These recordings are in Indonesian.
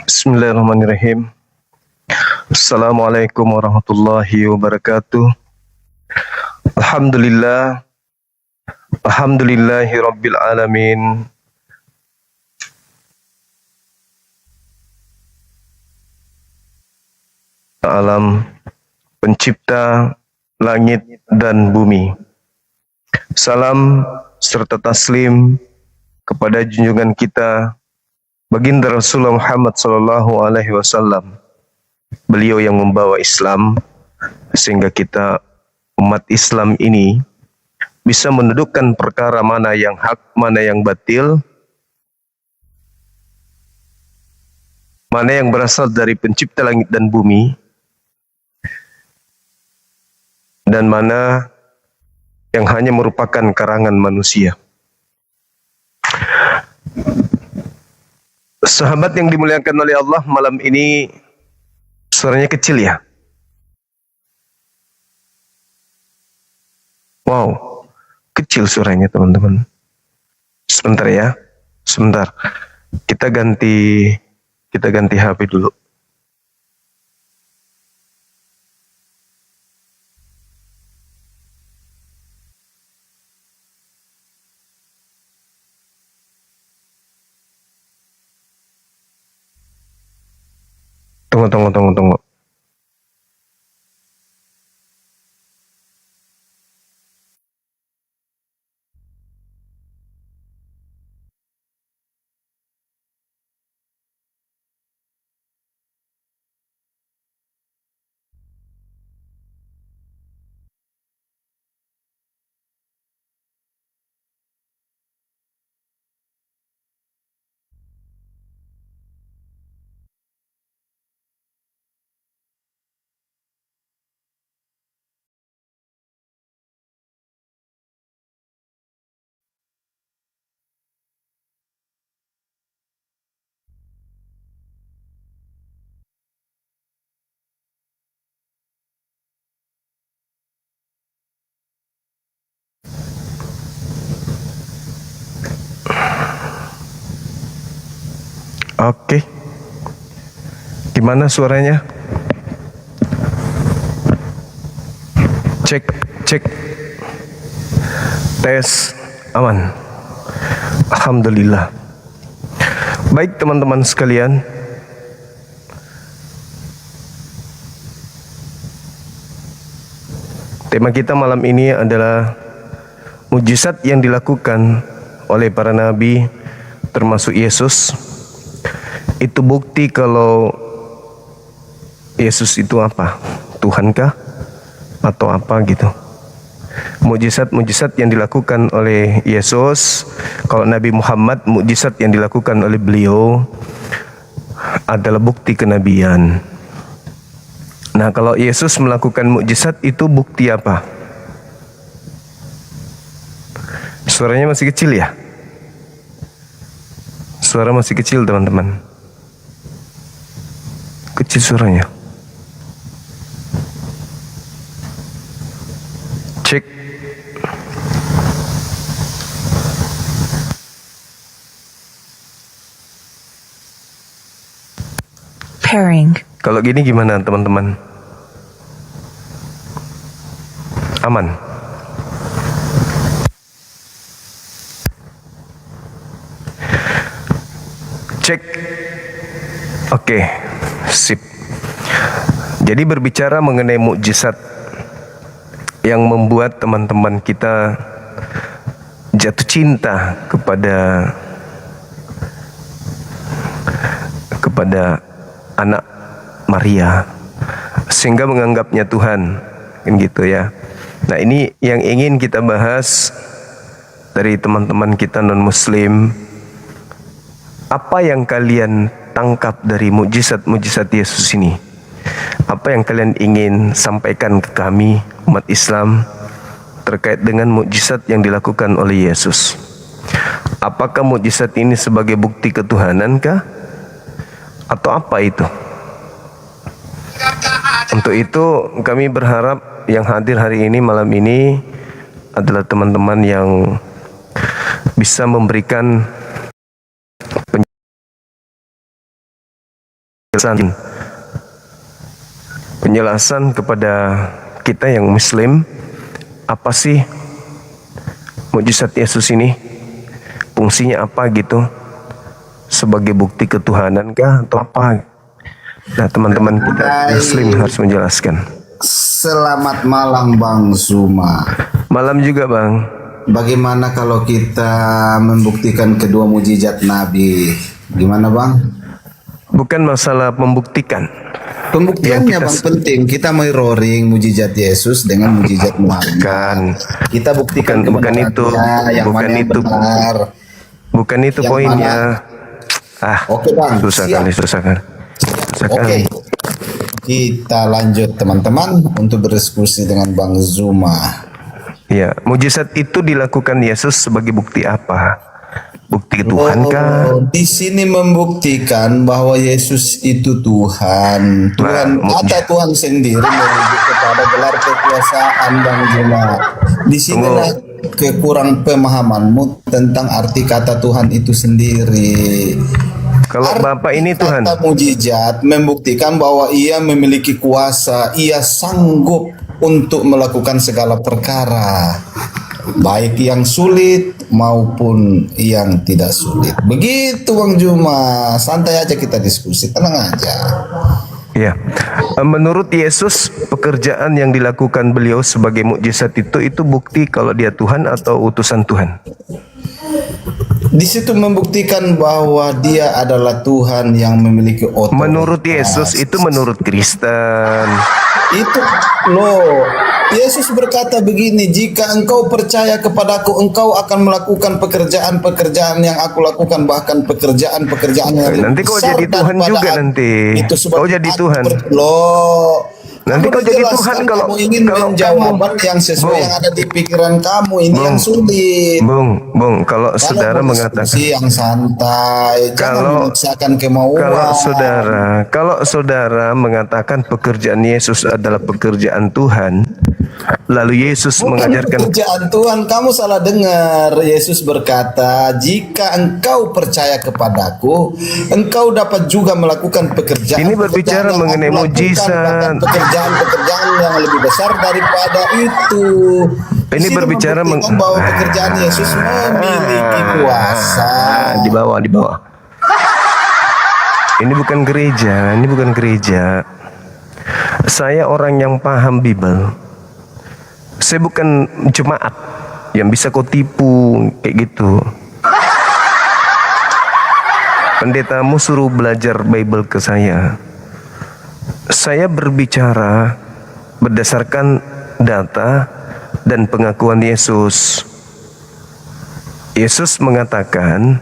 Bismillahirrahmanirrahim. Assalamualaikum warahmatullahi wabarakatuh. Alhamdulillah. Alhamdulillahi rabbil alamin. Alam pencipta langit dan bumi. Salam serta taslim kepada junjungan kita Baginda Rasulullah Muhammad sallallahu alaihi wasallam. Beliau yang membawa Islam sehingga kita umat Islam ini bisa mendudukkan perkara mana yang hak, mana yang batil, mana yang berasal dari pencipta langit dan bumi, dan mana yang hanya merupakan karangan manusia. Sahabat yang dimuliakan oleh Allah, malam ini suaranya kecil ya? Wow, kecil suaranya teman-teman. Sebentar ya, sebentar. Kita ganti HP dulu. Tunggu. Oke. Gimana suaranya? Cek. Tes aman. Alhamdulillah. Baik teman-teman sekalian. Tema kita malam ini adalah mujizat yang dilakukan oleh para nabi termasuk Yesus. Itu bukti kalau Yesus itu apa? Tuhankah? Atau apa gitu? Mujizat-mujizat yang dilakukan oleh Yesus, kalau Nabi Muhammad, mujizat yang dilakukan oleh beliau adalah bukti kenabian. Nah, kalau Yesus melakukan mujizat itu bukti apa? Suaranya masih kecil ya? Suara masih kecil teman-teman. Kecil suaranya. Cek. Pairing. Kalau gini gimana teman-teman? Aman? Cek. Oke, sip. Jadi berbicara mengenai mukjizat yang membuat teman-teman kita jatuh cinta kepada anak Maria sehingga menganggapnya Tuhan, kan gitu ya. Nah, ini yang ingin kita bahas dari teman-teman kita non-muslim. Apa yang kalian tangkap dari mujizat-mujizat Yesus ini? Apa yang kalian ingin sampaikan ke kami umat Islam terkait dengan mujizat yang dilakukan oleh Yesus? Apakah mujizat ini sebagai bukti ketuhanankah? Atau apa itu? Untuk itu kami berharap yang hadir hari ini malam ini adalah teman-teman yang bisa memberikan penjelasan kepada kita yang muslim, apa sih mukjizat Yesus ini, fungsinya apa gitu, sebagai bukti ketuhanan kah atau apa? Nah, teman-teman kita muslim harus menjelaskan. Selamat malam Bang Zuma. Malam juga Bang. Bagaimana kalau kita membuktikan kedua mujizat Nabi? Gimana Bang? Bukan masalah membuktikan. Pembuktiannya Yang Bang penting. Kita mirroring mujizat Yesus dengan mujizat Muhammad. Bukan. Kita buktikan Bukan itu. yang Bukan mana yang itu. benar. Bukan itu Yang poinnya. Oke Bang, Susah siap. kali, susah kan. Susah Oke. kali. Kita lanjut teman-teman untuk berdiskusi dengan Bang Zuma. Ya, mujizat itu dilakukan Yesus sebagai bukti apa? Bukti Tuhan kah? Di sini membuktikan bahwa Yesus itu Tuhan. Tuhan kata Tuhan sendiri merujuk kepada gelar kekuasaan Bang Zuma. Di sinilah kekurang pemahamanmu tentang arti kata Tuhan itu sendiri. Kalau Bapak ini Tuhan. Kata mujizat membuktikan bahwa ia memiliki kuasa, ia sanggup untuk melakukan segala perkara, baik yang sulit maupun yang tidak sulit. Begitu Bang Juma, santai aja kita diskusi, tenang aja. Ya, menurut Yesus pekerjaan yang dilakukan beliau sebagai mukjizat itu bukti kalau dia Tuhan atau utusan Tuhan. Di situ membuktikan bahwa dia adalah Tuhan yang memiliki otoritas. Menurut Yesus itu menurut Kristen. Itu loh. Yesus berkata begini, jika engkau percaya kepadaku, engkau akan melakukan pekerjaan-pekerjaan yang aku lakukan, bahkan pekerjaan-pekerjaan yang Nanti kau besar jadi Tuhan daripada juga aku. nanti. Itu sebab Kau jadi aku Tuhan. Loh. Nanti Kamu kau jadi dijelaskan Tuhan kalau kamu ingin menjawaban yang sesuai yang ada di pikiran kamu. Ini yang sulit. Bung, kalau saudara Kalau mengatakan diskusi yang santai, jangan memaksakan kemauan. Kalau saudara mengatakan pekerjaan Yesus adalah pekerjaan Tuhan, lalu Yesus Bukan mengajarkan pekerjaan Tuhan, kamu salah dengar. Yesus berkata, jika engkau percaya kepadaku, engkau dapat juga melakukan pekerjaan. Ini berbicara yang mengenai aku lakukan, mujizat. bahkan pekerjaan-pekerjaan yang lebih besar daripada itu. Ini Di sini berbicara membuktikan bahwa pekerjaan Yesus memiliki kuasa. di bawah. Ini bukan gereja. Saya orang yang paham Bible. Saya bukan jemaat yang bisa kau tipu kayak gitu. Pendetamu suruh belajar Bible ke saya. Saya berbicara berdasarkan data dan pengakuan Yesus. Yesus mengatakan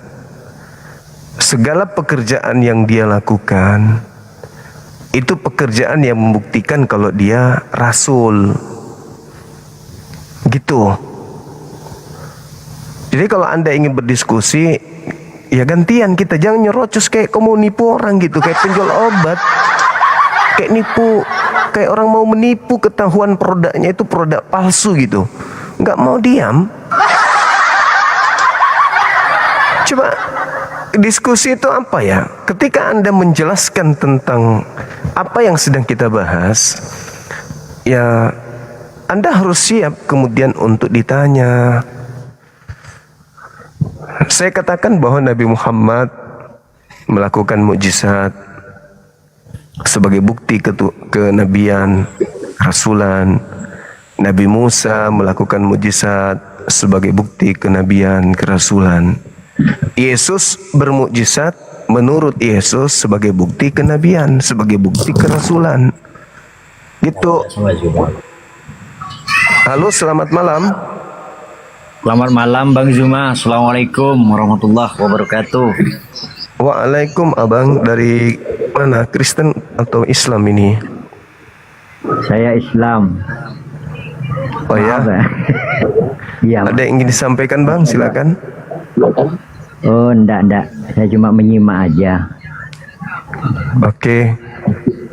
segala pekerjaan yang dia lakukan itu pekerjaan yang membuktikan kalau dia rasul. Gitu. Jadi kalau Anda ingin berdiskusi, ya gantian kita, jangan nyerocos kayak kamu nipu orang gitu, kayak penjual obat. Kayak nipu, kayak orang mau menipu, ketahuan produknya itu produk palsu gitu. Nggak mau diam. Coba diskusi itu apa ya? Ketika Anda menjelaskan tentang apa yang sedang kita bahas, ya Anda harus siap kemudian untuk ditanya. Saya katakan bahwa Nabi Muhammad melakukan mukjizat sebagai bukti kenabian, rasulan. Nabi Musa melakukan mukjizat sebagai bukti kenabian, kerasulan. Yesus bermukjizat menurut Yesus sebagai bukti kenabian, sebagai bukti kerasulan. Gitu. Halo, selamat malam. Selamat malam Bang Zuma. Assalamualaikum warahmatullahi wabarakatuh. Waalaikum, abang dari mana? Kristen atau Islam ini? Saya Islam. Oh ya? Iya. Ada yang ingin disampaikan bang? Silakan. Oh, enggak. Saya cuma menyimak aja. Oke.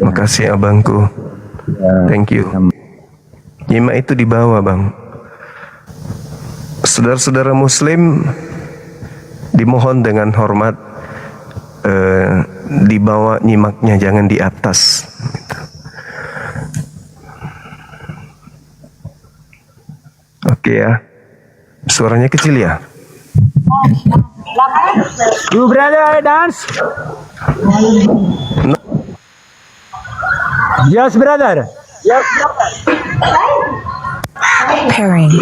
Makasih abangku. Thank you. Nyimak itu di bawah bang. Saudara-saudara muslim, Dimohon dengan hormat di bawah nyimaknya, jangan di atas. Oke ya, suaranya kecil ya. You brother dance? Yes, brother. Pairing.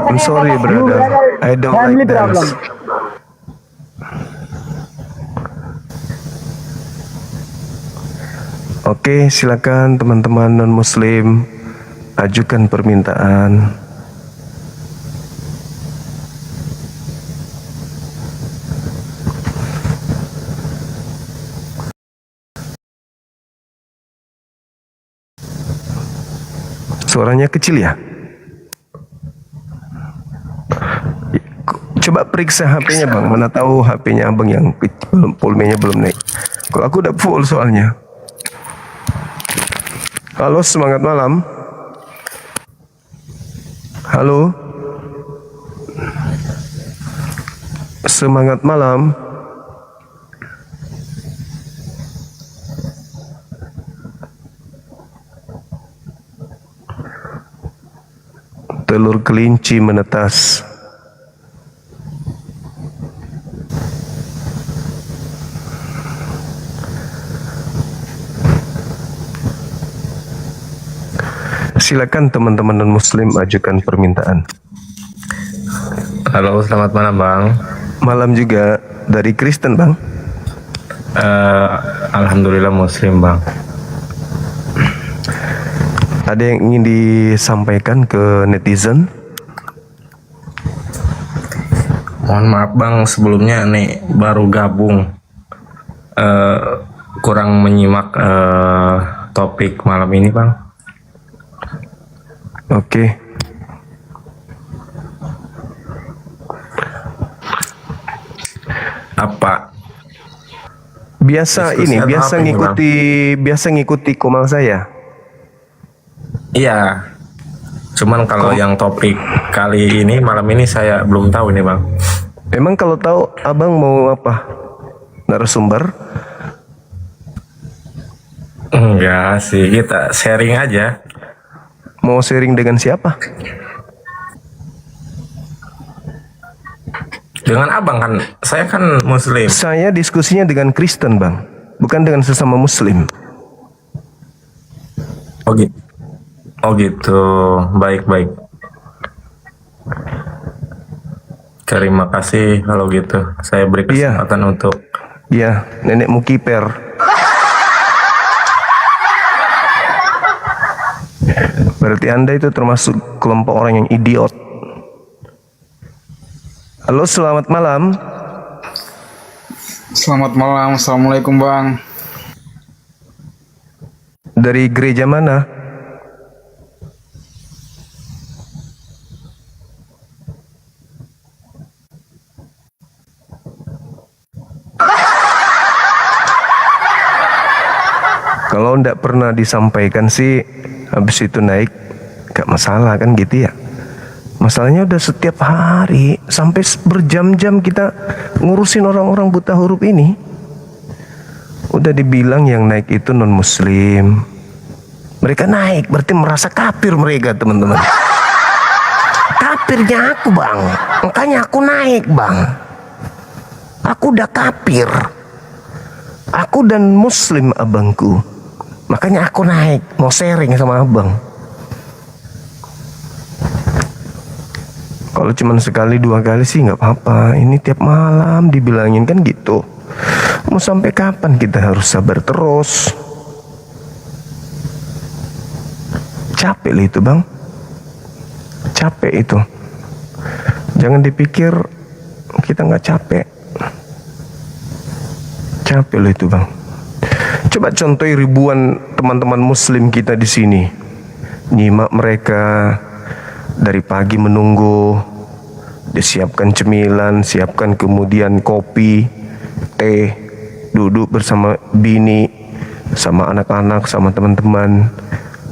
I'm sorry brother, I don't Family like dance. problem. Oke, silakan teman-teman non-muslim ajukan permintaan. Suaranya kecil ya? Coba periksa HP-nya bang, mana tahu HP-nya abang yang belum, volumenya belum naik. Kalau aku udah full soalnya. Halo, semangat malam. Halo. Semangat malam. Telur kelinci menetas. Silakan teman-teman non-muslim ajukan permintaan. Halo, selamat malam Bang. Malam juga dari Kristen Bang. Alhamdulillah Muslim Bang. Ada yang ingin disampaikan ke netizen? Mohon maaf Bang, sebelumnya nih baru gabung, kurang menyimak topik malam ini Bang. Oke. Apa? Biasa Diskusi ini, atau biasa apa ini, ngikuti komal saya. Iya. Cuman kalau yang topik kali ini malam ini saya belum tahu ini Bang. Emang kalau tahu abang mau apa? Narasumber? Enggak sih, kita sharing aja. Mau sharing dengan siapa? Dengan Abang kan, saya kan Muslim. Saya diskusinya dengan Kristen bang, bukan dengan sesama Muslim. Oh gitu. Oh gitu, baik-baik. Terima kasih kalau gitu. Saya beri Iya. kesempatan untuk Ya, nenekmu kiper. Berarti Anda itu termasuk kelompok orang yang idiot. Halo, selamat malam. Selamat malam, assalamualaikum bang. Dari gereja mana? Kalau ndak pernah disampaikan sih, habis itu naik, gak masalah kan gitu ya. Masalahnya udah setiap hari, sampai berjam-jam kita ngurusin orang-orang buta huruf ini. Udah dibilang yang naik itu non-muslim. Mereka naik, berarti merasa kafir mereka teman-teman. Kafirnya aku bang, makanya aku naik bang. Aku udah kafir. Aku dan muslim abangku. Makanya aku naik, mau sharing sama abang. Kalau cuman sekali dua kali sih nggak apa-apa. Ini tiap malam dibilangin kan gitu. Mau sampai kapan kita harus sabar terus? Capek lah itu bang. Capek itu. Jangan dipikir kita nggak capek. Capek lah itu bang. Coba contohi ribuan teman-teman muslim kita di sini. Nyimak mereka dari pagi menunggu, disiapkan cemilan, siapkan kemudian kopi, teh, duduk bersama bini, sama anak-anak, sama teman-teman,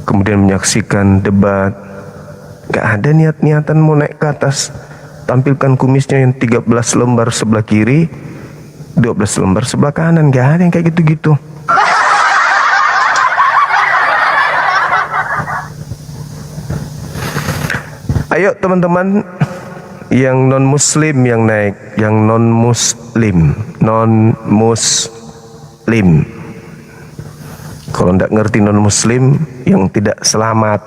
kemudian menyaksikan debat. Gak ada niat-niatan mau naik ke atas tampilkan kumisnya yang 13 lembar sebelah kiri, 12 lembar sebelah kanan. Gak ada yang kayak gitu-gitu. Ayo teman-teman yang non muslim yang naik, yang non muslim. Kalau ndak ngerti non muslim, yang tidak selamat.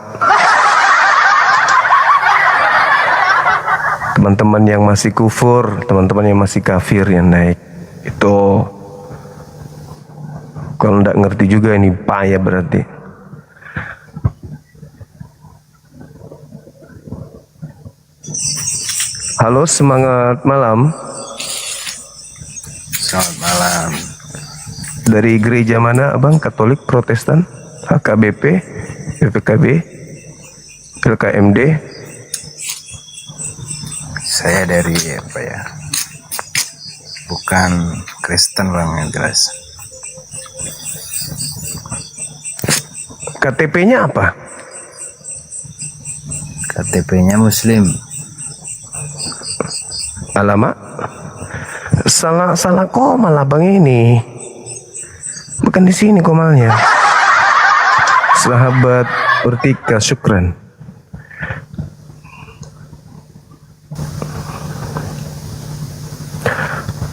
Teman-teman yang masih kufur, teman-teman yang masih kafir yang naik. Itu kalau ndak ngerti juga ini payah berarti. Halo, semangat malam. Selamat malam. Dari gereja mana abang? Katolik, Protestan, HKBP, PPKB, LKMD? Saya dari apa ya? Bukan Kristen bang, yang jelas. KTP-nya apa? KTP-nya Muslim. Alamak, salah komal abang ini. Bukan di sini komalnya. Sahabat Urtika, syukran.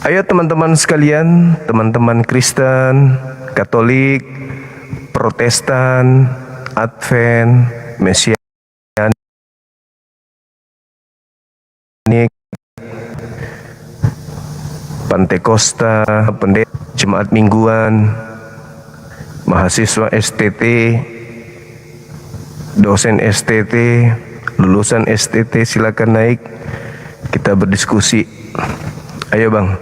Ayo teman-teman sekalian, teman-teman Kristen, Katolik, Protestan, Advent, Mesianik, Pantekosta, pendeta, jemaat mingguan, mahasiswa STT, dosen STT, lulusan STT, silakan naik. Kita berdiskusi. Ayo bang.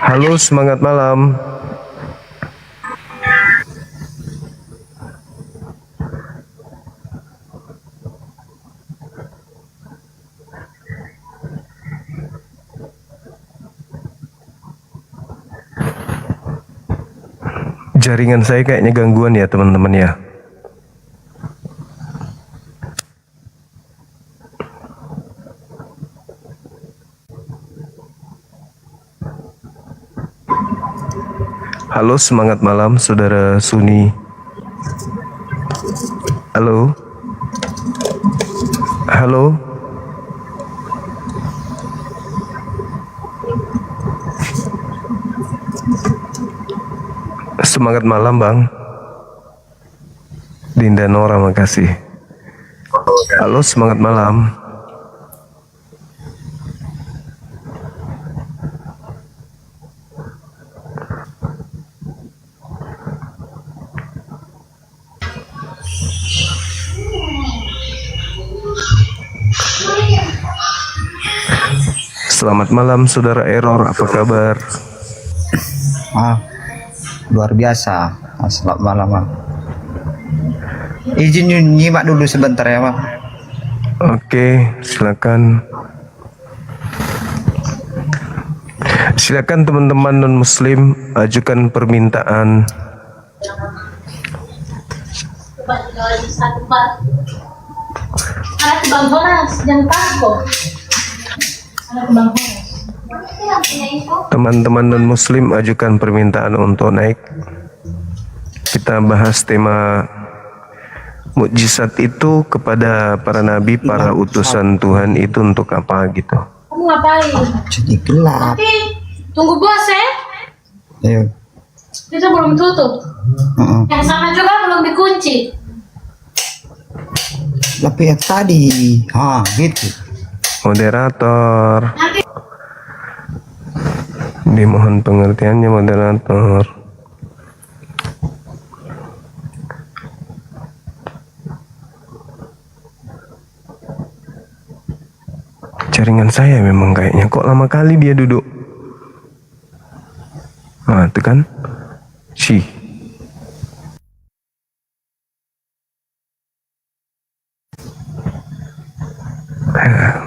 Halo, semangat malam. Jaringan saya kayaknya gangguan ya teman-teman ya. Halo, semangat malam saudara Suni. Halo. Halo. Semangat malam bang. Dinda Nora, makasih. Halo, semangat malam. Selamat malam saudara Error, apa kabar? Luar biasa. Selamat malam bang. Izin nyimak dulu sebentar ya bang. Oke, silakan. Silakan teman-teman non muslim ajukan permintaan. Teman-teman non muslim ajukan permintaan untuk naik. Kita bahas tema mukjizat itu kepada para nabi, para utusan Tuhan itu untuk apa gitu. Kamu ngapain? Jadi gelap. Tapi tunggu bos ya. Ayo. Itu belum tutup. Yang sana juga belum dikunci. Tapi yang tadi, gitu. Moderator. Nanti Dimohon pengertiannya moderator. Jaringan saya memang kayaknya kok lama kali dia duduk. Nah, itu kan.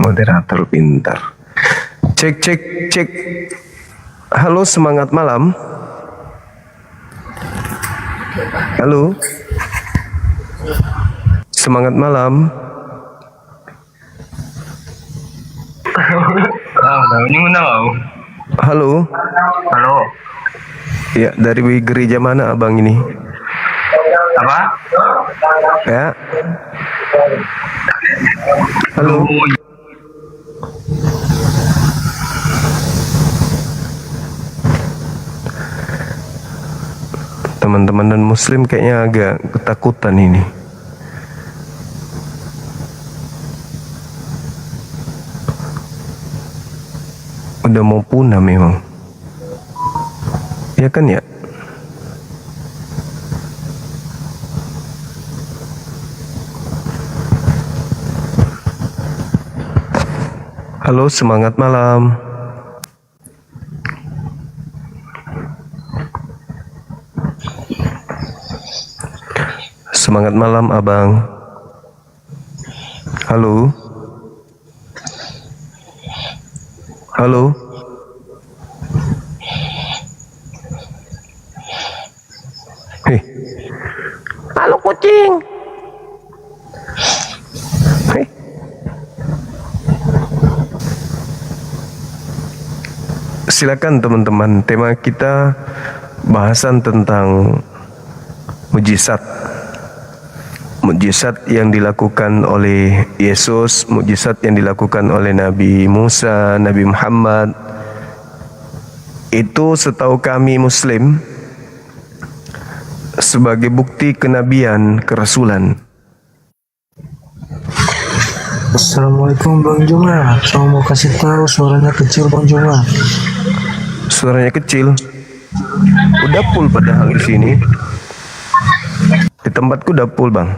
Moderator pintar. Cek, cek, cek. Halo, semangat malam. Halo. Semangat malam. Halo. Halo. Ya, dari gereja mana abang ini? Apa? Ya. Halo. Teman-teman dan muslim kayaknya agak ketakutan ini. Udah mau punah memang. Ya kan ya? Halo, semangat malam. Semangat malam, abang. Halo. Halo. Hei. Halo, kucing. Hei. Silakan teman-teman, tema kita bahasan tentang mujizat. Mujizat yang dilakukan oleh Yesus, mujizat yang dilakukan oleh Nabi Musa, Nabi Muhammad. Itu setahu kami muslim sebagai bukti kenabian, kerasulan. Assalamualaikum Bang Juma. Saya mau kasih tahu suaranya kecil Bang Juma. Suaranya kecil. Udah full padahal di sini. Di tempatku udah full, Bang.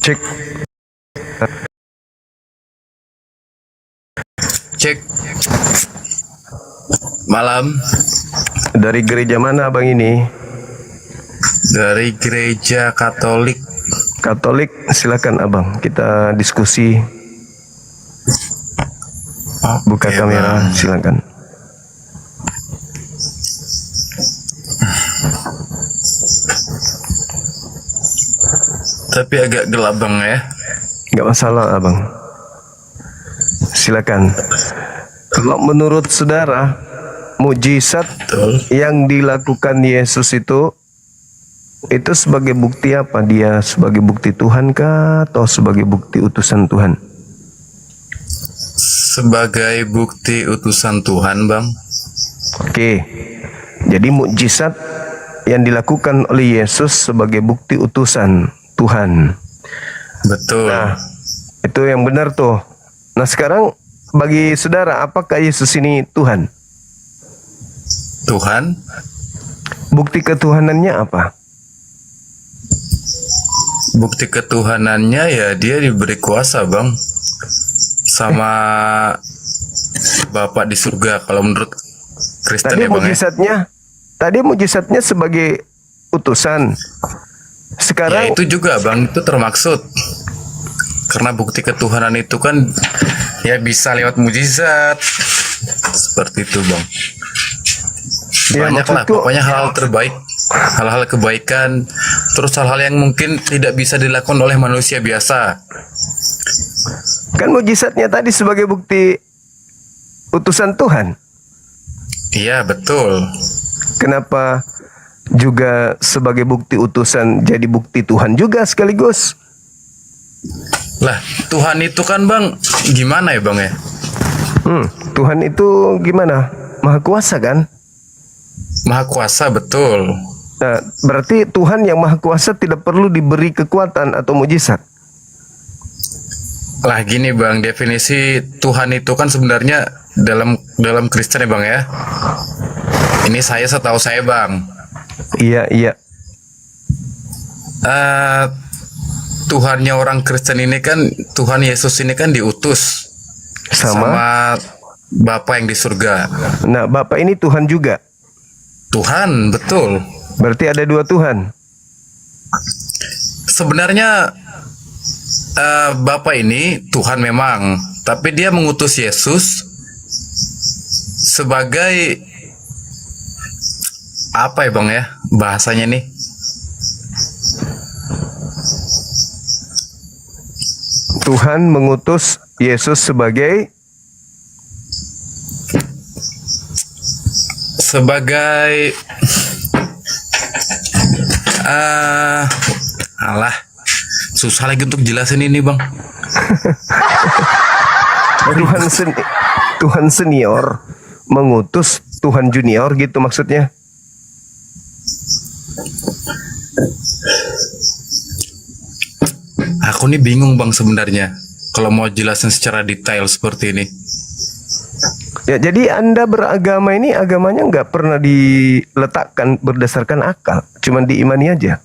Cek. Cek. Malam. Dari gereja mana abang ini? Dari gereja Katolik. Katolik, silakan abang. Kita diskusi. Buka Oke, kamera, Bang. silakan. Tapi agak gelap bang ya. Nggak masalah abang. Silakan. Kalau menurut saudara, mujizat Betul. yang dilakukan Yesus itu sebagai bukti apa? Dia sebagai bukti Tuhan kah atau sebagai bukti utusan Tuhan? Sebagai bukti utusan Tuhan bang. Oke. Jadi mukjizat yang dilakukan oleh Yesus sebagai bukti utusan Tuhan. Betul. Nah, itu yang benar tuh. Nah, sekarang bagi saudara, apakah Yesus ini Tuhan? Tuhan. Bukti ketuhanannya apa? Bukti ketuhanannya ya dia diberi kuasa bang. Sama Bapak di surga kalau menurut Kristen Tadi ya bang ya. mujizatnya sebagai utusan. Ya Sekarang itu juga bang, itu termaksud. Karena bukti ketuhanan itu kan ya bisa lewat mujizat. Seperti itu bang. Ya, Banyak lah, maksudku- pokoknya hal-hal terbaik, hal-hal kebaikan, terus hal-hal yang mungkin tidak bisa dilakukan oleh manusia biasa. kan mujizatnya tadi sebagai bukti utusan Tuhan. Iya betul. Kenapa juga sebagai bukti utusan jadi bukti Tuhan juga sekaligus? Lah Tuhan itu kan bang, gimana ya bang ya? Tuhan itu gimana? Maha kuasa kan? Maha kuasa betul. Nah, berarti Tuhan yang maha kuasa tidak perlu diberi kekuatan atau mujizat. Lah gini bang, definisi Tuhan itu kan sebenarnya dalam Kristen ya bang ya. Ini saya setahu saya bang. Iya. Tuhannya orang Kristen ini kan, Tuhan Yesus ini kan diutus sama Bapa yang di surga. Nah, Bapa ini Tuhan juga. Tuhan, betul. Berarti ada dua Tuhan. Sebenarnya Bapa ini Tuhan memang, tapi dia mengutus Yesus sebagai apa ya Bang ya bahasanya nih? Tuhan mengutus Yesus sebagai alah, susah lagi untuk jelasin ini Bang. Tuhan senior mengutus Tuhan junior gitu maksudnya. Aku nih bingung Bang sebenarnya kalau mau jelasin secara detail seperti ini. Ya, jadi Anda beragama ini agamanya nggak pernah diletakkan berdasarkan akal, cuman diimani aja.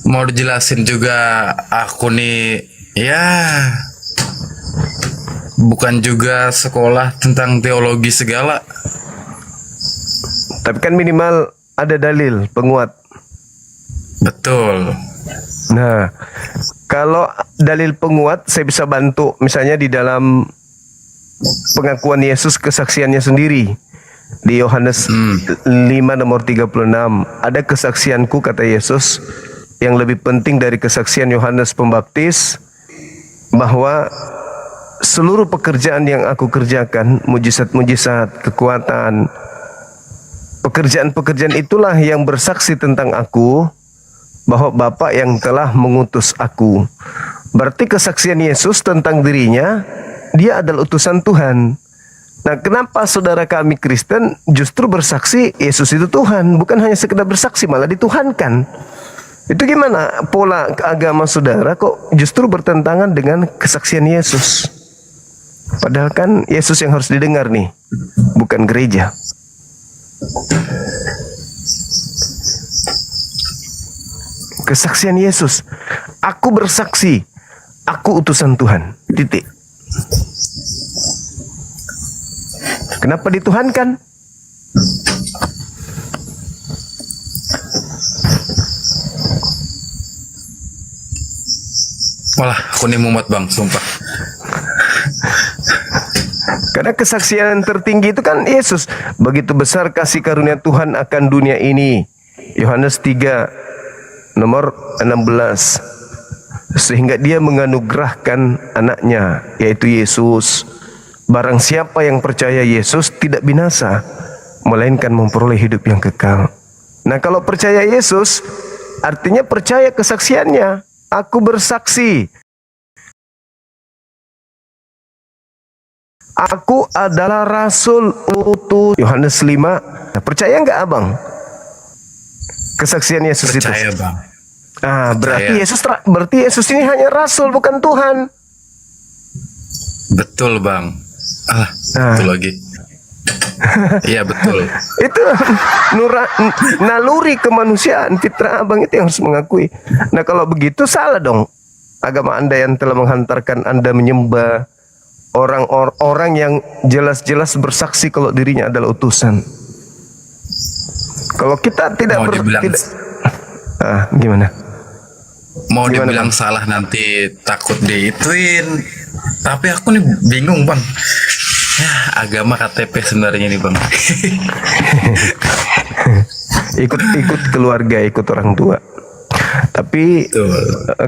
Mau dijelasin juga aku nih ya bukan juga sekolah tentang teologi segala. Tapi kan minimal ada dalil penguat. Betul. Nah, kalau dalil penguat saya bisa bantu misalnya di dalam pengakuan Yesus kesaksiannya sendiri. Di Yohanes 5 nomor 36 ada kesaksianku kata Yesus yang lebih penting dari kesaksian Yohanes Pembaptis, bahwa seluruh pekerjaan yang aku kerjakan, mujizat-mujizat, kekuatan, pekerjaan-pekerjaan itulah yang bersaksi tentang aku, bahwa Bapa yang telah mengutus aku. Berarti kesaksian Yesus tentang dirinya, dia adalah utusan Tuhan. Nah, kenapa saudara kami Kristen justru bersaksi Yesus itu Tuhan, bukan hanya sekedar bersaksi, malah dituhankan. Itu gimana pola agama saudara kok justru bertentangan dengan kesaksian Yesus? Padahal kan Yesus yang harus didengar nih, bukan gereja. Kesaksian Yesus, aku bersaksi, aku utusan Tuhan, titik. Kenapa dituhankan? Malah aku nih mumet Bang, sumpah. Karena kesaksian tertinggi itu kan Yesus. Begitu besar kasih karunia Tuhan akan dunia ini. Yohanes 3 nomor 16. Sehingga dia menganugerahkan anaknya, yaitu Yesus. Barang siapa yang percaya Yesus tidak binasa, melainkan memperoleh hidup yang kekal. Nah, kalau percaya Yesus, artinya percaya kesaksiannya. Aku bersaksi, aku adalah Rasul utus. Yohanes 5. Nah, percaya nggak abang? Kesaksian Yesus Percaya itu. Bang. Berarti Yesus ini hanya Rasul, bukan Tuhan. Betul Bang. Itu lagi. Iya betul. Itu naluri kemanusiaan, fitrah abang itu yang harus mengakui. Nah, kalau begitu salah dong agama Anda yang telah menghantarkan Anda menyembah orang yang jelas-jelas bersaksi kalau dirinya adalah utusan. Kalau kita tidak gimana? Mau Gimana, dibilang Bang? salah nanti takut diituin. Tapi aku nih bingung Bang. Ya, agama KTP sebenarnya nih Bang. ikut keluarga, ikut orang tua. Tapi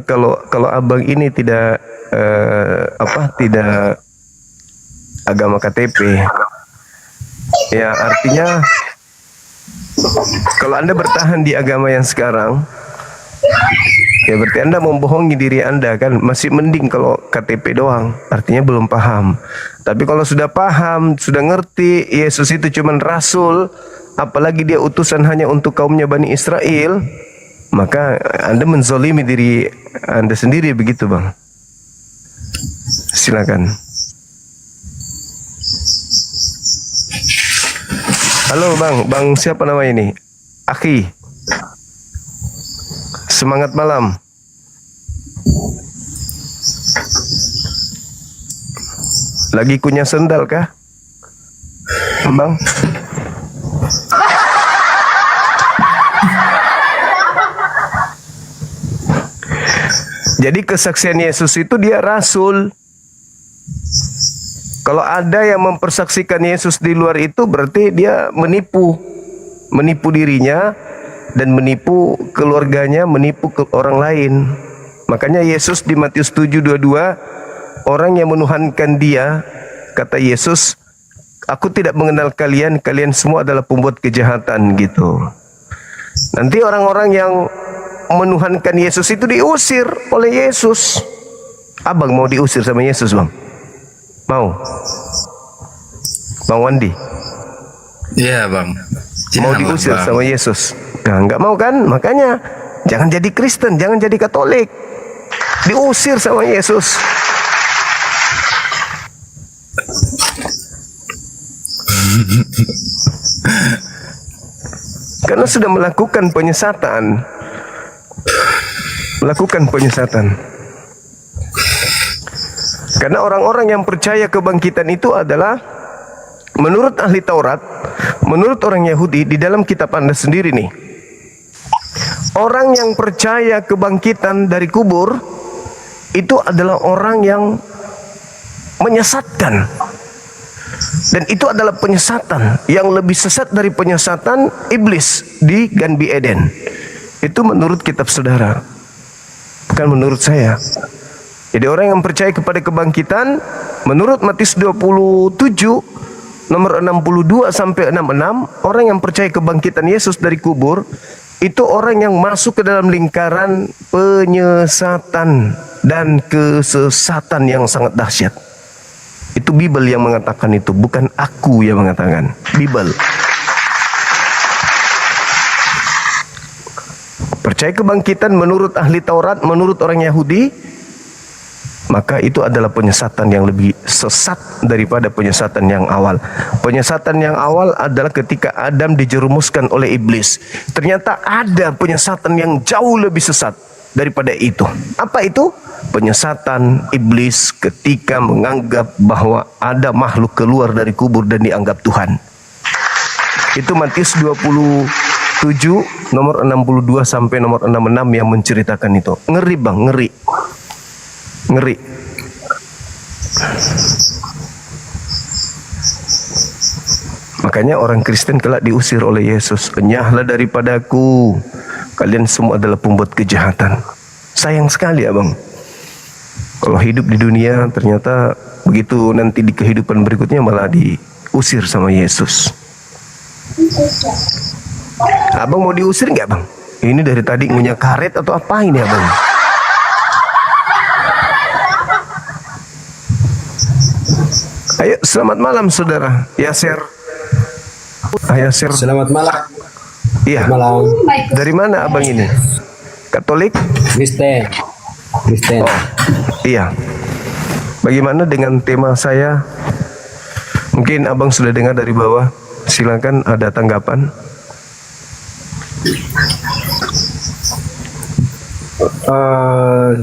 kalau abang ini tidak tidak agama KTP, ya artinya kalau Anda bertahan di agama yang sekarang, ya berarti Anda membohongi diri Anda kan. Masih mending kalau KTP doang, artinya belum paham. Tapi kalau sudah paham, sudah ngerti Yesus itu cuman Rasul, apalagi dia utusan hanya untuk kaumnya Bani Israel, maka Anda menzolimi diri Anda sendiri, begitu Bang. Silakan. Halo Bang siapa nama ini? Aki. Semangat malam. Lagi kunyah sendal kah? Bang. Jadi kesaksian Yesus itu dia rasul. Kalau ada yang mempersaksikan Yesus di luar itu berarti dia menipu dirinya dan menipu keluarganya, menipu ke orang lain. Makanya Yesus di Matius 7:22, orang yang menuhankan dia, kata Yesus, aku tidak mengenal kalian, kalian semua adalah pembuat kejahatan gitu. Nanti orang-orang yang menuhankan Yesus itu diusir oleh Yesus. Abang mau diusir sama Yesus, Bang? Mau? Bang Wandi? Iya bang. Mau Janganlah, diusir Bang. sama Yesus? Nah, enggak mau kan? Makanya jangan jadi Kristen, jangan jadi Katolik. Diusir sama Yesus. Karena sudah melakukan penyesatan. Melakukan penyesatan. Karena orang-orang yang percaya kebangkitan itu adalah menurut ahli Taurat, menurut orang Yahudi, di dalam kitab Anda sendiri nih, orang yang percaya kebangkitan dari kubur itu adalah orang yang menyesatkan. Dan itu adalah penyesatan yang lebih sesat dari penyesatan iblis di Ganbi Eden. Itu menurut kitab saudara, bukan menurut saya. Jadi orang yang percaya kepada kebangkitan menurut Matius 27 nomor 62 sampai 66, orang yang percaya kebangkitan Yesus dari kubur itu orang yang masuk ke dalam lingkaran penyesatan dan kesesatan yang sangat dahsyat. Itu Bible yang mengatakan itu, bukan aku yang mengatakan. Bible. Percaya kebangkitan menurut ahli Taurat, menurut orang Yahudi, maka itu adalah penyesatan yang lebih sesat daripada penyesatan yang awal. Penyesatan yang awal adalah ketika Adam dijerumuskan oleh iblis. Ternyata ada penyesatan yang jauh lebih sesat daripada itu. Apa itu? Penyesatan iblis ketika menganggap bahwa ada makhluk keluar dari kubur dan dianggap Tuhan. Itu Matius 27 nomor 62 sampai nomor 66 yang menceritakan itu. Ngeri bang, ngeri. Ngeri. Makanya orang Kristen kelak diusir oleh Yesus. Enyahlah daripadaku, kalian semua adalah pembuat kejahatan. Sayang sekali abang, kalau hidup di dunia ternyata begitu nanti di kehidupan berikutnya malah diusir sama Yesus. Abang mau diusir nggak bang? Ini dari tadi ngunyah karet atau apa ini abang? Ayo, selamat malam saudara Yasir. Yasir. Selamat malam. Iya. Malam. Dari mana abang ini? Katolik? Kristen. Kristen. Oh, iya. Bagaimana dengan tema saya? Mungkin abang sudah dengar dari bawah. Silakan ada tanggapan.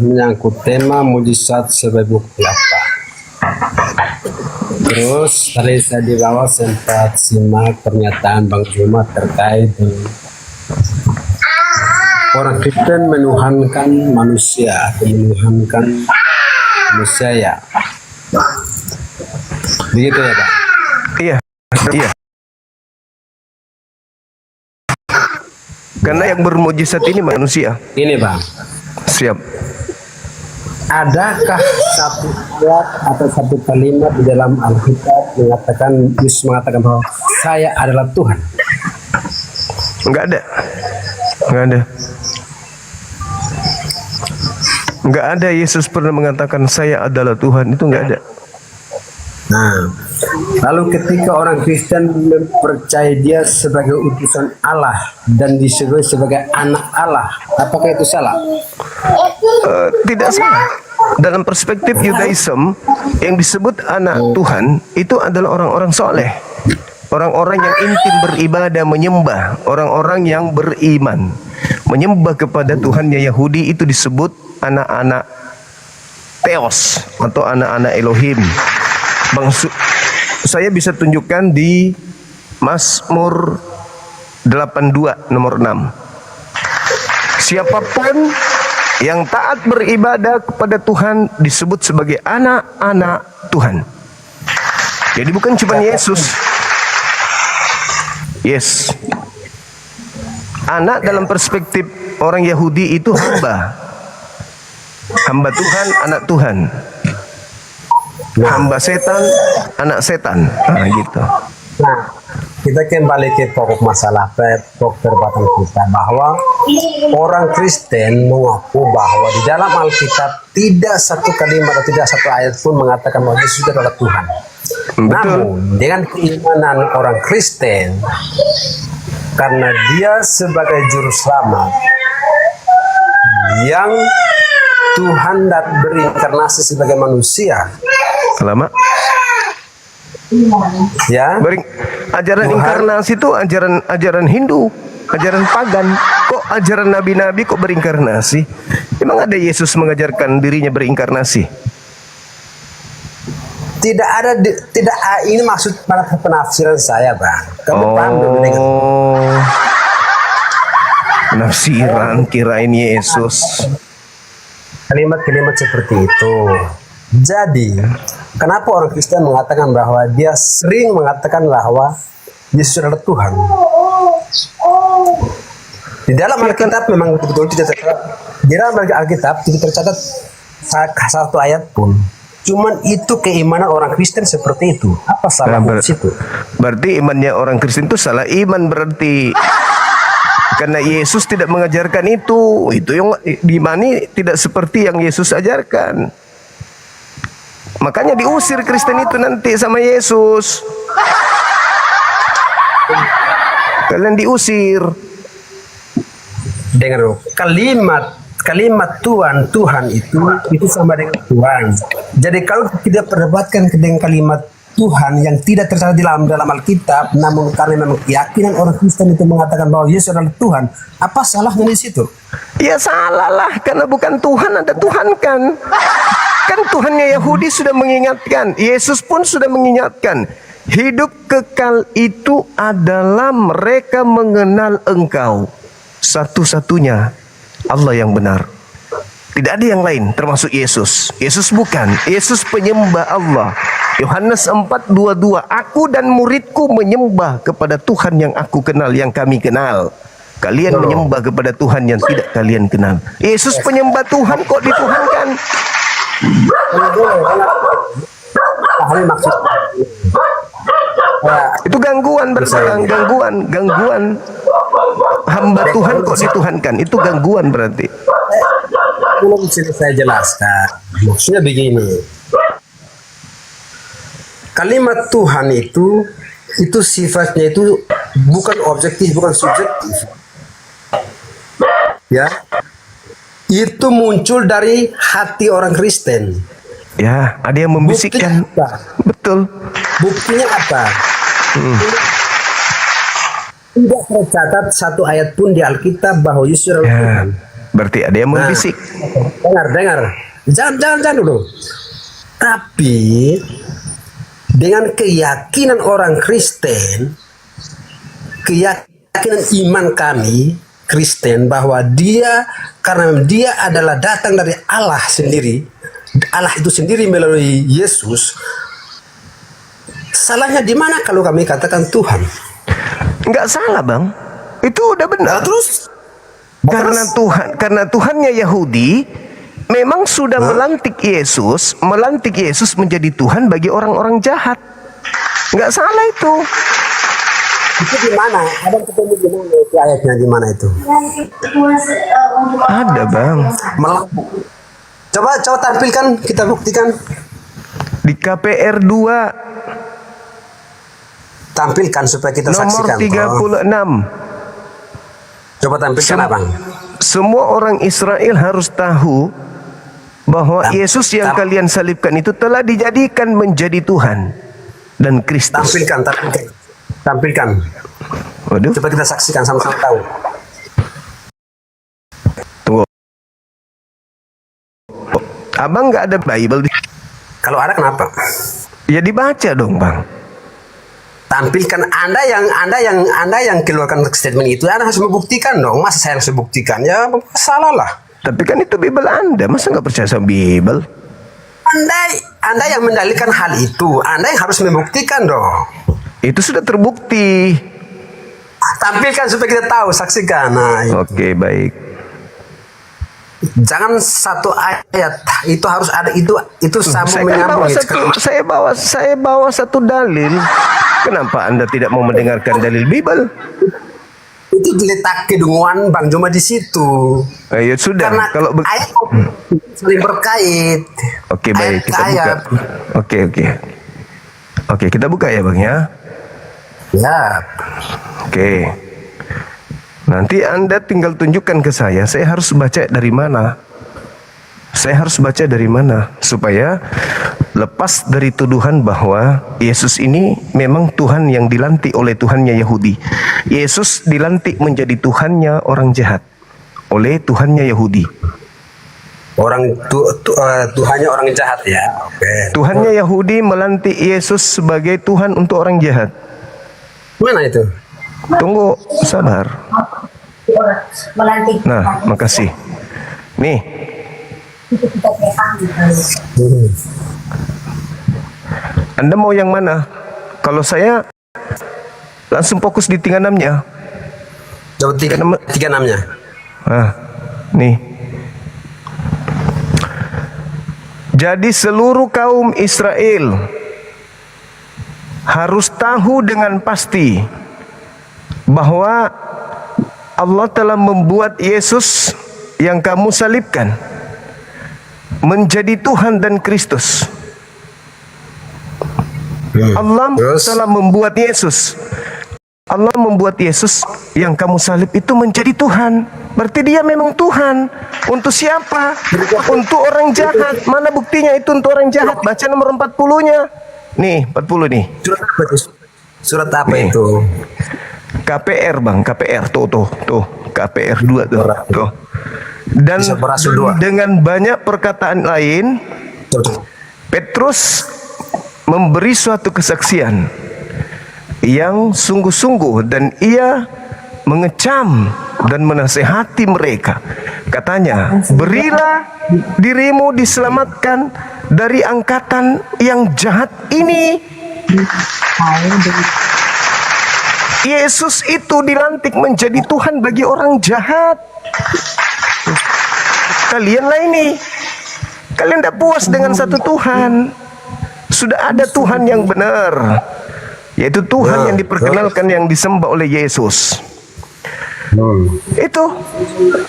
Menyangkut tema mujizat sebagai bukti apa? Terus tadi saya di bawah sempat simak pernyataan Bang Juma terkait dengan orang Kristen menuhankan manusia atau menuhankan manusia ya. Begitu ya Pak? Iya, iya. Karena yang bermujizat ini manusia. Ini Bang. Siap. Adakah satu ayat atau satu kalimat di dalam Alkitab mengatakan Yesus mengatakan bahwa saya adalah Tuhan? Enggak ada. Enggak ada. Enggak ada Yesus pernah mengatakan saya adalah Tuhan, itu enggak ada. Nah, lalu ketika orang Kristen mempercayai dia sebagai utusan Allah dan disebut sebagai anak Allah, apakah itu salah? Tidak salah. Dalam perspektif Yudaism, yang disebut anak Tuhan itu adalah orang-orang soleh. Orang-orang yang intim beribadah menyembah, orang-orang yang beriman menyembah kepada Tuhannya Yahudi itu disebut anak-anak Theos atau anak-anak Elohim. Saya bisa tunjukkan di Mazmur 82 nomor 6. Siapapun yang taat beribadah kepada Tuhan disebut sebagai anak-anak Tuhan. Jadi bukan cuma Yesus. Yes. Anak dalam perspektif orang Yahudi itu hamba. Hamba Tuhan, anak Tuhan. Hamba setan, anak setan. Nah, gitu. Nah, kita kembali ke pokok masalah, pokok perdebatan kita, bahwa orang Kristen mengaku bahwa di dalam Alkitab tidak satu kalimat atau tidak satu ayat pun mengatakan bahwa Yesus adalah Tuhan. Betul. Namun dengan keimanan orang Kristen, karena dia sebagai juru selamat yang Tuhan berinkarnasi sebagai manusia, Lama. ya, Ajaran Tuhan. inkarnasi itu ajaran Hindu, ajaran pagan. Kok ajaran nabi-nabi kok berinkarnasi? Emang ada Yesus mengajarkan dirinya berinkarnasi? tidak ini maksud pada penafsiran saya, Bang. Kamu paham dulu dengan Oh, penafsiran kirain Yesus. kalimat-kalimat seperti itu. Jadi, kenapa orang Kristen mengatakan bahwa dia sering mengatakan bahwa Yesus adalah Tuhan? Di dalam Alkitab memang betul-betul tidak tercatat. Di dalam Alkitab tidak tercatat satu ayat pun. Cuman itu keimanan orang Kristen seperti itu. Apa salah di situ? Berarti imannya orang Kristen itu salah iman berarti. Karena Yesus tidak mengajarkan itu. Itu yang dimani tidak seperti yang Yesus ajarkan. Makanya diusir Kristen itu nanti sama Yesus. Kalian diusir. Dengar dulu, kalimat Tuhan itu sama dengan Tuhan. Jadi kalau tidak perdebatkan dengan kalimat Tuhan yang tidak tercatat di dalam Alkitab, namun karena memang keyakinan orang Kristen itu mengatakan bahwa Yesus adalah Tuhan, apa salahnya di situ? Ya salah lah, karena bukan Tuhan, ada Tuhan kan. Kan Tuhannya Yahudi sudah mengingatkan, Yesus pun sudah mengingatkan, hidup kekal itu adalah mereka mengenal Engkau satu-satunya Allah yang benar. Tidak ada yang lain termasuk Yesus. Yesus bukan, Yesus penyembah Allah. Yohanes 4:22, aku dan muridku menyembah kepada Tuhan yang aku kenal, yang kami kenal. Kalian menyembah kepada Tuhan yang tidak kalian kenal. Yesus penyembah Tuhan kok dituhankan? Pahami maksud. Itu gangguan berarti, gangguan. Hamba Tuhan kok dituhankan? Itu gangguan berarti. Belum bisa saya jelaskan. Maksudnya begini. Kalimat Tuhan itu sifatnya itu bukan objektif, bukan subjektif. Ya. Itu muncul dari hati orang Kristen. Ya, ada yang membisikkan. Buktinya apa? Betul. Buktinya apa? Tidak tercatat satu ayat pun di Alkitab bahwa Yesus adalah Tuhan. Berarti ada yang membisik. Dengar. Jangan dulu. Tapi dengan keyakinan orang Kristen, keyakinan iman kami Kristen bahwa karena dia adalah datang dari Allah sendiri, Allah itu sendiri melalui Yesus. Salahnya di mana kalau kami katakan Tuhan? Enggak salah, Bang. Itu udah benar. Nah, terus karena Tuhannya Yahudi memang sudah melantik Yesus menjadi Tuhan bagi orang-orang jahat. Enggak salah itu. Itu di mana? Ada ketemu di mana itu ayatnya, di mana itu? Ada, Bang. Coba tampilkan, kita buktikan. Di KPR 2 Tampilkan supaya kita nomor saksikan. 36. Coba tampilkan, Abang. Semua orang Israel harus tahu bahwa Yesus yang kalian salibkan itu telah dijadikan menjadi Tuhan dan Kristus. Tampilkan. Tampilkan. Waduh, Coba kita saksikan sama-sama tahu. tunggu. Abang nggak ada Bible di... Kalau ada kenapa? Ya dibaca dong, Bang. Tampilkan Anda yang keluarkan statement itu, Anda harus membuktikan dong. Masa saya harus membuktikan? Ya salah lah. Tapi kan itu Bible Anda, masa nggak percaya sama Bible? Anda yang mendalilkan hal itu, Anda yang harus membuktikan dong. Itu sudah terbukti. Tampilkan supaya kita tahu, saksikan. Nah, Oke, baik. jangan satu ayat itu harus ada itu sambung Saya kan bawa menyambung. satu, saya bawa satu dalil. Kenapa Anda tidak mau mendengarkan dalil Bible? Itu diletak kedunguan Bang Joma di situ. Ya sudah, Karena kalau ayat saling berkait. Oke, baik, Ayat kita ke buka. ayat. Oke, kita buka ya, Bang ya. Ya, Oke. Nanti Anda tinggal tunjukkan ke saya harus baca dari mana. Saya harus baca dari mana supaya lepas dari tuduhan bahwa Yesus ini memang Tuhan yang dilantik oleh Tuhannya Yahudi. Yesus dilantik menjadi Tuhannya orang jahat oleh Tuhannya Yahudi. Tuhannya orang jahat ya. Oke. Tuhannya Yahudi melantik Yesus sebagai Tuhan untuk orang jahat. Mana itu? Tunggu, sabar. Melantik. Nah, makasih. Nih, Anda mau yang mana? Kalau saya langsung fokus di 36-nya. Coba tiga enamnya. Nah, nih. Jadi seluruh kaum Israel harus tahu dengan pasti bahwa Allah telah membuat Yesus yang kamu salibkan menjadi Tuhan dan Kristus. Allah telah membuat Yesus. Allah membuat Yesus yang kamu salib itu menjadi Tuhan. Berarti dia memang Tuhan. Untuk siapa? Untuk orang jahat. Mana buktinya itu untuk orang jahat? Baca nomor 40-nya. Nih, 40 nih. Surat apa itu? Surat apa Nih. itu? KPR, Bang, KPR tuh. KPR 2 tuh. Dan Bisa berasal dua. dengan banyak perkataan lain, Petrus memberi suatu kesaksian yang sungguh-sungguh dan ia mengecam dan menasehati mereka. Katanya, berilah dirimu diselamatkan dari angkatan yang jahat ini. Yesus itu dilantik menjadi Tuhan bagi orang jahat. Kalianlah ini. Kalian tidak puas dengan satu Tuhan. Sudah ada Tuhan yang benar, yaitu Tuhan yang diperkenalkan, yang disembah oleh Yesus. Itu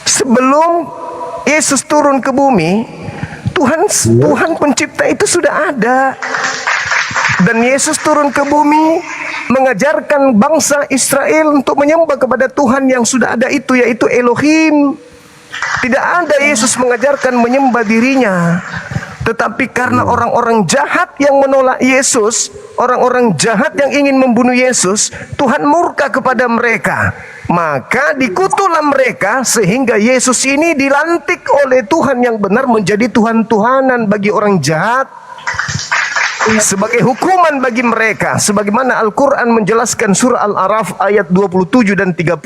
sebelum Yesus turun ke bumi, Tuhan pencipta itu sudah ada. Dan Yesus turun ke bumi mengajarkan bangsa Israel untuk menyembah kepada Tuhan yang sudah ada itu, yaitu Elohim. Tidak ada Yesus mengajarkan menyembah dirinya. Tetapi karena orang-orang jahat yang menolak Yesus, orang-orang jahat yang ingin membunuh Yesus, Tuhan murka kepada mereka. Maka dikutulah mereka sehingga Yesus ini dilantik oleh Tuhan yang benar menjadi Tuhan-Tuhanan bagi orang jahat. Sebagai hukuman bagi mereka, sebagaimana Al-Quran menjelaskan surah Al-A'raf ayat 27 dan 30,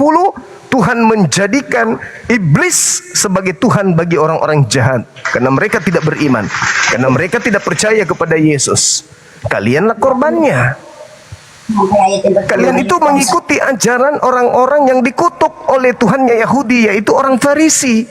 Tuhan menjadikan iblis sebagai Tuhan bagi orang-orang jahat, karena mereka tidak beriman, karena mereka tidak percaya kepada Yesus. Kalianlah korbannya. Kalian itu mengikuti ajaran orang-orang yang dikutuk oleh Tuhannya Yahudi, yaitu orang Farisi.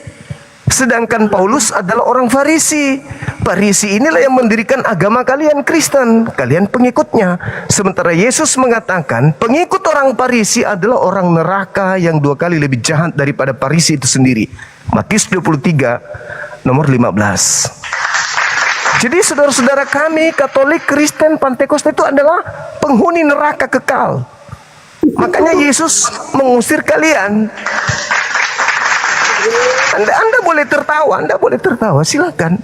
Sedangkan Paulus adalah orang Farisi. Farisi inilah yang mendirikan agama kalian Kristen. Kalian pengikutnya. Sementara Yesus mengatakan pengikut orang Farisi adalah orang neraka yang 2 kali lebih jahat daripada Farisi itu sendiri. Matius 23 nomor 15. Jadi saudara-saudara kami Katolik, Kristen, Pantekosta itu adalah penghuni neraka kekal. Makanya Yesus mengusir kalian. Anda boleh tertawa, silakan.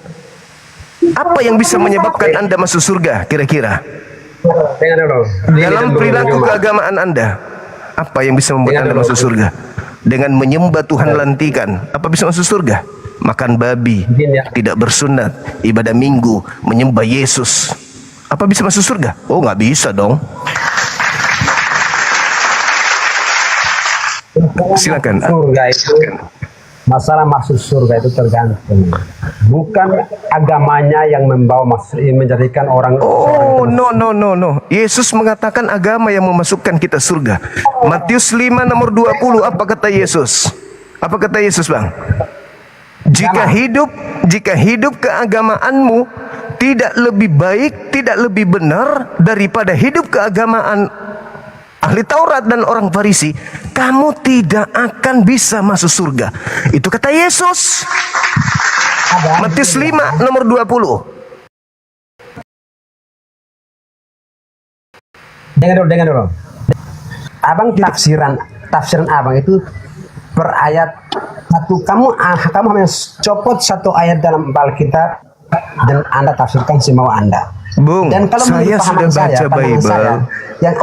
Apa yang bisa menyebabkan Anda masuk surga kira-kira? Dengar dulu. Dalam perilaku keagamaan Anda, apa yang bisa membuat Anda masuk surga? Dengan menyembah Tuhan lantikan, apa bisa masuk surga? Makan babi, tidak bersunat, ibadah minggu, menyembah Yesus, apa bisa masuk surga? Oh, nggak bisa dong. Silakan. Surga itu, masalah masuk surga itu tergantung. Bukan agamanya yang menjadikan orang. Oh, no. Yesus mengatakan agama yang memasukkan kita surga. Matius 5 nomor 20, apa kata Yesus? Apa kata Yesus, Bang? Jika hidup keagamaanmu tidak lebih baik, tidak lebih benar daripada hidup keagamaan ahli Taurat dan orang Farisi, kamu tidak akan bisa masuk surga. Itu kata Yesus. Matius 5 nomor 20. Dengar dulu. Abang tafsiran abang itu per ayat satu. Kamu harus copot satu ayat dalam Alkitab dan Anda tafsirkan semau Anda. Bung, Dan kalau saya sudah baca Bible. Yang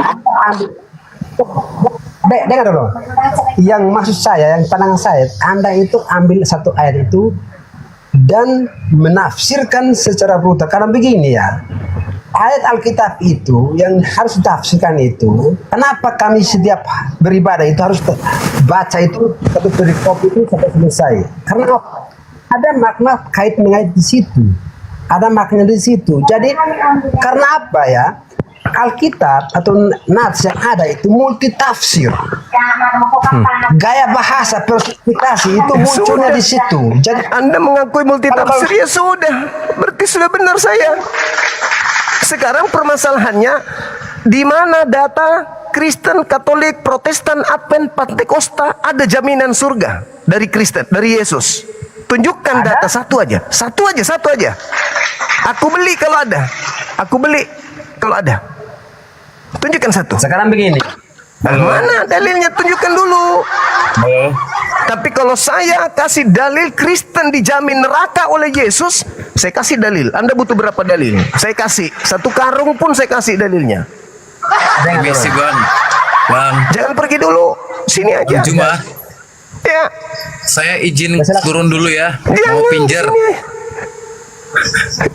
dengar dulu. Yang maksud saya, yang pandangan saya, Anda itu ambil satu ayat itu dan menafsirkan secara brutal. Karena begini ya, ayat Alkitab itu yang harus ditafsirkan itu, kenapa kami setiap beribadah itu harus baca itu satu perikop itu sampai selesai? Karena ada makna kait mengait di situ, ada makna di situ. Jadi karena apa ya? Alkitab atau nats yang ada itu multi tafsir, gaya bahasa personifikasi itu munculnya di situ. Jadi Anda mengakui multi tafsir, ya sudah, berarti sudah benar saya. Sekarang permasalahannya di mana data Kristen, Katolik, Protestan, Advent, Pentakosta ada jaminan surga dari Kristen, dari Yesus? Tunjukkan data satu aja. Aku beli kalau ada. Tunjukkan satu. sekarang begini. Mana dalilnya? Tunjukkan dulu. Tapi kalau saya kasih dalil Kristen dijamin neraka oleh Yesus, saya kasih dalil. Anda butuh berapa dalil? Saya kasih. Satu karung pun saya kasih dalilnya. Permisi Bang. Jangan pergi dulu. Sini aja. Cuma Ya. saya izin turun dulu ya. Jangan, Mau pinjar. sini.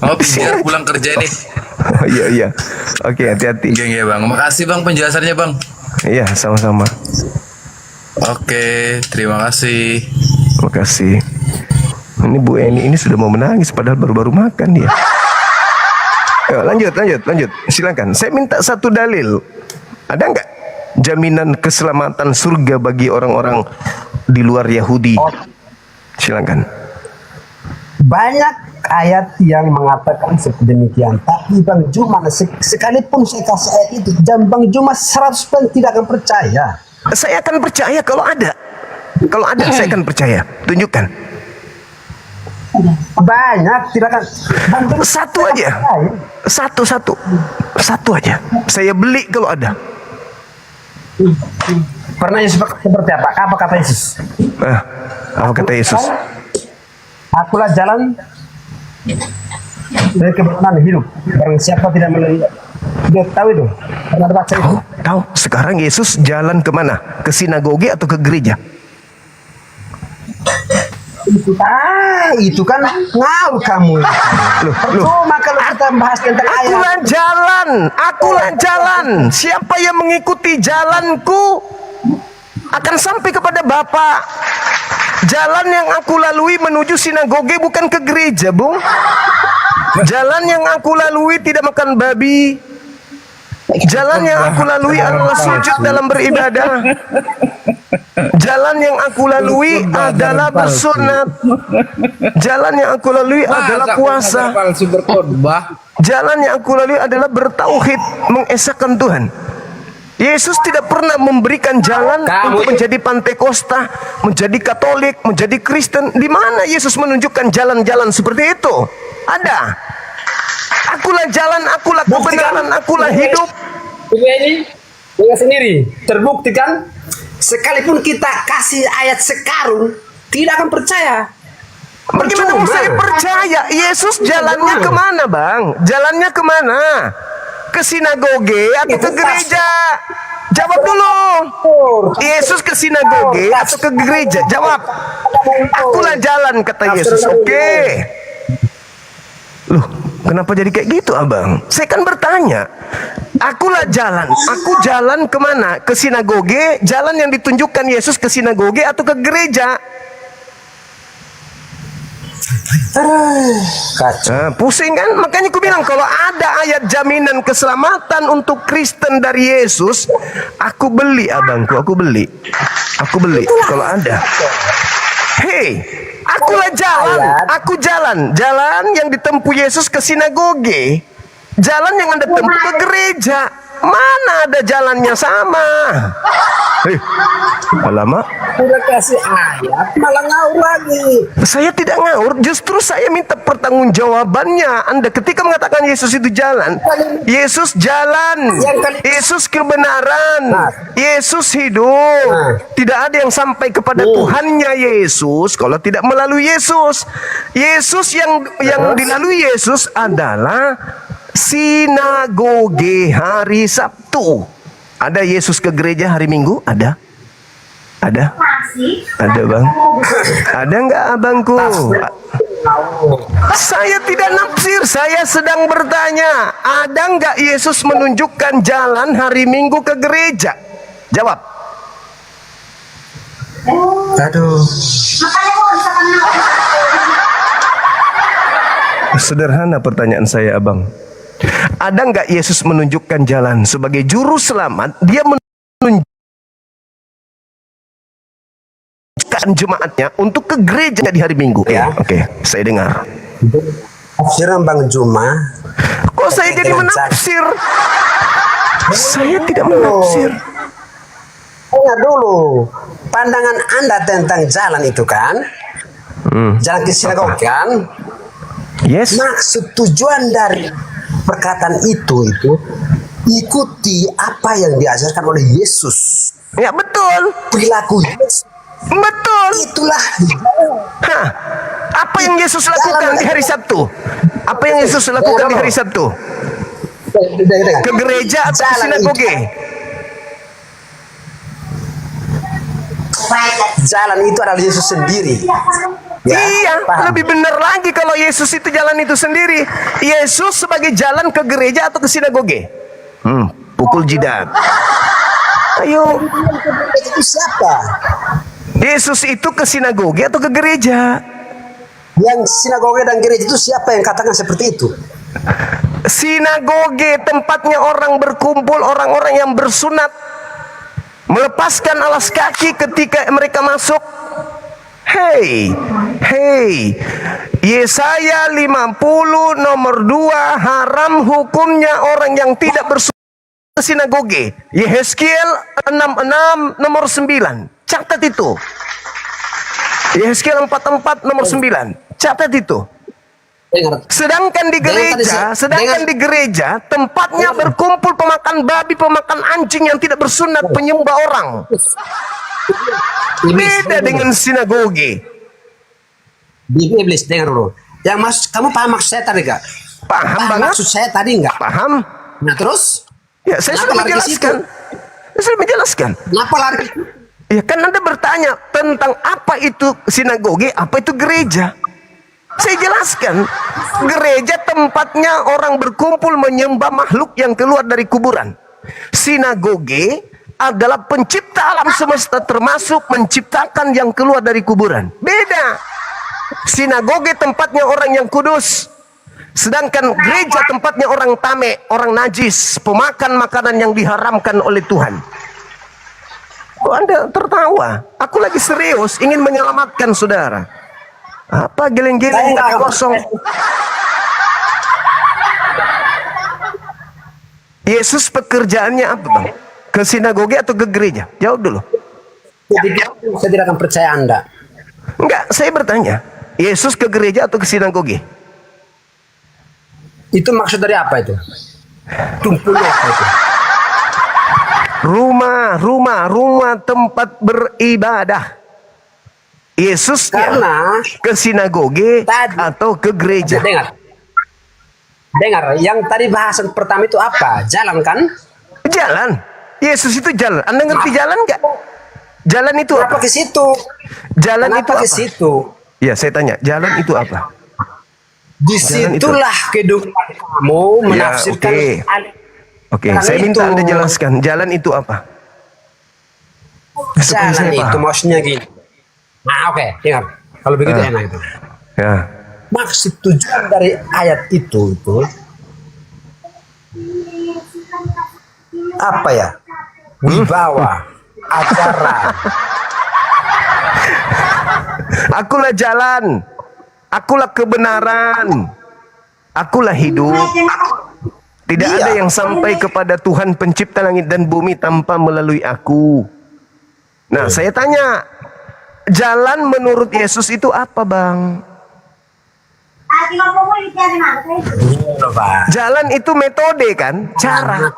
Mau pinjar pulang kerja nih. Oh, iya. Oke, hati-hati. Geng ya Bang. Makasih Bang penjelasannya Bang. Iya, sama-sama. Oke, terima kasih. Terima kasih. Ini Bu Eni ini sudah mau menangis padahal baru-baru makan dia. Ayo, lanjut. Silakan. Saya minta satu dalil. Ada nggak jaminan keselamatan surga bagi orang-orang di luar Yahudi? Silakan. Banyak ayat yang mengatakan demikian, tapi Bang Juma sekalipun saya kasih ayat itu, dan Bang Juma 100% tidak akan percaya. Saya akan percaya kalau ada. Kalau ada saya akan percaya. Tunjukkan. Banyak tidak akan. Bang Juma Satu aja. Satu aja. Saya beli kalau ada. Pernah Yesus seperti apa? Apa kata Yesus? Apa kata Yesus? Akulah jalan dari kebenaran hidup. Barang siapa tidak melihat, dia tahu itu. Pernah baca itu? Tahu. Sekarang Yesus jalan kemana? Ke sinagoge atau ke gereja? Itu kan ngawur kamu. Cuma kalau kita bahas tentang ayat. Akulah jalan. Siapa yang mengikuti jalanku akan sampai kepada Bapa. Jalan yang aku lalui menuju sinagoge bukan ke gereja, Bung. Jalan yang aku lalui tidak makan babi. Jalan yang aku lalui adalah sujud dalam beribadah. Jalan yang aku lalui adalah bersunat. Jalan yang aku lalui adalah puasa. Jalan yang aku lalui adalah bertauhid, mengesahkan Tuhan. Yesus tidak pernah memberikan jalan untuk menjadi Pentakosta, menjadi Katolik, menjadi Kristen. Di mana Yesus menunjukkan jalan-jalan seperti itu? Ada. Akulah jalan, akulah kebenaran, akulah hidup. Ini dengan sendiri terbukti kan? Sekalipun kita kasih ayat sekarung, tidak akan percaya. Bagaimana mau saya percaya? Yesus jalannya kemana, Bang? Jalannya kemana? ke sinagoge atau ke gereja? Jawab dulu. Yesus ke sinagoge atau ke gereja? Jawab. Akulah jalan, kata Yesus. Oke. Loh, kenapa jadi kayak gitu, abang? Saya kan bertanya. Akulah jalan. Aku jalan kemana? Ke sinagoge. Jalan yang ditunjukkan Yesus ke sinagoge atau ke gereja? Nah, pusing kan? Makanya aku bilang kalau ada ayat jaminan keselamatan untuk Kristen dari Yesus, aku beli, abangku, aku beli. Aku beli kalau ada. Hei, akulah jalan, aku jalan. Jalan yang ditempuh Yesus ke sinagoge. Jalan yang Anda tempuh ke gereja. Mana ada jalannya sama? Hei, alamak. Udah kasih ayat malah ngaur lagi. Saya tidak ngaur, justru saya minta pertanggungjawabannya. Anda ketika mengatakan Yesus itu jalan, Yesus jalan, Yesus kebenaran, Yesus hidup. Tidak ada yang sampai kepada Tuhannya Yesus kalau tidak melalui Yesus. Yesus yang dilalui Yesus adalah sinagoge hari Sabtu. Ada Yesus ke gereja hari Minggu? Ada? Ada? Ada, bang? Ada nggak, abangku? Saya tidak nafsir, saya sedang bertanya. Ada nggak Yesus menunjukkan jalan hari Minggu ke gereja? Jawab. Aduh. Sederhana pertanyaan saya, abang. Ada nggak Yesus menunjukkan jalan sebagai juru selamat? Dia menunjukkan jemaatnya untuk ke gereja di hari Minggu. Ya, oke, saya dengar. Tafsiran Bang Juma. Kok saya jadi menafsir? Saya tidak menafsir. Dengar dulu, pandangan Anda tentang jalan itu kan, jalan ke sinagoge kan? Yes. Maksud tujuan dari perkataan itu ikuti apa yang diajarkan oleh Yesus. Ya, betul. Perilaku Yesus. Betul. Itulah. Hah. Apa yang Yesus lakukan di hari Sabtu? Apa yang Yesus lakukan di hari Sabtu? Ke gereja atau ke sinagoge? Jalan itu adalah Yesus sendiri. Ya, iya, paham. lebih benar lagi kalau Yesus itu jalan itu sendiri. Yesus sebagai jalan ke gereja atau ke sinagoge? Pukul jidat. Ayo. Itu siapa? Yesus itu ke sinagoge atau ke gereja? Yang sinagoge dan gereja itu siapa yang katakan seperti itu? Sinagoge tempatnya orang berkumpul, orang-orang yang bersunat, melepaskan alas kaki ketika mereka masuk. Hei, Yesaya 50 nomor 2, haram hukumnya orang yang tidak bersunat ke sinagoge. Yehezkiel 66 nomor 9. Catat itu. Yehezkiel 44 nomor 9. Catat itu. Sedangkan di gereja tempatnya berkumpul pemakan babi, pemakan anjing yang tidak bersunat, penyembah orang. Beda dengan sinagoge. Iblis, dengar dulu. Yang maksud kamu paham maksud saya tadi gak? Paham banget. Maksud saya tadi enggak? Paham. Nah terus? Ya, saya sudah menjelaskan. Saya sudah menjelaskan. Kenapa lari? Ya kan Anda bertanya tentang apa itu sinagoge, apa itu gereja. Saya jelaskan, gereja tempatnya orang berkumpul menyembah makhluk yang keluar dari kuburan. Sinagoge adalah pencipta alam semesta, termasuk menciptakan yang keluar dari kuburan. Beda. Sinagoge tempatnya orang yang kudus, sedangkan gereja tempatnya orang tame, orang najis, pemakan makanan yang diharamkan oleh Tuhan. Kok Anda tertawa? Aku lagi serius ingin menyelamatkan saudara. Apa geleng-geleng tak kosong? Yesus pekerjaannya apa, bang? Ke sinagoge atau ke gereja? Jawab dulu. Saya tidak akan percaya Anda. Enggak, saya bertanya. Yesus ke gereja atau ke sinagoge? Itu maksud dari apa itu? Tumpulnya apa itu? Rumah tempat beribadah. Yesusnya Karena ke sinagoge tadi, atau ke gereja? Dengar. dengar, yang tadi bahasan pertama itu apa? Jalan kan? Jalan. Yesus itu jalan. Anda ngerti jalan nggak? Jalan itu Kenapa apa? ke situ? Jalan itu Kenapa apa? ke situ? Ya, saya tanya, jalan itu apa? Disitulah kehidupan kamu menafsirkan. Ya, Oke, Jalan saya minta itu. Anda jelaskan, jalan itu apa? Supaya Jalan saya itu paham. maksudnya gini. Nah, oke, dengar. Kalau begitu enak itu. Ya. Maksud tujuan dari ayat itu apa ya? Wibawa, acara. Akulah jalan, akulah kebenaran, akulah hidup. Tidak Iya. ada yang sampai kepada Tuhan pencipta langit dan bumi tanpa melalui aku. Nah, saya tanya, jalan menurut Yesus itu apa, Bang? Jalan itu metode kan? Cara.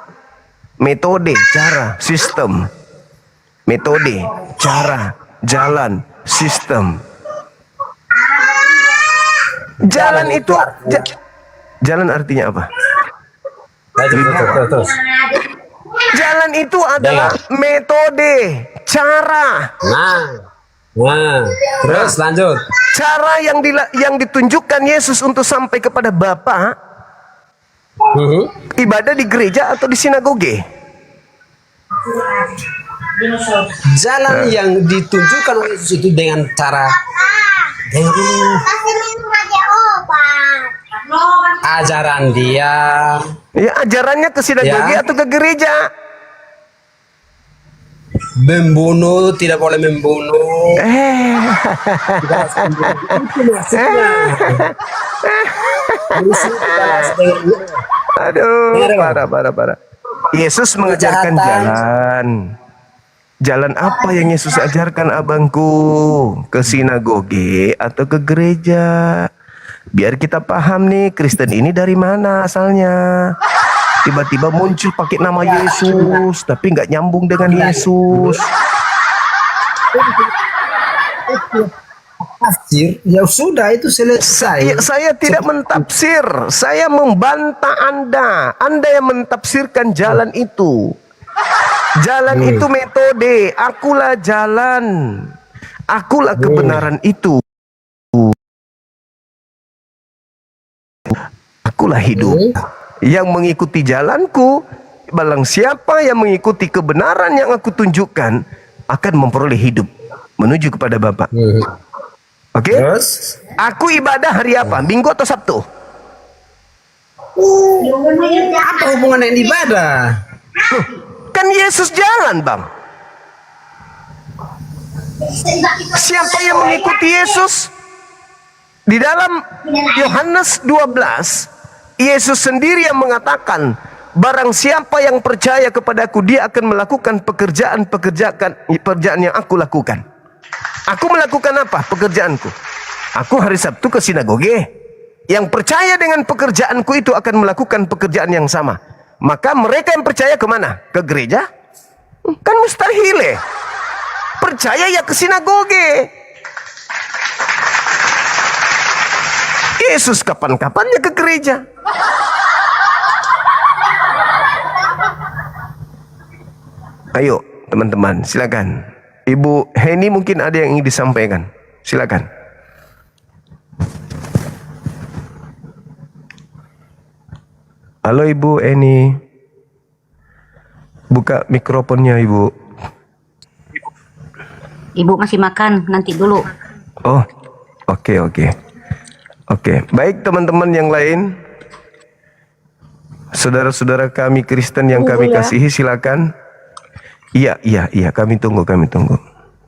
Metode, cara, sistem. Metode, cara, jalan, sistem. Jalan itu jalan artinya apa? Terus. Jalan itu adalah metode, cara. Nah, terus lanjut. Cara yang ditunjukkan Yesus untuk sampai kepada Bapa, ibadah di gereja atau di sinagoge. Jalan yang ditunjukkan oleh Yesus itu dengan cara ajaran dia. Ya, ajarannya ke sinagoge Ya. atau ke gereja. Membunuh, tidak boleh membunuh. Aduh, parah. Yesus mengajarkan jalan. Jalan apa yang Yesus ajarkan, abangku? Ke sinagoge atau ke gereja? Biar kita paham nih, Kristen ini dari mana asalnya. Tiba-tiba muncul pakai nama Yesus, tapi nggak nyambung dengan Yesus. Tafsir, ya sudah itu selesai. Saya tidak mentafsir, saya membantah Anda. Anda yang mentafsirkan jalan itu. Jalan itu metode, akulah jalan. Akulah kebenaran itu. Akulah hidup. Yang mengikuti jalanku, barang siapa yang mengikuti kebenaran yang aku tunjukkan, akan memperoleh hidup menuju kepada Bapa. Oke? Aku ibadah hari apa? Minggu atau Sabtu? Apa hubungan dengan ibadah? Kan Yesus jalan, Bang. Siapa yang mengikuti Yesus? Di dalam Yohanes 12, Yesus sendiri yang mengatakan, barang siapa yang percaya kepadaku, dia akan melakukan pekerjaan yang aku lakukan. Aku melakukan apa pekerjaanku? Aku hari Sabtu ke sinagoge. Yang percaya dengan pekerjaanku itu akan melakukan pekerjaan yang sama. Maka mereka yang percaya kemana? Ke gereja? Kan mustahil. Percaya ya ke sinagoge. Yesus kapan-kapannya ke gereja. Ayo teman-teman, silakan. Ibu Heni mungkin ada yang ingin disampaikan. Silakan. Halo Ibu Heni. Buka mikrofonnya Ibu. Ibu masih makan, nanti dulu. Oh, oke. Baik teman-teman yang lain. Saudara-saudara kami Kristen yang kami kasihi, silakan. Iya, kami tunggu.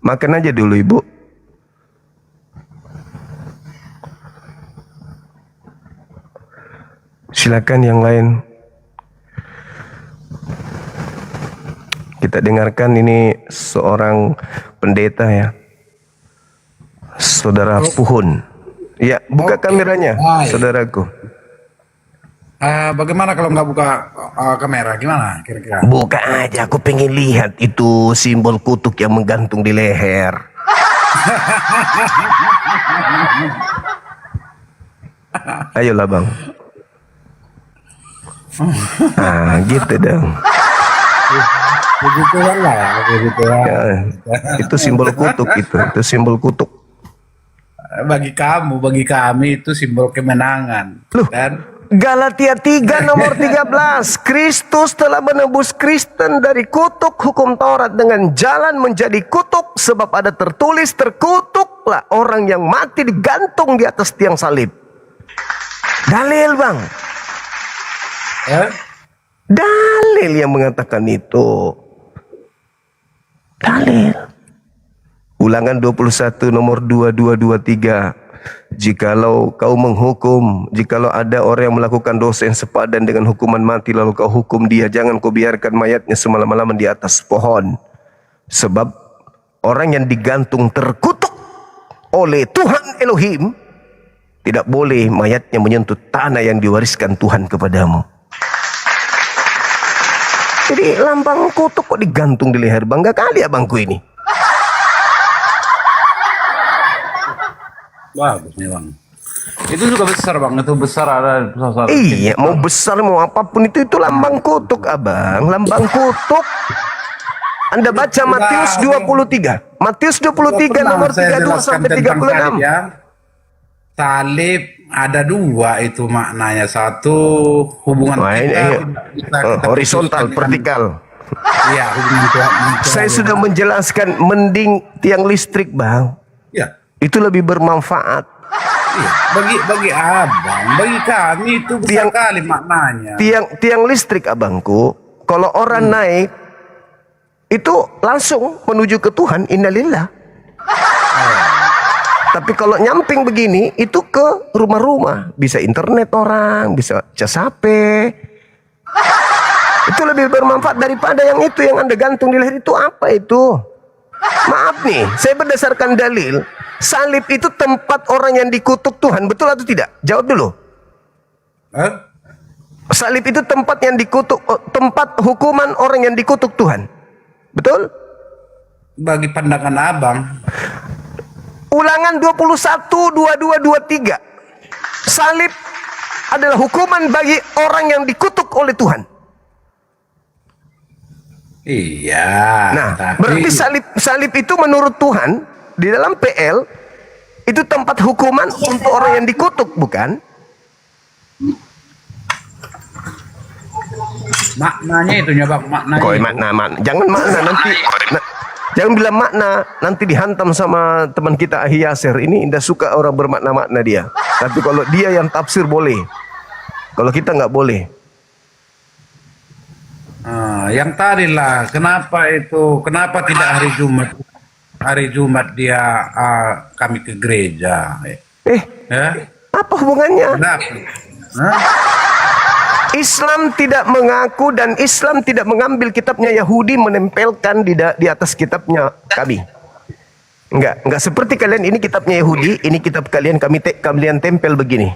Makan aja dulu Ibu. Silakan yang lain. Kita dengarkan ini seorang pendeta ya. Saudara Puhun. Ya, buka kameranya, saudaraku. Bagaimana kalau nggak buka kamera? Gimana kira-kira? Buka aja, aku pengen lihat itu simbol kutuk yang menggantung di leher. Ayolah Bang. Ah, gitu dong. Begituan lah ya, begituan. Ya, itu simbol kutuk itu simbol kutuk. Bagi kamu, bagi kami itu simbol kemenangan. Loh. Dan Galatia 3 nomor 13. Kristus telah menebus Kristen dari kutuk hukum Taurat dengan jalan menjadi kutuk, sebab ada tertulis, terkutuklah orang yang mati digantung di atas tiang salib. Dalil, Bang. Dalil yang mengatakan itu. Dalil. Ulangan 21 nomor 2223. Jikalau kau menghukum, jikalau ada orang yang melakukan dosa yang sepadan dengan hukuman mati, lalu kau hukum dia, jangan kau biarkan mayatnya semalam-malaman di atas pohon. Sebab orang yang digantung terkutuk oleh Tuhan Elohim, tidak boleh mayatnya menyentuh tanah yang diwariskan Tuhan kepadamu. Jadi lambang kutuk kok digantung di leher, bangga kali abangku ini. bagus nih bang. Itu juga besar bang, itu besar ada besar. Iya, mau besar mau apapun itu lambang kutuk, abang, lambang kutuk. Anda baca Matius 23. Matius 23 nomor 32 sampai 36. Salib ada dua itu maknanya. Satu hubungan horizontal, vertikal. Iya, hubungan Tuhan. Saya sudah menjelaskan, mending tiang listrik, bang. Iya. Itu lebih bermanfaat. Iya, bagi abang, bagi kami itu besar kali maknanya. Tiang listrik, abangku, kalau orang naik itu langsung menuju ke Tuhan, innalillah. Tapi kalau nyamping begini, itu ke rumah-rumah, bisa internet orang, bisa cas HP. Itu lebih bermanfaat daripada yang itu yang Anda gantung di leher itu. Apa itu? Maaf nih, saya berdasarkan dalil. Salib itu tempat orang yang dikutuk Tuhan, betul atau tidak? Jawab dulu. Salib itu tempat yang dikutuk, tempat hukuman orang yang dikutuk Tuhan, betul? Bagi pandangan abang. Ulangan 21, 22, 23. Salib adalah hukuman bagi orang yang dikutuk oleh Tuhan. Iya. Nah, berarti salib itu menurut Tuhan di dalam PL itu tempat hukuman untuk orang yang dikutuk, bukan? Maknanya itu bang, maknanya. Koi makna. Jangan makna nanti. Jangan bilang makna, nanti dihantam sama teman kita Ahi Yasir. Ini tidak suka orang bermakna-makna dia. Tapi kalau dia yang tafsir boleh. Kalau kita nggak boleh. Yang tadi lah, kenapa tidak hari Jumat? Hari Jumat dia kami ke gereja. Apa hubungannya? Kenapa? Islam tidak mengaku dan Islam tidak mengambil kitabnya Yahudi menempelkan di atas kitabnya kami. Enggak seperti kalian, ini kitabnya Yahudi, ini kitab kalian, kalian tempel begini.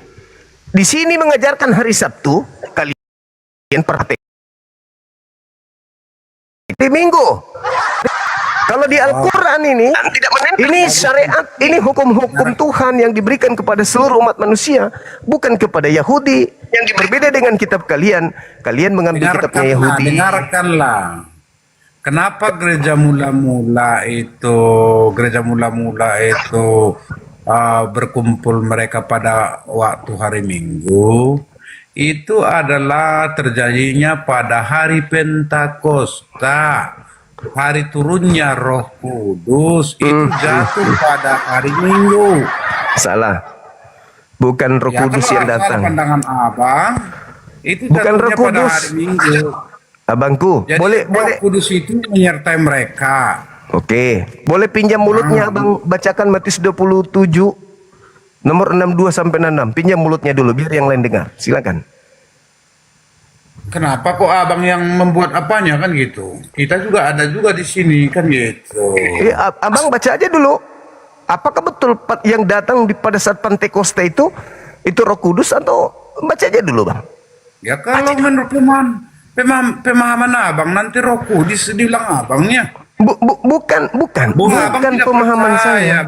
Di sini mengajarkan hari Sabtu, kalian perhatikan di Minggu. Kalau di Al-Quran ini syariat, ini hukum-hukum Tuhan yang diberikan kepada seluruh umat manusia, bukan kepada Yahudi. Yang berbeda dengan kitab kalian, kalian mengambil kitabnya Yahudi. Dengarkanlah. Kenapa gereja mula-mula itu berkumpul mereka pada waktu hari Minggu? Itu adalah terjadinya pada hari Pentakosta, hari turunnya Roh Kudus. Itu jatuh pada hari Minggu. Salah, bukan Roh Kudus yang datang. Pandangan abang, itu bukan Roh jatuhnya pada Kudus. hari Minggu. Abangku, Jadi boleh. Roh Kudus itu menyertai mereka. Oke, boleh pinjam mulutnya abang bacakan Matius 27 nomor 62 sampai 66. Pinjam mulutnya dulu biar yang lain dengar. Silakan. Kenapa kok abang yang membuat apanya kan gitu? Kita juga ada juga di sini kan gitu. Abang baca aja dulu. Apakah betul yang datang pada saat Pentakosta itu Roh Kudus atau baca aja dulu, bang? Ya kalau menurut pemahaman abang nanti Roh Kudus dibilang abangnya. Bukan pemahaman saya.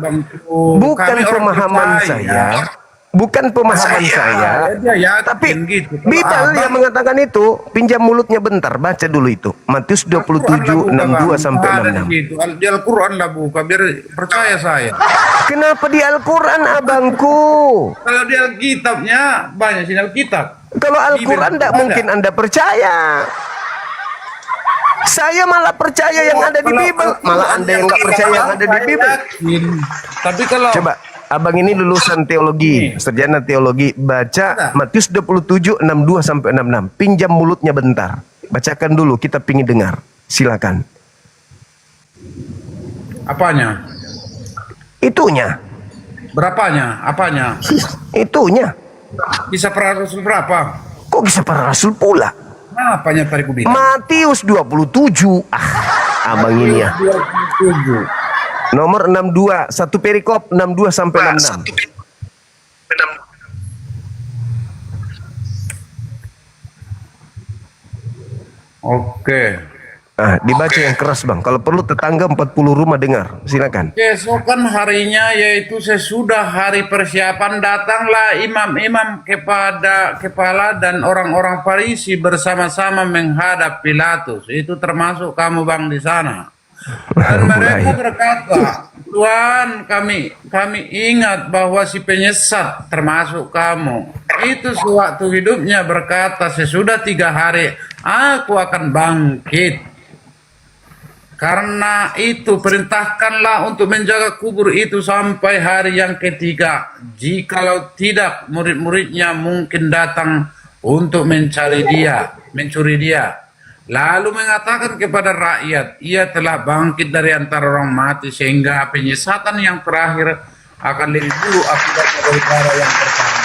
Bukan pemahaman saya. Bukan pemahaman saya, Dia yakin tapi gitu. Kalau Bible abang- yang mengatakan itu, pinjam mulutnya bentar, baca dulu itu. Matius 27, 62 sampai 66. Di Al-Quran lah buka, biar percaya saya. Kenapa di Al-Quran, abangku? Kalau di Alkitabnya, banyak sih Alkitab. Kalau Al-Quran tidak Ada. mungkin Anda percaya. Saya malah percaya yang ada di Bible. Malah Anda yang nggak percaya yang ada di Bible. Tapi kalau Coba, abang ini lulusan teologi, sarjana teologi. Baca Matius 27, 62 sampai 66. Pinjam mulutnya bentar. Bacakan dulu, kita pingin dengar. Silakan. apanya? Itunya. Berapanya? Apanya? Itunya. Bisa per rasul berapa? Kok bisa para rasul pula? Apanya tadi ku bilang? Matius 27. Abang ini ya. 27. Nomor 62, satu perikop 62 sampai 66. Oke. Dibaca yang keras bang. Kalau perlu tetangga 40 rumah dengar. Silakan. Keesokan harinya yaitu sesudah hari persiapan datanglah imam-imam kepada kepala dan orang-orang Farisi bersama-sama menghadap Pilatus. Itu termasuk kamu bang di sana. Dan mereka berkata, Tuhan kami ingat bahwa si penyesat termasuk kamu. Itu sewaktu hidupnya berkata, sesudah 3 hari aku akan bangkit. Karena itu perintahkanlah untuk menjaga kubur itu sampai hari yang ketiga. Jikalau tidak, murid-muridnya mungkin datang untuk mencuri dia. Lalu mengatakan kepada rakyat, ia telah bangkit dari antara orang mati sehingga penyesatan yang terakhir akan lebih dulu akibatnya daripada yang pertama.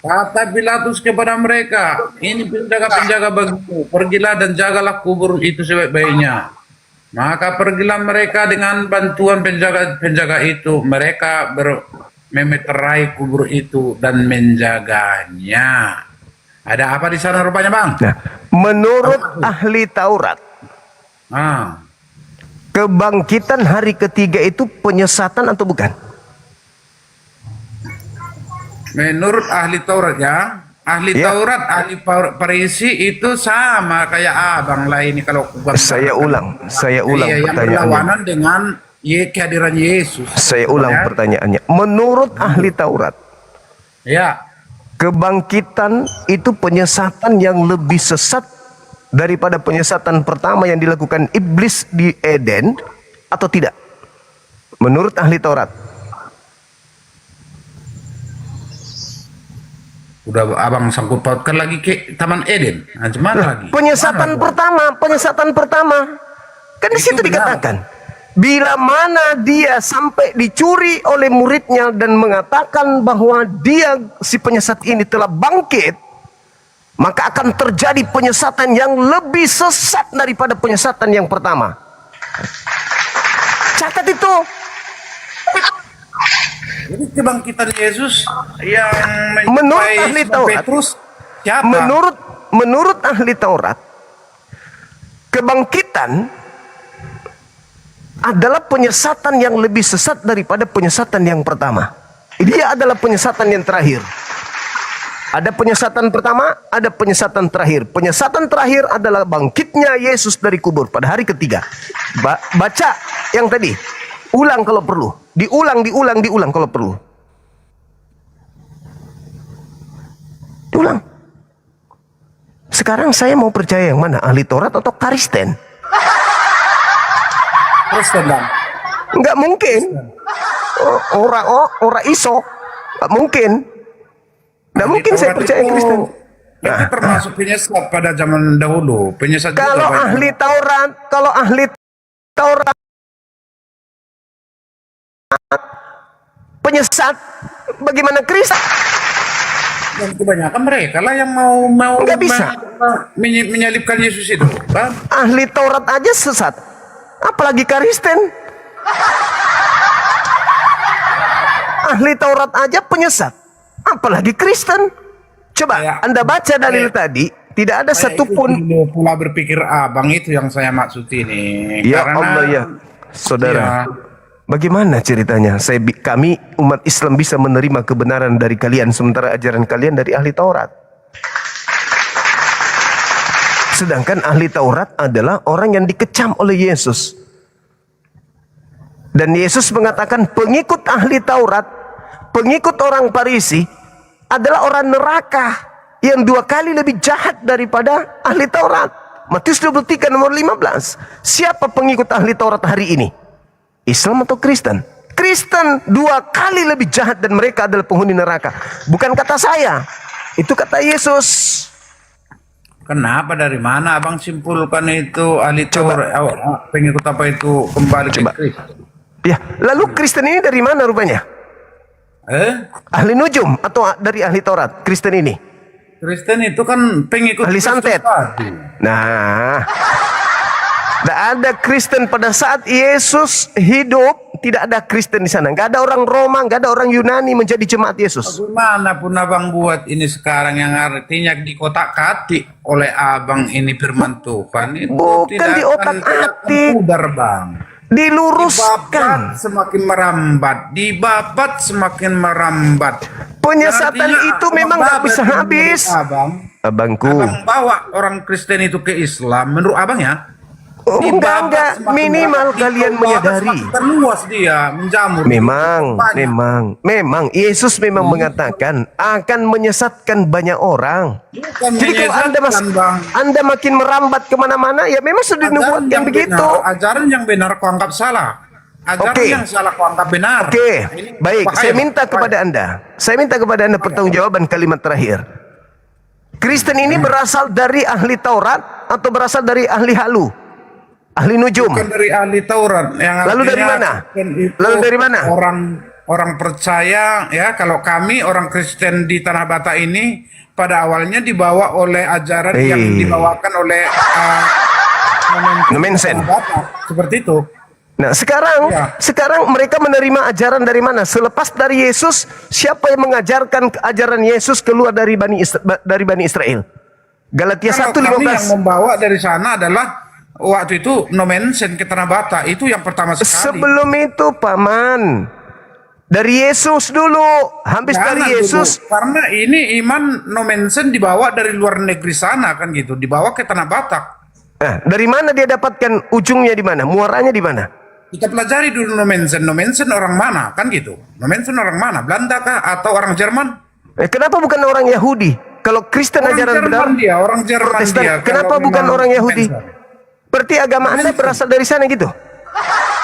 Kata Pilatus kepada mereka, ini penjaga-penjaga bagimu, pergilah dan jagalah kubur itu sebaik-baiknya. Maka pergilah mereka dengan bantuan penjaga-penjaga itu. Mereka memeterai kubur itu dan menjaganya. Ada apa di sana rupanya bang? Nah, menurut ahli Taurat, kebangkitan hari ketiga itu penyesatan atau bukan? Menurut ahli Taurat ya, ahli Taurat, ahli Farisi itu sama kayak abang lah ini kalau Saya ulang yang pertanyaannya. berlawanan dengan kehadiran Yesus. Saya ulang pertanyaannya. Menurut ahli Taurat, Ya, kebangkitan itu penyesatan yang lebih sesat daripada penyesatan pertama yang dilakukan iblis di Eden atau tidak? Menurut ahli Taurat. udah abang sangkut pautkan lagi ke Taman Eden. Nah, gimana lagi? Penyesatan pertama. Kan di situ dikatakan, bila mana dia sampai dicuri oleh muridnya dan mengatakan bahwa dia si penyesat ini telah bangkit, maka akan terjadi penyesatan yang lebih sesat daripada penyesatan yang pertama. Catat itu. Jadi kebangkitan Yesus yang Menurut ahli Taurat, Petrus siapa? menurut ahli Taurat, kebangkitan adalah penyesatan yang lebih sesat daripada penyesatan yang pertama. Dia adalah penyesatan yang terakhir. Ada penyesatan pertama, ada penyesatan terakhir. Penyesatan terakhir adalah bangkitnya Yesus dari kubur pada hari ketiga. Baca yang tadi. Ulang kalau perlu. Diulang kalau perlu. Diulang. Sekarang saya mau percaya yang mana? Ahli Taurat atau Kristen? Kristen bang. Enggak mungkin. Ora iso. Enggak mungkin. Enggak mungkin saya percaya Kristen. Itu termasuk penyesat pada zaman dahulu. Penyesat Kalau juga ahli Taurat penyesat, bagaimana Kristen? Dan kebanyakan mereka lah yang mau Nggak bisa. menyalibkan Yesus itu, bang. Ahli Taurat aja sesat, apalagi Kristen. Ahli Taurat aja penyesat, apalagi Kristen. Coba Anda baca dalil tadi, tidak ada satupun. Pola berpikir abang itu yang saya maksud ini. Ya Karena, Allah ya, saudara. Ya, Bagaimana ceritanya? Kami umat Islam bisa menerima kebenaran dari kalian sementara ajaran kalian dari ahli Taurat. Sedangkan ahli Taurat adalah orang yang dikecam oleh Yesus. Dan Yesus mengatakan pengikut ahli Taurat, pengikut orang Farisi adalah orang neraka yang 2 kali lebih jahat daripada ahli Taurat. Matius 23 nomor 15. Siapa pengikut ahli Taurat hari ini? Islam atau Kristen? Kristen 2 kali lebih jahat dan mereka adalah penghuni neraka. Bukan kata saya, itu kata Yesus. Kenapa, dari mana abang simpulkan itu ahli Taurat, pengikut apa itu kembali ke Kristus? Ya, lalu Kristen ini dari mana rupanya? Ahli nujum atau dari ahli Taurat? Kristen ini? Kristen itu kan pengikut ahli Kristus santet. tadi. Nah, tidak ada Kristen pada saat Yesus hidup. Tidak ada Kristen di sana. Nggak ada orang Roma, nggak ada orang Yunani menjadi jemaat Yesus. Bagaimanapun abang buat ini sekarang yang artinya dikotak-katik oleh abang ini firman Tuhan itu Bukan diotak-atik, bang. diluruskan. Dibabat semakin merambat, dibabat semakin merambat. Penyesatan itu memang nggak bisa habis. Abangku. Abang bawa orang Kristen itu ke Islam, menurut abang ya? Enggak, minimal kalian menyadari. Terluas dia, menjamur. Memang Yesus memang mengatakan akan menyesatkan banyak orang. Jadi kalau Anda makin merambat kemana-mana, ya memang sudah dinubuatkan begitu. Ajaran yang benar kau anggap salah. Ajaran yang salah kau anggap benar. Baik, saya minta kepada Anda pertanggungjawaban kalimat terakhir. Kristen ini berasal dari ahli Taurat atau berasal dari ahli halu? Ahli nujum. Bukan dari ahli Taurat. Lalu dari mana? Orang percaya ya, kalau kami orang Kristen di Tanah Batak ini pada awalnya dibawa oleh ajaran yang dibawakan oleh Nomensen. Seperti itu. Nah, sekarang mereka menerima ajaran dari mana? Selepas dari Yesus, siapa yang mengajarkan ajaran Yesus keluar dari Bani Israel? Galatia 1:15. Yang membawa dari sana adalah waktu itu Nomensen ke Tanah Batak, itu yang pertama sekali. Sebelum itu paman, dari Yesus dulu, habis dari Yesus. Dulu. Karena ini iman Nomensen dibawa dari luar negeri sana kan gitu, dibawa ke Tanah Batak. Nah, dari mana dia dapatkan ujungnya di mana? Muaranya di mana? Kita pelajari dulu Nomensen orang mana kan gitu. Nomensen orang mana? Belanda kah atau orang Jerman? Kenapa bukan orang Yahudi? Kalau Kristen orang ajaran Jerman benar, dia, orang Jerman Protestan. dia. Kenapa bukan orang Yahudi? Berarti agama Anda berasal dari sana gitu?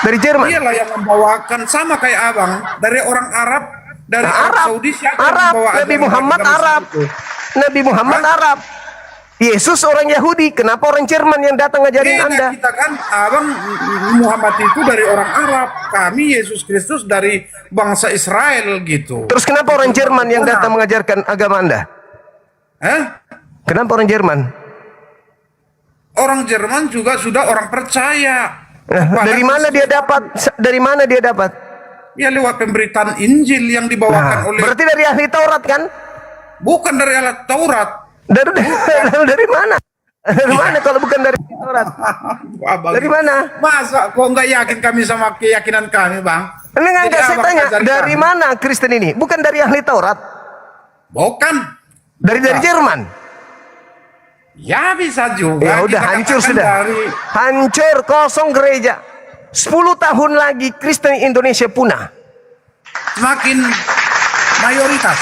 Dari Jerman? Dialah yang membawakan, sama kayak abang, dari orang Arab, dari Arab Saudi, siapa yang membawa Nabi Muhammad Arab. Nabi Muhammad Arab. Yesus orang Yahudi. Kenapa orang Jerman yang datang ngajarin Anda? Kita kan, abang Muhammad itu dari orang Arab, kami Yesus Kristus dari bangsa Israel gitu. Terus kenapa orang Jerman yang datang mengajarkan agama Anda? Kenapa orang Jerman? Orang Jerman juga sudah orang percaya. Dari mana dia dapat? Dari mana dia dapat? Ya lewat pemberitaan Injil yang dibawakan oleh. Berarti dari ahli Taurat kan? Bukan dari ahli Taurat. Dari mana? Dari mana kalau bukan dari Taurat? Dari mana? Masa kok nggak yakin kami sama keyakinan kami, bang? Enggak, saya tanya, dari mana Kristen ini? Bukan dari ahli Taurat? Bukan. Dari Jerman? Ya bisa juga. Ya udah, hancur sudah. Hancur, kosong gereja. 10 tahun lagi Kristen Indonesia punah. Semakin mayoritas.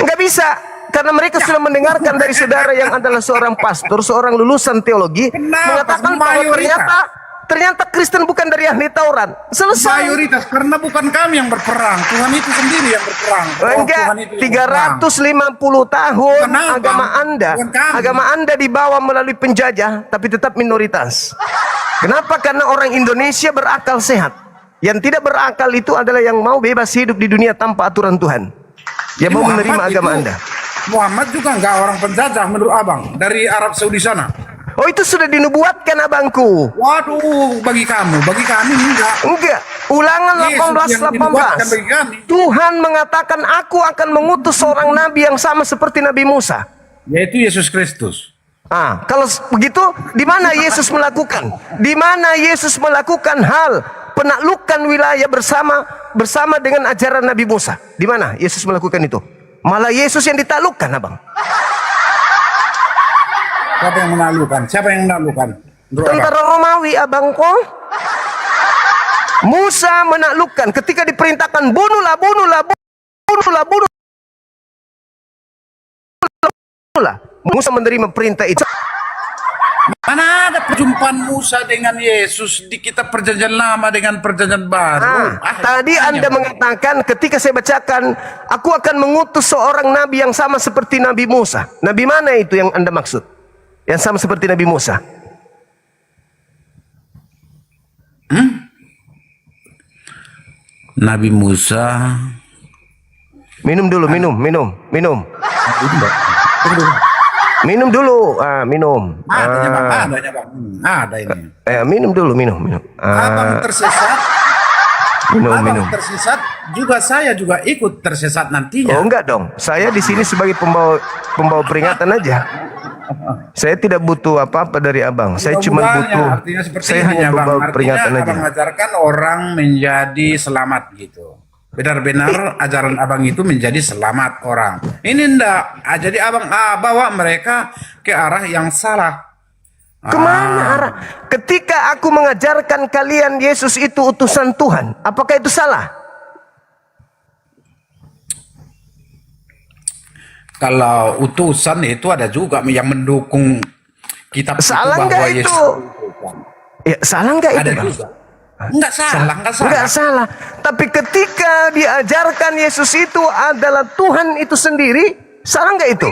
Nggak bisa. Karena mereka sudah mendengarkan dari saudara yang adalah seorang pastor, seorang lulusan teologi, mengatakan bahwa ternyata Kristen bukan dari ahli Taurat. Selesai. Mayoritas, karena bukan kami yang berperang, Tuhan itu sendiri yang berperang. Enggak, 350 tahun agama Anda dibawa melalui penjajah, tapi tetap minoritas. Kenapa? Karena orang Indonesia berakal sehat. Yang tidak berakal itu adalah yang mau bebas hidup di dunia tanpa aturan Tuhan. Yang mau menerima agama Anda. Muhammad juga enggak orang penjajah menurut abang dari Arab Saudi sana. Oh, itu sudah dinubuatkan abangku. Waduh, bagi kami enggak. Ulangan 18:18. Tuhan mengatakan, aku akan mengutus seorang nabi yang sama seperti Nabi Musa. Yaitu Yesus Kristus. Kalau begitu, di mana Yesus melakukan? Di mana Yesus melakukan hal penaklukan wilayah bersama dengan ajaran Nabi Musa? Di mana Yesus melakukan itu? Malah Yesus yang ditaklukkan, abang. Siapa yang menaklukkan? Siapa yang menaklukkan? Tentara Romawi, abangku. Musa menaklukkan ketika diperintahkan bunuhlah. Musa menerima perintah itu. Mana ada perjumpaan Musa dengan Yesus di kitab perjanjian lama dengan perjanjian baru? Tadi Anda mengatakan ketika saya bacakan, aku akan mengutus seorang nabi yang sama seperti Nabi Musa. Nabi mana itu yang Anda maksud? Yang sama seperti Nabi Musa? Nabi Musa. Minum dulu, minum. Minum dulu, minum. Adanya bang. Ada ini. Minum dulu. Abang tersesat. Minum. Tersesat juga, saya juga ikut tersesat nantinya. Oh enggak dong, saya di sini sebagai pembawa peringatan aja. Saya tidak butuh apa-apa dari abang. Saya cuma butuh. Saya hanya membawa peringatan aja. Abang mengajarkan orang menjadi selamat gitu. Benar-benar ajaran abang itu menjadi selamat orang. Ini enggak. Jadi abang bawa mereka ke arah yang salah. Kemana arah? Ketika aku mengajarkan kalian Yesus itu utusan Tuhan, apakah itu salah? Kalau utusan itu ada juga yang mendukung kitab salah itu bahwa itu? Yesus Ya, salah nggak itu? Ada juga. Enggak salah. Tapi ketika diajarkan Yesus itu adalah Tuhan itu sendiri, salah nggak itu?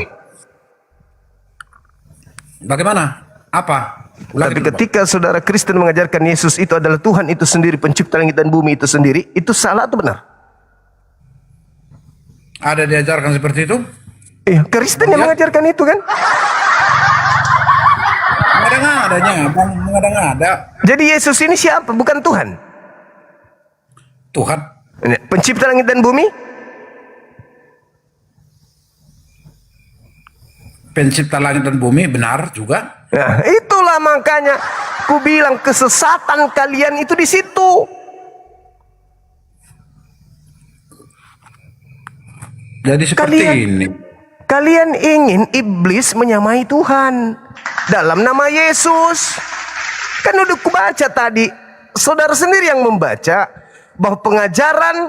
Bagaimana? Apa? Tapi ketika saudara Kristen mengajarkan Yesus itu adalah Tuhan itu sendiri, pencipta langit dan bumi itu sendiri, itu salah atau benar? Ada diajarkan seperti itu? Iya, Kristen yang mengajarkan itu kan? Mengada-ngada. Jadi Yesus ini siapa? Bukan Tuhan. Tuhan. Pencipta langit dan bumi? Pencipta langit dan bumi, benar juga. Nah, itulah makanya ku bilang kesesatan kalian itu di situ. Jadi seperti ini. Kalian ingin iblis menyamai Tuhan dalam nama Yesus. Kan udah kubaca tadi, saudara sendiri yang membaca bahwa pengajaran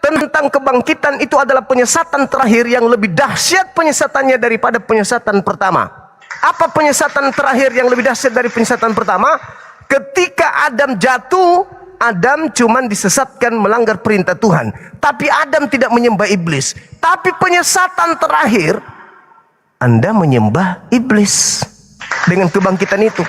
tentang kebangkitan itu adalah penyesatan terakhir yang lebih dahsyat penyesatannya daripada penyesatan pertama. Apa penyesatan terakhir yang lebih dahsyat dari penyesatan pertama? Ketika Adam jatuh, Adam cuman disesatkan melanggar perintah Tuhan. Tapi Adam tidak menyembah iblis. Tapi penyesatan terakhir, Anda menyembah iblis. Dengan kebangkitan itu.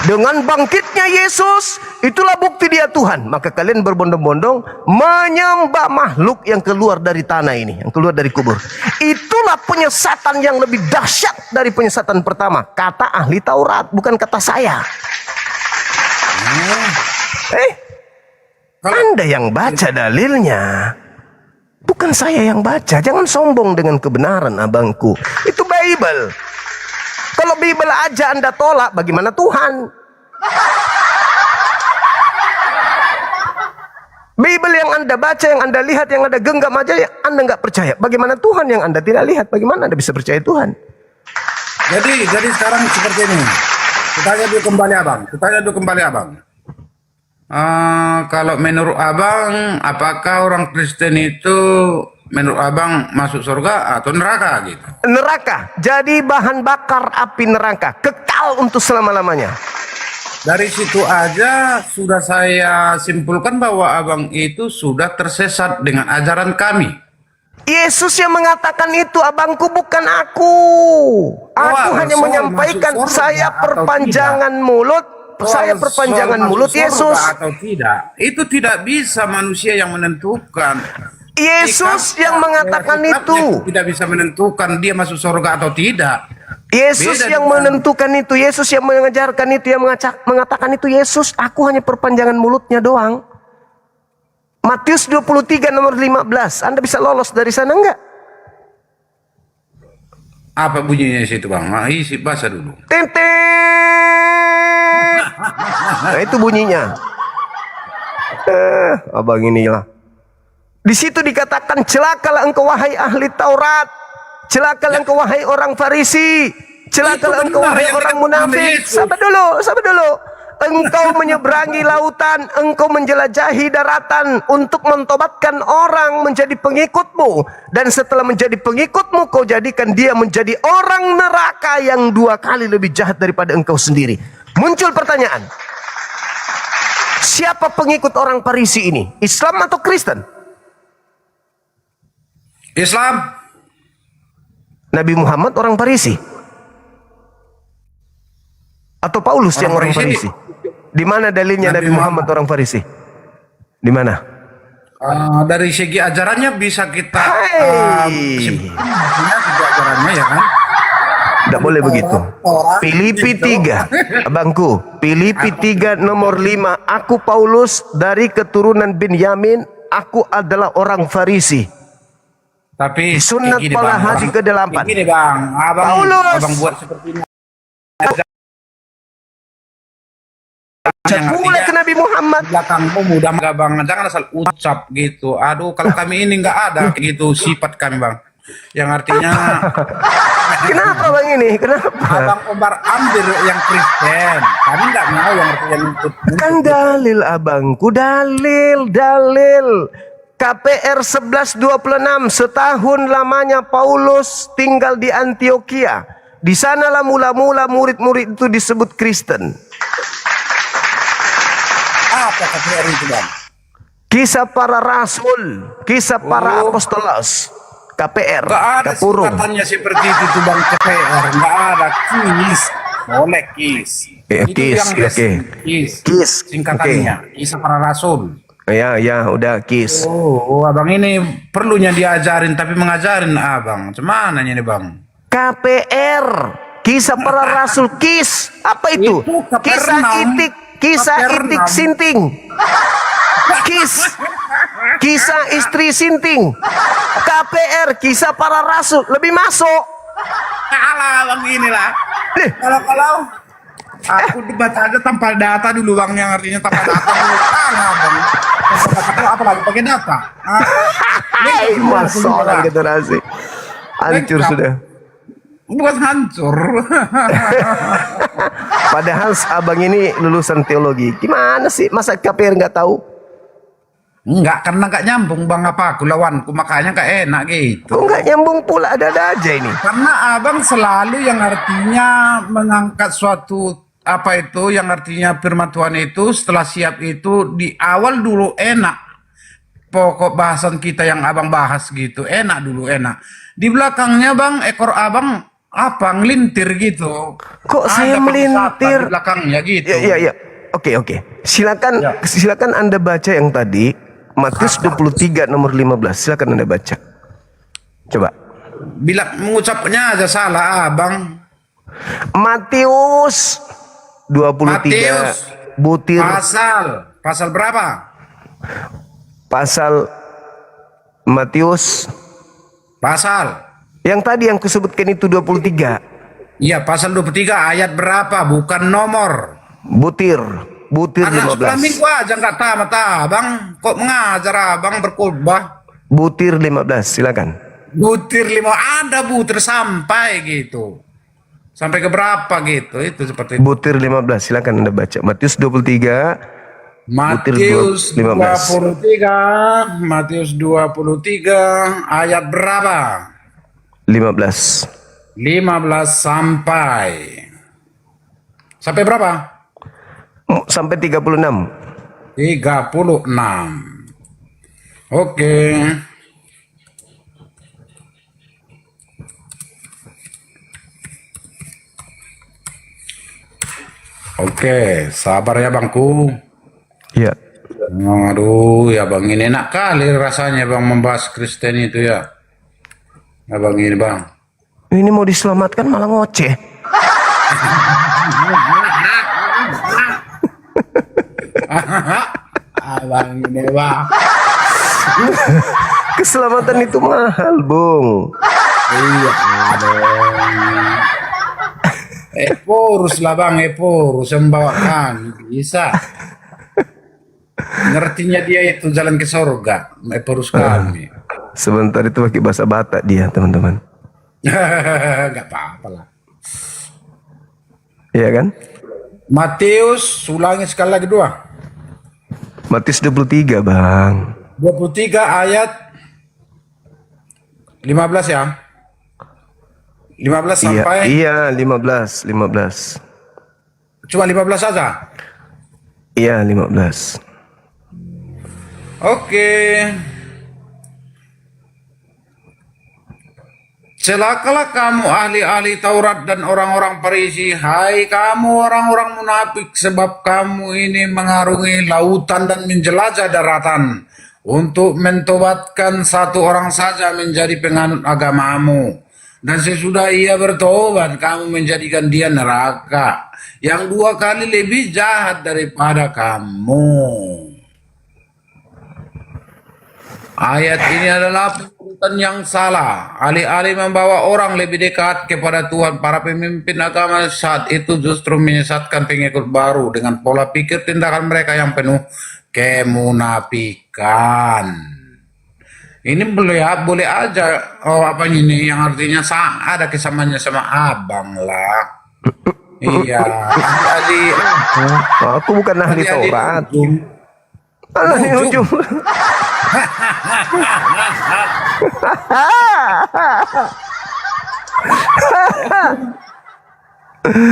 Dengan bangkitnya Yesus, itulah bukti dia Tuhan. Maka kalian berbondong-bondong menyembah makhluk yang keluar dari tanah ini. Yang keluar dari kubur. Itulah penyesatan yang lebih dahsyat dari penyesatan pertama. Kata ahli Taurat, bukan kata saya. Anda yang baca dalilnya, bukan saya yang baca. Jangan sombong dengan kebenaran, abangku. Itu Bible. Kalau Bible aja Anda tolak, bagaimana Tuhan? Bible yang Anda baca, yang Anda lihat, yang Anda genggam aja, yang Anda nggak percaya. Bagaimana Tuhan yang Anda tidak lihat? Bagaimana Anda bisa percaya Tuhan? Jadi sekarang seperti ini. Kita tanya dulu kembali abang. Kalau menurut abang, apakah orang Kristen itu menurut abang masuk surga atau neraka gitu? Neraka. Jadi bahan bakar api neraka. Kekal untuk selama-lamanya. Dari situ aja sudah saya simpulkan bahwa abang itu sudah tersesat dengan ajaran kami. Yesus yang mengatakan itu, abangku, bukan aku. Aku hanya menyampaikan, saya perpanjangan mulut. Saya perpanjangan mulut Yesus. Atau tidak, itu tidak bisa manusia yang menentukan. Yesus yang mengatakan itu. Tidak bisa menentukan dia masuk surga atau tidak. Yesus yang menentukan itu. Yesus yang mengajarkan itu. Yang mengatakan itu Yesus. Aku hanya perpanjangan mulutnya doang. Matius 23 nomor 15. Anda bisa lolos dari sana enggak? Apa bunyinya situ bang? Nah, isi baca dulu. Tintit. Nah, itu bunyinya. Abang inilah. Di situ dikatakan, celakalah engkau wahai ahli Taurat, celakalah engkau wahai orang Farisi, celakalah engkau wahai orang munafik. Sabar dulu, sabar dulu. Engkau menyeberangi lautan, engkau menjelajahi daratan untuk mentobatkan orang menjadi pengikutmu, dan setelah menjadi pengikutmu kau jadikan dia menjadi orang neraka yang 2 kali lebih jahat daripada engkau sendiri. Muncul pertanyaan, siapa pengikut orang Farisi ini? Islam atau Kristen? Islam. Nabi Muhammad orang Farisi? Atau Paulus yang orang Farisi? Di mana dalilnya Nabi Muhammad orang Farisi? Di mana? Dari segi ajarannya bisa kita Hey. ajarannya ya kan? Tidak boleh begitu. Filipi 3, abangku. Filipi 3 nomor 5. Aku Paulus dari keturunan Benyamin. Aku adalah orang Farisi. Tapi Sunat gini, Pala Bang. Hadi ke-8. Gini bang, Paulus. abang buat seperti ini. Chat pula ke Nabi Muhammad. Belakangmu mudah nggak bang, jangan asal ucap gitu. Aduh, kalau kami ini nggak ada gitu sifat kami bang. Yang artinya Kenapa bang ini? Kenapa? Abang Omar ambil yang Kristen. Kami nggak mau yang artinya ikut. Kan dalil abangku, dalil. KPR 1126, setahun lamanya Paulus tinggal di Antioquia. Di sanalah mula-mula murid-murid itu disebut Kristen. Apa KPR itu bang? Kisah para rasul, kisah para apostolos. KPR, Nggak ada kapurung. singkatannya seperti itu tuh bang, KPR. Nggak ada. KIS. Boleh KIS. Itu KIS, yang oke. KIS, singkatannya. Kisah para rasul. Ya, udah KIS. Oh, abang ini perlunya diajarin tapi mengajarin abang. Cuman ini bang? KPR, kisah para rasul, KIS. Apa itu? Itu KPR Kisah 6. itik, kisah KPR itik 6. sinting. KIS, kisah istri sinting. KPR, kisah para rasul, lebih masuk. Kalah bang inilah. Kalau aku debat aja tanpa data dulu bang, yang artinya tanpa data dulu. Kalah bang. Apa lagi pakai data? Hai, masalah generasi. Hancur sudah. Bukan hancur. Padahal abang ini lulusan teologi. Gimana sih? Masa KPR nggak tahu? Enggak, karena nggak nyambung bang apa aku lawanku, makanya nggak enak gitu. Kok nggak nyambung pula? Ada-ada aja ini. Karena abang selalu yang artinya mengangkat suatu apa itu yang artinya firman Tuhan itu setelah siap itu di awal dulu enak. Pokok bahasan kita yang abang bahas gitu enak dulu enak. Di belakangnya bang ekor abang apa ngelintir gitu. Kok saya Ada melintir? di belakangnya gitu. Ya. Oke. Silakan Anda baca yang tadi Matius 23 nomor 15. Silakan Anda baca. Coba. Bila mengucapnya aja salah abang. Matius 23 Matius. butir Pasal berapa? pasal Matius Pasal. yang tadi yang kusebutkan itu 23. Iya, pasal 23 ayat berapa? Bukan nomor. Butir Anak sekolah 15. minggu aja nggak tamat abang. Kok mengajar abang berkhotbah? Butir 15, silakan. Butir 5 ada butir sampai gitu. Sampai ke berapa gitu? Itu seperti itu. Butir 15, silakan Anda baca. Matius 23 Matius 23 ayat berapa? 15. 15 sampai berapa? Sampai 36. 36. Oke. Oke, sabar ya bangku. Ya. Aduh, ya bang ini enak kali rasanya bang membahas Kristen itu ya. Ya bang ini bang. Ini mau diselamatkan malah ngoceh. Abang ini bang. Keselamatan itu mahal, Bung. Iya dong. Eporus lah bang, Eporus yang bawa kami bisa. Ngertinya dia itu jalan ke sorga, Eporus kami. Sebentar itu pakai bahasa Batak dia, teman-teman. Gak apa-apa lah. Iya kan? Matius, ulangi sekali lagi 2. Matius 23, Bang. 23 ayat 15 ya. 15 sampai. Iya, 15. Cuma 15 saja. Iya, 15. Oke. Celakalah kamu ahli-ahli Taurat dan orang-orang Farisi, hai kamu orang-orang munafik, sebab kamu ini mengarungi lautan dan menjelajah daratan untuk mentobatkan satu orang saja menjadi penganut agamamu. Dan sesudah ia bertobat, kamu menjadikan dia neraka yang 2 kali lebih jahat daripada kamu. Ayat ini adalah pengurutan yang salah. Alih-alih membawa orang lebih dekat kepada Tuhan, para pemimpin agama saat itu justru menyesatkan pengikut baru dengan pola pikir tindakan mereka yang penuh kemunafikan. Ini boleh aja apa ini yang artinya ada kesamaannya sama abang lah. Iya, ahli Aku bukan ahli Taurat. Ahli ujung.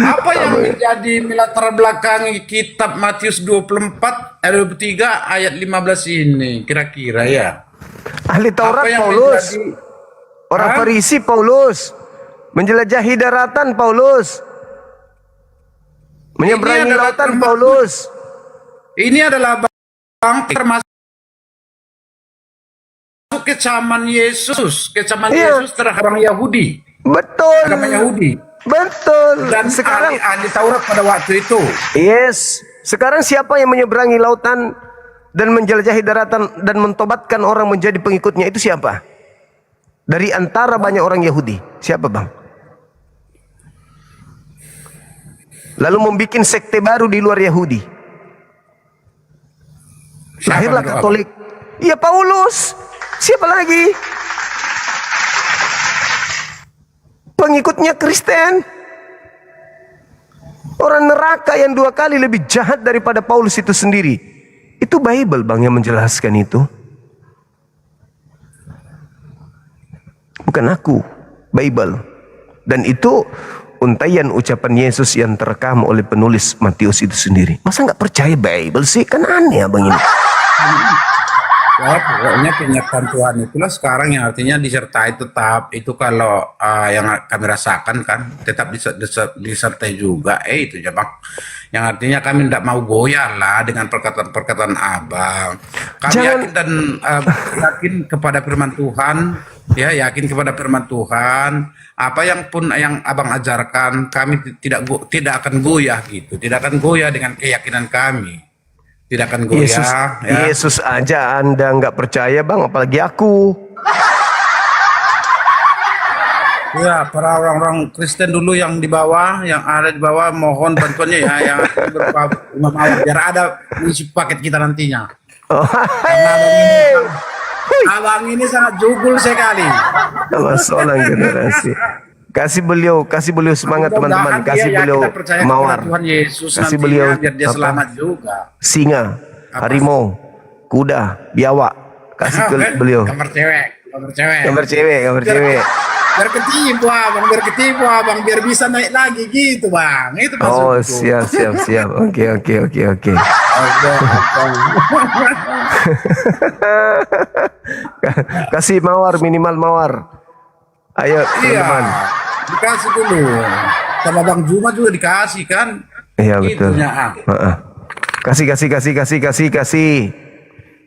Apa yang menjadi melatar belakangi kitab Matius 24 ayat 23 ayat 15 ini kira-kira ya? Ahli Taurat Apa yang Paulus. menjadi- Orang Hah? Farisi Paulus. Menjelajahi daratan Paulus. Menyeberangi Ini adalah lautan termasuk- Paulus. Ini adalah bang termasuk kecaman Yesus, Iya. Yesus terhadap orang Yahudi, Betul. agama Yahudi, Betul. dan Sekarang ahli Taurat pada waktu itu. yes. Sekarang siapa yang menyeberangi lautan dan menjelajahi daratan dan mentobatkan orang menjadi pengikutnya itu siapa? Dari antara banyak orang Yahudi. Siapa, Bang? Lalu membuat sekte baru di luar Yahudi. Siapa Lahirlah itu, Katolik. Iya, Paulus. Siapa lagi? Pengikutnya Kristen. Orang neraka yang 2 kali lebih jahat daripada Paulus itu sendiri. Itu Bible, Bang, yang menjelaskan itu. Bukan aku, Bible. Dan itu untaian ucapan Yesus yang terekam oleh penulis Matius itu sendiri. Masa nggak percaya Bible sih? Kan aneh, Bang, ini. Ya, pokoknya kenyataan Tuhan itulah sekarang yang artinya disertai tetap itu kalau yang kami rasakan kan tetap disertai juga itu ya bang, yang artinya kami tidak mau goyah lah dengan perkataan-perkataan abang. Kami yakin dan yakin kepada firman Tuhan, ya yakin kepada firman Tuhan. Apa yang pun yang abang ajarkan kami tidak akan goyah gitu, tidak akan goyah dengan keyakinan kami. Tidak akan goyah. Yesus aja Anda nggak percaya, Bang, apalagi aku. Ya, para orang-orang Kristen dulu yang di bawah, yang ada di bawah, mohon bantuannya ya, yang berupa Imam Awad, biar ada isi paket kita nantinya. Karena abang ini sangat jugul sekali. Sama seorang generasi. Kasih beliau semangat, teman-teman. Mudah-mudahan Kasih dia, beliau kita percaya mawar. kepada Tuhan Yesus Kasih nantinya, beliau biar dia selamat juga. Singa, harimau, kuda, biawak. Kasih ke beliau. Gambar cewek. Gambar cewek. Biar ketipu abang, biar bisa naik lagi gitu bang. Itu Oh, maksudku. siap. Oke. Kasih mawar, minimal mawar. Ayo, Iya, teman-teman. dikasih dulu. Sama Bang Juma juga dikasih kan? Iya, betul. Itunya, ah. Heeh. Kasih.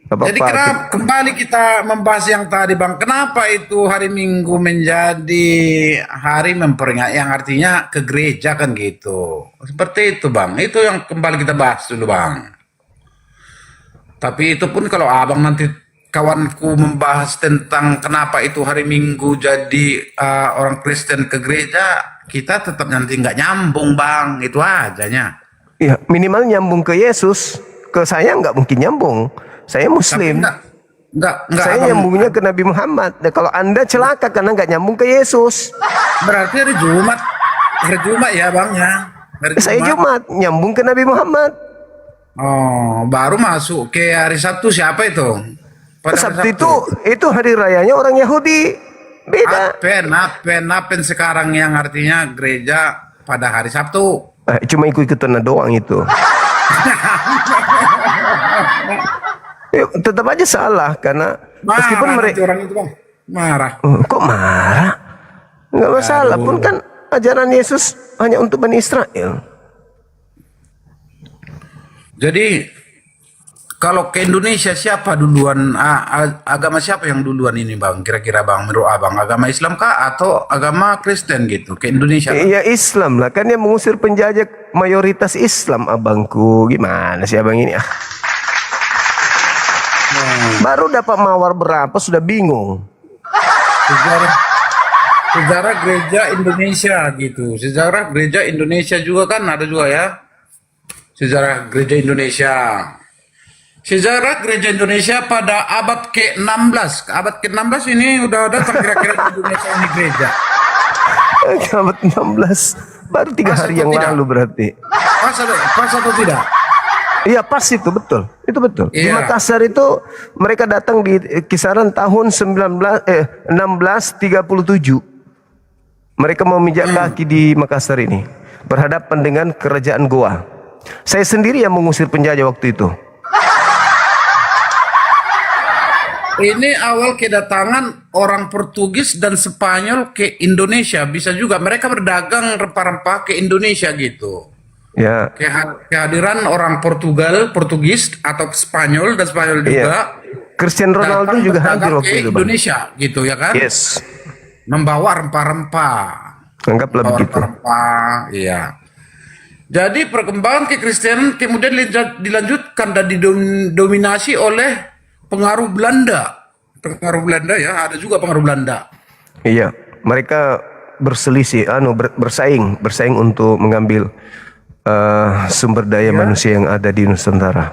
Apa-apa. Jadi kembali kita membahas yang tadi Bang, kenapa itu hari Minggu menjadi hari memperingati yang artinya ke gereja kan gitu. Seperti itu Bang, itu yang kembali kita bahas dulu Bang. Tapi itu pun kalau abang nanti kawanku membahas tentang kenapa itu hari Minggu jadi orang Kristen ke gereja, kita tetap nanti nggak nyambung bang, itu ajanya. Ya, minimal nyambung ke Yesus. Ke saya nggak mungkin nyambung. Saya Muslim. Enggak, Saya abang, nyambungnya ke Nabi Muhammad. Nah, kalau Anda celaka karena nggak nyambung ke Yesus. berarti hari Jumat ya bang ya. Hari Saya Jumat nyambung ke Nabi Muhammad. Oh, baru masuk ke hari Sabtu siapa itu? Pada hari Sabtu itu hari rayanya orang Yahudi. Beda. Apen sekarang yang artinya gereja pada hari Sabtu. Cuma ikut-ikutan doang itu. Tetap aja salah karena meskipun mereka orang itu bang marah. Kok marah? Nggak masalah pun kan ajaran Yesus hanya untuk Bani Israel. Jadi kalau ke Indonesia siapa duluan, agama siapa yang duluan ini bang? Kira-kira bang, menurut abang agama Islam kah atau agama Kristen gitu ke Indonesia? Iya Islam lah, kan dia mengusir penjajah mayoritas Islam abangku. Gimana sih abang ini? Baru dapat mawar berapa sudah bingung. Sejarah gereja Indonesia gitu. Sejarah gereja Indonesia juga kan ada juga ya. Sejarah gereja Indonesia. Sejarah gereja Indonesia pada abad ke-16. Abad ke-16 ini udah datang kira-kira di Indonesia ini gereja. Abad 16 baru 3 hari yang lalu berarti. Pas atau tidak? Iya pas itu betul. Itu betul. Di Iya. Makassar itu mereka datang di kisaran tahun 1637. Mereka memijak kaki di Makassar ini berhadapan dengan kerajaan Goa. Saya sendiri yang mengusir penjajah waktu itu. Ini awal kedatangan orang Portugis dan Spanyol ke Indonesia. Bisa juga mereka berdagang rempah-rempah ke Indonesia gitu. Ya. Kehadiran orang Portugis atau Spanyol dan Spanyol juga. Iya. Cristiano Ronaldo datang juga berdagang hadir waktu ke itu, Bang. Indonesia gitu ya kan? Yes. Membawa rempah-rempah. Anggaplah Membawa begitu. rempah-rempah, iya. Jadi perkembangan kekristenan kemudian dilanjutkan dan didominasi oleh pengaruh Belanda. Pengaruh Belanda ya, ada juga pengaruh Belanda. Iya, mereka berselisih, bersaing untuk mengambil sumber daya manusia yang ada di Nusantara.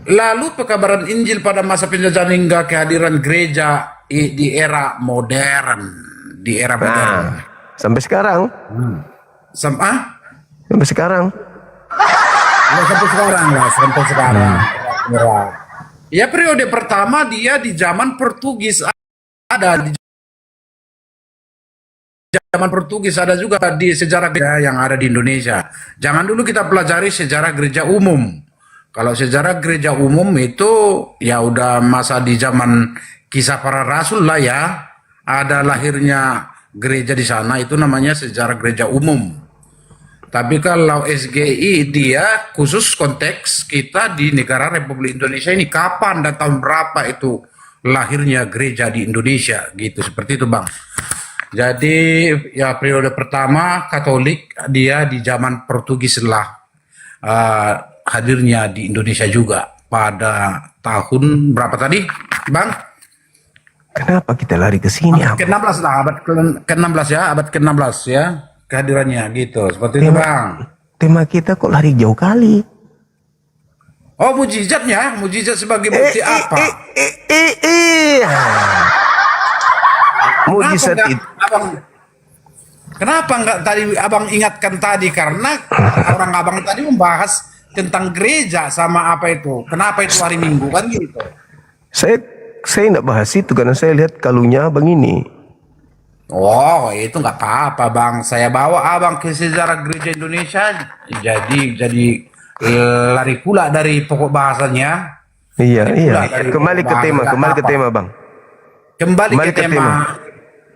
Lalu pekabaran Injil pada masa penjajahan hingga kehadiran gereja di era modern, Sampai sekarang. Sampai sekarang. Sampai sekarang. Ya periode pertama dia di zaman Portugis ada di zaman Portugis, ada juga di sejarah gereja yang ada di Indonesia. Jangan dulu kita pelajari sejarah gereja umum. Kalau sejarah gereja umum itu ya udah masa di zaman kisah para rasul lah ya. Ada lahirnya gereja di sana, itu namanya sejarah gereja umum. Tapi kalau SGI dia khusus konteks kita di negara Republik Indonesia ini kapan dan tahun berapa itu lahirnya gereja di Indonesia gitu, seperti itu Bang. Jadi ya periode pertama Katolik dia di zaman Portugis lah hadirnya di Indonesia juga pada tahun berapa tadi Bang? Kenapa kita lari ke sini? Abad ke-16 lah, abad ke-16 ya, abad ke-16 ya kehadirannya gitu, seperti itu Bang. Tema kita kok lari jauh kali? Oh mujizatnya, mujizat sebagai bukti apa? Mujizat itu. Kenapa enggak tadi abang ingatkan tadi, karena orang abang tadi membahas tentang gereja sama apa itu? Kenapa itu hari Minggu kan gitu? Saya enggak bahas itu karena saya lihat kalungnya abang ini. Oh itu nggak apa-apa Bang, saya bawa abang ke sejarah gereja Indonesia, jadi lari pula dari pokok bahasanya. Iya. Kembali ke tema Bang. Kembali ke tema.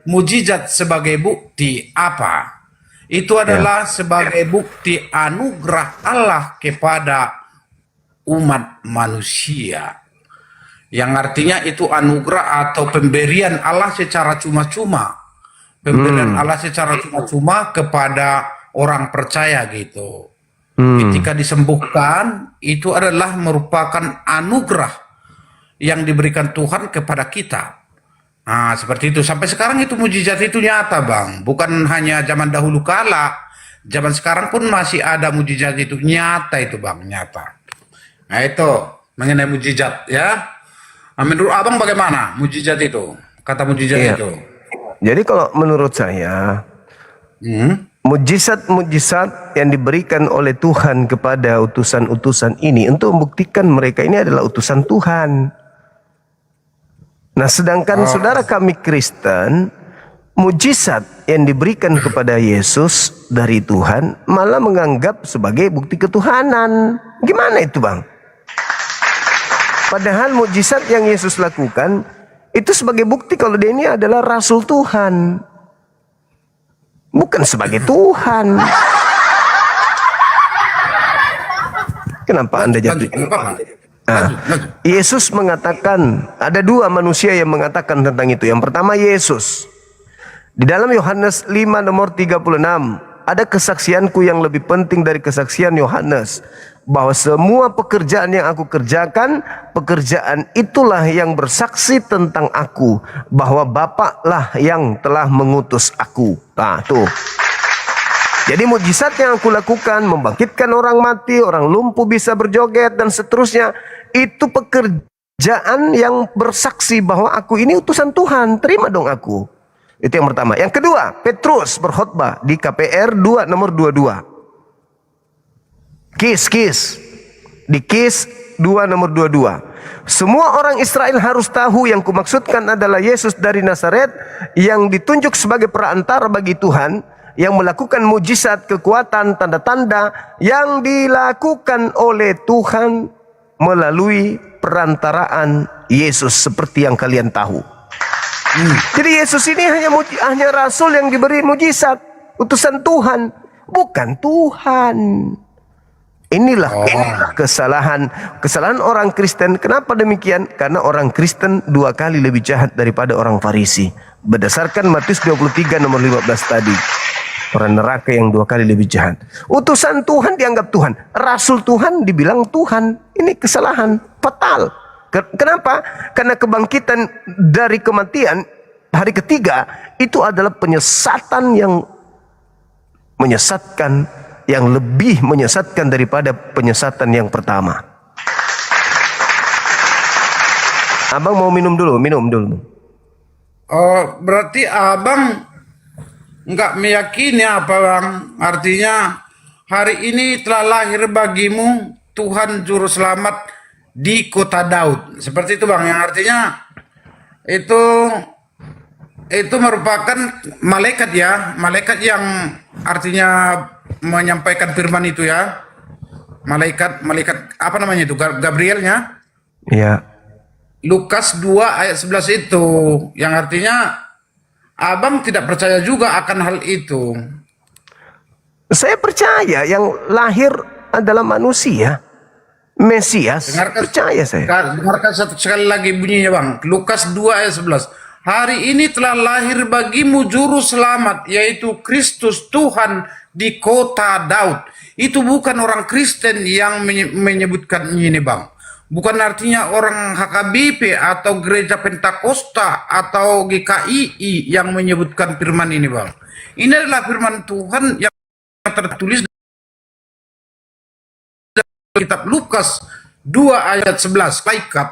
Mujizat sebagai bukti apa? Itu adalah sebagai bukti anugerah Allah kepada umat manusia. Yang artinya itu anugerah atau pemberian Allah secara cuma-cuma. Pemberian Allah secara cuma-cuma kepada orang percaya gitu. Ketika disembuhkan, itu adalah merupakan anugerah yang diberikan Tuhan kepada kita. Nah, seperti itu. Sampai sekarang itu mujizat itu nyata, Bang. Bukan hanya zaman dahulu kala. Zaman sekarang pun masih ada mujizat itu. Nyata itu, Bang. Nyata. Nah, itu mengenai mujizat, ya. Nah, menurut Abang bagaimana mujizat itu? Kata mujizat Iya. itu. Jadi kalau menurut saya, mujizat-mujizat yang diberikan oleh Tuhan kepada utusan-utusan ini untuk membuktikan mereka ini adalah utusan Tuhan. Nah, sedangkan saudara kami Kristen, mujizat yang diberikan kepada Yesus dari Tuhan malah menganggap sebagai bukti ketuhanan. Gimana itu, Bang? Padahal mujizat yang Yesus lakukan itu sebagai bukti kalau dia ini adalah Rasul Tuhan, bukan sebagai Tuhan. Kenapa Anda jatuh? Yesus mengatakan, ada dua manusia yang mengatakan tentang itu. Yang pertama Yesus. Di dalam Yohanes 5 nomor 36, ada kesaksianku yang lebih penting dari kesaksian Yohanes, bahwa semua pekerjaan yang aku kerjakan, pekerjaan itulah yang bersaksi tentang aku, bahwa Bapaklah yang telah mengutus aku. Nah, tuh. Jadi mujizat yang aku lakukan, membangkitkan orang mati, orang lumpuh bisa berjoget dan seterusnya, itu pekerjaan yang bersaksi bahwa aku ini utusan Tuhan. Terima dong aku. Itu yang pertama. Yang kedua, Petrus berkhotbah di KPR 2 nomor 22. Kis. Di Kis 2 nomor 22. Semua orang Israel harus tahu yang kumaksudkan adalah Yesus dari Nazaret yang ditunjuk sebagai perantara bagi Tuhan, yang melakukan mujizat, kekuatan, tanda-tanda yang dilakukan oleh Tuhan melalui perantaraan Yesus seperti yang kalian tahu. Jadi Yesus ini hanya rasul yang diberi mujizat, utusan Tuhan, bukan Tuhan. Inilah kesalahan orang Kristen. Kenapa demikian? Karena orang Kristen 2 kali lebih jahat daripada orang Farisi. Berdasarkan Matius 23 nomor 15 tadi. Orang neraka yang 2 kali lebih jahat. Utusan Tuhan dianggap Tuhan. Rasul Tuhan dibilang Tuhan. Ini kesalahan fatal. Kenapa? Karena kebangkitan dari kematian hari ketiga itu adalah penyesatan yang menyesatkan, yang lebih menyesatkan daripada penyesatan yang pertama. Abang mau minum dulu. Oh, berarti Abang nggak meyakini apa, Bang? Artinya hari ini telah lahir bagimu Tuhan Juru Selamat di kota Daud. Seperti itu, Bang. Yang artinya itu merupakan malaikat, ya. Malaikat yang artinya menyampaikan firman itu, ya. Malaikat apa namanya itu? Gabrielnya. Ya. Lukas 2 ayat 11 itu. Yang artinya Abang tidak percaya juga akan hal itu. Saya percaya yang lahir adalah manusia, Mesias. Percaya saya. Dengarkan sekali lagi bunyinya, Bang. Lukas 2 ayat 11. Hari ini telah lahir bagimu juru selamat, yaitu Kristus Tuhan di kota Daud. Itu bukan orang Kristen yang menyebutkan ini, Bang. Bukan artinya orang HKBP atau Gereja Pentakosta atau GKII yang menyebutkan firman ini, Bang. Ini adalah firman Tuhan yang tertulis dalam kitab Lukas 2 ayat 11. Malaikat.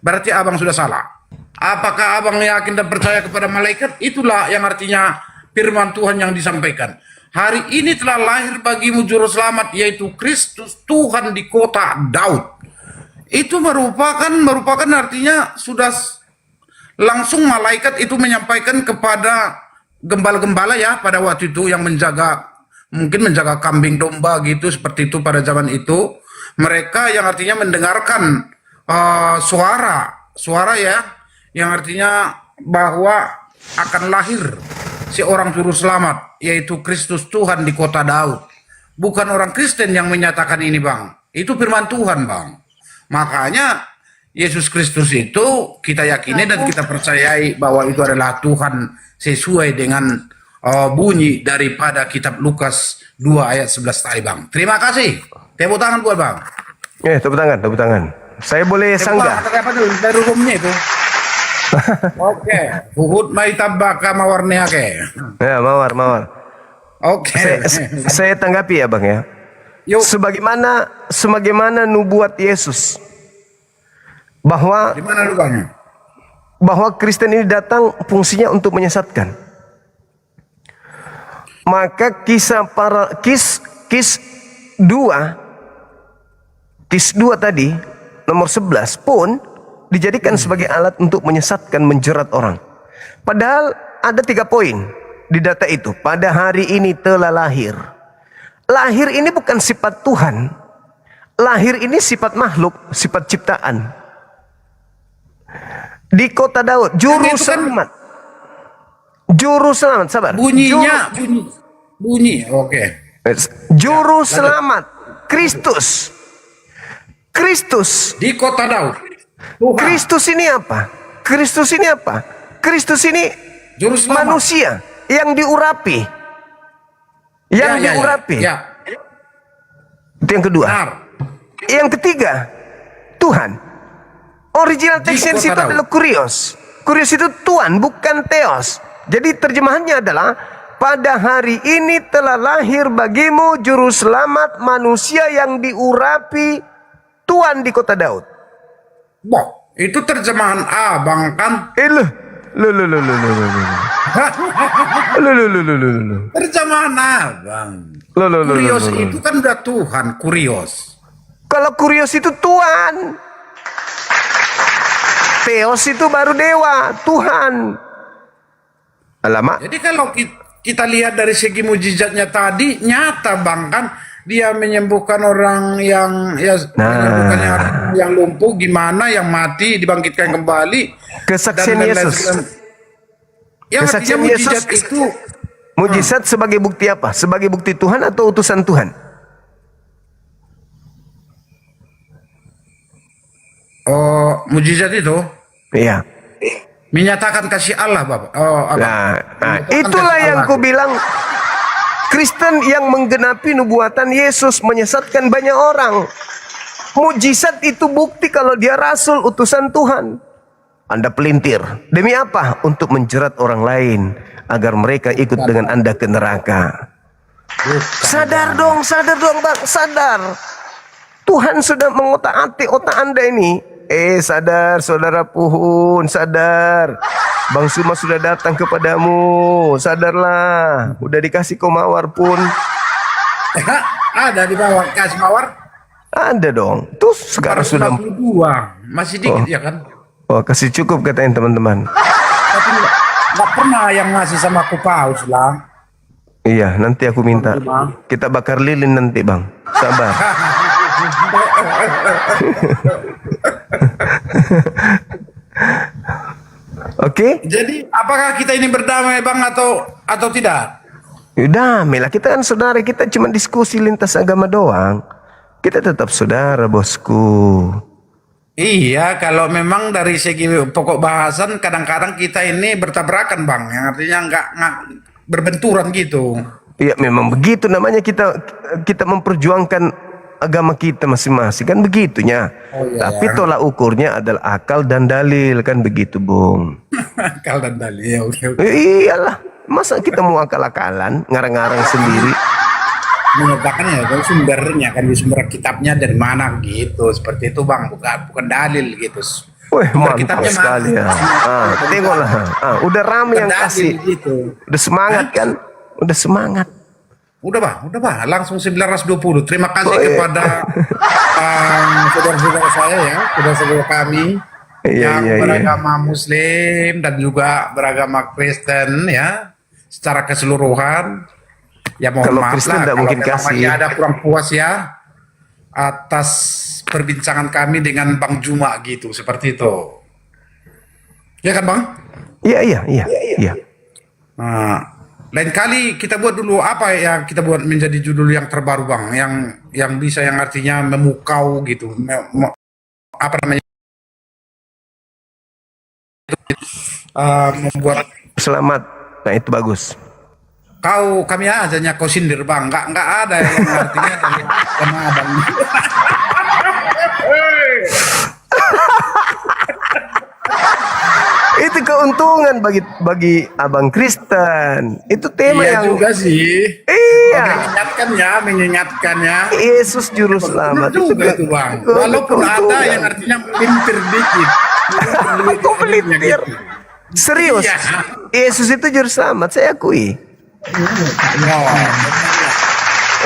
Berarti Abang sudah salah. Apakah Abang yakin dan percaya kepada malaikat? Itulah yang artinya firman Tuhan yang disampaikan. Hari ini telah lahir bagimu juru selamat, yaitu Kristus Tuhan di kota Daud. Itu merupakan artinya sudah langsung malaikat itu menyampaikan kepada gembala-gembala, ya, pada waktu itu yang mungkin menjaga kambing domba gitu, seperti itu pada zaman itu. Mereka yang artinya mendengarkan suara, ya, yang artinya bahwa akan lahir seorang juru selamat, yaitu Kristus Tuhan di kota Daud. Bukan orang Kristen yang menyatakan ini, Bang. Itu firman Tuhan, Bang. Makanya Yesus Kristus itu kita yakini dan kita percayai bahwa itu adalah Tuhan sesuai dengan bunyi daripada kitab Lukas 2 ayat 11 tadi, Bang. Terima kasih. Tepuk tangan buat Bang. Tepuk tangan. Saya boleh sanggah. Apa tuh dari rumahnya itu? Oke, Uhud mai tabaka mawarnya ke. Ya, mawar. Oke. Saya tanggapi ya Bang ya. Yuk. Sebagaimana nubuat Yesus bahwa Di mana lubangnya? Kristen ini datang fungsinya untuk menyesatkan. Maka kis 2 tadi nomor 11 pun dijadikan sebagai alat untuk menyesatkan, menjerat orang. Padahal ada 3 poin di data itu. Pada hari ini telah lahir. Lahir ini bukan sifat Tuhan. Lahir ini sifat makhluk, sifat ciptaan. Di kota Daud, juru selamat. Juru selamat, sabar. Bunyinya bunyi. Oke. Juru selamat, Kristus. Di kota Daud. Tuhan. Kristus ini apa? Kristus ini Juru selamat. manusia yang diurapi. Diurapi. Ya. Itu yang kedua. Benar. Yang ketiga, Tuhan. Original Di text kota itu Daud. adalah kurios. Kurios itu Tuhan, bukan Theos. Jadi terjemahannya adalah pada hari ini telah lahir bagimu juru selamat manusia yang diurapi Tuhan di kota Daud. Boh, itu terjemahan abang kan? Loh. Terjemahan abang. Loh. Kurios itu kan udah Tuhan, kurios. Kalau kurios itu Tuhan. Theos itu baru dewa, Tuhan. Alamak. Jadi kalau kita lihat dari segi mujizatnya tadi, nyata bang kan, dia menyembuhkan orang yang menyembuhkan yang lumpuh, gimana yang mati dibangkitkan kembali. Kesaksian Dan Yesus. Ya, Kesaksian artinya mujizat Yesus itu mujizat sebagai bukti apa? Sebagai bukti Tuhan atau utusan Tuhan? mujizat itu Iya. menyatakan kasih Allah, Bapak. Nah, itulah yang ku bilang. Kristen yang menggenapi nubuatan Yesus menyesatkan banyak orang. Mujizat itu bukti kalau dia rasul utusan Tuhan. Anda pelintir. Demi apa? Untuk menjerat orang lain agar mereka ikut dengan Anda ke neraka. Sadar dong Bang, sadar. Tuhan sudah mengotak-atik otak Anda ini. Sadar saudara Puhun, sadar. Bang Suma sudah datang kepadamu, sadarlah. Udah dikasih kau mawar pun. Ada di bawah kasih mawar. Ada dong. Tuh sekarang sudah 42. Masih dikit ya kan? Oh, kasih cukup katanya teman-teman. Tapi nggak pernah yang ngasih sama aku paus lah. Iya, nanti aku minta. Kita bakar lilin nanti, Bang. Sabar. Oke? Jadi apakah kita ini berdamai bang atau tidak? Damai lah, kita kan saudara, kita cuma diskusi lintas agama doang. Kita tetap saudara, bosku. Iya, kalau memang dari segi pokok bahasan kadang-kadang kita ini bertabrakan bang, yang artinya nggak berbenturan gitu. Iya, memang begitu namanya kita memperjuangkan agama kita masing-masing, kan begitunya. Tapi tolak ukurnya adalah akal dan dalil, kan begitu, Bung. Akal dan dalil, ya udah. Iyalah, masa kita mau akal-akalan, ngarang-ngarang sendiri. Menyatakan ya kan sumbernya, kan di sumber kitabnya dari mana gitu, seperti itu bang, bukan dalil gitu. Wih, mantap kitabnya sekali ya. Tengoklah, udah rame yang kasih, gitu. udah semangat kan, udah semangat. Udah bang, langsung 920. Terima kasih kepada saudara-saudara saya ya, saudara-saudara kami yang beragama Muslim dan juga beragama Kristen ya, secara keseluruhan. Ya mohon Kalau maaf Kristen lah tidak kalau mungkin memang kasih. masih ada kurang puas ya atas perbincangan kami dengan Bang Juma gitu, seperti itu. Ya kan bang? Iya. Nah, lain kali kita buat dulu apa yang kita buat menjadi judul yang terbaru bang, yang bisa, yang artinya memukau gitu, apa namanya, membuat Selamat. Nah, itu bagus. kami aja kau sindir bang, nggak ada yang artinya sama abang. Itu keuntungan bagi abang Kristen. Itu tema Iya yang juga sih. iya. Mengingatkannya. Yesus juru selamat. Betul juga itu bang. Walaupun ada yang artinya melintir dikit. Kok melintir? Serius? Iya. Yesus itu juru selamat, saya akui.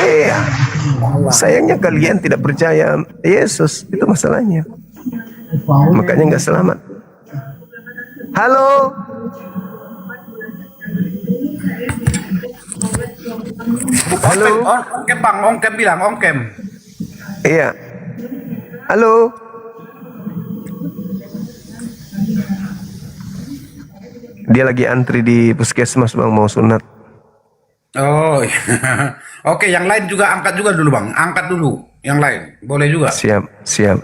Iya. Sayangnya kalian tidak percaya Yesus, itu masalahnya. Makanya nggak selamat. Halo. Halo. Ongkem bang, ongkem bilang, ongkem. Iya. Halo. Dia lagi antri di puskesmas bang, mau sunat. Oh, iya. Oke, yang lain juga angkat juga dulu bang, angkat dulu. Yang lain, boleh juga. Siap, siap.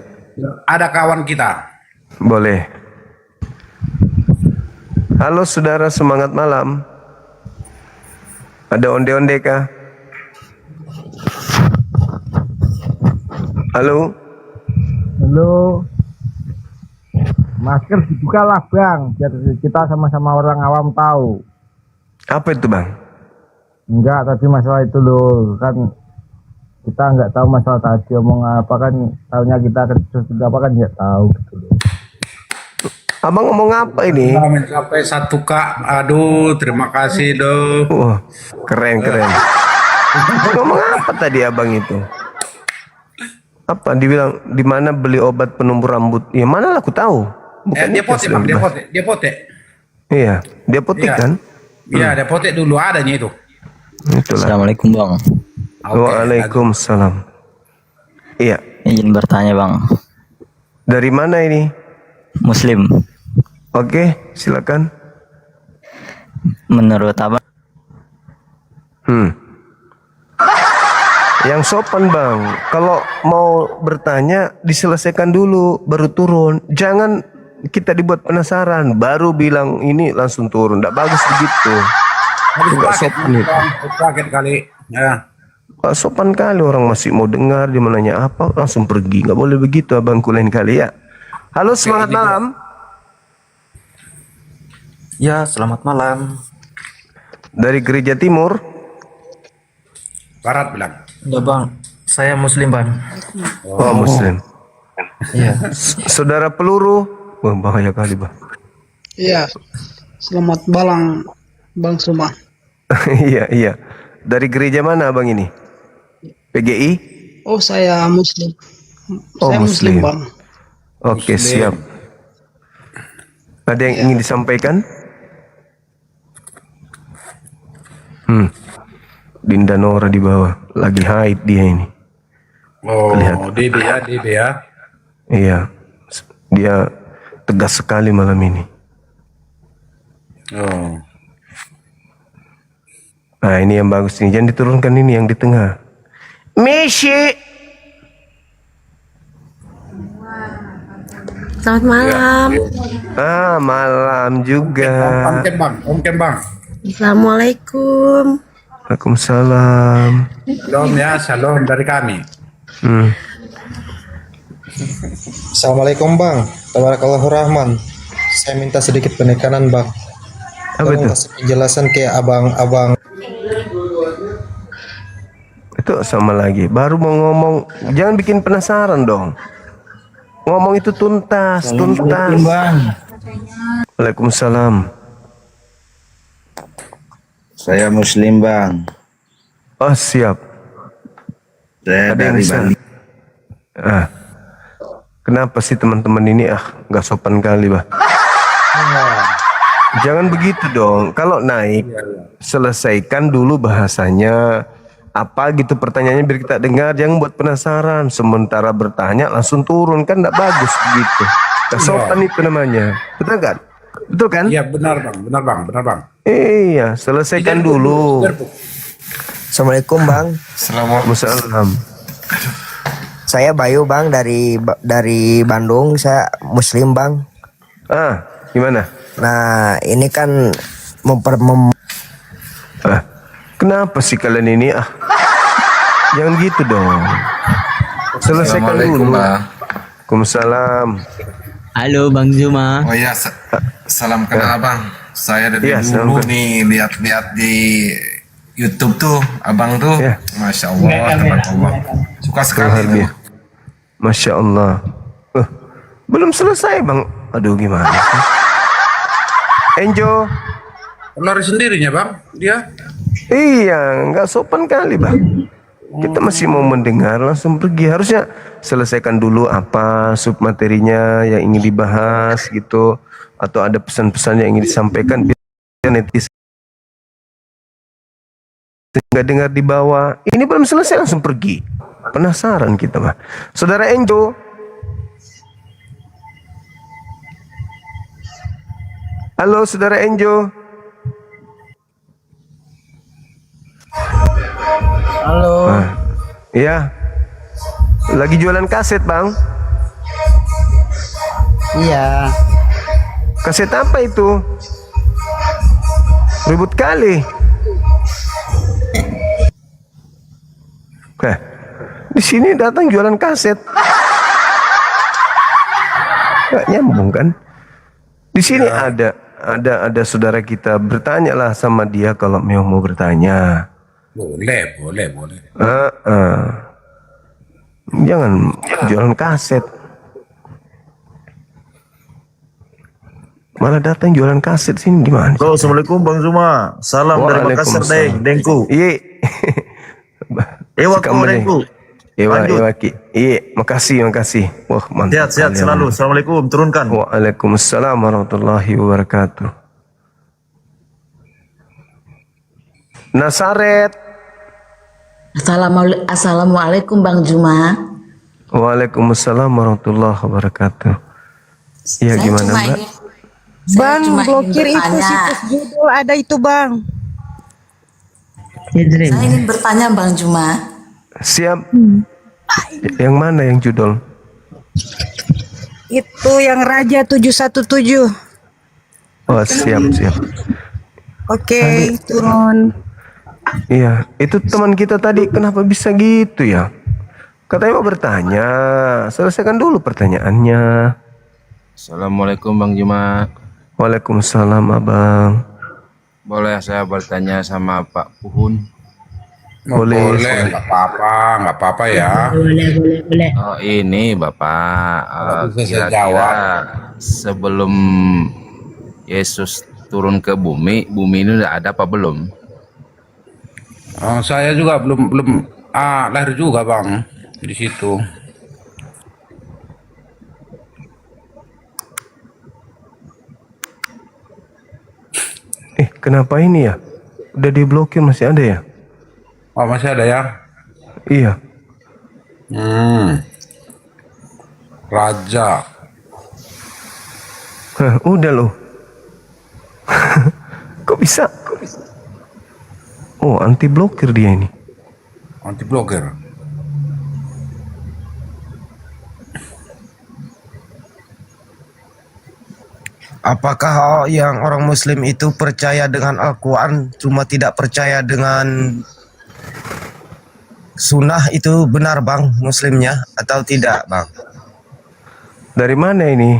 Ada kawan kita. Boleh. Halo saudara, semangat malam. Ada onde-onde kah? Halo. Halo. Masker dibukalah bang, biar kita sama-sama orang awam tahu. Apa itu bang? Enggak, tapi masalah itu loh, kan kita nggak tahu masalah tadi omong apa kan, tahunya kita kerja apa kan nggak tahu gitu loh. Abang ngomong apa ini? Mencapai 1K, aduh terima kasih dong. Wah, keren. Ngomong apa tadi abang itu? Apa dibilang di mana beli obat penumbuh rambut? Ya mana lah aku tahu. Bukan Dia potek bang, dia potek. Iya, dia potek Iya. kan? Iya, dia potek dulu adanya itu. Itulah. Assalamualaikum bang. Waalaikumsalam. Iya. Izin bertanya bang. Dari mana ini? Muslim. Oke, silakan. Menurut abang? Yang sopan bang, kalau mau bertanya diselesaikan dulu, baru turun. Jangan kita dibuat penasaran, baru bilang ini langsung turun. Nggak bagus begitu. Nggak sopan itu. Paket kali. Ya. Nggak sopan kali, orang masih mau dengar, dia mau nanya apa, langsung pergi. Nggak boleh begitu abangku lain kali ya. Halo, semangat malam. Ya, selamat malam. Dari Gereja Timur. Barat bilang. Ya bang, saya Muslim bang. Oh, Muslim. Iya. Saudara peluru. Wah, bahaya kali bang. Iya. Selamat malam Bang Suma. Iya. Dari gereja mana abang ini? PGI? Oh, saya Muslim. Oh, Saya Muslim, Bang. Oke, siap. Ada yang ingin disampaikan? Dinda Nora di bawah, lagi haid dia ini. Oh, Kelihatan. DB ya. Iya, dia tegas sekali malam ini. Oh. Nah, ini yang bagus nih, jangan diturunkan ini yang di tengah. Messi. Selamat malam. Malam juga. Ongkem bang. Assalamualaikum. Waalaikumsalam. Shalom ya, shalom dari kami. Assalamualaikum bang, tabarakallahu rahman. Saya minta sedikit penekanan bang. Apa itu? Kasih penjelasan kayak abang-abang. Itu sama lagi. Baru mau ngomong, jangan bikin penasaran dong. Ngomong itu tuntas. Waalaikumsalam. Saya Muslim bang. Oh siap. Saya Ada yang dari bisa. Bali. Kenapa sih teman-teman ini nggak sopan kali bah? Jangan begitu dong. Kalau naik, selesaikan dulu bahasanya. Apa gitu pertanyaannya biar kita dengar. Jangan buat penasaran. Sementara bertanya langsung turun kan nggak bagus begitu. Nggak sopan itu namanya. Betul kan? Betul kan? Iya benar bang. Iya, selesaikan dulu. Assalamualaikum bang. Waalaikumsalam. Saya Bayu bang dari Bandung. Saya Muslim bang. Gimana? Nah ini kan Kenapa sih kalian ini Jangan gitu dong. Selesaikan Assalamualaikum, dulu. Bang. Waalaikumsalam. Halo Bang Zuma. Oh ya, salam kenal abang. Saya dari Iya, dulu salam. nih lihat-lihat di YouTube tuh, abang tuh, Iya. masya Allah, tabarakallah. Suka sekali tuh. Masya Allah. Belum selesai bang. Aduh gimana sih? Enjo. Lari sendirinya bang, dia. Iya, nggak sopan kali bang. Kita masih mau mendengar langsung pergi. Harusnya selesaikan dulu apa sub materinya yang ingin dibahas gitu, atau ada pesan-pesan yang ingin disampaikan. Biar netizen nggak dengar di bawah. Ini belum selesai langsung pergi. Penasaran kita mah. Saudara Enjo. Halo saudara Enjo. Halo. Iya. Lagi jualan kaset, Bang? Iya. Kaset apa itu? Ribut kali. Di sini datang jualan kaset. Gak nyambung kan? Di sini ada saudara kita, bertanyalah sama dia kalau mau bertanya. Boleh. Jangan jualan kaset. Malah datang jualan kaset sini gimana? Halo, assalamualaikum Bang Zuma. Salam dari Makassar, Dengku. Iya. Ewaku, Dengku. Ewaki. Iya, makasih. Wah, mantap. Sehat selalu. Assalamualaikum. Turunkan. Waalaikumsalam warahmatullahi wabarakatuh. Nasaret. Assalamualaikum Bang Juma. Waalaikumsalam warahmatullahi wabarakatuh. Iya, gimana Mbak? Bang, blokir itu situs judul ada itu Bang. Saya ingin bertanya Bang Juma. Siap. Yang mana yang judul? Itu yang Raja 717. Oh, siap. Oke, turun. Iya, itu teman kita tadi kenapa bisa gitu ya? Katanya mau bertanya, selesaikan dulu pertanyaannya. Assalamualaikum Bang Juma. Waalaikumsalam Abang. Boleh saya bertanya sama Pak Puhun? Boleh. Nggak apa-apa ya. Boleh. Oh ini Bapak, Bisa saya kira-kira jawab. sebelum Yesus turun ke bumi ini udah ada apa belum? Oh, saya juga belum lahir juga bang di situ. Kenapa ini ya? Udah diblokir masih ada ya? Oh masih ada ya? Iya. Raja. Udah loh. Kok bisa? Oh, anti blokir dia ini. Anti blokir. Apakah yang orang Muslim itu percaya dengan Al-Quran, cuma tidak percaya dengan sunnah, itu benar Bang Muslimnya atau tidak Bang? Dari mana ini?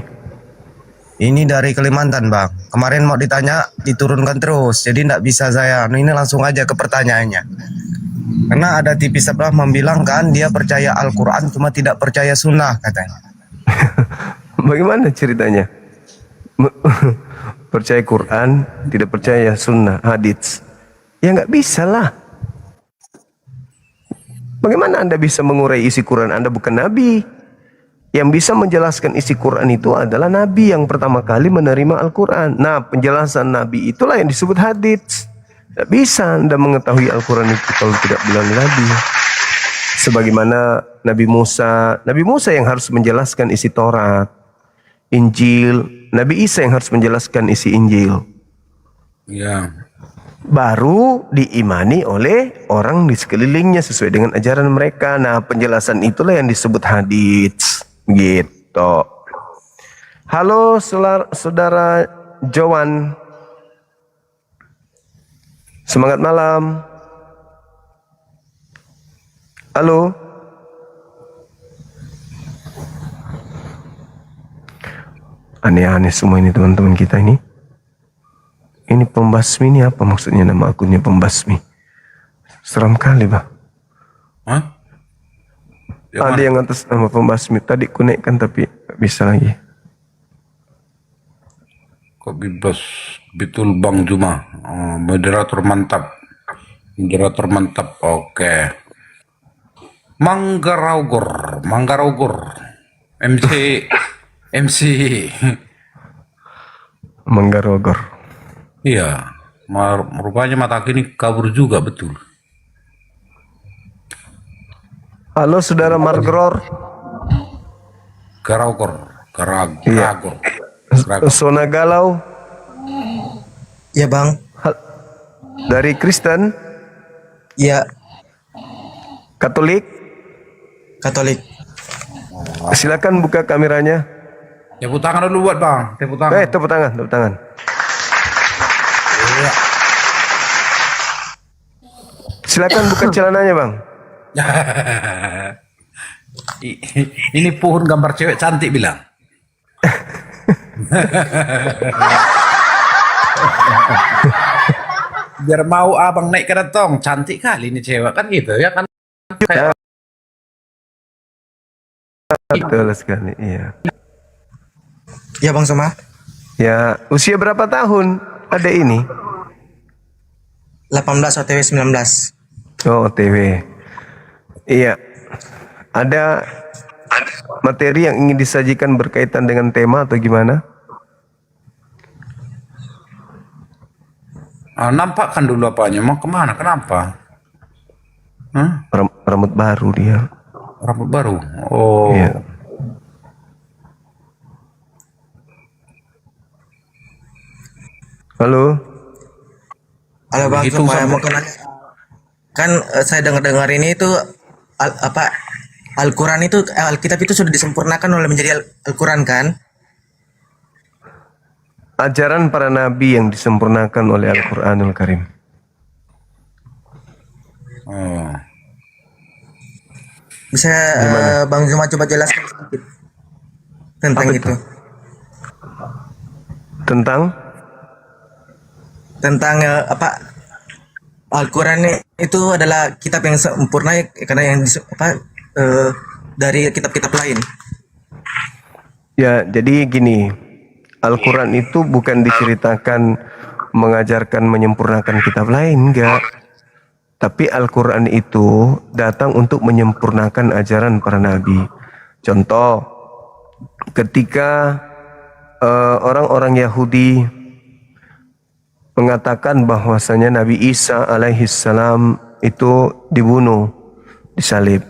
Ini dari Kalimantan Bang. Kemarin mau ditanya, diturunkan terus, jadi tidak bisa saya. Ini langsung aja ke pertanyaannya. Karena ada TV sebelah membilangkan dia percaya Al-Quran, cuma tidak percaya sunnah katanya. Bagaimana ceritanya? Percaya Quran, tidak percaya sunnah, hadits. Ya nggak bisa lah. Bagaimana Anda bisa mengurai isi Quran? Anda bukan Nabi. Yang bisa menjelaskan isi Quran itu adalah Nabi yang pertama kali menerima Al-Quran. Nah, penjelasan Nabi itulah yang disebut hadits. Tidak bisa Anda mengetahui Al-Quran itu kalau tidak bilang Nabi. Sebagaimana Nabi Musa yang harus menjelaskan isi Taurat, Injil, Nabi Isa yang harus menjelaskan isi Injil. Ya. Baru diimani oleh orang di sekelilingnya sesuai dengan ajaran mereka. Nah, penjelasan itulah yang disebut hadits. Gitu. Halo saudara Jowan. Semangat malam. Halo. aneh-aneh semua ini teman-teman kita ini. Ini pembasmi ini apa maksudnya nama akunnya pembasmi? Seram kali Bang. Hah? Ada yang atas nama pembasmi. Tadi ku naikkan tapi gak bisa lagi. Kok bebas betul Bang Juma. Moderator mantap. Moderator mantap. Oke. Manggaraugor. MC. Manggarogor. Iya. Rupanya mata kini kabur juga betul. Halo saudara Margror. Garaugor. Iya. Sona Galau. Iya bang. Dari Kristen. Iya. Katolik. Silakan buka kameranya. Tepuk tangan dulu buat Bang. Tepuk tangan. Tepuk tangan. Iya. Silakan buka celananya Bang. Ini pohon gambar cewek cantik bilang. Biar mau abang naik ke datang, cantik kali ini cewek kan gitu ya kan. Kayak Betul sekali, iya. Iya Bang Suma. Ya, usia berapa tahun ada ini? 18 OTW 19. Oh, OTW. Iya. Ada materi yang ingin disajikan berkaitan dengan tema atau gimana? Nampakkan dulu apanya, mau kemana, kenapa? Rambut baru dia. Rambut baru? Oh. Iya. Halo. Halo Bang, Begitu saya sama- mau kenal. Kan saya dengar ini itu Al-Quran itu Alkitab itu sudah disempurnakan oleh menjadi Al-Quran kan? Ajaran para nabi yang disempurnakan oleh Al-Quranul Karim. Oh. Bisa Bang Zuma coba jelaskan sedikit tentang Apa itu. Tentang Al-Quran itu adalah kitab yang sempurna karena yang dari kitab-kitab lain. Ya, jadi gini, Al-Quran itu bukan diceritakan mengajarkan menyempurnakan kitab lain, enggak. Tapi Al-Quran itu datang untuk menyempurnakan ajaran para nabi. Contoh, ketika orang-orang Yahudi mengatakan bahwasanya Nabi Isa alaihissalam itu dibunuh, disalib.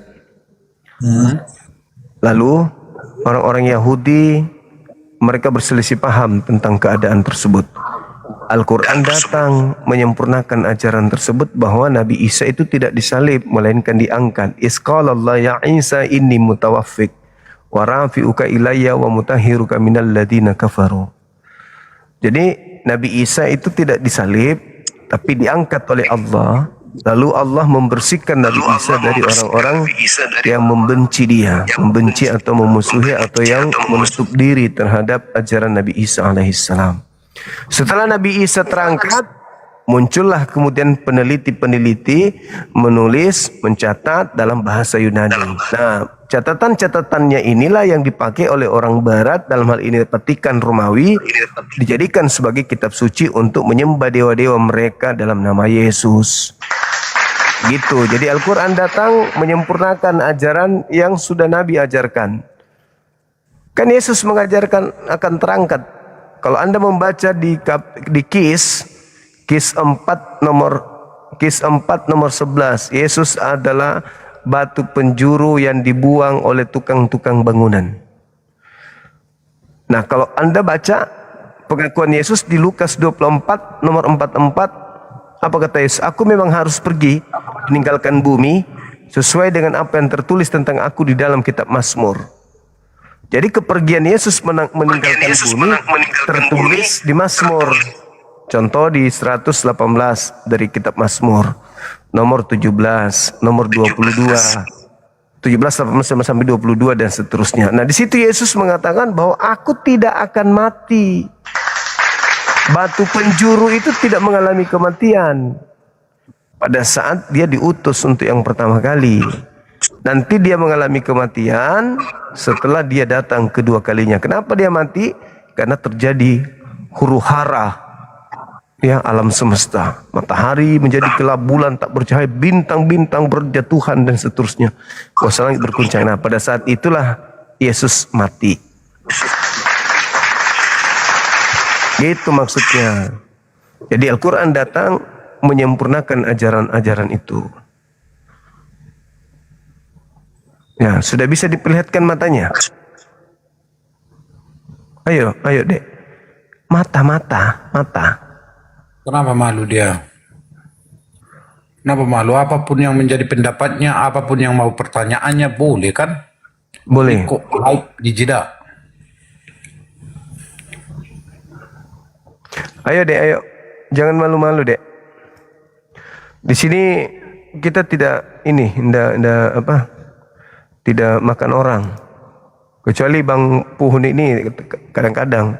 Lalu orang-orang Yahudi mereka berselisih paham tentang keadaan tersebut. Al-Quran datang menyempurnakan ajaran tersebut bahwa Nabi Isa itu tidak disalib melainkan diangkat. Isqalallah ya Isa inni mutawaffik wa rafi'uka ilayya wa mutahhiruka minal ladina kafaru. Jadi Nabi Isa itu tidak disalib tapi diangkat oleh Allah. Lalu Allah membersihkan Nabi Isa dari orang-orang yang membenci dia, membenci atau memusuhi atau yang menutup diri terhadap ajaran Nabi Isa alaihissalam. Setelah Nabi Isa terangkat, muncullah kemudian peneliti-peneliti menulis, mencatat dalam bahasa Yunani. Nah, catatan-catatannya inilah yang dipakai oleh orang Barat, dalam hal ini Vatikan Romawi, dijadikan sebagai kitab suci untuk menyembah dewa-dewa mereka dalam nama Yesus. Gitu. Jadi Al-Quran datang menyempurnakan ajaran yang sudah Nabi ajarkan. Kan Yesus mengajarkan akan terangkat. Kalau Anda membaca di Kis 4 nomor 11, Yesus adalah batu penjuru yang dibuang oleh tukang-tukang bangunan. Nah, kalau Anda baca pengakuan Yesus di Lukas 24 nomor 44, apa kata Yesus? Aku memang harus pergi meninggalkan bumi sesuai dengan apa yang tertulis tentang aku di dalam kitab Mazmur. Jadi kepergian Yesus meninggalkan bumi tertulis di Mazmur. Contoh di 118 dari kitab Mazmur. Nomor 17, nomor 22. 17, 18 sampai 22 dan seterusnya. Nah, di situ Yesus mengatakan bahwa aku tidak akan mati. Batu penjuru itu tidak mengalami kematian. Pada saat dia diutus untuk yang pertama kali. Nanti dia mengalami kematian setelah dia datang kedua kalinya. Kenapa dia mati? Karena terjadi huru hara. Ya, alam semesta, matahari menjadi gelap, bulan tak bercahaya, bintang-bintang berjatuhan dan seterusnya. Kuasa langit berguncang. Nah, pada saat itulah Yesus mati. Itu maksudnya. Jadi Al-Quran datang menyempurnakan ajaran-ajaran itu. Ya, sudah bisa diperlihatkan matanya. Ayo, ayo dek. Mata. Kenapa malu dia? Kenapa malu? Apapun yang menjadi pendapatnya, apapun yang mau pertanyaannya, boleh kan? Boleh. Kok like di jeda? Ayo dek, ayo. Jangan malu-malu dek. Di sini kita tidak tidak makan orang. Kecuali Bang Puhun ini kadang-kadang.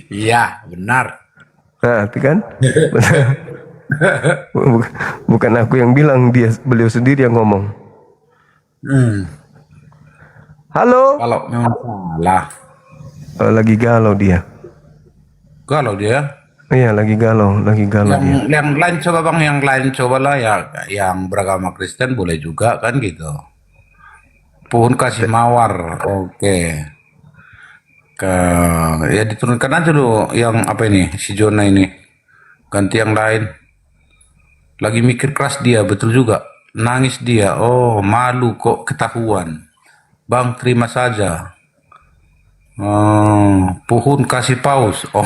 Iya, benar. Nah, itu kan? Bukan aku yang bilang, beliau sendiri yang ngomong. Halo? Kalau memang salah. Lagi galau dia. Galau dia? Iya, lagi galau dia. Yang lain coba bang, yang lain cobalah ya, yang beragama Kristen boleh juga kan gitu. Puhun kasih mawar, oke. Ya diturunkan aja dulu yang apa ini, si Jona ini. Ganti yang lain. Lagi mikir keras dia, betul juga. Nangis dia, oh malu kok ketahuan. Bang terima saja. Puhun kasih paus. Oh,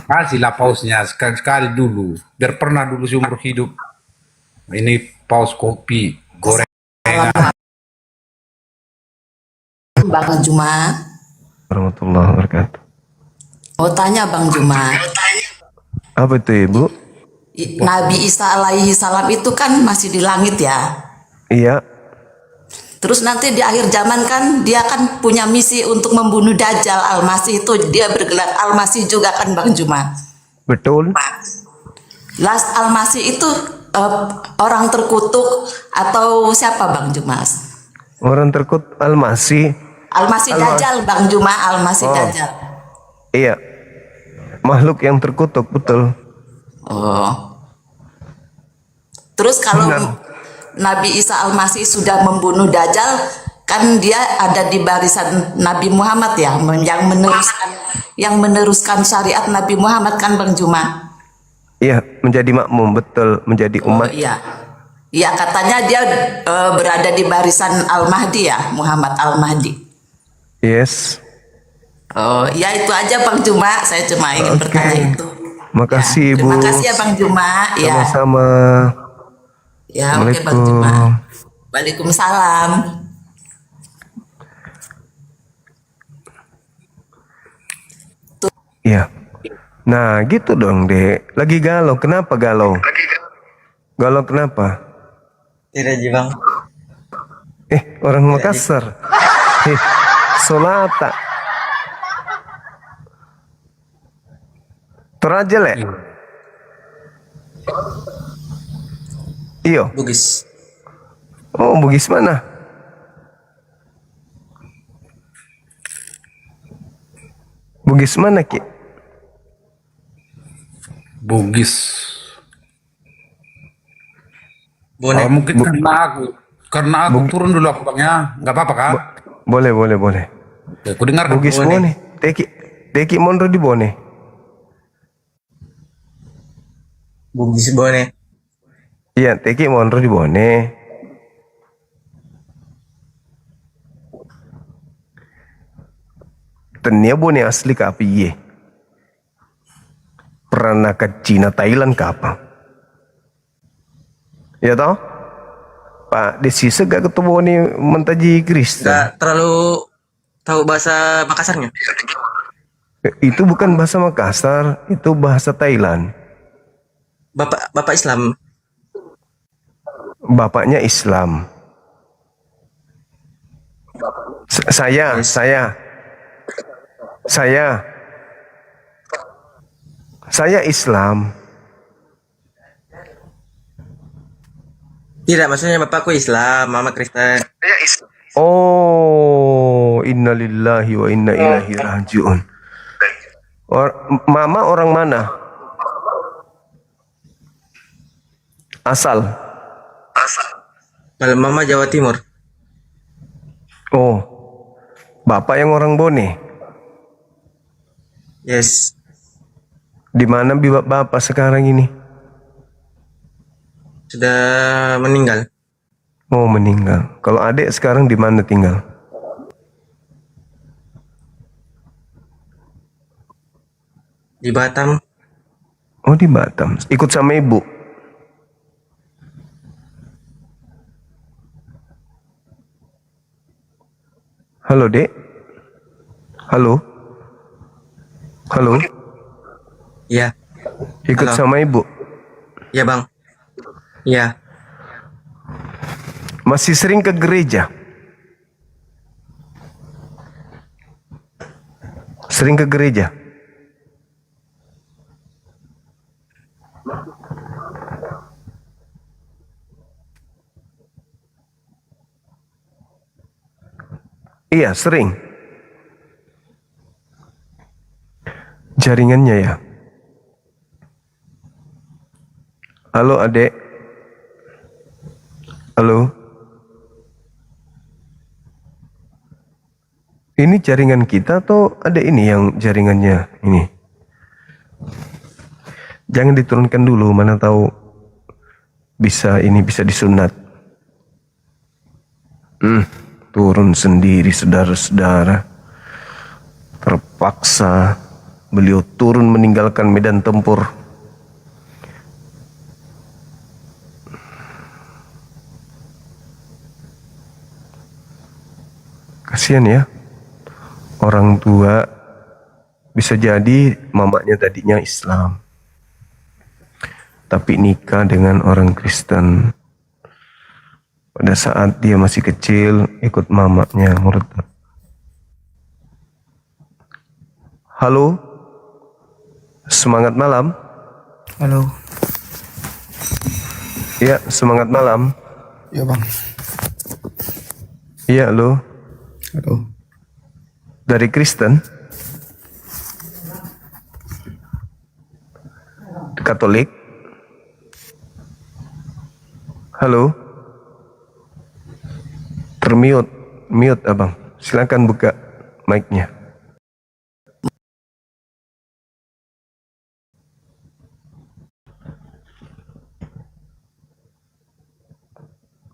kasihlah pausnya sekali dulu. Biar pernah dulu seumur hidup. Ini paus kopi goreng. Bang Juma. Warahmatullahi wabarakatuh. Mau tanya Bang Juma. Apa itu Ibu? Nabi Isa alaihi salam itu kan masih di langit ya. Iya. Terus nanti di akhir zaman kan dia kan punya misi untuk membunuh Dajjal Al-Masih itu, dia bergelar Al-Masih juga kan Bang Juma. Betul. Las Al-Masih itu orang terkutuk atau siapa Bang Juma? Orang terkutuk Al-Masih. Al-Masih Dajjal Bang Juma, Al-Masih Dajjal. Iya. Makhluk yang terkutuk, betul. Oh. Terus kalau Nabi Isa Al-Masih sudah membunuh Dajjal, kan dia ada di barisan Nabi Muhammad ya, yang meneruskan syariat Nabi Muhammad kan Bang Juma. Iya, menjadi makmum, betul, menjadi umat. Oh iya. Iya, katanya dia berada di barisan Al-Mahdi ya, Muhammad Al-Mahdi. Yes. Oh, ya itu aja Bang Juma, saya cuma ingin bertanya itu. Makasih Ibu. Terima kasih ya Bang Juma. Ya. Sama-sama. Ya, oke Bang Juma. Waalaikumsalam. Iya. Nah, gitu dong, Dek. Lagi galau. Kenapa galau? Galau kenapa? Tidak Bang. Orang Makassar. Solata. Toraja le. Iyo. Bugis. Oh, Bugis mana? Bugis mana, Ki? Bugis. Boleh. Mungkin karena aku turun dulu aku bang ya, nggak apa-apa kan? Boleh. Ya, aku dengar Bugis Bone. Teki Monro di Bone. Bugis Bone. Iya, Teki Monro di Bone. Tenia Bone asli ka api ye. Pernah ke Cina, Thailand ke apa? Ya toh? Pak Desi gak ketemu nih mentaji Kristen. Gak terlalu tahu bahasa Makassarnya. Itu bukan bahasa Makassar, itu bahasa Thailand. Bapak Islam. Bapaknya Islam. Saya Islam. Tidak, maksudnya bapakku Islam, mama Kristen. Oh, innalillahi wa inna ilaihi rajiun. Mama orang mana? Asal. Kalau mama Jawa Timur. Oh, bapak yang orang Bone. Yes. Di mana bapak sekarang ini? Sudah meninggal. Oh, meninggal. Kalau adik sekarang di mana tinggal? Di Batam. Oh, di Batam. Ikut sama ibu? Halo, Dek. Halo. Halo. Iya. Ikut Halo. sama ibu? Iya, Bang. Iya. Masih sering ke gereja? Sering ke gereja? Iya, sering. Jaringannya ya. Halo, Adek. Halo. Ini jaringan kita atau ada ini yang jaringannya ini? Jangan diturunkan dulu, mana tahu bisa disunat. Turun sendiri, saudara-saudara. Terpaksa beliau turun meninggalkan medan tempur. Kasihan ya. Orang tua bisa jadi mamanya tadinya Islam, tapi nikah dengan orang Kristen. Pada saat dia masih kecil ikut mamanya murtad. Halo, semangat malam. Halo. Ya, semangat malam. Ya bang. Iya, halo. Halo. Dari Kristen? Katolik? Halo? Termute, mute abang. Silakan buka mic-nya.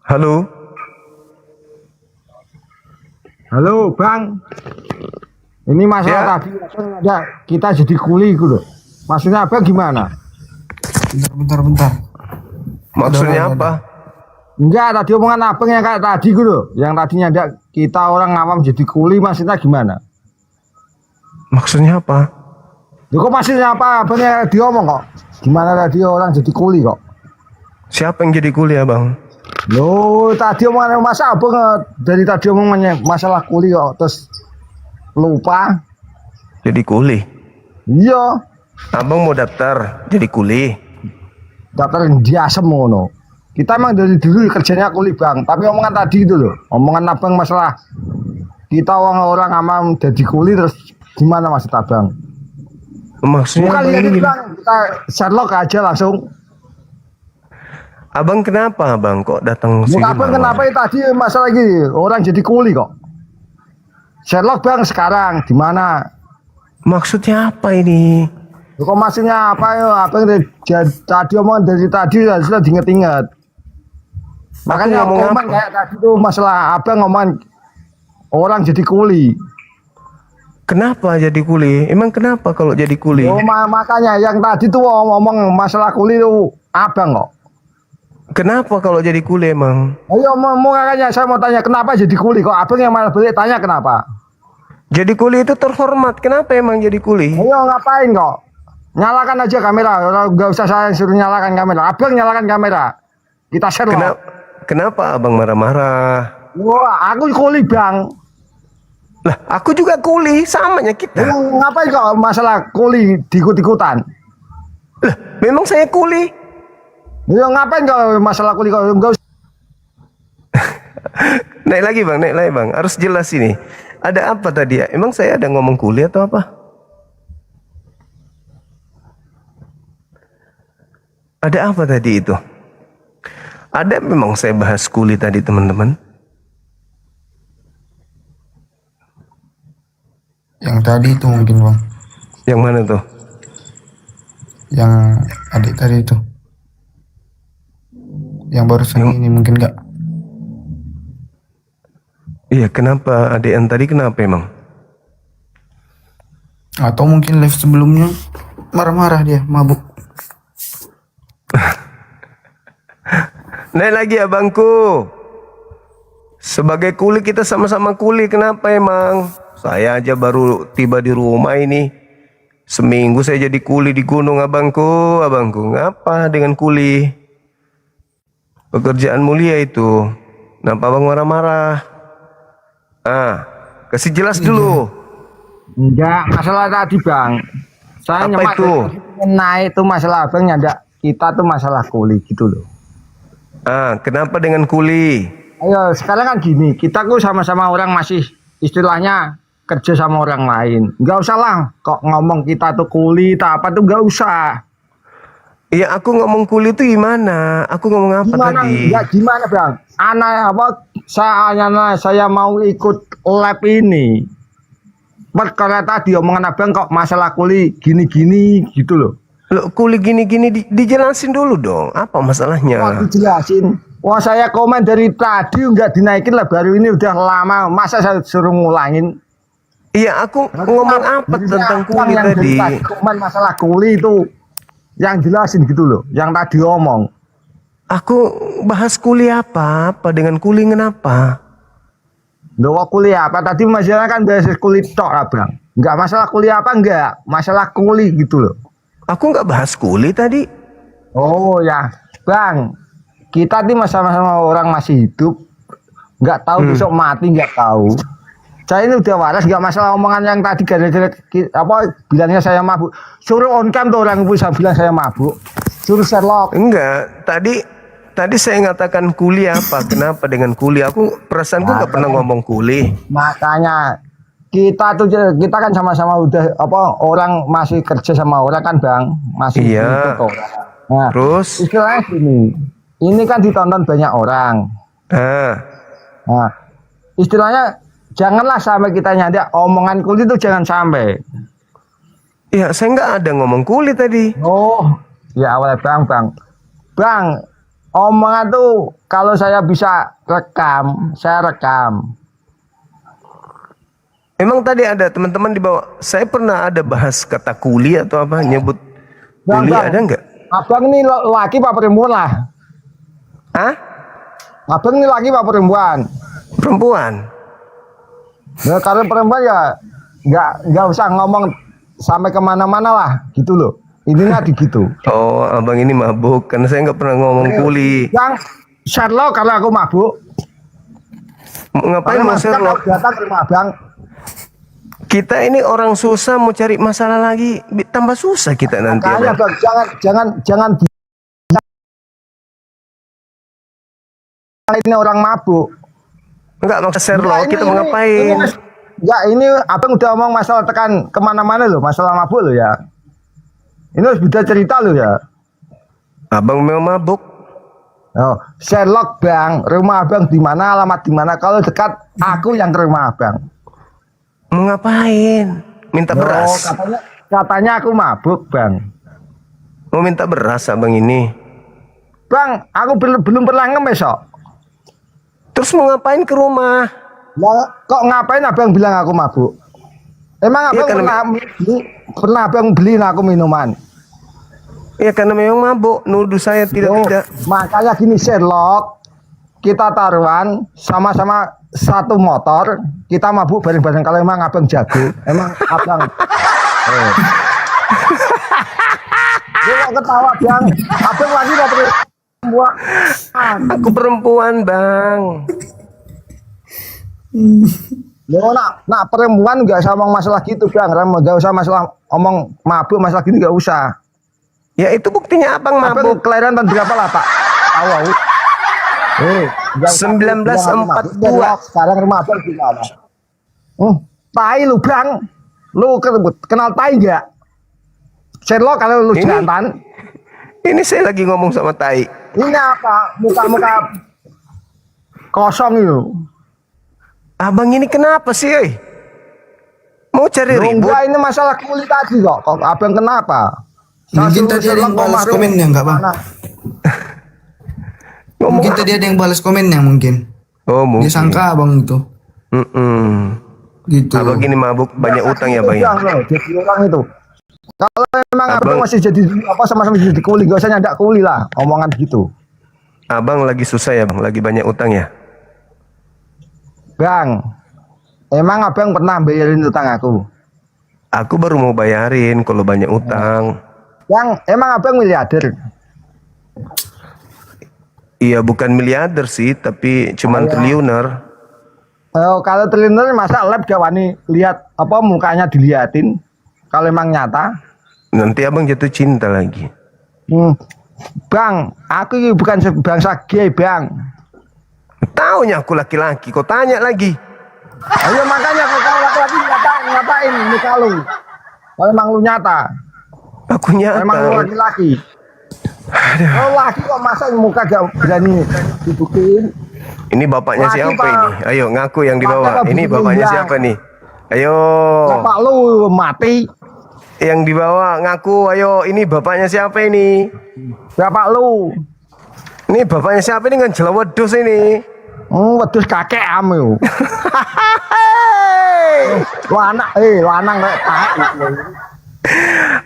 Halo? Halo bang, ini masalah tadi ada kita jadi kuli gitu loh. Maksudnya apa gimana? Bentar. Maksudnya apa? Enggak, tadi omongan abang yang kayak tadi gitu loh. Yang tadinya ada kita orang awam jadi kuli, maksudnya gimana? Maksudnya apa? Ya kok maksudnya apa? Abangnya diomong kok. Gimana tadi orang jadi kuli kok? Siapa yang jadi kuli abang? Loh, tadi omongan masa abang dari tadi omongannya masalah kuli kok terus lupa. Jadi kuli? Iya. Abang mau daftar jadi kuli? Daftar dia semono. Kita emang dari dulu kerjanya kuli bang. Tapi omongan tadi itu loh, omongan abang masalah kita orang-orang amam jadi kuli terus gimana maksud abang? Maksudnya bukan abang ini bang, kita Sherlock aja langsung. Abang kenapa abang kok datang sini? Abang kenapa ya tadi masalah gini orang jadi kuli kok? Sherlock bang sekarang di mana? Maksudnya apa ini? Kok maksudnya apa ya? Abang tadi omongan dari tadi sudah diinget-inget. Makanya ngomong kayak tadi tuh masalah abang ngomong orang jadi kuli. Kenapa jadi kuli? Emang kenapa kalau jadi kuli? Oh, makanya yang tadi tuh ngomong masalah kuli tuh abang kok. Kenapa kalau jadi kuli emang? Ayo makanya saya mau tanya kenapa jadi kuli kok abang yang malah balik tanya kenapa? Jadi kuli itu terhormat. Kenapa emang jadi kuli? Ayo ngapain kok? Nyalakan aja kamera, nggak usah saya suruh nyalakan kamera. Abang nyalakan kamera. Kita share loh. Kenapa abang marah-marah? Wah, aku kuli bang. Lah, aku juga kuli, samanya kita. Ngapain kok masalah kuli diikut-ikutan? Lah, memang saya kuli. Ya ngapain kalau masalah kuli kalau enggak usah. Naik lagi bang. Harus jelas ini. Ada apa tadi ya? Emang saya ada ngomong kuli atau apa? Ada apa tadi itu? Ada memang saya bahas kuli tadi teman-teman. Yang tadi itu mungkin bang. Yang mana tuh? Yang adik tadi itu. Yang barusan ini mungkin enggak. Iya, kenapa adik yang tadi kenapa emang? Atau mungkin live sebelumnya marah-marah dia, mabuk. Naik lagi abangku. Sebagai kuli kita sama-sama kuli. Kenapa emang? Saya aja baru tiba di rumah ini. Seminggu saya jadi kuli di gunung abangku. Ngapa dengan kuli? Pekerjaan mulia itu. Kenapa abang marah-marah? Kasih jelas dulu. Enggak, masalah tadi bang. Saya Apa nyemak itu? naik itu masalah abang nyandak. Kita tuh masalah kuli gitu loh. Kenapa dengan kuli? Ayo sekarang kan gini, kita tuh sama-sama orang masih istilahnya kerja sama orang lain. Nggak usah lah kok ngomong kita tuh kuli tak apa tuh nggak usah. Iya, aku ngomong kuli itu gimana? Aku ngomong apa Gimana? tadi? Ya gimana bang? Saya mau ikut lab ini. Perkara tadi omongan abang kok masalah kuli gini-gini gitu loh. Loh, kuli gini-gini dijelasin dulu dong. Apa masalahnya? Wah, dijelasin. Wah, saya komen dari tadi nggak dinaikin lah, baru ini udah lama. Masa saya suruh ngulangin? Iya, aku ngomong apa tentang kuli yang tadi? Komen masalah kuli itu yang jelasin gitu loh. Yang tadi omong. Aku bahas kuli apa? Apa dengan kuli kenapa? Loh, kuli apa? Tadi masalah kan bahas kuli tok lah bang. Nggak masalah kuli apa enggak? Masalah kuli gitu loh. Aku nggak bahas kuli tadi. Oh ya, bang. Kita nih sama-sama orang masih hidup. Nggak tahu besok mati, nggak tahu. Saya ini udah waras, nggak masalah omongan yang tadi gara-gara apa bilangnya saya mabuk. Suruh on cam tuh orang bisa bilang saya mabuk. Suruh Sherlock. Enggak, tadi saya ngatakan kuli apa? Kenapa dengan kuli? Aku perasaanku nggak pernah ngomong kuli. Makanya kita kan sama-sama udah apa orang masih kerja sama orang kan bang, masih Iya. hidup, nah, terus istilahnya gini, ini kan ditonton banyak orang. Nah, istilahnya janganlah sampai kita nyandak omongan kuli itu jangan sampai. Ya, saya nggak ada ngomong kuli tadi. Oh, ya awalnya bang, omongan tuh kalau saya bisa rekam, saya rekam. Emang tadi ada teman-teman di bawah. Saya pernah ada bahas kata kuli atau apa nyebut kuli ada nggak? Abang ini laki apa perempuan lah? Hah? Abang ini laki apa perempuan? Perempuan. Nah, kalau perempuan ya nggak usah ngomong sampai kemana-mana lah, gitu loh. Ininya gitu. Oh, abang ini mabuk karena saya nggak pernah ngomong kuli. Yang Sherlock kalau aku mabuk. Ngapain mau Sherlock? Datang ke rumah abang. Kita ini orang susah mau cari masalah lagi, tambah susah kita nanti. Makanya bang, jangan ini orang mabuk. Enggak maksud Sherlock, kita mau ngapain? Ini abang udah ngomong masalah tekan kemana-mana loh, masalah mabuk loh ya. Ini harus beda cerita loh ya. Abang memang mabuk. Oh, Sherlock bang, rumah abang di mana, alamat di mana? Kalau dekat, aku yang ke rumah abang. Mau ngapain? Minta beras. Katanya aku mabuk bang. Mau minta beras abang ini? Bang, aku belum pernah ngemes kok. Terus mau ngapain ke rumah? Kok ngapain abang bilang aku mabuk? Emang abang pernah abang beliin aku minuman? Ya karena memang mabuk, nuduh saya tidak. Makanya gini Sherlock, kita taruhan sama-sama satu motor, kita mabuk bareng-bareng. Kalau emang abang jago, emang abang kok ketawa Bang. Abang lagi gak perempuan. Aku perempuan, Bang. Nak perempuan nggak usah ngomong masalah gitu Bang. Nggak usah masalah omong mabuk masalah gini nggak usah. Ya itu buktinya abang mabuk. Kelahiran tahun berapa lah Pak? Tahu. 1942. Sekarang rumah abang gimana? Tai lu Bang. Lu kenal tai nggak? Sherlock kalau lu jantan. Ini saya lagi ngomong sama tai. Ini apa? Muka-muka kosong itu. Abang ini kenapa sih? Mau cari ribut? Enggak, ini masalah kulit tadi kok. Abang kenapa? Mungkin tadi ada yang balas komennya enggak Bang? Mungkin tadi ada yang balas komennya mungkin. Oh mungkin. Dia sangka abang itu. Gitu. Abang ini mabuk banyak utang ya Bang ya? Jadi orang itu. Kalau memang abang masih jadi apa sama-sama jadi kuli, gak usah nyadak kuli lah. Omongan gitu. Abang lagi susah ya Bang? Lagi banyak utang ya? Bang, emang abang pernah bayarin utang aku? Aku baru mau bayarin kalau banyak utang. Yang emang abang miliarder? Iya bukan miliarder sih, tapi cuman triliuner. Kalau triliuner masa lab gak wani lihat apa mukanya diliatin? Kalau emang nyata? Nanti abang jatuh cinta lagi. Bang, aku ini bukan bangsa gay Bang. Taunya aku laki-laki, kau tanya lagi. Ayo makanya kalau laki-laki ngapain muka lu? Kalau emang lu nyata. Aku nyata. Emang lu laki-laki. Kalau laki kok masa muka gak berani dibuktiin? Ini bapaknya Laki, siapa Pak. ini? Ayo ngaku yang di bawah. Mata Ini begini, bapaknya Bang. siapa nih? Ayo. Bapak lu mati. Yang di bawah ngaku. Ayo, ini bapaknya siapa ini? Bapak lu. Ini bapaknya siapa ini kan jela wedus ini? Wedus kakek amu. Lanang rek taek.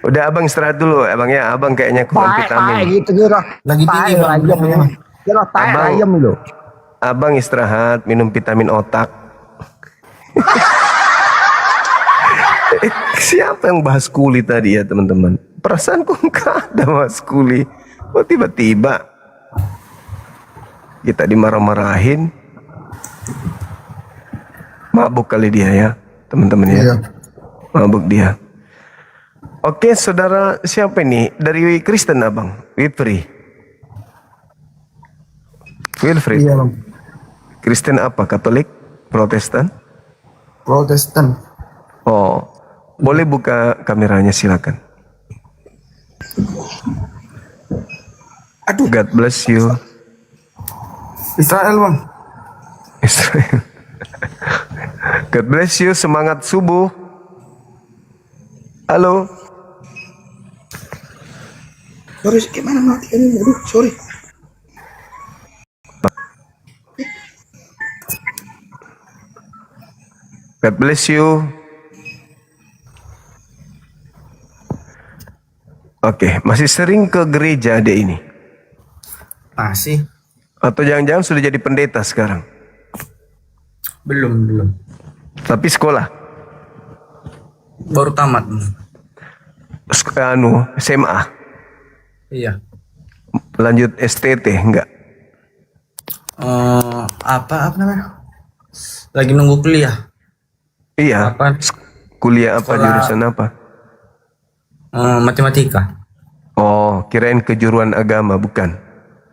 Udah abang istirahat dulu, abang ya. Abang kayaknya kurang vitamin. Taek gitu kira. Lagi tinggi Bang. Kira taek Abang. ayam lu. Abang istirahat, minum vitamin otak. Siapa yang bahas kuli tadi ya teman-teman? Perasaanku enggak ada bahas kuli. Oh tiba-tiba kita dimarah-marahin. Mabuk kali dia ya teman-teman ya. Iya. Mabuk dia. Oke saudara, siapa ini? Dari Kristen abang? Wilfried. Iya Bang. Kristen apa? Katolik? Protestan? Protestan. Oh, boleh buka kameranya silakan. Aduh. God bless you. Israel Bang. Israel. God bless you. Semangat subuh. Halo. Sorry, gimana mati ini? Aduh, sorry. God bless you. Oke, masih sering ke gereja adek ini? Masih. Atau jangan-jangan sudah jadi pendeta sekarang? Belum. Tapi sekolah? Baru tamat. SMA? Iya. Lanjut STT enggak? Apa namanya? Lagi nunggu kuliah. Iya. Apa? Kuliah apa, jurusan apa? Matematika. Oh, kirain kejuruan agama, bukan?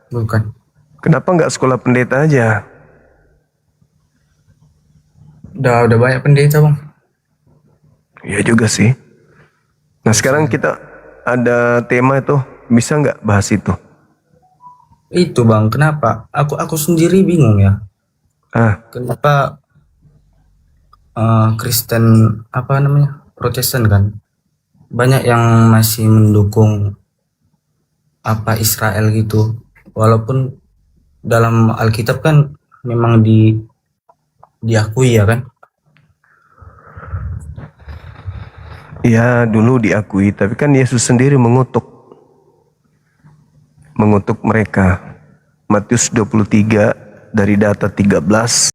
Bukan. Kenapa nggak sekolah pendeta aja? Udah banyak pendeta Bang. Iya juga sih. Nah sekarang kita ada tema tuh, bisa nggak bahas itu? Itu Bang, kenapa? Aku sendiri bingung ya. Kenapa Kristen apa namanya? Protestan kan? Banyak yang masih mendukung apa Israel gitu. Walaupun dalam Alkitab kan memang diakui ya kan? Ya dulu diakui, tapi kan Yesus sendiri mengutuk mereka. Matius 23 dari data 13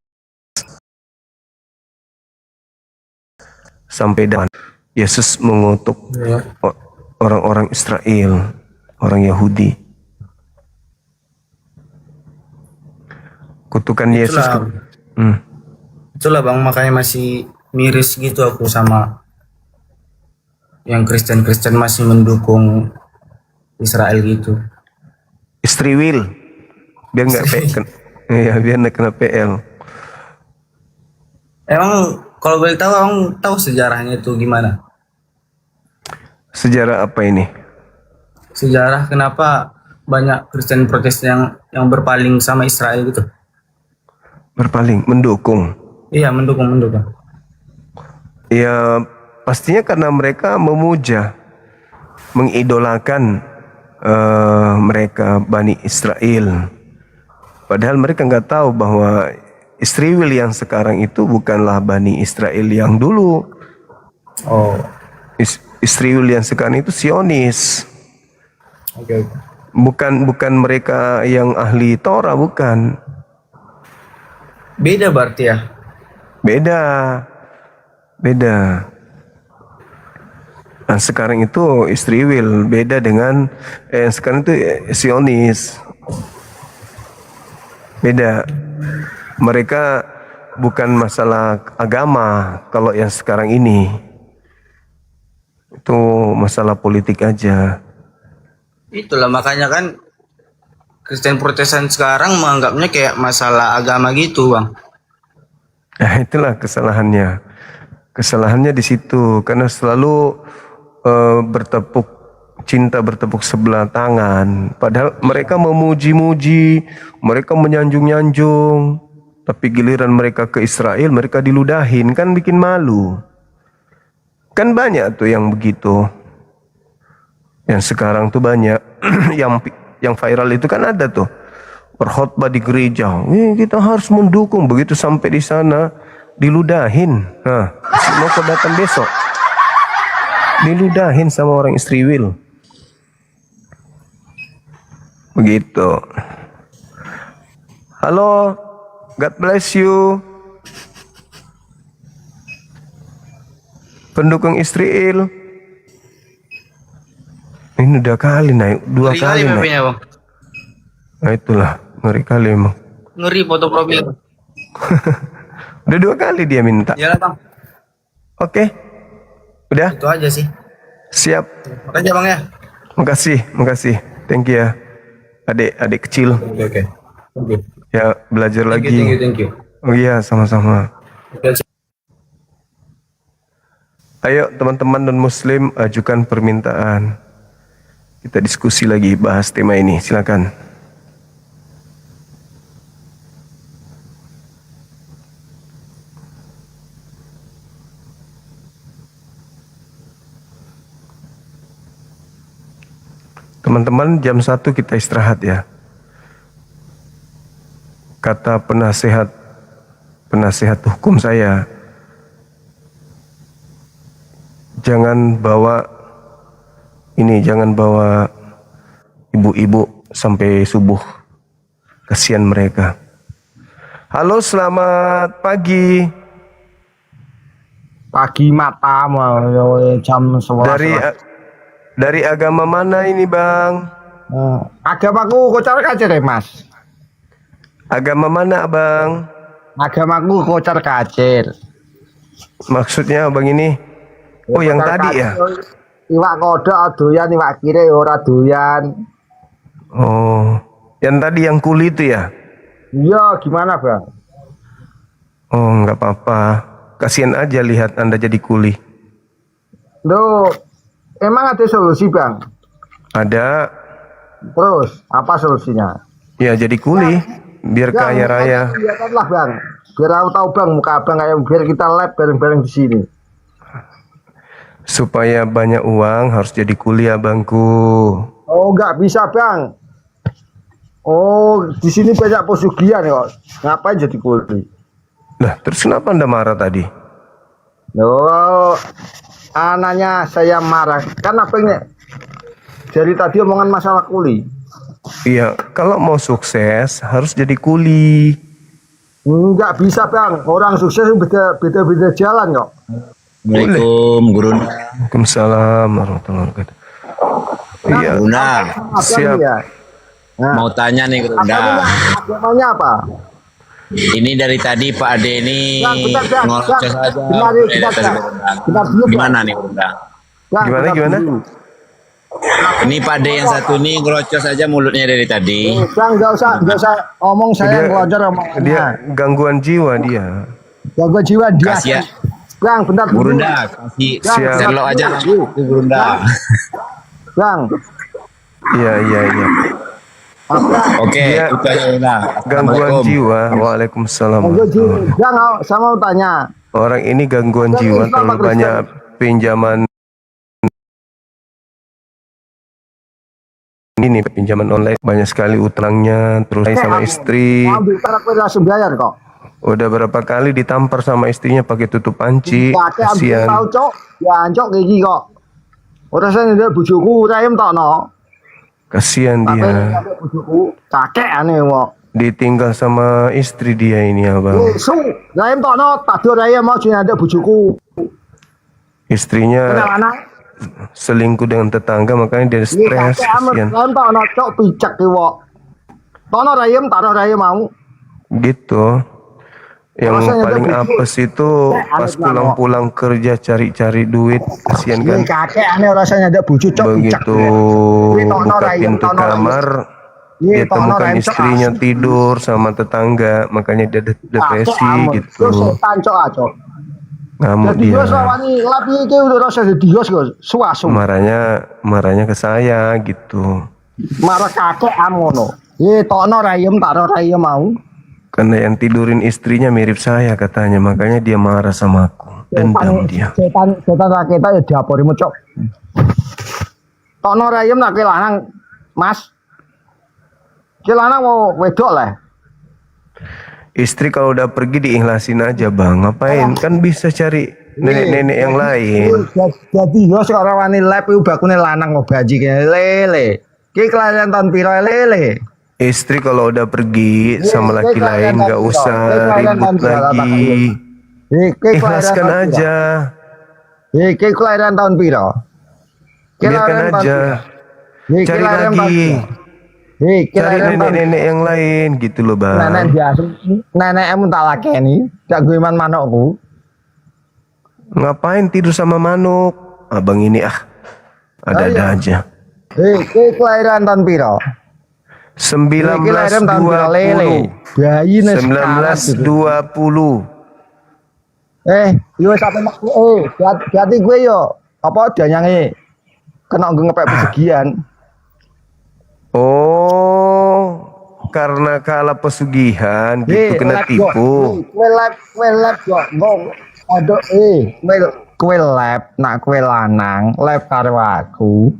sampai dan Yesus mengutuk orang-orang Israel. orang Yahudi. Kutukan Yesus. Itulah bang, makanya masih miris gitu aku sama yang Kristen-Kristen masih mendukung Israel gitu. Istri Will, biar nggak iya, biar nggak kena PL. Emang kalau boleh tahu, abang tahu sejarahnya itu gimana? Sejarah apa ini? Sejarah kenapa banyak Kristen Protestan yang berpaling sama Israel gitu? Berpaling, mendukung. Iya, mendukung. Ya pastinya karena mereka memuja, mengidolakan mereka Bani Israel. Padahal mereka nggak tahu bahwa Israel yang sekarang itu bukanlah Bani Israel yang dulu. Oh. Israel yang sekarang itu Zionis. Oke. Bukan mereka yang ahli Torah, bukan. Beda berarti ya? Beda. Nah, sekarang itu Israel beda dengan sekarang itu Zionis. Beda. Mereka bukan masalah agama kalau yang sekarang ini. Itu masalah politik aja. Itulah makanya kan Kristen Protestan sekarang menganggapnya kayak masalah agama gitu, Bang. Nah, itulah kesalahannya. Kesalahannya di situ karena selalu cinta bertepuk sebelah tangan. Padahal mereka memuji-muji, mereka menyanjung-nyanjung. Tapi giliran mereka ke Israel, mereka diludahin, kan bikin malu. Kan banyak tuh yang begitu. Yang sekarang tuh banyak. yang viral itu kan ada tuh. Berkhotbah di gereja. Kita harus mendukung. Begitu sampai di sana, diludahin. Nah, mau kau datang besok. Diludahin sama orang Israel. Begitu. Halo, God bless you. Pendukung Israel. Ini udah kali naik, dua kali naik. Bang. Nah itulah, ngeri kali emang. Ngeri foto profil. Udah 2 kali dia minta. Iyalah, Bang. Oke. Udah? Itu aja sih. Siap. Makasih Bang ya. Makasih. Thank you ya. Adik kecil. Oke. Ya, belajar lagi. Thank you. Oh iya, sama-sama. Ayo teman-teman non-muslim ajukan permintaan. Kita diskusi lagi, bahas tema ini. Silakan. Teman-teman, jam 1 kita istirahat ya. Kata penasihat hukum saya, jangan bawa ibu-ibu sampai subuh. Kasihan mereka. Halo, selamat pagi. Pagi mata jam 11. Dari agama mana ini, Bang? Agamaku kocar kacir ya, Mas. Agama mana, Abang? Agamaku kocar kacir. Maksudnya Abang ini? Oh, yang tadi ya? Iwak kodok doyan, iwak kire ora doyan. Oh, yang tadi yang kuli itu ya? Iya, gimana Bang? Oh, nggak apa-apa. Kasihan aja lihat Anda jadi kuli. Loh, emang ada solusi Bang? Ada. Terus, apa solusinya? Ya, jadi kuli. Biar kaya raya. Lihatlah Bang. Biar aku tahu Bang, muka Abang kayak biar kita lab bareng-bareng di sini. Supaya banyak uang harus jadi kuli abangku. Oh, nggak bisa Bang. Oh, di sini banyak pesugihan kok. Ngapain jadi kuli? Nah, terus kenapa Anda marah tadi? Oh, anaknya saya marah. Kan abangnya dari tadi omongan masalah kuli. Iya, kalau mau sukses harus jadi kuli. Nggak bisa Bang. Orang sukses beda-beda jalan kok. Assalamualaikum Guru. Waalaikumsalam warahmatullahi wabarakatuh. Iya. Runda, Siap. Ya. Nah, mau tanya nih Runda. agamanya apa? Ini dari tadi Pak Ade ini ngoceh saja. Gimana nih Runda? Gimana? Ini Pak Ade yang satu ini ngerocos aja mulutnya dari tadi. Bang, nggak usah omong saya ngelonjor omongannya. Dia gangguan jiwa dia. Gangguan jiwa dia. Kasih ya. Bang, bentar dulu. Burunda, kasih Siap. Sherlock aja itu Burunda. Bang, Iya. Oke, Dia itu aja Burunda. gangguan jiwa. Waalaikumsalam. gangguan jiwa. Bang, saya mau tanya. Orang ini gangguan jiwa, terlalu banyak pinjaman ini pinjaman online, banyak sekali utangnya, terus sama istri. Ambil karena kue langsung bayar kok. Udah berapa kali ditampar sama istrinya pakai tutup panci. Pakai ambil Kasihan. tahu cok. Ya ancok kayak gini kok. Orang saya udah bujuku, rayem tak no. Kasihan Tapi dia. ada bujuku, kakek aneh kok. Ditinggal sama istri dia ini abang. Su, rayem tak no, tak ada rayem mau cina ada bujuku. Istrinya Kenal anak. selingkuh dengan tetangga, makanya dia Iya, stres. kakek amat. Kasihan. Rayem tak no, cok picak kok. Tak no rayem, tak ada rayem mau. Gitu. Yang Rasanya paling udah begitu. apes itu pas pulang-pulang kerja cari-cari duit. Kasihan Ini kan. kakek aneh rasanya ada bujuk cok picak. Begitu Ini tak no buka rayem, pintu tak no rayem. kamar, Iya, dia tak no temukan rayem, cok, istrinya asli. tidur sama tetangga, makanya dia depresi Kakek amat. gitu. Terus setan cok acok. Ngamuk Jadi dia. gue sawani lapi itu udah rasa jadi gue suasu. Marahnya ke saya gitu. Marah kakek amono. Ye tokno rayem tak rayem mau. Karena yang tidurin istrinya mirip saya katanya, makanya dia marah sama aku. Dendam dia. Setan raketa ya diapori cok. Tokno rayem tak lanang Mas. Ki lanang mau wedok lah. Istri kalau udah pergi diikhlasin aja bang. Ngapain? Kan bisa cari nenek-nenek yang lain. Jadi yo sekarang wani lep iku bakune lanang mau baji kene lele. Ki kelahiran tahun piro lele. Istri kalau udah pergi sama laki lain nggak usah ribut lagi. Ikhlaskan aja. Ki kelahiran tahun piro? Biarkan aja. Cari lagi. Cari nenek-nenek yang lain gitu loh bang. Nenek biasa, nenekmu tak lakeni, tak gue man manukku. Ngapain tidur sama manuk? Abang ini ada-ada aja. Kelahiran tahun piro? 1920. Bayi 1920. Yo sampe hati gue yo. Apa danyange kena ngepek pesugihan. Oh, karena kalah pesugihan gitu kena tipu. Kue lab yo ngomong. Aduh kue lab nak kue lanang lab karo aku.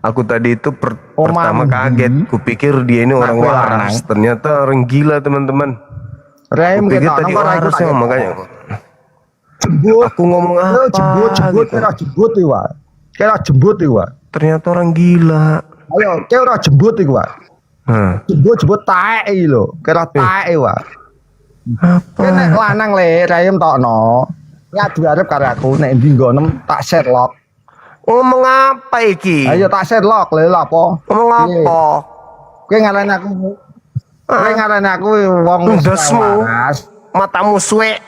Aku tadi itu pertama kaget, kupikir dia ini orang waras, ternyata orang gila teman-teman. Kupikir tadi waras ya, makanya aku ngomong apa? Jembut iwa. Kira jembut iwa. Ternyata orang gila. Ayo, kira jembut iwa. Jembut taek iki lho. Kira taek iwa. Kene lanang le, rayem tokno. Ngadu arep karo aku nek ndi nggonem tak Sherlock. Ngomong apa iki? Ayo tak Sherlock lho apa? Ngomong apa? Kowe ngarani aku. Kowe ngarani aku wong ndasmu. Matamu suwe.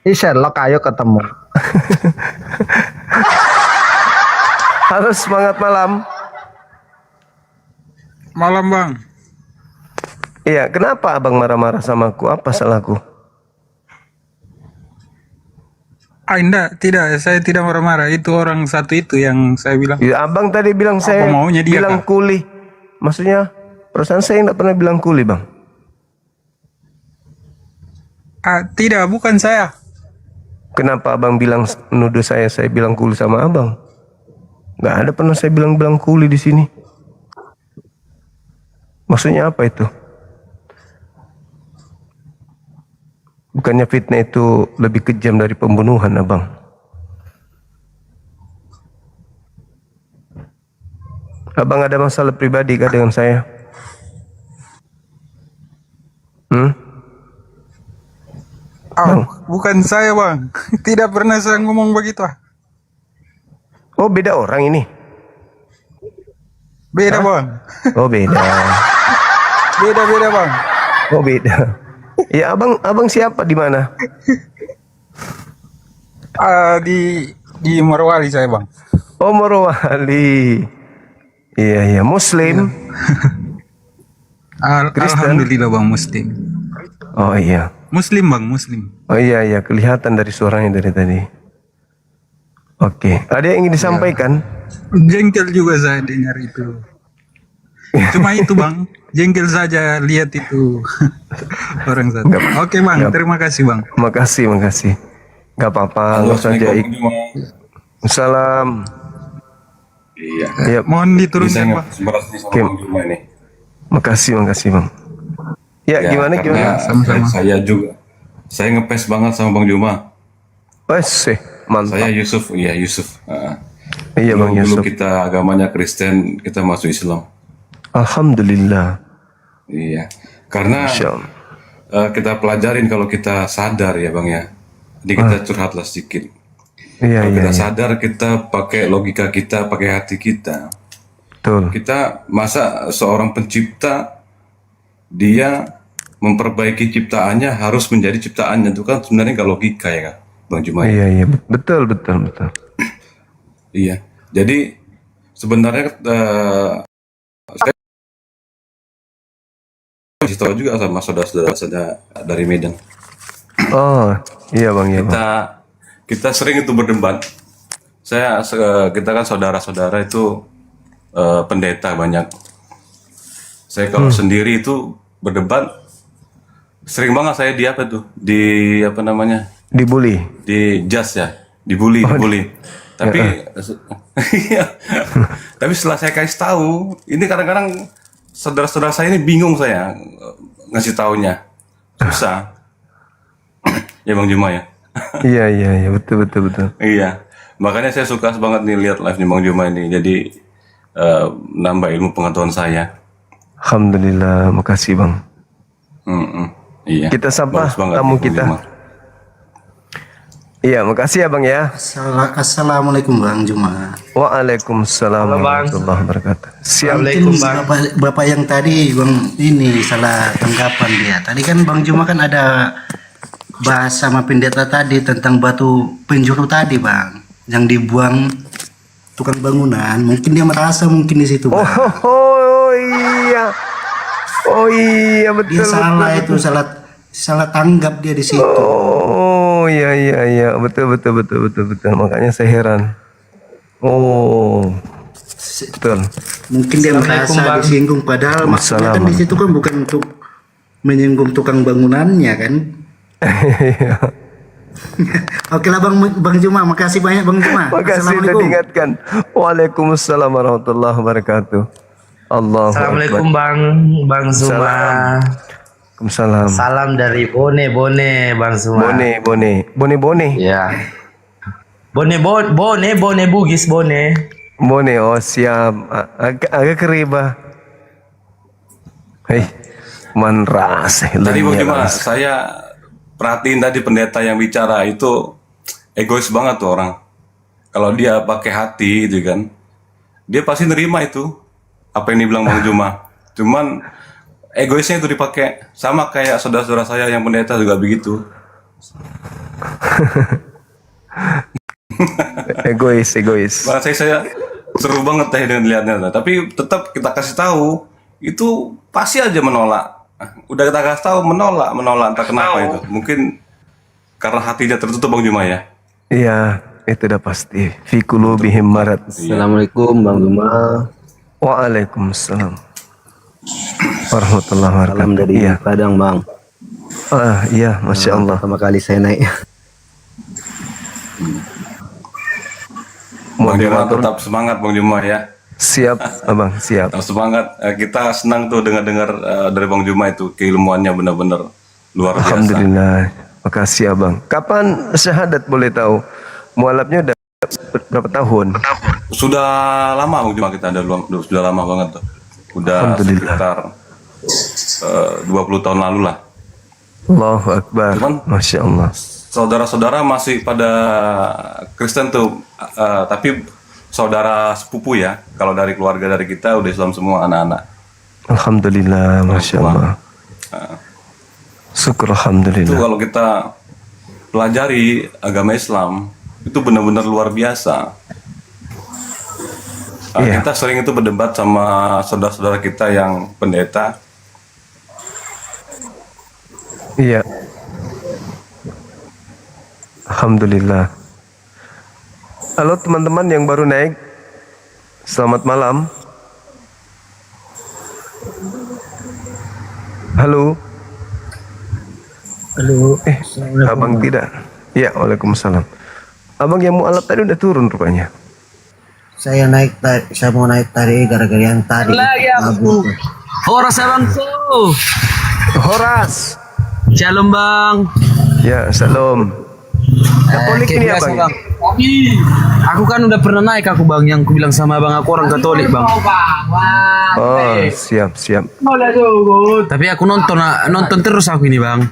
Iki Sherlock ayo ketemu. Halo, semangat malam. Malam bang. Iya, kenapa abang marah-marah sama aku? Apa salahku? Tidak, saya tidak marah-marah. Itu orang satu itu yang saya bilang. Ya, abang tadi bilang saya maunya dia, bilang Kak? kuli. Maksudnya, perasaan saya nggak pernah bilang kuli, bang. Tidak, bukan saya. Kenapa abang bilang nuduh saya bilang kuli sama abang? Nggak ada pernah saya bilang kuli di sini. Maksudnya apa itu? Bukannya fitnah itu lebih kejam dari pembunuhan, abang? Abang ada masalah pribadi kah dengan saya? Bukan saya bang. Tidak pernah saya ngomong begitu. Oh, beda orang ini. Beda bang. Oh, beda. Beda bang. Oh, beda. Ya, abang siapa di mana? Di Morowali saya bang. Oh, Morowali. Iya, Muslim. Kristen. Alhamdulillah bang, Muslim. Oh iya. Muslim bang, Muslim. Oh iya, kelihatan dari suaranya dari tadi. Oke, ada yang ingin disampaikan? Jengkel juga saya dengar itu. Cuma itu bang, jengkel saja lihat itu orang satu. Oke bang, terima kasih bang. Makasih. Gak apa-apa, nggak usah jaik. Salam. Iya. Mohon diturunkan bang. Oke. Makasih bang. Ya, gimana? Sama-sama. Saya ngepes banget sama Bang Juma. Mantap. Saya Yusuf. Iya Bang Yusuf. Dulu kita agamanya Kristen, kita masuk Islam. Alhamdulillah. Iya. Karena kita pelajarin kalau kita sadar ya Bang ya. Jadi kita curhatlah sedikit. Kalau kita sadar, kita pakai logika kita, pakai hati kita. Betul. Kita masa seorang pencipta dia memperbaiki ciptaannya harus menjadi ciptaannya itu kan sebenarnya nggak logika ya kan, Bang Juma. Iya, betul. Iya. Jadi sebenarnya saya kasih tahu juga sama saudara-saudara saya dari Medan. Oh, iya Bang ya. Kita sering itu berdebat. Kita kan saudara-saudara itu pendeta banyak. Saya kalau sendiri itu berdebat sering banget saya dibully. Di jas ya, dibully. Tapi tapi setelah saya kasih tahu, ini kadang-kadang saudara-saudara saya ini bingung saya ngasih taunya. Susah. Ya Bang Juma ya. Iya, betul. Iya. Makanya saya suka banget nih lihat live nih Bang Juma ini. Jadi nambah ilmu pengetahuan saya. Alhamdulillah, makasih Bang. Iya. Kita sapa tamu kita. Iya, makasih ya Bang ya. Assalamualaikum Bang Juma. Waalaikumsalam warahmatullahi wabarakatuh. Siap. Mungkin Bapak yang tadi Bang ini salah tanggapan dia. Tadi kan Bang Juma kan ada bahas sama pendeta tadi tentang batu penjuru tadi Bang, yang dibuang tukang bangunan. Mungkin dia merasa mungkin di situ Bang. Oh iya betul. Dia salah itu salah tanggap dia di situ. Oh iya betul. Makanya saya heran. Oh betul. Mungkin dia merasa disinggung padahal maksudnya kan di situ kan bukan untuk menyinggung tukang bangunannya kan. Oke lah Bang Juma, makasih banyak Bang Juma. Makasih sudah diingatkan. Waalaikumsalam warahmatullahi wabarakatuh. Assalamualaikum Bang Zuma. Waalaikumsalam. Salam dari Bone Bang Zuma. Bone. Ya. Bone Bugis Bone. Oh siap. Agak keriba. Hei, manras. Tadi Bang Juma, saya perhatiin tadi pendeta yang bicara itu egois banget tuh orang. Kalau dia pakai hati gitu kan, dia pasti nerima itu apa yang dibilang Bang Juma. Cuman egoisnya itu dipakai sama kayak saudara-saudara saya yang pendeta juga begitu. egois. Makanya saya seru banget teh dengan lihatnya. Tapi tetap kita kasih tahu itu pasti aja menolak. Udah kita kasih tahu menolak entah kenapa itu. Mungkin karena hatinya tertutup Bang Juma ya. Iya, itu udah pasti. Fi qulubihim marad. Assalamualaikum Bang Juma. Waalaikumsalam warahmatullahi wabarakatuh. Salam dari Padang Bang. Iya, masya Allah. Pertama kali saya naik. Bang Juma tetap semangat Bang Juma ya. Siap Abang, siap. Tetap semangat. Kita senang tuh dengar dari Bang Juma itu keilmuannya benar-benar luar biasa. Alhamdulillah. Makasih Abang. Kapan syahadat boleh tahu? Mualafnya udah berapa tahun? Sudah lama Bang Juma kita ada sudah lama banget tuh. Udah sekitar 20 tahun lalu lah. Allahu Akbar. Cuman, masya Allah. Saudara-saudara masih pada Kristen tuh, tapi saudara sepupu ya. Kalau dari keluarga dari kita udah Islam semua anak-anak. Alhamdulillah, masya Allah. Syukur Itu alhamdulillah. kalau kita pelajari agama Islam itu benar-benar luar biasa. Iya. Kita sering itu berdebat sama saudara-saudara kita yang pendeta. Iya. Alhamdulillah. Halo teman-teman yang baru naik. Selamat malam. Halo. Halo. Abang tidak. Ya, waalaikumsalam. Abang yang mualaf tadi udah turun rupanya. Saya mau naik tadi gara-gara yang tadi. Lagi aku. Horas abangku. Horas. Shalom bang. Ya, salam. Katolik ini Kayak abang. biasa, bang. Aku kan udah pernah naik aku bang, yang ku bilang sama abang aku orang Katolik bang. Oh, siap. Tapi aku nonton terus aku ini bang.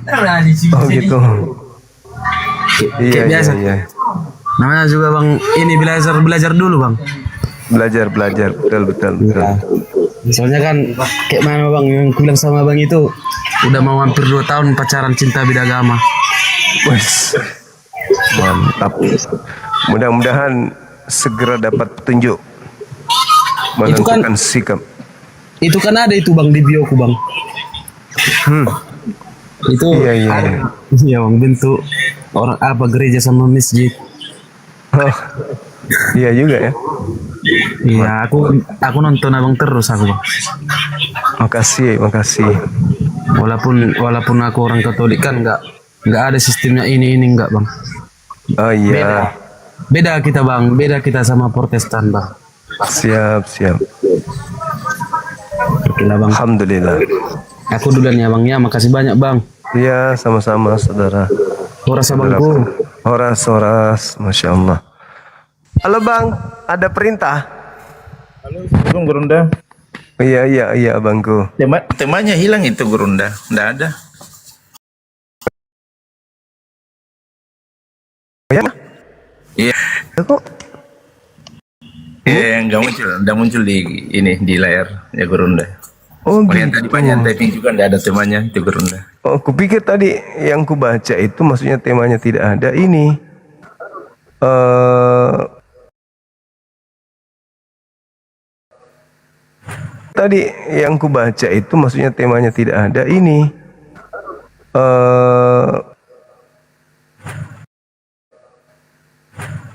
Oh gitu. Iya, Kayak biasa. iya. Namanya juga bang, ini belajar dulu bang. Belajar, betul. Soalnya kan kayak mana bang, yang ku bilang sama bang itu udah mau hampir 2 tahun pacaran cinta beda agama. Wes, mantap. Mudah-mudahan segera dapat petunjuk menentukan sikap. Itu kan ada itu bang di bioku bang. Itu Iya. Iya bang, bentuk orang apa gereja sama masjid. Oh, iya juga ya. Iya, aku nonton abang terus aku bang. Makasih. Walaupun aku orang Katolik kan nggak ada sistemnya ini enggak bang. Oh iya. Beda kita bang, beda kita sama Protestan bang. Siap. Oke lah bang. Alhamdulillah. Aku duluan ya bang ya, makasih banyak bang. Iya, sama-sama saudara. Horas abangku. Horas, masya Allah. Halo bang, ada perintah? Halo, Gurunda. Iya abangku. Temanya hilang itu Gurunda, nggak ada. Ya? Iya. Kok? Nggak muncul di layar ya Gurunda. Oh Yang gitu. tadi banyak typing juga nggak ada temanya itu Gurunda. Oh, kupikir tadi yang kubaca itu maksudnya temanya tidak ada ini. Tadi yang kubaca itu maksudnya temanya tidak ada ini.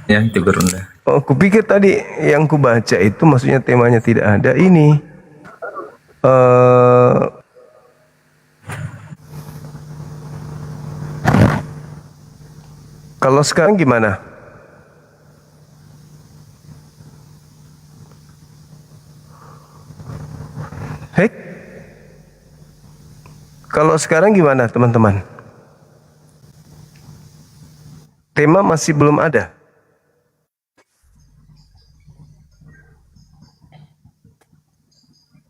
Ya itu Gurunda. Oh, kupikir tadi yang kubaca itu maksudnya temanya tidak ada ini. Kalau sekarang gimana? Hei, kalau sekarang gimana teman-teman? Tema masih belum ada.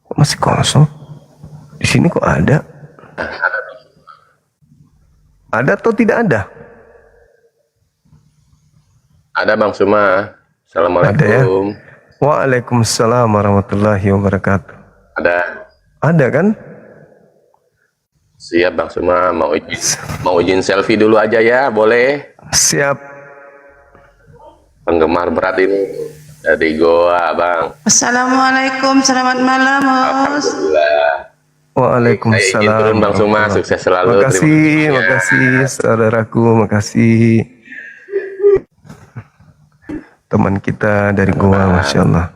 Kok masih kosong? Di sini kok ada? Ada atau tidak ada? Ada Bang Suma. Assalamualaikum. Ada ya? Waalaikumsalam warahmatullahi wabarakatuh. Ada. Ada kan? Siap Bang Suma. Mau izin selfie dulu aja ya, boleh? Siap. Penggemar berat ini dari Goa, Bang. Assalamualaikum, selamat malam, Mas. Alhamdulillah. Waalaikumsalam. Saya izin turun Bang Suma, sukses selalu. Makasih saudaraku, makasih. Teman kita dari Goa, Masya Allah.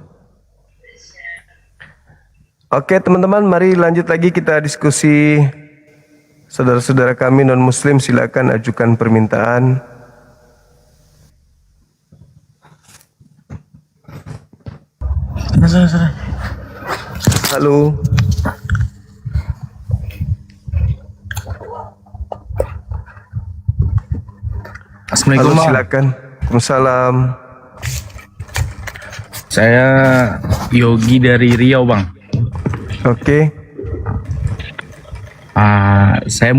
Oke teman-teman, mari lanjut lagi kita diskusi. Saudara-saudara kami non-muslim silakan ajukan permintaan. Halo. Assalamualaikum. Halo, silakan. Waalaikumsalam. Saya Yogi dari Riau, Bang. Oke. Saya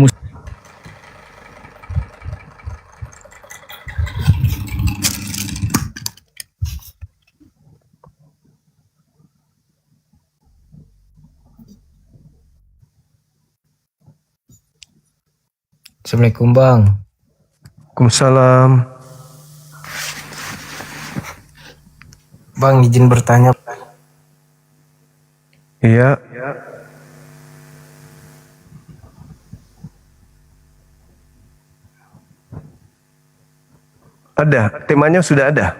Assalamualaikum Bang. Waalaikumsalam. Bang izin bertanya. Iya. Ada, temanya sudah ada.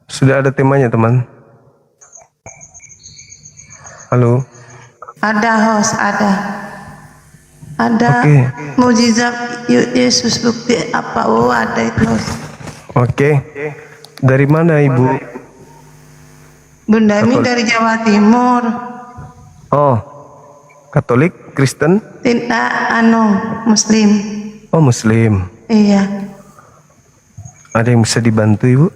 Sudah ada temanya, teman. Halo. Ada host, ada. Ada Oke. mujizat Yesus bukti apa? Oh, ada itu host. Oke. Dari mana Ibu? Bunda Mi dari Jawa Timur. Oh, Katolik, Kristen? Tidak, Muslim. Oh, Muslim. Iya. Ada yang bisa dibantu Ibu?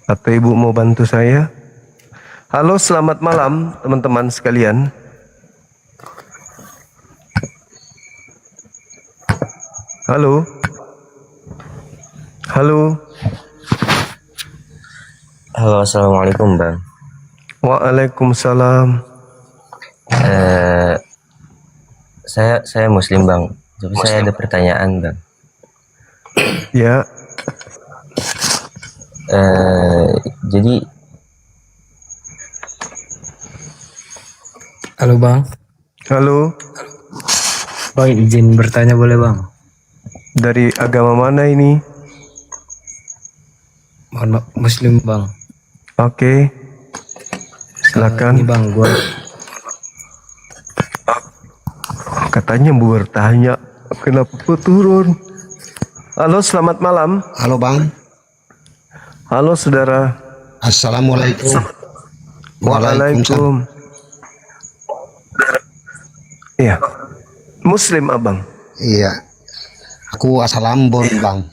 Atau Ibu mau bantu saya? Halo, selamat malam teman-teman sekalian. Halo. Halo. Halo, assalamualaikum Bang. Waalaikumsalam. Saya Muslim Bang. Tapi saya ada pertanyaan Bang. Ya. Jadi Halo Bang. Halo. Bang izin bertanya boleh Bang? Dari agama mana ini? Muslim Bang. Oke. Silakan. Ini Bang gua katanya bertanya kenapa turun. Halo, selamat malam. Halo Bang. Halo saudara. Assalamualaikum. Waalaikumsalam. Iya. Muslim abang. Iya. Aku asal Ambon Bang.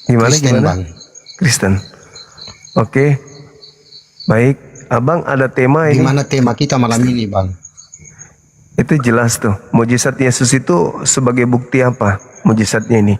Gimana Kristen, gimana? Bang. Kristen. Oke. Baik, abang ada tema ini. Gimana tema kita malam ini Bang? Itu jelas tuh. Mujizat Yesus itu sebagai bukti apa? Mujizatnya ini.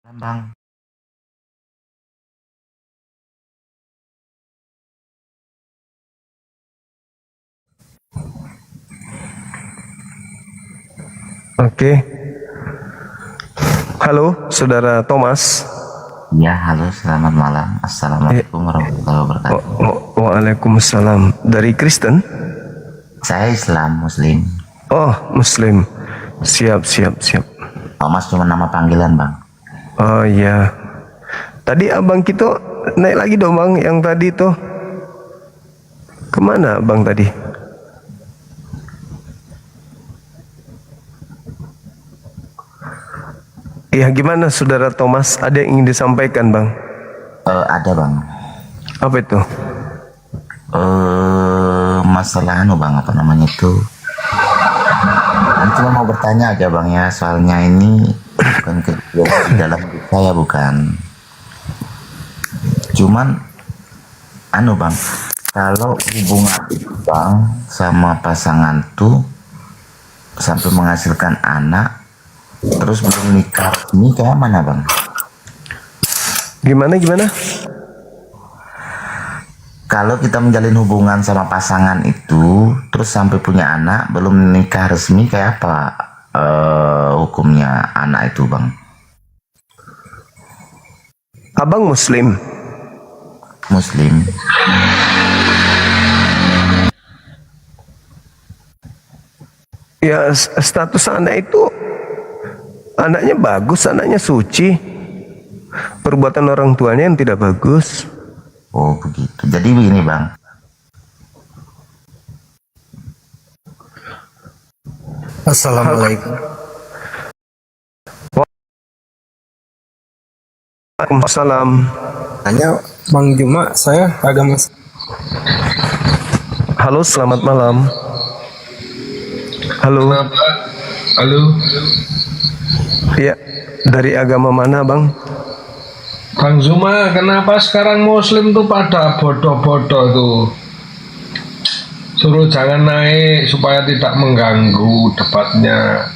Bang. Oke. Halo, Saudara Thomas. Ya, halo, selamat malam. Assalamualaikum warahmatullahi wabarakatuh. Waalaikumsalam. Dari Kristen? Saya Islam, Muslim. Oh, Muslim. Siap. Thomas cuma nama panggilan, Bang. Oh iya. Tadi abang kita naik lagi dong, Bang, yang tadi tuh. Kemana abang tadi? Iya, gimana Saudara Thomas? Ada yang ingin disampaikan, Bang? Ada, Bang. Apa itu? Masalah Bang, apa namanya itu? Cuma mau bertanya aja, Bang, ya. Soalnya ini bukan kejadian di dalam hidup saya, bukan. Cuman, Bang, kalau hubungan Bang sama pasangan tuh sampai menghasilkan anak, terus belum nikah, ini kayak mana, Bang? Gimana? Kalau kita menjalin hubungan sama pasangan itu, terus sampai punya anak, belum nikah resmi, kayak apa hukumnya anak itu, Bang? Abang Muslim? Muslim. Ya, status anak itu, anaknya bagus, anaknya suci. Perbuatan orang tuanya yang tidak bagus. Oh, begitu. Jadi begini, Bang. Assalamualaikum. Waalaikumsalam. Tanya Bang Juma, saya agama. Halo, selamat malam. Halo. Halo. Ya, dari agama mana, Bang? Bang Zuma, kenapa sekarang Muslim tuh pada bodoh-bodoh tuh? Suruh jangan naik supaya tidak mengganggu debatnya.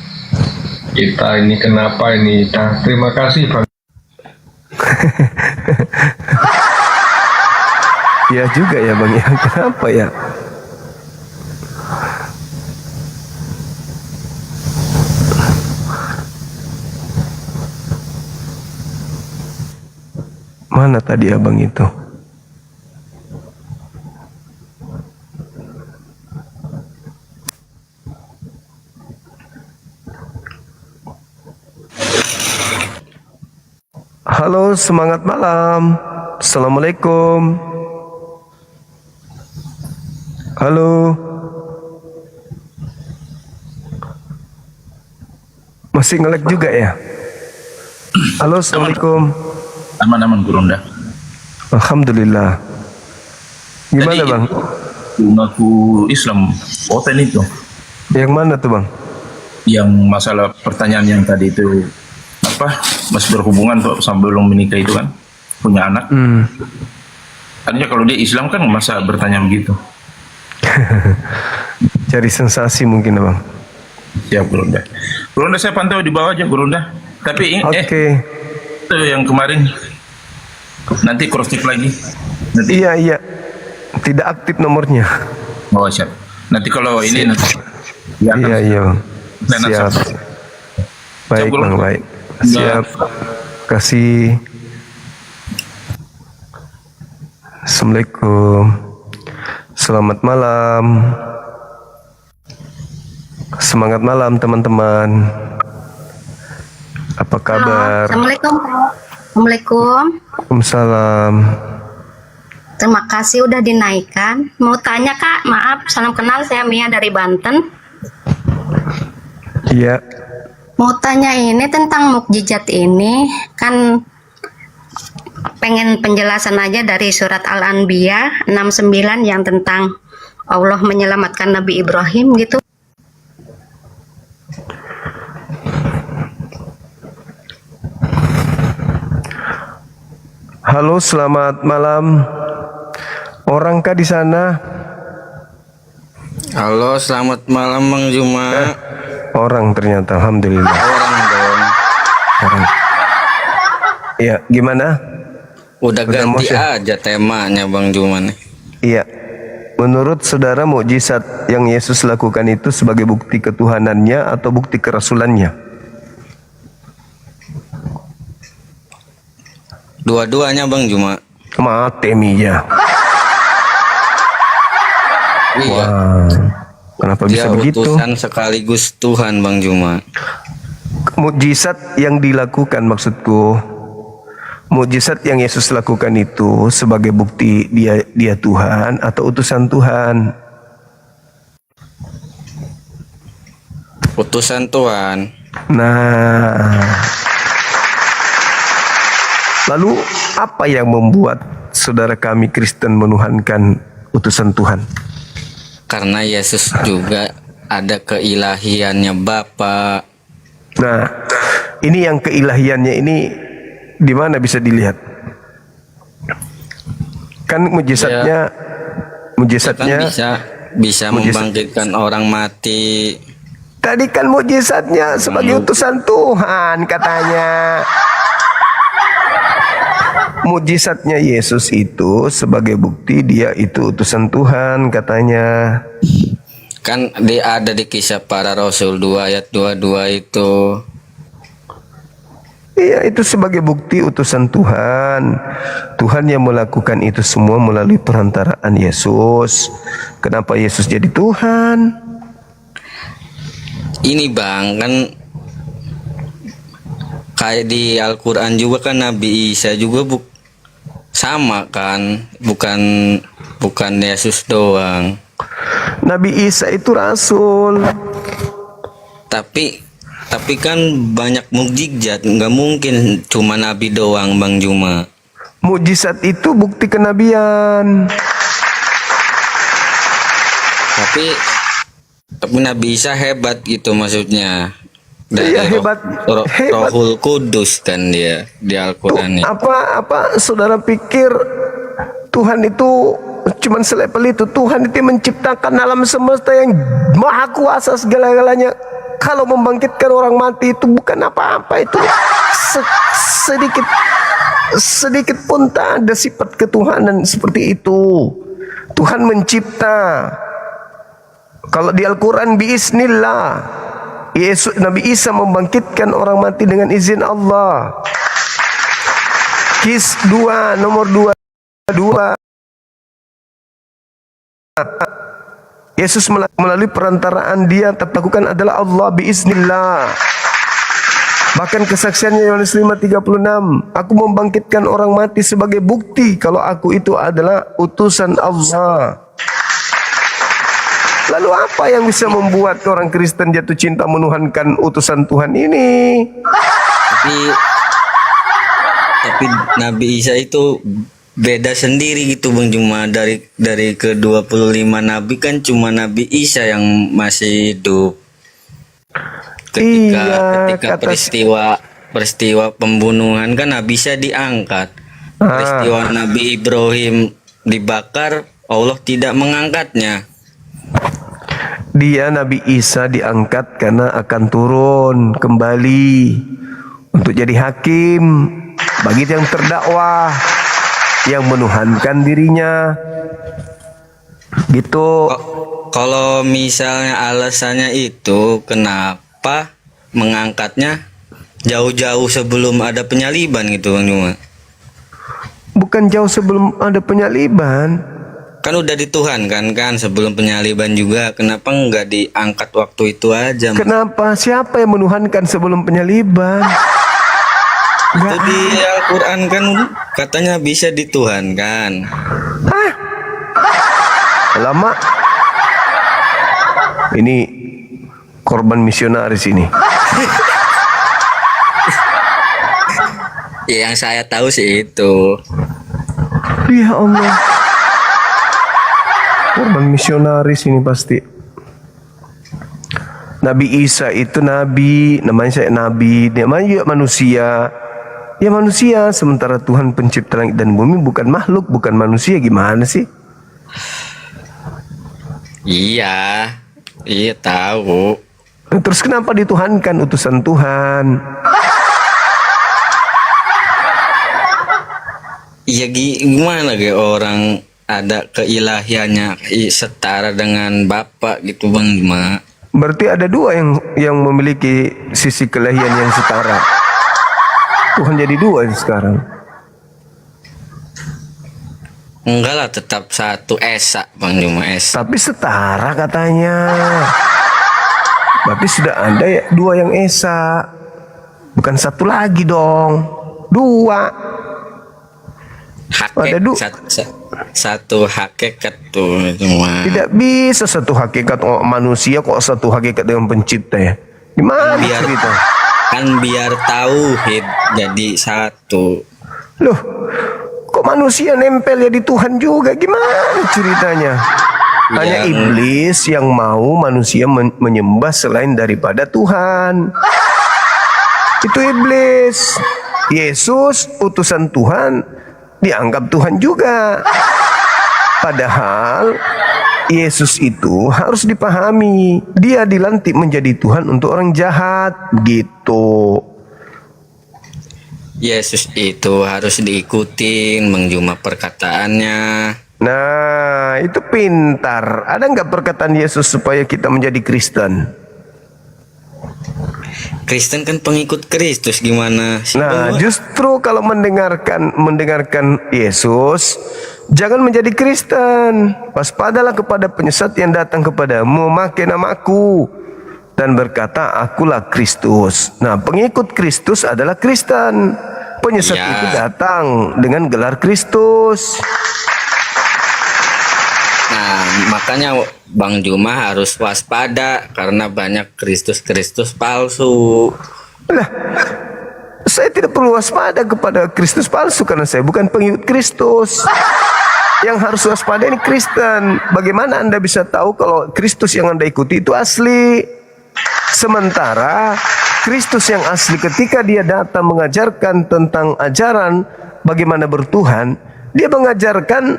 Kita ini kenapa ini? Terima kasih, Bang. Ya juga ya, Bang, ya. Kenapa ya? Mana tadi abang itu? Halo, semangat malam. Assalamualaikum. Halo. Masih nge-lag juga ya? Halo, assalamualaikum. Aman-aman, Gurunda. Alhamdulillah. Gimana, Tadi Bang? Ngaku Islam, oten itu. Yang mana tuh, Bang? Yang masalah pertanyaan yang tadi itu, apa, masih berhubungan tuh sebelum menikah itu kan, punya anak. Artinya kalau dia Islam kan masa bertanya begitu. Cari sensasi mungkin, Bang. Siap, Gurunda. Gurunda saya pantau di bawah aja, Gurunda. Tapi itu yang kemarin nanti cross check lagi. Nanti. Iya. Tidak aktif nomornya. Oh, siap. Nanti kalau ini nanti. Iya. Siap. Baik, Bang, baik. Siap. Kasih. Assalamualaikum. Selamat malam. Semangat malam, teman-teman. Apa kabar? Assalamualaikum. Assalamualaikum. Waalaikumsalam. Terima kasih udah dinaikkan. Mau tanya, Kak, maaf, salam kenal, saya Mia dari Banten. Iya. Mau tanya ini tentang mukjizat ini, kan pengen penjelasan aja dari surat Al-Anbiya 69 yang tentang Allah menyelamatkan Nabi Ibrahim gitu. Halo, selamat malam. Orangkah di sana? Halo, selamat malam, Bang Juma. Orang ternyata, alhamdulillah. Orang dong. Orang. Iya, gimana? Udah ganti Moshe. aja temanya Bang Juma nih. Iya. Menurut saudara, mukjizat yang Yesus lakukan itu sebagai bukti ketuhanannya atau bukti kerasulannya? Dua-duanya Bang Juma. Mate Mia. Iya. Wah, kenapa bisa Dia begitu? utusan sekaligus Tuhan Bang Juma. Mukjizat yang dilakukan, maksudku, mukjizat yang Yesus lakukan itu sebagai bukti dia Tuhan atau utusan Tuhan? Utusan Tuhan. Nah, lalu apa yang membuat saudara kami Kristen menuhankan utusan Tuhan? Karena Yesus juga ada keilahiannya Bapa. Nah, ini yang keilahiannya ini di mana bisa dilihat? Kan mujizatnya, Kan bisa membangkitkan orang mati. Tadi kan mujizatnya sebagai utusan Tuhan katanya. Mujizatnya Yesus itu sebagai bukti dia itu utusan Tuhan katanya. Kan dia ada di Kisah Para Rasul 2 ayat 22 itu. Iya, itu sebagai bukti utusan Tuhan. Tuhan yang melakukan itu semua melalui perantaraan Yesus. Kenapa Yesus jadi Tuhan? Ini Bang, kan kayak di Al-Quran juga kan Nabi Isa juga sama kan, bukan Yesus doang. Nabi Isa itu rasul. Tapi kan banyak mukjizat, nggak mungkin cuma Nabi doang Bang Juma. Mukjizat itu bukti kenabian. Tapi Nabi Isa hebat gitu maksudnya. Dari Iya, hebat. Rohul Kudus kan dia di Al-Quran ini. Apa saudara pikir Tuhan itu cuman selevel itu? Tuhan itu menciptakan alam semesta yang maha kuasa segala-galanya. Kalau membangkitkan orang mati itu bukan apa-apa itu. Sedikit pun tak ada sifat ketuhanan seperti itu. Tuhan mencipta. Kalau di Al-Quran biiznillah, Nabi Isa membangkitkan orang mati dengan izin Allah. Kis 2 nomor 22. Yesus melalui perantaraan dia terlakukan adalah Allah biiznillah. Bahkan kesaksiannya Yohanes 5:36, aku membangkitkan orang mati sebagai bukti kalau aku itu adalah utusan Allah. Lalu apa yang bisa membuat orang Kristen jatuh cinta menuhankan utusan Tuhan ini? Tapi Nabi Isa itu beda sendiri gitu Bang Juma. Dari ke-25 Nabi kan cuma Nabi Isa yang masih hidup. Ketika peristiwa pembunuhan kan Nabi Isa diangkat. Peristiwa Nabi Ibrahim dibakar, Allah tidak mengangkatnya. Dia Nabi Isa diangkat karena akan turun kembali untuk jadi hakim bagi yang terdakwah, yang menuhankan dirinya. Gitu. Kalau misalnya alasannya itu kenapa mengangkatnya jauh-jauh sebelum ada penyaliban gitu Bang Juma? Bukan jauh sebelum ada penyaliban. Kan udah dituhankan kan sebelum penyaliban juga. Kenapa nggak diangkat waktu itu aja? Kenapa? Siapa yang menuhankan sebelum penyaliban? Itu di Al-Quran kan katanya bisa dituhankan. Lama. Ini korban misionaris ini. Ya, yang saya tahu sih itu. Ya Allah. Korban misionaris ini pasti. Nabi Isa itu nabi, namanya saya nabi, namanya juga manusia. Ya manusia, sementara Tuhan pencipta langit dan bumi bukan makhluk, bukan manusia, gimana sih? Iya tahu. Terus kenapa dituhankan utusan Tuhan? Iya gimana ge orang ada keilahiannya setara dengan Bapak gitu Bang Juma. Berarti ada dua yang memiliki sisi kelahian yang setara. Tuhan jadi dua sekarang. Enggak lah, tetap satu esa Bang Juma, esa. Tapi setara katanya. Berarti sudah ada ya dua yang esa. Bukan satu lagi dong. Dua. Satu hakikat tuh cuma. Tidak bisa satu hakikat manusia kok satu hakikat dengan pencipta ya. Gimana cerita? Kan biar tauhid jadi satu. Loh, kok manusia nempel ya di Tuhan juga? Gimana ceritanya? Hanya iblis yang mau manusia menyembah selain daripada Tuhan. Itu iblis. Yesus utusan Tuhan dianggap Tuhan juga. Padahal Yesus itu harus dipahami, dia dilantik menjadi Tuhan untuk orang jahat, gitu. Yesus itu harus diikutin Bang Juma perkataannya. Nah, itu pintar. Ada nggak perkataan Yesus supaya kita menjadi Kristen? Kristen kan pengikut Kristus, gimana sih? Nah, justru kalau mendengarkan Yesus, jangan menjadi Kristen. Waspadalah kepada penyesat yang datang kepadamu memakai namaku dan berkata, akulah Kristus. Nah, pengikut Kristus adalah Kristen. Penyesat itu datang dengan gelar Kristus. Nah, makanya Bang Juma harus waspada karena banyak Kristus palsu. Lah, saya tidak perlu waspada kepada Kristus palsu karena saya bukan pengikut Kristus. Yang harus waspada ini Kristen. Bagaimana Anda bisa tahu kalau Kristus yang Anda ikuti itu asli? Sementara Kristus yang asli ketika dia datang mengajarkan tentang ajaran bagaimana bertuhan, dia mengajarkan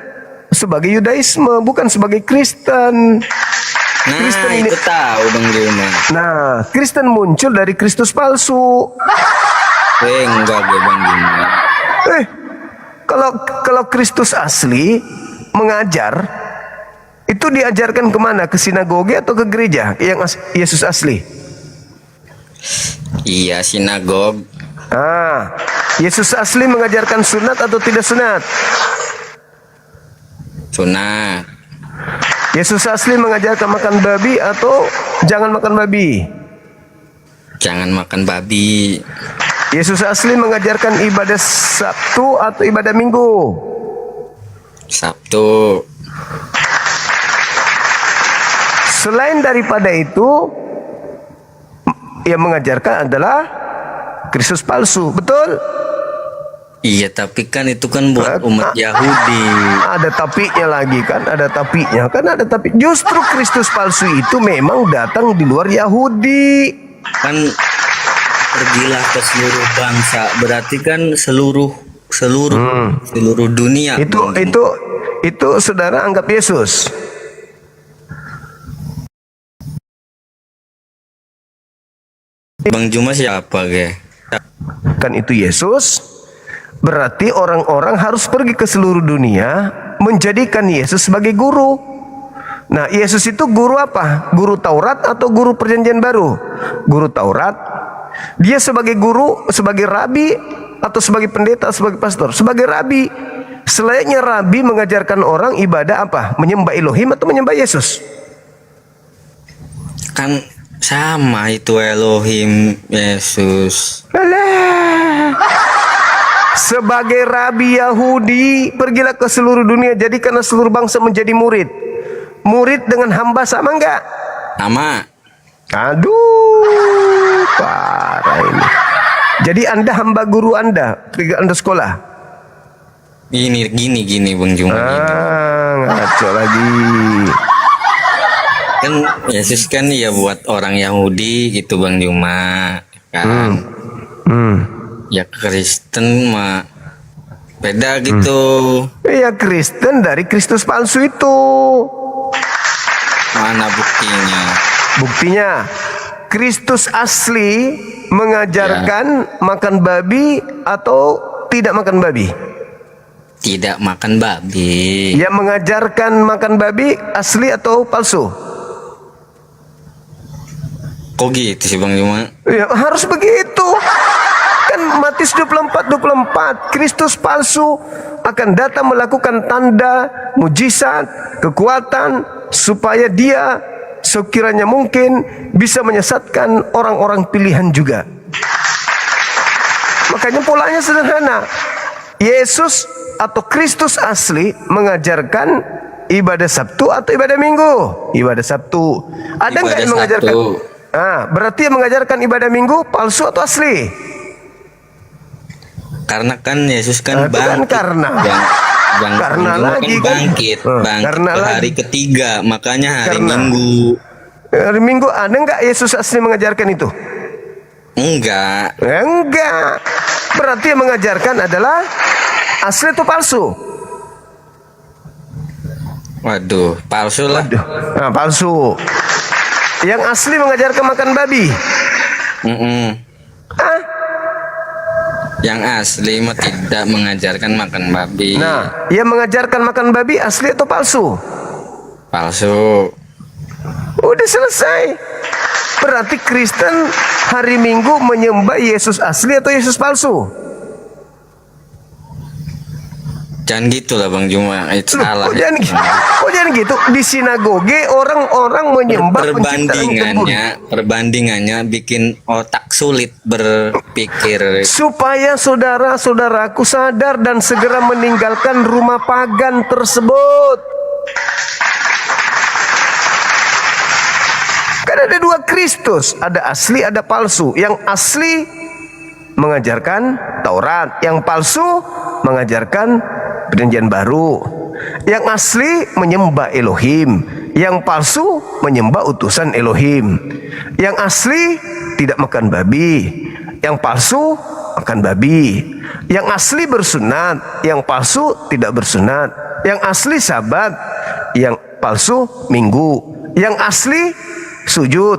sebagai Yudaisme, bukan sebagai Kristen. Nah, Kristen ini tahu Bang Juma. Nah, Kristen muncul dari Kristus palsu. Enggak Bang Juma. Kalau Kristus asli mengajar, itu diajarkan kemana? Ke sinagoge atau ke gereja? Yang Yesus asli? Iya, sinagog. Yesus asli mengajarkan sunat atau tidak sunat? Sunat. Yesus asli mengajarkan makan babi atau jangan makan babi? Jangan makan babi. Yesus asli mengajarkan ibadah Sabtu atau ibadah Minggu? Sabtu. Selain daripada itu, yang mengajarkan adalah Kristus palsu, betul? Iya, tapi kan itu kan buat umat Yahudi. Ada tapinya lagi kan, ada tapinya. Kan ada tapi. Justru Kristus palsu itu memang datang di luar Yahudi. Kan pergilah ke seluruh bangsa, berarti kan seluruh dunia. Itu saudara anggap Yesus. Bang Juma siapa ge? Kan itu Yesus. Berarti orang-orang harus pergi ke seluruh dunia menjadikan Yesus sebagai guru. Nah, Yesus itu guru apa? Guru Taurat atau guru Perjanjian Baru? Guru Taurat. Dia sebagai guru, sebagai rabi atau sebagai pendeta, sebagai pastor? Sebagai rabi. Selayaknya rabi mengajarkan orang ibadah apa? Menyembah Elohim atau menyembah Yesus? Kan sama itu Elohim, Yesus. Sebagai rabi Yahudi, pergilah ke seluruh dunia, jadikanlah seluruh bangsa menjadi murid. Murid dengan hamba sama enggak? Sama. Aduh, parah ini. Jadi Anda hamba guru Anda, ketika Anda sekolah. Gini Bang Juma. Ngaco lagi. Kan Yesus kan ya buat orang Yahudi gitu Bang Juma kan. Ya Kristen mah beda gitu. Ya Kristen dari Kristus palsu itu. Mana buktinya? Buktinya Kristus asli mengajarkan makan babi atau tidak makan babi? tidak makan babi. Yang mengajarkan makan babi asli atau palsu? Kok gitu sih Bang Juma? Ya, harus begitu. Kan Matius 24:24, Kristus palsu akan datang melakukan tanda, mujizat, kekuatan supaya dia sekiranya mungkin bisa menyesatkan orang-orang pilihan juga. Makanya polanya sederhana. Yesus atau Kristus asli mengajarkan ibadah Sabtu atau ibadah Minggu? Ibadah Sabtu. Ada nggak yang mengajarkan? Berarti yang mengajarkan ibadah Minggu palsu atau asli? Karena kan Yesus kan bangkit. Karena lagi kan bangkit karena ke hari ketiga, makanya hari Minggu. Hari Minggu ada nggak Yesus asli mengajarkan itu? Enggak. Berarti yang mengajarkan adalah asli atau palsu? Waduh, palsu lah. Nah, palsu. Yang asli mengajarkan makan babi. Yang asli mah tidak mengajarkan makan babi. Nah, yang mengajarkan makan babi asli atau palsu? Palsu. Udah selesai. Berarti Kristen hari Minggu menyembah Yesus asli atau Yesus palsu? Jangan gitu lah Bang Juma, itu salah. Kok jangan gitu? Di sinagoge orang-orang menyembah perbandingannya bikin otak sulit berpikir. Supaya saudara-saudaraku sadar dan segera meninggalkan rumah pagan tersebut. Kan ada dua Kristus, ada asli, ada palsu. Yang asli mengajarkan Taurat, yang palsu mengajarkan Perjanjian Baru. Yang asli menyembah Elohim, yang palsu menyembah utusan Elohim. Yang asli tidak makan babi, yang palsu makan babi. Yang asli bersunat, yang palsu tidak bersunat. Yang asli Sabat, yang palsu Minggu. Yang asli sujud,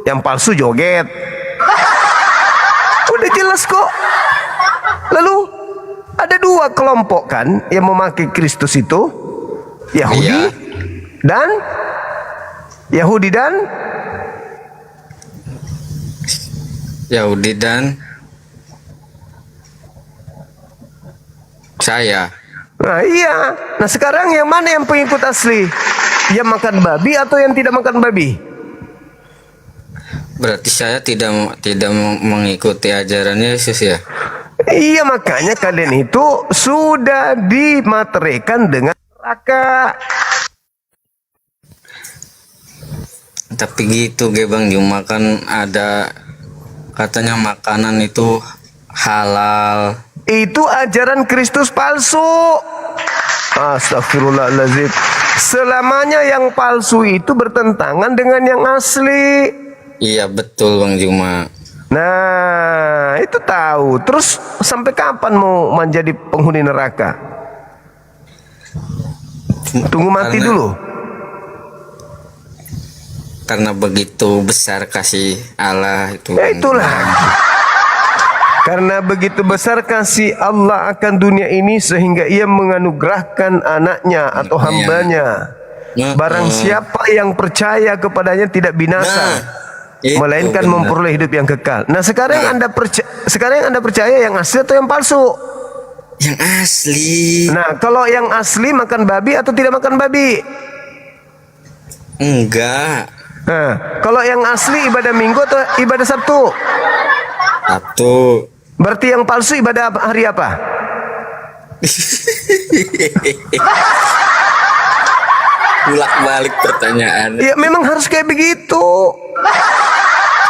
yang palsu joget. Udah jelas kok. Lalu ada dua kelompok kan yang memakai Kristus itu, Yahudi dan saya. Nah iya. Nah sekarang yang mana yang pengikut asli? Yang makan babi atau yang tidak makan babi? Berarti saya tidak mengikuti ajaran Yesus ya? Iya, makanya kalian itu sudah dimaterikan dengan neraka. Tapi gitu Bang Juma, kan ada katanya makanan itu halal. Itu ajaran Kristus palsu. Astagfirullahaladzim. Selamanya yang palsu itu bertentangan dengan yang asli. Iya betul Bang Juma. Nah, itu tahu. Terus sampai kapan mau menjadi penghuni neraka? Tunggu mati dulu. Karena begitu besar kasih Allah itu. Ya itulah. Karena begitu besar kasih Allah akan dunia ini sehingga ia menganugerahkan anaknya atau hambanya. Barang siapa yang percaya kepadanya tidak binasa. Melainkan memperoleh hidup yang kekal. Nah sekarang Anda percaya yang asli atau yang palsu? Yang asli. Nah kalau yang asli makan babi atau tidak makan babi? Enggak. Nah kalau yang asli ibadah Minggu atau ibadah Sabtu? Sabtu. Berarti yang palsu ibadah hari apa? Bolak-balik pertanyaan. Ya memang harus kayak begitu.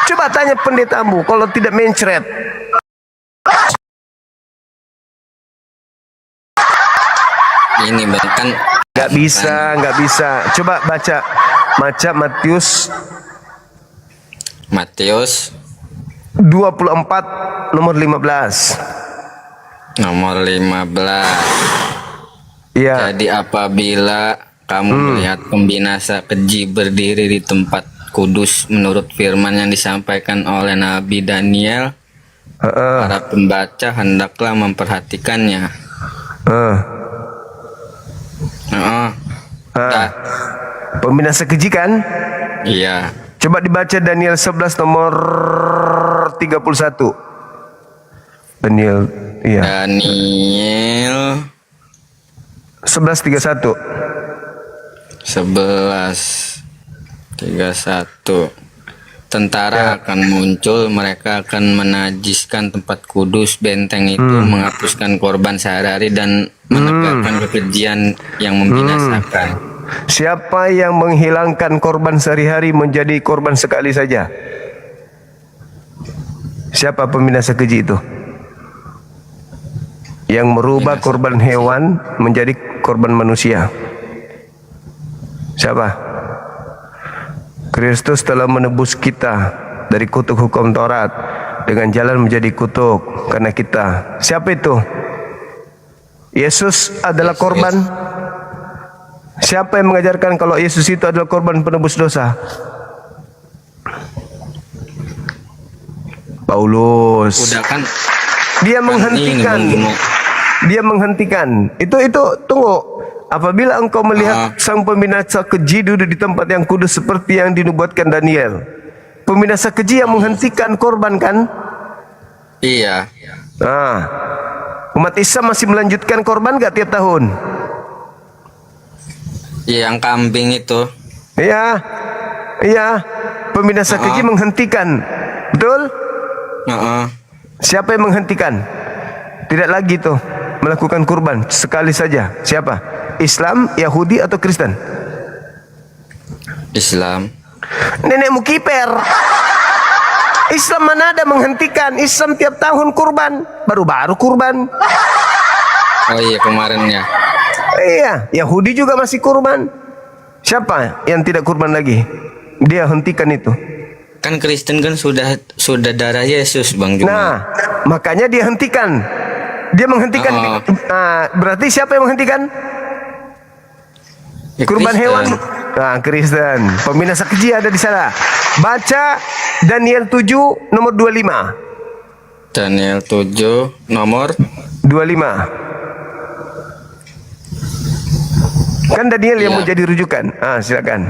Coba tanya pendetamu kalau tidak mencret. Ini bahkan nggak bisa. Coba baca Matius 24 nomor 15. Nomor 15. Ya. Jadi apabila kamu melihat pembinasa keji berdiri di tempat kudus menurut firman yang disampaikan oleh Nabi Daniel, para pembaca hendaklah memperhatikannya. Pembinasa keji kan? Iya. Coba dibaca Daniel 11 nomor 31. Daniel 11:31. 11:31. Tentara akan muncul, mereka akan menajiskan tempat kudus, benteng itu, menghapuskan korban sehari-hari dan menegakkan kekejian yang membinasakan. Siapa yang menghilangkan korban sehari-hari menjadi korban sekali saja? Siapa pembinasa keji itu? Yang merubah korban hewan menjadi korban manusia. Siapa? Kristus telah menebus kita dari kutuk hukum Taurat dengan jalan menjadi kutuk karena kita. Siapa itu? Yesus adalah korban. Siapa yang mengajarkan kalau Yesus itu adalah korban penebus dosa? Paulus. Udah kan? Dia menghentikan. Dia menghentikan. Itu tunggu. Apabila engkau melihat sang pembinasa keji duduk di tempat yang kudus seperti yang dinubuatkan Daniel, pembinasa keji yang menghentikan korban kan? Iya. Umat Islam masih melanjutkan korban gak tiap tahun? Iya, yang kambing itu. Iya. Pembinasa keji menghentikan. Betul? Siapa yang menghentikan? Tidak lagi tuh melakukan kurban sekali saja. Siapa? Islam, Yahudi atau Kristen? Islam. Nenekmu kiper. Islam mana ada menghentikan? Islam tiap tahun kurban. Baru-baru kurban. Oh iya, kemarin ya. Iya, Yahudi juga masih kurban. Siapa yang tidak kurban lagi? Dia hentikan itu. Kan Kristen kan sudah darah Yesus, Bang Juma. Nah, makanya dia hentikan. Dia menghentikan. Berarti siapa yang menghentikan? Kurban Kristen. hewan. Kristen. Pembinasa keji ada di sana. Baca Daniel 7 nomor 25. Daniel 7 nomor 25. Kan Daniel yang menjadi rujukan. Silakan.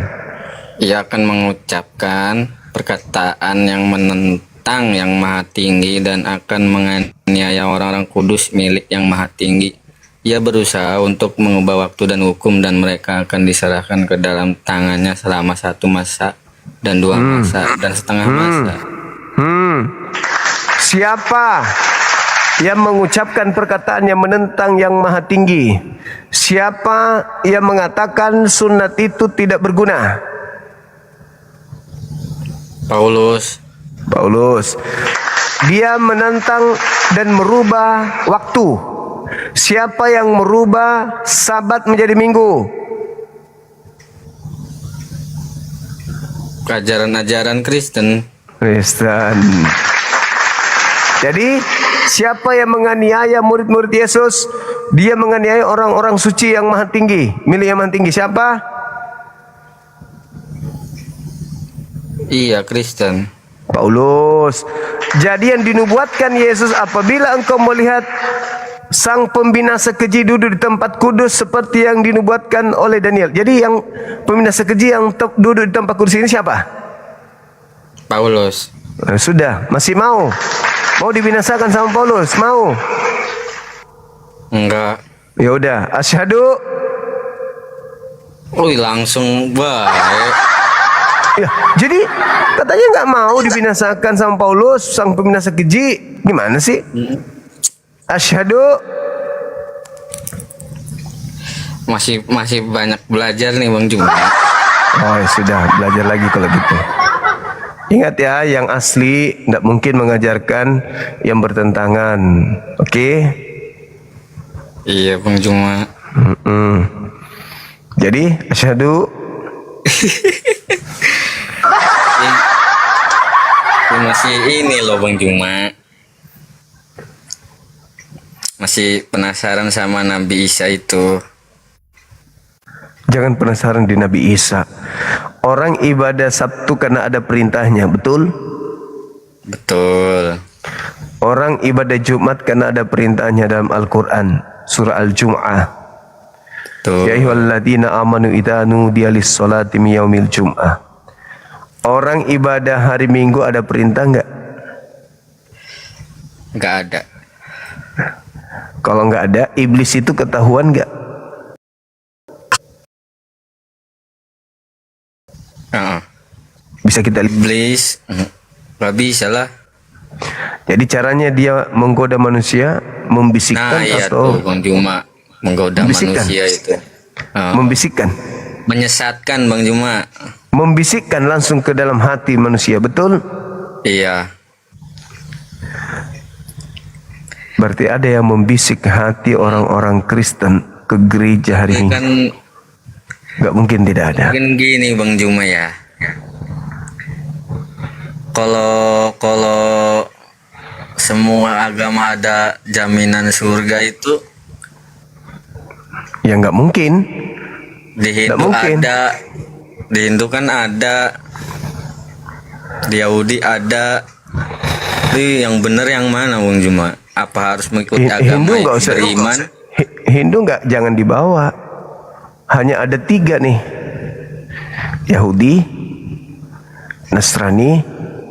Ia akan mengucapkan perkataan yang menentang yang maha tinggi dan akan menganiaya orang-orang kudus milik yang maha tinggi. Ia berusaha untuk mengubah waktu dan hukum dan mereka akan diserahkan ke dalam tangannya selama 1 masa dan 2 masa dan setengah masa. Siapa yang mengucapkan perkataan yang menentang yang maha tinggi? Siapa yang mengatakan sunat itu tidak berguna? Paulus. Dia menentang dan merubah waktu. Siapa yang merubah Sabat menjadi Minggu? Ajaran-ajaran Kristen. Jadi siapa yang menganiaya murid-murid Yesus? Dia menganiaya orang-orang suci yang maha tinggi, milik yang maha tinggi. Siapa? Iya, Kristen. Paulus. Jadi yang dinubuatkan Yesus, apabila engkau melihat sang pembinasa keji duduk di tempat kudus seperti yang dinubuatkan oleh Daniel. Jadi yang pembinasa keji yang duduk di tempat kudus ini siapa? Paulus. Sudah, masih mau dibinasakan sama Paulus? Mau? Enggak. Ya udah, asyhadu. Langsung baik. Ya, jadi katanya nggak mau dibinasakan sama Paulus, sang pembinasa keji. Gimana sih? Asyhadu. Masih banyak belajar nih Bang Juma. Sudah belajar lagi kalau gitu. Ingat ya, yang asli tidak mungkin mengajarkan yang bertentangan. Oke? Iya Bang Juma. Jadi asyhadu. Masih ini loh Bang Juma. Masih penasaran sama Nabi Isa itu. Jangan penasaran di Nabi Isa. Orang ibadah Sabtu karena ada perintahnya, betul? Betul. Orang ibadah Jumat karena ada perintahnya dalam Al-Quran, surah Al-Jum'ah. Ya ayyuhalladzina amanu idza nudiya lis-sholati min yaumil jum'ah. Orang ibadah hari Minggu ada perintah enggak? Nggak ada. Kalau enggak ada, iblis itu ketahuan enggak? Bisa kita lihat. Iblis nggak bisa lah. Jadi caranya dia menggoda manusia, membisikkan Iya atau tuh Bang Juma, menggoda membisikkan? manusia itu. Membisikkan. Menyesatkan Bang Juma. Membisikkan langsung ke dalam hati manusia, betul? Iya. Berarti ada yang membisik ke hati orang-orang Kristen ke gereja hari ini. Kan nggak mungkin tidak ada. mungkin gini Bang Juma ya. Kalau semua agama ada jaminan surga itu, ya nggak mungkin. di Hindu mungkin. ada, di Hindu kan ada, di Yahudi ada. Tapi yang benar yang mana Bang Juma? Apa harus mengikuti agama Hindu yang nggak usah. beriman? Hindu nggak, jangan dibawa. Hanya ada 3 nih. Yahudi, Nasrani,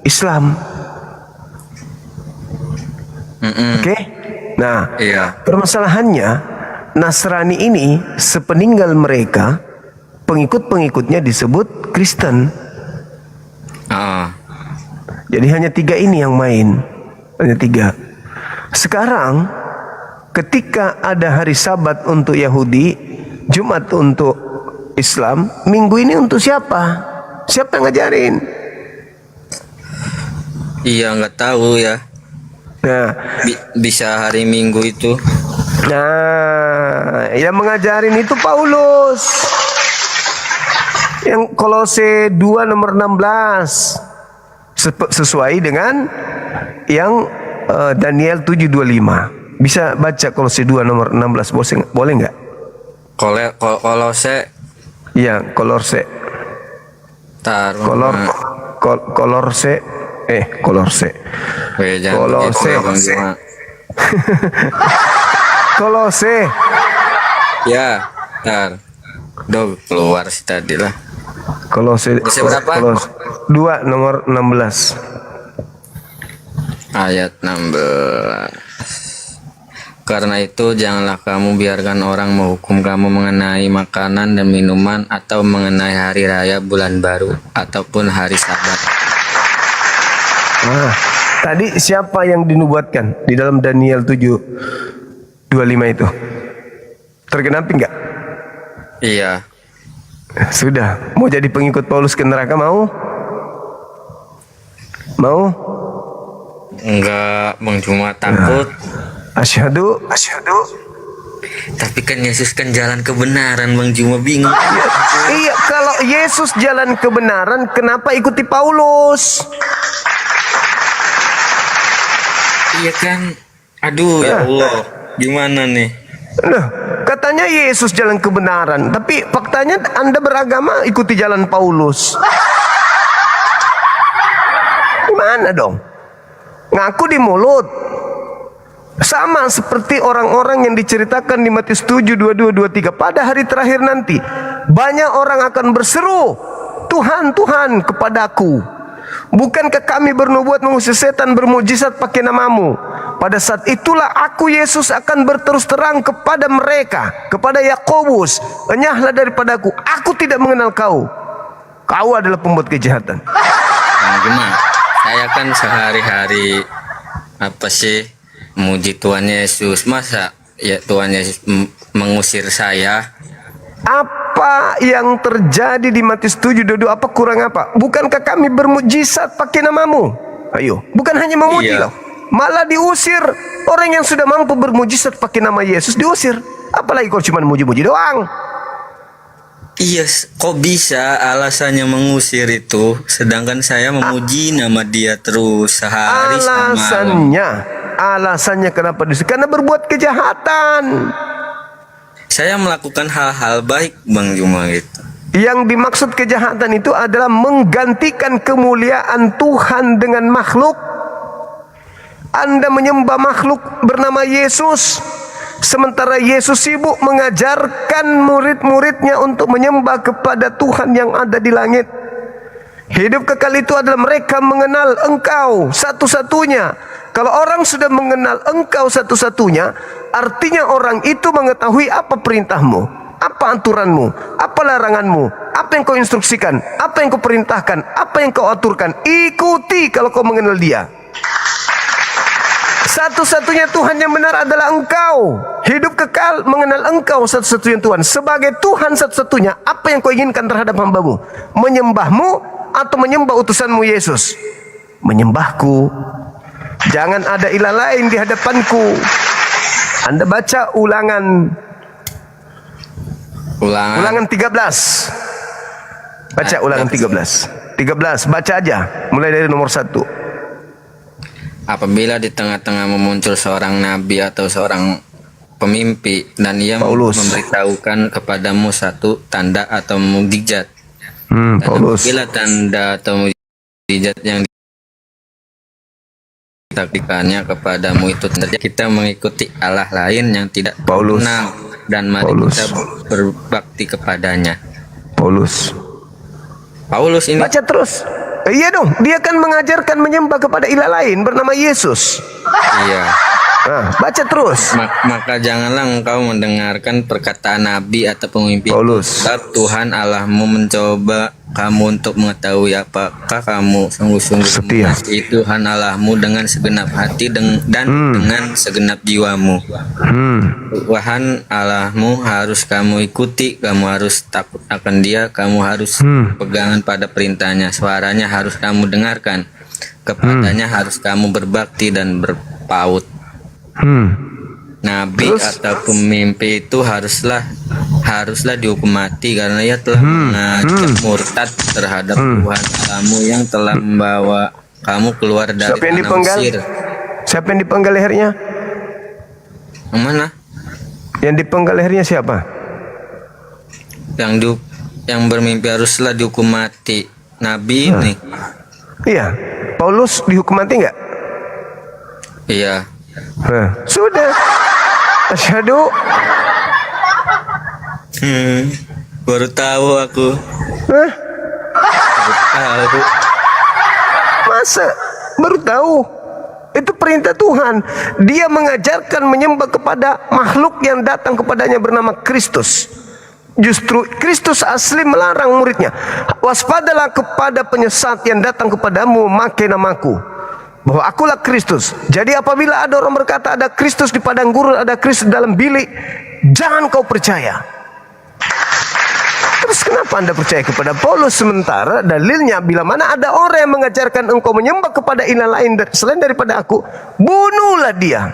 Islam. Oke? Nah, permasalahannya Nasrani ini sepeninggal mereka, pengikut-pengikutnya disebut Kristen. Jadi hanya 3 ini yang main. Hanya 3. Sekarang ketika ada hari Sabat untuk Yahudi, Jumat untuk Islam, Minggu ini untuk siapa? Siapa yang ngajarin? Iya nggak tahu ya. Nah, bisa hari Minggu itu. Nah, yang mengajarin itu Paulus. Yang Kolose 2 nomor 16. Sesuai dengan yang Daniel 7:25. Bisa baca Kolose 2 nomor 16, boleh nggak? Kolose. Iya, Kolose. Kolose. Kolose. Kolose. Kolose. Ya, ntar. Duh, keluar sih tadi lah. Kolose. Berapa? Kolose 2 nomor 16. Ayat 16. Karena itu janganlah kamu biarkan orang menghukum kamu mengenai makanan dan minuman, atau mengenai hari raya, bulan baru, ataupun hari Sabat. Nah, tadi siapa yang dinubuatkan di dalam Daniel 7:25 itu? Tergenapi enggak? Iya. Sudah. Mau jadi pengikut Paulus ke neraka, mau? Mau? Enggak, Bang, cuma takut. Asyhadu. Tapi kan Yesus kan jalan kebenaran, Bang, cuma bingung. Iya, kalau Yesus jalan kebenaran, kenapa ikuti Paulus? Iya kan. Aduh, ya Allah. Gimana nih? Nah, katanya Yesus jalan kebenaran, tapi faktanya Anda beragama ikuti jalan Paulus. Gimana dong? Ngaku di mulut. Sama seperti orang-orang yang diceritakan di Matius 7:22-23. Pada hari terakhir nanti, banyak orang akan berseru, Tuhan, Tuhan, kepadaku. Bukankah kami bernubuat mengusir setan, bermujizat pakai namamu? Pada saat itulah aku Yesus akan berterus terang kepada mereka, kepada Yakobus, enyahlah daripadaku, aku tidak mengenal kau. Kau adalah pembuat kejahatan. Nah, gimana? Saya kan sehari-hari memuji Tuhan Yesus. Masa ya Tuhan Yesus mengusir saya? Apa yang terjadi di Matius 7:22? Apa kurang apa? Bukankah kami bermujizat pakai namamu? Ayo, bukan hanya memuji loh, malah diusir. Orang yang sudah mampu bermujizat pakai nama Yesus diusir. Apalagi kalau cuma muji-muji doang. Iya, kok bisa alasannya mengusir itu, sedangkan saya memuji nama Dia terus sehari sama Alasannya kenapa diusir? Karena berbuat kejahatan. Saya melakukan hal-hal baik, Bang Juma, gitu. Yang dimaksud kejahatan itu adalah menggantikan kemuliaan Tuhan dengan makhluk. Anda menyembah makhluk bernama Yesus, Sementara Yesus sibuk mengajarkan murid-muridnya untuk menyembah kepada Tuhan yang ada di langit. Hidup kekal itu adalah mereka mengenal Engkau satu-satunya. Kalau orang sudah mengenal Engkau satu-satunya, artinya orang itu mengetahui apa perintahmu, apa aturanmu, apa laranganmu, apa yang kau instruksikan, apa yang kau perintahkan, apa yang kau aturkan. Ikuti kalau kau mengenal Dia. Satu-satunya Tuhan yang benar adalah Engkau. Hidup kekal mengenal Engkau satu-satunya Tuhan. Sebagai Tuhan satu-satunya, apa yang kau inginkan terhadap hambamu? Menyembahmu atau menyembah utusanmu Yesus? Menyembahku. Jangan ada ilah lain di hadapanku. Anda baca ulangan 13. Baca ulangan 13. 13, baca aja. Mulai dari nomor 1. Apabila di tengah-tengah muncul seorang nabi atau seorang pemimpi dan ia memberitahukan kepadamu satu tanda atau mukjizat, dan apabila tanda atau mukjizat yang ditakdirkannya kepadamu itu terjadi, kita mengikuti Allah lain yang tidak kenal dan mari kita berbakti kepadanya. Paulus ini baca terus. Iya dong, dia kan mengajarkan menyembah kepada ilah lain bernama Yesus. Iya. Nah, baca terus. Maka janganlah engkau mendengarkan perkataan nabi atau pemimpin. Sebab Tuhan Allahmu mencoba kamu untuk mengetahui apakah kamu sungguh-sungguh mengasihi Tuhan Allahmu dengan segenap hati dan dengan segenap jiwamu. Tuhan Allahmu harus kamu ikuti, kamu harus takut akan Dia, kamu harus pegangan pada perintahnya, suaranya harus kamu dengarkan, kepadanya harus kamu berbakti dan berpaut. Nabi atau pemimpi itu haruslah dihukum mati karena ia telah mengajak murtad terhadap Tuhan Allahmu yang telah membawa kamu keluar dari tanah Mesir. Siapa yang dipenggal lehernya? Yang mana? Yang dipenggal lehernya siapa? Yang bermimpi haruslah dihukum mati. Nabi ini. Iya. Paulus dihukum mati enggak? Iya. Sudah. Asyhadu. Baru tahu aku. Baru tahu. Masa? Baru tahu. Itu perintah Tuhan. Dia mengajarkan menyembah kepada makhluk yang datang kepadanya bernama Kristus. Justru Kristus asli melarang muridnya. Waspadalah kepada penyesat yang datang kepadamu memakai namaku. Bahwa akulah Kristus. Jadi apabila ada orang berkata ada Kristus di padang gurun, ada Kristus dalam bilik, jangan kau percaya. Terus kenapa Anda percaya kepada Paulus? Sementara dalilnya bila mana ada orang yang mengajarkan engkau menyembah kepada ilah lain selain daripada aku, bunuhlah dia.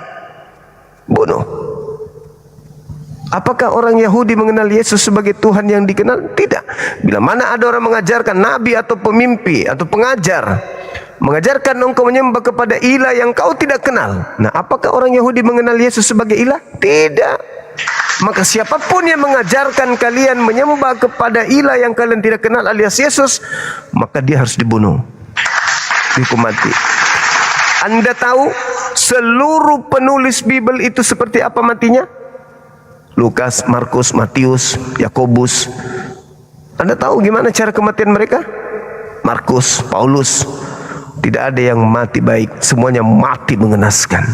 Bunuh. Apakah orang Yahudi mengenal Yesus sebagai Tuhan yang dikenal? Tidak. Bila mana ada orang mengajarkan nabi atau pemimpi atau pengajar mengajarkan engkau menyembah kepada ilah yang kau tidak kenal. Nah, apakah orang Yahudi mengenal Yesus sebagai ilah? Tidak. Maka siapapun yang mengajarkan kalian menyembah kepada ilah yang kalian tidak kenal alias Yesus, maka dia harus dibunuh, dihukum mati. Anda tahu seluruh penulis Bible itu seperti apa matinya? Lukas, Markus, Matius, Yakobus. Anda tahu gimana cara kematian mereka? Markus, Paulus. Tidak ada yang mati baik, semuanya mati mengenaskan.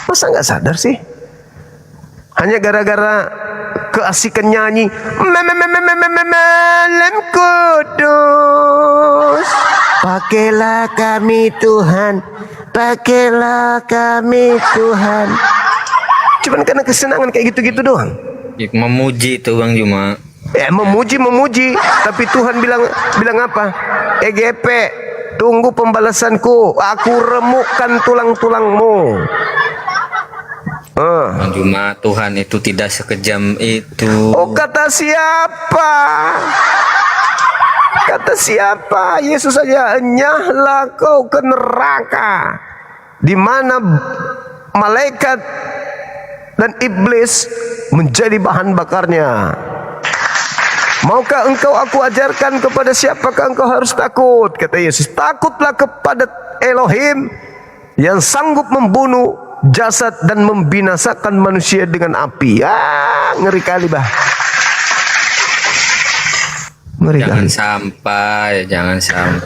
Masa nggak sadar sih? Hanya gara-gara keasikan nyanyi Malam Kudus, pakailah kami Tuhan, pakailah kami Tuhan. Cuman karena kesenangan kayak gitu-gitu doang. Memuji itu Bang Juma. Ya, memuji, tapi Tuhan bilang apa? EGP, tunggu pembalasanku, aku remukkan tulang-tulangmu. Bang Juma, Tuhan itu tidak sekejam itu. Oh, kata siapa? Kata siapa? Yesus saja, enyahlah kau ke neraka, di mana malaikat dan iblis menjadi bahan bakarnya. Maukah engkau aku ajarkan kepada siapakah engkau harus takut? Kata Yesus, takutlah kepada Elohim yang sanggup membunuh jasad dan membinasakan manusia dengan api. Ya, ngeri kali bah. Ngeri kali. Jangan sampai.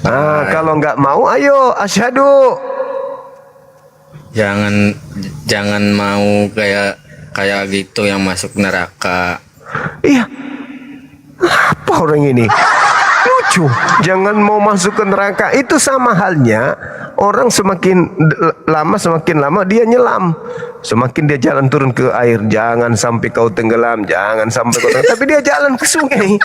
Nah, kalau nggak mau, ayo asyhadu. Jangan mau kayak gitu yang masuk neraka. Iya. Apa orang ini? Lucu. Jangan mau masuk ke neraka. Itu sama halnya orang semakin lama dia nyelam. Semakin dia jalan turun ke air, jangan sampai kau tenggelam, jangan sampai kau tenggelam. Tapi dia jalan ke sungai.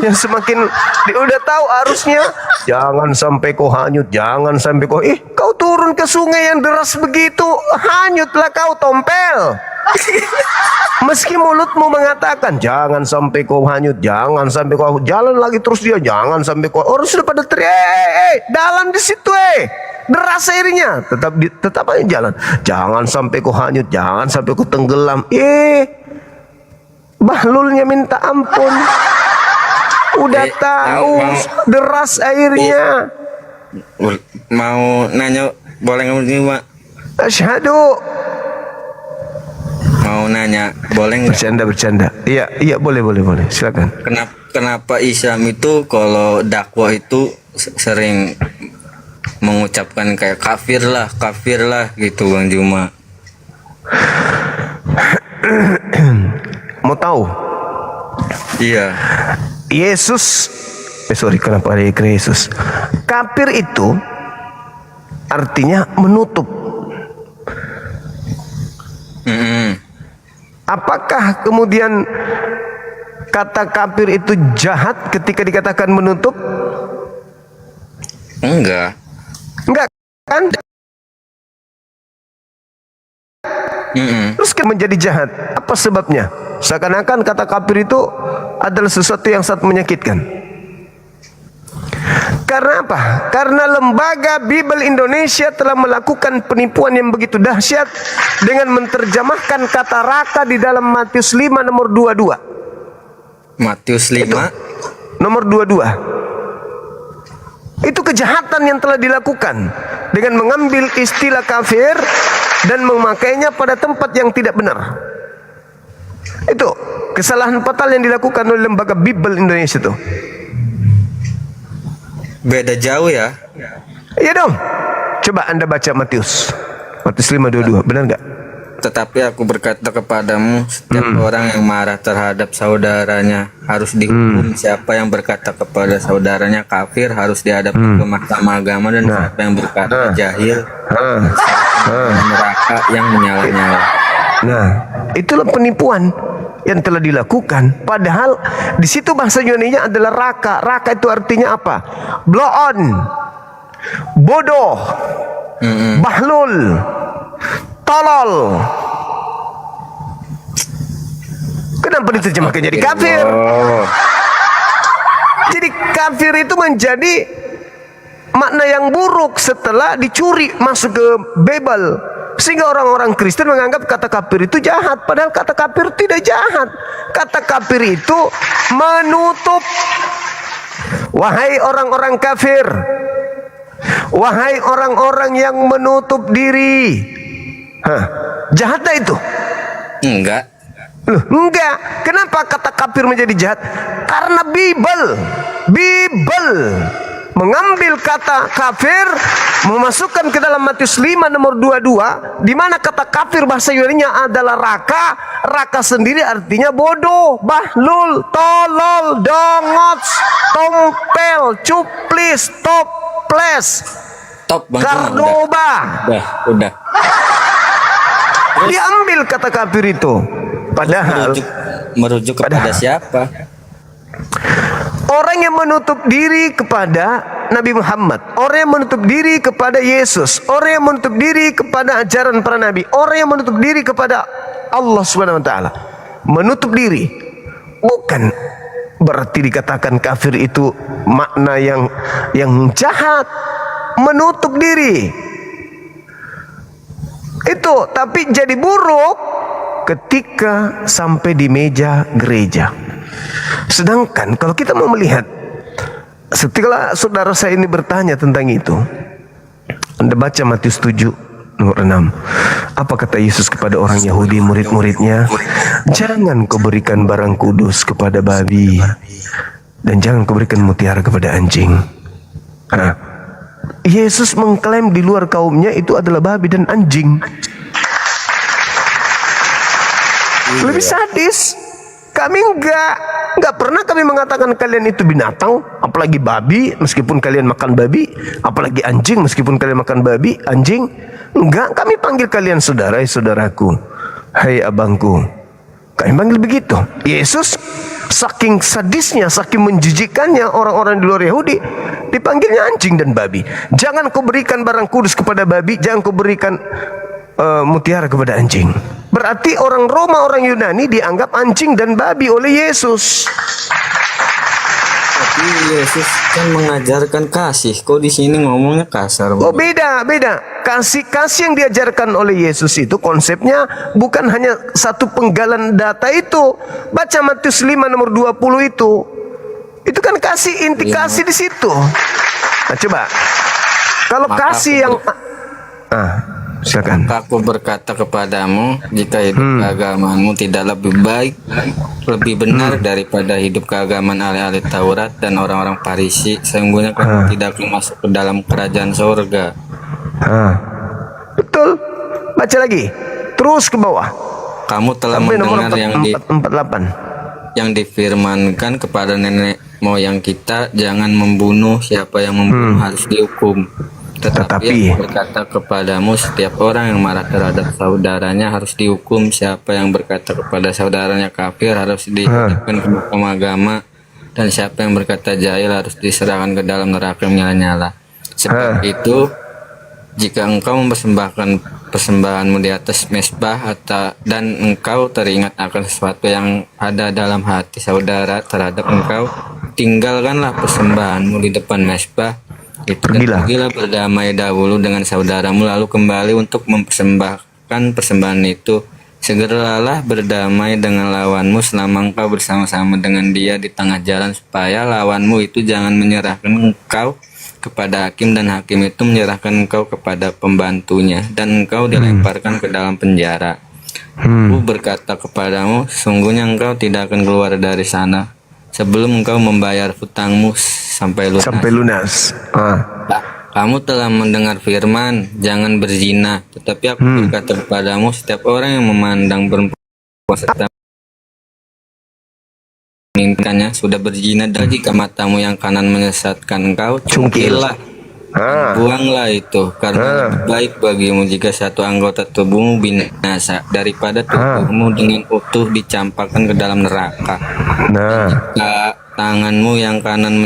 Yang semakin dia udah tahu arusnya, jangan sampai kau hanyut, jangan sampai kau kau turun ke sungai yang deras begitu, hanyutlah kau tompel. Meski mulutmu mengatakan jangan sampai kau hanyut, jangan sampai kau jalan lagi terus dia, jangan sampai kau, orang sudah pada teriak, dalam di situ deras airnya, tetap aja jalan, jangan sampai kau hanyut, jangan sampai kau tenggelam. Bahlulnya minta ampun, udah tahu deras airnya. Mau nanya, boleh nggak nih, Pak? Asyhadu. Mau nanya, boleh nggak? Bercanda. Iya, boleh. Silakan. Kenapa Islam itu kalau dakwah itu sering mengucapkan kayak kafir lah gitu, Bang Juma? Mau tahu? Iya. Kenapa ada Yesus? Kafir itu artinya menutup. Apakah kemudian kata kafir itu jahat ketika dikatakan menutup? Enggak kan? Terus menjadi jahat. Apa sebabnya? Seakan-akan kata kafir itu adalah sesuatu yang sangat menyakitkan. Karena apa? Karena lembaga Bible Indonesia telah melakukan penipuan yang begitu dahsyat dengan menerjemahkan kata raka di dalam Matius 5 nomor 22. Matius 5 nomor 22. Itu kejahatan yang telah dilakukan dengan mengambil istilah kafir dan memakainya pada tempat yang tidak benar. Itu kesalahan fatal yang dilakukan oleh lembaga Bible Indonesia itu. Beda jauh ya? Iya dong. Coba Anda baca Matius 5:22, benar nggak? Tetapi aku berkata kepadamu, setiap orang yang marah terhadap saudaranya harus dihukum. Siapa yang berkata kepada saudaranya kafir harus dihadapkan ke mahkamah agama, dan siapa yang berkata jahil neraka yang menyala-nyala. Nah, itulah penipuan yang telah dilakukan. Padahal di situ bahasa Yunani-nya adalah raka. Raka itu artinya apa? Blow on, bodoh, bahlul, tolol. Kenapa diterjemahkan jadi kafir? Jadi kafir itu menjadi makna yang buruk setelah dicuri masuk ke Bible. Sehingga orang-orang Kristen menganggap kata kafir itu jahat, padahal kata kafir tidak jahat. Kata kafir itu menutup. Wahai orang-orang kafir, wahai orang-orang yang menutup diri. Jahat tak itu? Enggak. Loh, enggak. Kenapa kata kafir menjadi jahat? Karena Bible mengambil kata kafir, memasukkan ke dalam Matius 5 nomor 22, di mana kata kafir bahasa Yunani-nya adalah raka. Raka sendiri artinya bodoh, bahlul, tolol, dongots, tompel, cuplis, toples, kardoba. Udah. Diambil kata kafir itu. Padahal merujuk kepada siapa? Orang yang menutup diri kepada Nabi Muhammad, orang yang menutup diri kepada Yesus, orang yang menutup diri kepada ajaran para nabi, orang yang menutup diri kepada Allah Subhanahu wa taala. Menutup diri bukan berarti dikatakan kafir itu makna yang jahat. Menutup diri itu tapi jadi buruk ketika sampai di meja gereja. Sedangkan kalau kita mau melihat, setelah saudara saya ini bertanya tentang itu, Anda baca Matius 7 nomor 6. Apa kata Yesus kepada orang Yahudi murid-muridnya? Jangan kau berikan barang kudus kepada babi, dan jangan kau berikan mutiara kepada anjing. Yesus mengklaim di luar kaumnya itu adalah babi dan anjing. Lebih sadis. Kami enggak pernah kami mengatakan kalian itu binatang, apalagi babi meskipun kalian makan babi, apalagi anjing meskipun kalian makan babi, anjing. Enggak, kami panggil kalian saudaraku. Hai abangku. Kami panggil begitu. Yesus saking sadisnya, saking menjijikannya orang-orang di luar Yahudi, dipanggilnya anjing dan babi. Jangan kau berikan barang kudus kepada babi, jangan kau berikan mutiara kepada anjing. Berarti orang Roma, orang Yunani dianggap anjing dan babi oleh Yesus. Tapi Yesus kan mengajarkan kasih. Kok di sini ngomongnya kasar? Oh, beda. Kasih yang diajarkan oleh Yesus itu konsepnya bukan hanya satu penggalan data itu. Baca Matius 5 nomor 20 itu. Itu kan kasih, inti kasih di situ. Nah, coba. Kalau kasih yang silakan. Maka aku berkata kepadamu, jika hidup keagamaanmu tidak lebih baik, lebih benar daripada hidup keagamaan ahli-ahli Taurat dan orang-orang Farisi, sesungguhnya kamu tidak akan masuk ke dalam kerajaan surga. Betul. Baca lagi. Terus ke bawah. Kamu telah Sampai mendengar yang yang difirmankan kepada nenek moyang kita, jangan membunuh, siapa yang membunuh harus dihukum. Tetapi aku berkata kepadamu, setiap orang yang marah terhadap saudaranya harus dihukum. Siapa yang berkata kepada saudaranya kafir harus dihadapkan ke mahkamah agama, dan siapa yang berkata jahil harus diserahkan ke dalam neraka yang menyala-nyala. Sebab itu, jika engkau mempersembahkan persembahanmu di atas mezbah dan engkau teringat akan sesuatu yang ada dalam hati saudara terhadap engkau, tinggalkanlah persembahanmu di depan mezbah. Pergilah berdamai dahulu dengan saudaramu, lalu kembali untuk mempersembahkan persembahan itu. Segeralah berdamai dengan lawanmu selama engkau bersama-sama dengan dia di tengah jalan, supaya lawanmu itu jangan menyerahkan engkau kepada hakim, dan hakim itu menyerahkan engkau kepada pembantunya, dan engkau dilemparkan ke dalam penjara. Aku berkata kepadamu, sungguhnya engkau tidak akan keluar dari sana sebelum engkau membayar hutangmu sampai lunas. Kamu telah mendengar firman, jangan berzina. Tetapi aku berkata kepadamu, setiap orang yang memandang perempuan serta menginginkannya sudah berzina. Dan jika matamu yang kanan menyesatkan engkau, cungkillah, buanglah itu, karena lebih baik bagimu jika satu anggota tubuhmu binasa daripada tubuhmu dengan utuh dicampakkan ke dalam neraka. Jika tanganmu yang kanan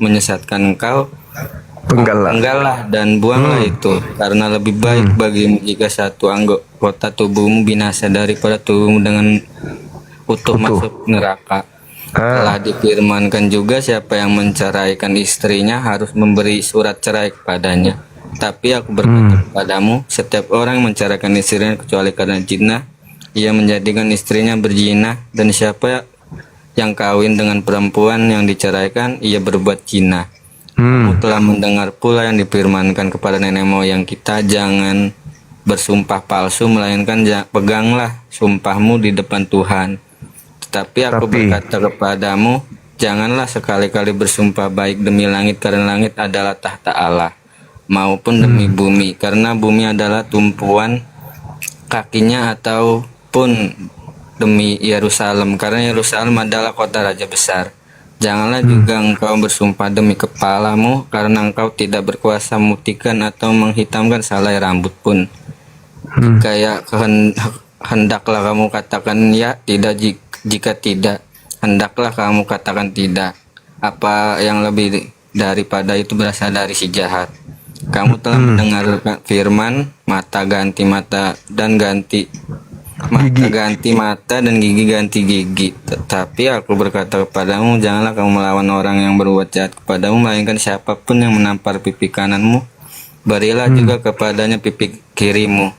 menyesatkan engkau, penggallah dan buanglah itu, karena lebih baik bagimu jika satu anggota tubuhmu binasa daripada tubuhmu dengan utuh masuk neraka. Telah difirmankan juga, siapa yang menceraikan istrinya harus memberi surat cerai kepadanya. Tapi aku berkata kepadamu, setiap orang yang menceraikan istrinya kecuali karena zina, ia menjadikan istrinya berzina, dan siapa yang kawin dengan perempuan yang diceraikan, ia berbuat zina. Kamu telah mendengar pula yang difirmankan kepada nenek moyang kita, jangan bersumpah palsu, melainkan peganglah sumpahmu di depan Tuhan. Tetapi aku berkata kepadamu, janganlah sekali-kali bersumpah baik demi langit, karena langit adalah tahta Allah, maupun demi bumi, karena bumi adalah tumpuan kakinya, ataupun demi Yerusalem, karena Yerusalem adalah kota raja besar. Janganlah juga engkau bersumpah demi kepalamu, karena engkau tidak berkuasa memutihkan atau menghitamkan selai rambut pun. Kayak hendaklah kamu katakan ya, tidak, jika tidak, hendaklah kamu katakan tidak. Apa yang lebih daripada itu berasal dari si jahat. Kamu telah mendengar firman, mata ganti mata dan ganti mata dan gigi ganti gigi. Tetapi aku berkata kepadamu, janganlah kamu melawan orang yang berbuat jahat kepadamu, melainkan siapapun yang menampar pipi kananmu, berilah juga kepadanya pipi kirimu.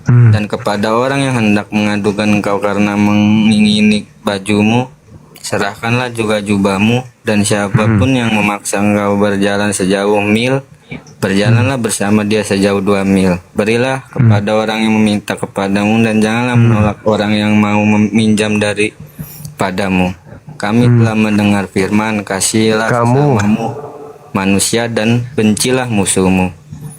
Dan kepada orang yang hendak mengadukan engkau karena mengingini bajumu, serahkanlah juga jubahmu. Dan siapapun yang memaksa engkau berjalan sejauh mil, Berjalanlah bersama dia sejauh 2 mil. Berilah kepada orang yang meminta kepadamu, dan janganlah menolak orang yang mau meminjam daripadamu. Kami telah mendengar firman, kasihilah sesamamu manusia dan bencilah musuhmu.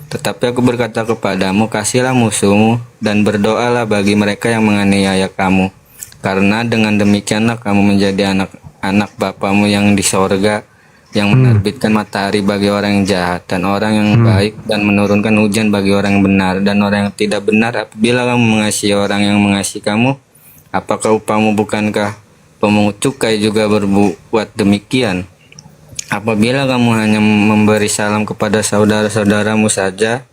Tetapi aku berkata kepadamu, kasihilah musuhmu dan berdoalah bagi mereka yang menganiaya kamu. Karena dengan demikianlah kamu menjadi anak-anak Bapamu yang di sorga, yang menerbitkan matahari bagi orang yang jahat dan orang yang baik, dan menurunkan hujan bagi orang yang benar dan orang yang tidak benar. Apabila kamu mengasihi orang yang mengasihi kamu, apakah upahmu? Bukankah pemungut cukai juga berbuat demikian? Apabila kamu hanya memberi salam kepada saudara-saudaramu saja,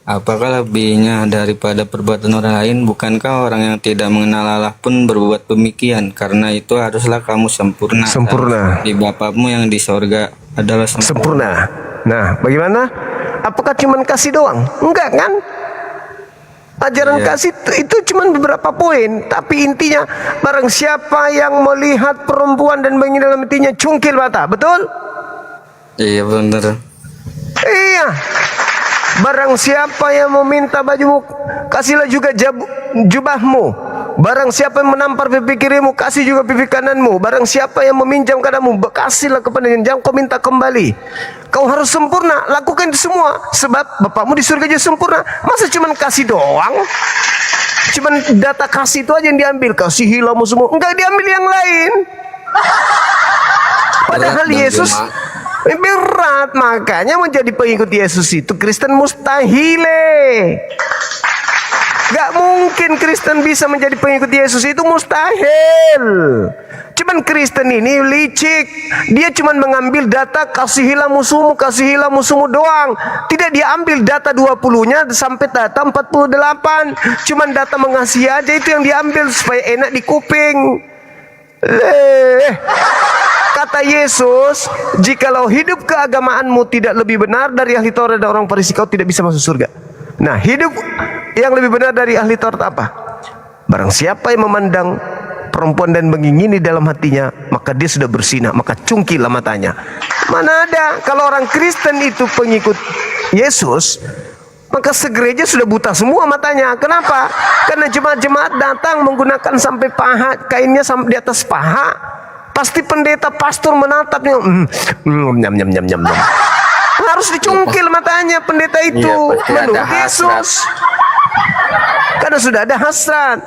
apakah lebihnya daripada perbuatan orang lain? Bukankah orang yang tidak mengenal Allah pun berbuat demikian? Karena itu haruslah kamu sempurna. Di Bapamu yang di sorga adalah sempurna. Nah, bagaimana? Apakah cuma kasih doang? Enggak kan? Ajaran kasih itu cuma beberapa poin, tapi intinya barang siapa yang melihat perempuan dan menginginkan dalam hatinya, cungkil mata, betul? Iya benar. Iya. Barang siapa yang meminta bajumu, kasihlah juga jubahmu. Barang siapa yang menampar pipi kirimu, kasih juga pipi kananmu. Barang siapa yang meminjam kadamu, kasihlah kepadanya, jangan kau minta kembali. Kau harus sempurna, lakukan itu semua, sebab Bapakmu di surga juga sempurna. Masa cuman kasih doang? Cuman data kasih itu aja yang diambil, kasihilah musuhmu, enggak diambil yang lain. Padahal Yesus berat, makanya menjadi pengikut Yesus itu Kristen mustahile. Gak mungkin Kristen bisa menjadi pengikut Yesus, itu mustahil. Cuman Kristen ini licik, dia cuman mengambil data kasihilah musuhmu doang. Tidak dia ambil data 20-nya sampai data 48. Cuman data mengasihi aja itu yang diambil supaya enak di kuping. Kata Yesus, jikalau hidup keagamaanmu tidak lebih benar dari ahli Taurat dan orang Farisi, kau tidak bisa masuk surga. Nah, hidup yang lebih benar dari ahli Taurat apa? Barang siapa yang memandang perempuan dan mengingini dalam hatinya, maka dia sudah berzina, maka cungkilah matanya. Mana ada, kalau orang Kristen itu pengikut Yesus, maka segereja sudah buta semua matanya. Kenapa? Karena jemaat-jemaat datang menggunakan sampai paha, kainnya sampai di atas paha. Pasti pendeta pastor menatapnya, harus dicungkil matanya pendeta itu, menurut Yesus. Karena sudah ada hasrat.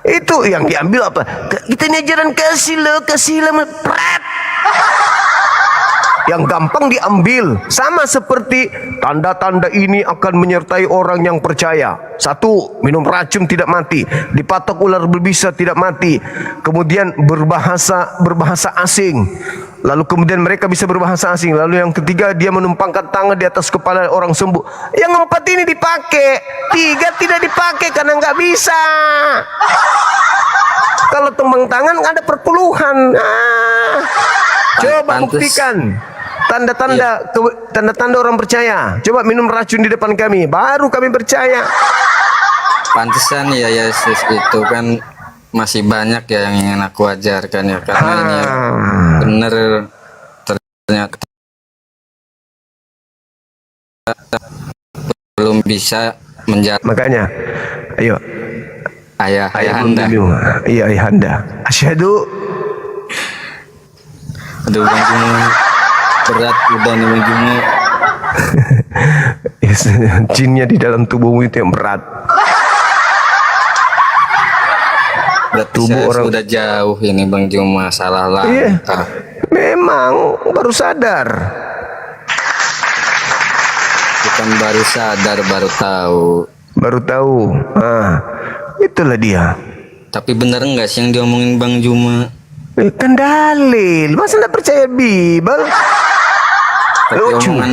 Itu yang diambil apa? Kita ini ajaran kasihlah, pret. Yang gampang diambil. Sama seperti tanda-tanda ini akan menyertai orang yang percaya. 1. Minum racun tidak mati. Dipatok ular berbisa tidak mati. Kemudian berbahasa asing. Lalu kemudian mereka bisa berbahasa asing. Lalu yang ketiga, dia menumpangkan tangan di atas kepala orang sembuh. Yang 4 ini dipakai. 3 tidak dipakai karena nggak bisa. Kalau tumpang tangan ada perpuluhan. Coba buktikan tanda-tanda orang percaya. Coba minum racun di depan kami, baru kami percaya. Pantesan ya Yesus itu kan masih banyak ya yang ingin aku ajarkan ya, karena ini benar ternyata belum bisa menjadi. Makanya, ayo, ayahanda. Iya ayahanda. Asyhadu. Aduh Bang Jumo, berat udah nih Bang Jumo. Jinnya di dalam tubuhmu itu yang berat. Berarti tubuh saya orang sudah jauh ini Bang Jumo, salah langkah. Iya, memang baru sadar. Bukan baru sadar, baru tahu. Baru tahu. Itulah dia. Tapi bener nggak sih yang diomongin Bang Jumo? Kan dalil, masa nggak percaya Bible? Tapi omongan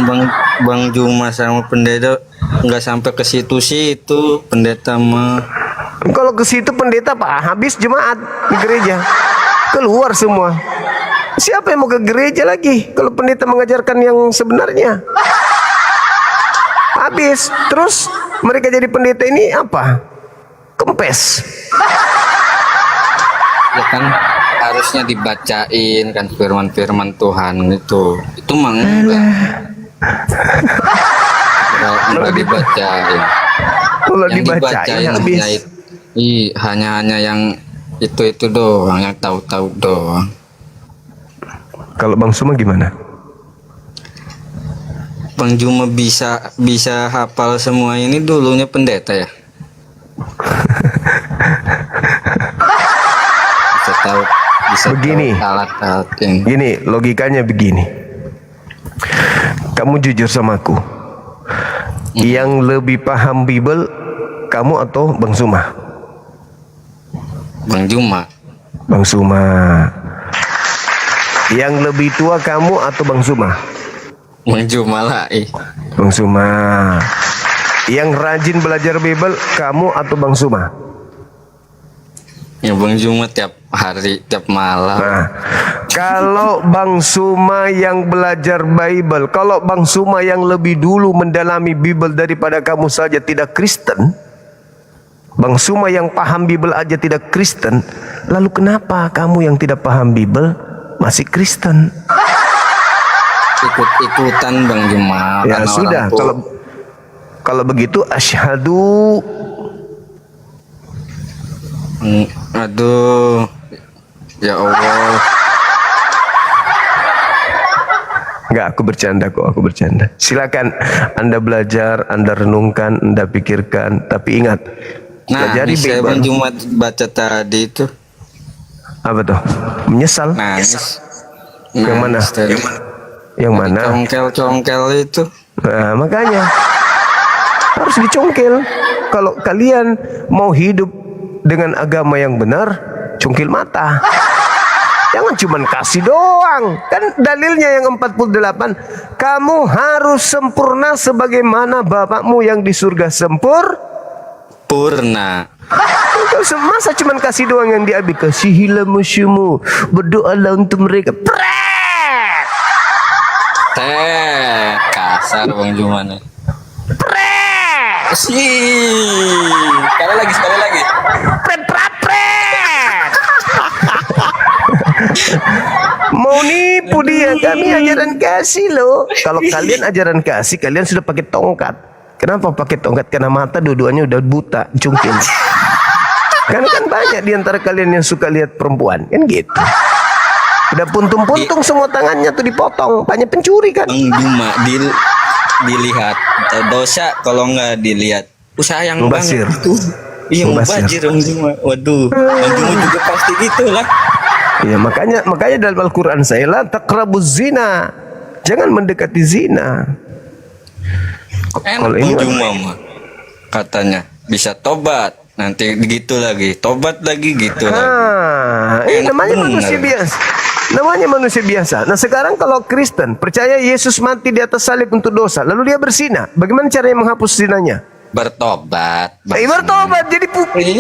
Bang Juma sama pendeta nggak sampai ke situ-situ, pendeta mah. Kalau ke situ pendeta habis jemaat di gereja, keluar semua. Siapa yang mau ke gereja lagi kalau pendeta mengajarkan yang sebenarnya? Habis, terus mereka jadi pendeta ini apa? Kempes. Ya kan harusnya dibacain kan firman-firman Tuhan itu mah enggak. Kalau dibacain. Kalau Yang dibacain habis. Hanya yang itu doang, yang tahu-tahu doang. Kalau Bang Suma gimana? Bang Juma bisa hafal semua ini dulunya pendeta ya? Bisa tahu begini. alat-alat ini. Gini, logikanya begini. Kamu jujur sama aku. Yang lebih paham Bible kamu atau Bang Suma? Bang Juma. Bang Suma. Yang lebih tua kamu atau Bang Suma? Bang Juma lah. Bang Suma. Yang rajin belajar Bible kamu atau Bang Suma? Ya Bang Juma tiap hari, tiap malam. Nah, kalau Bang Suma yang belajar Bible, kalau Bang Suma yang lebih dulu mendalami Bible daripada kamu saja tidak Kristen, Bang Suma yang paham Bible aja tidak Kristen, lalu kenapa kamu yang tidak paham Bible masih Kristen? Ikut-ikutan Bang Juma. Ya sudah, kalau begitu asyhadu. Aduh, ya Allah. Enggak, aku bercanda kok, aku bercanda. Silakan Anda belajar, Anda renungkan, Anda pikirkan, tapi ingat, pelajari saya Bible. Bang Juma baca tadi itu. Apa tuh? Menyesal? Nangis. Yang mana? Tadi. Yang mana? Congkel-congkel itu. Nah, makanya harus dicongkel. Kalau kalian mau hidup dengan agama yang benar, congkel mata. Jangan cuman kasih doang. Kan dalilnya yang 48, kamu harus sempurna sebagaimana Bapakmu yang di surga Purna. Masa cuman kasih doang yang diambil? Kasihilah musuhmu, berdoalah untuk mereka. Kasar Bang Juma nih. Sekali lagi. Mau nipu dia, kami ajaran kasih loh. Kalau kalian ajaran kasih, kalian sudah pakai tongkat. Kenapa pakai tongkat? Karena mata dua-duanya udah buta, cungkil. Karena kan banyak di antara kalian yang suka lihat perempuan, kan gitu. Udah puntung-puntung semua tangannya tuh dipotong, banyak pencuri kan. Bang Juma dilihat dosa kalau nggak dilihat. Sayang Mubasir. banget itu. Iya mubazir Bang Juma. Waduh, Bang Juma juga pasti gitulah. Ya makanya dalam Al-Quran saya la taqrabuz zina, jangan mendekati zina. Enak Bang Juma mah katanya bisa tobat, nanti gitu lagi, tobat lagi gitu lagi. Namanya manusia biasa. Namanya manusia biasa. Nah sekarang kalau Kristen percaya Yesus mati di atas salib untuk dosa, lalu dia berzina, bagaimana caranya menghapus zinanya? Bertobat. Bertobat, jadi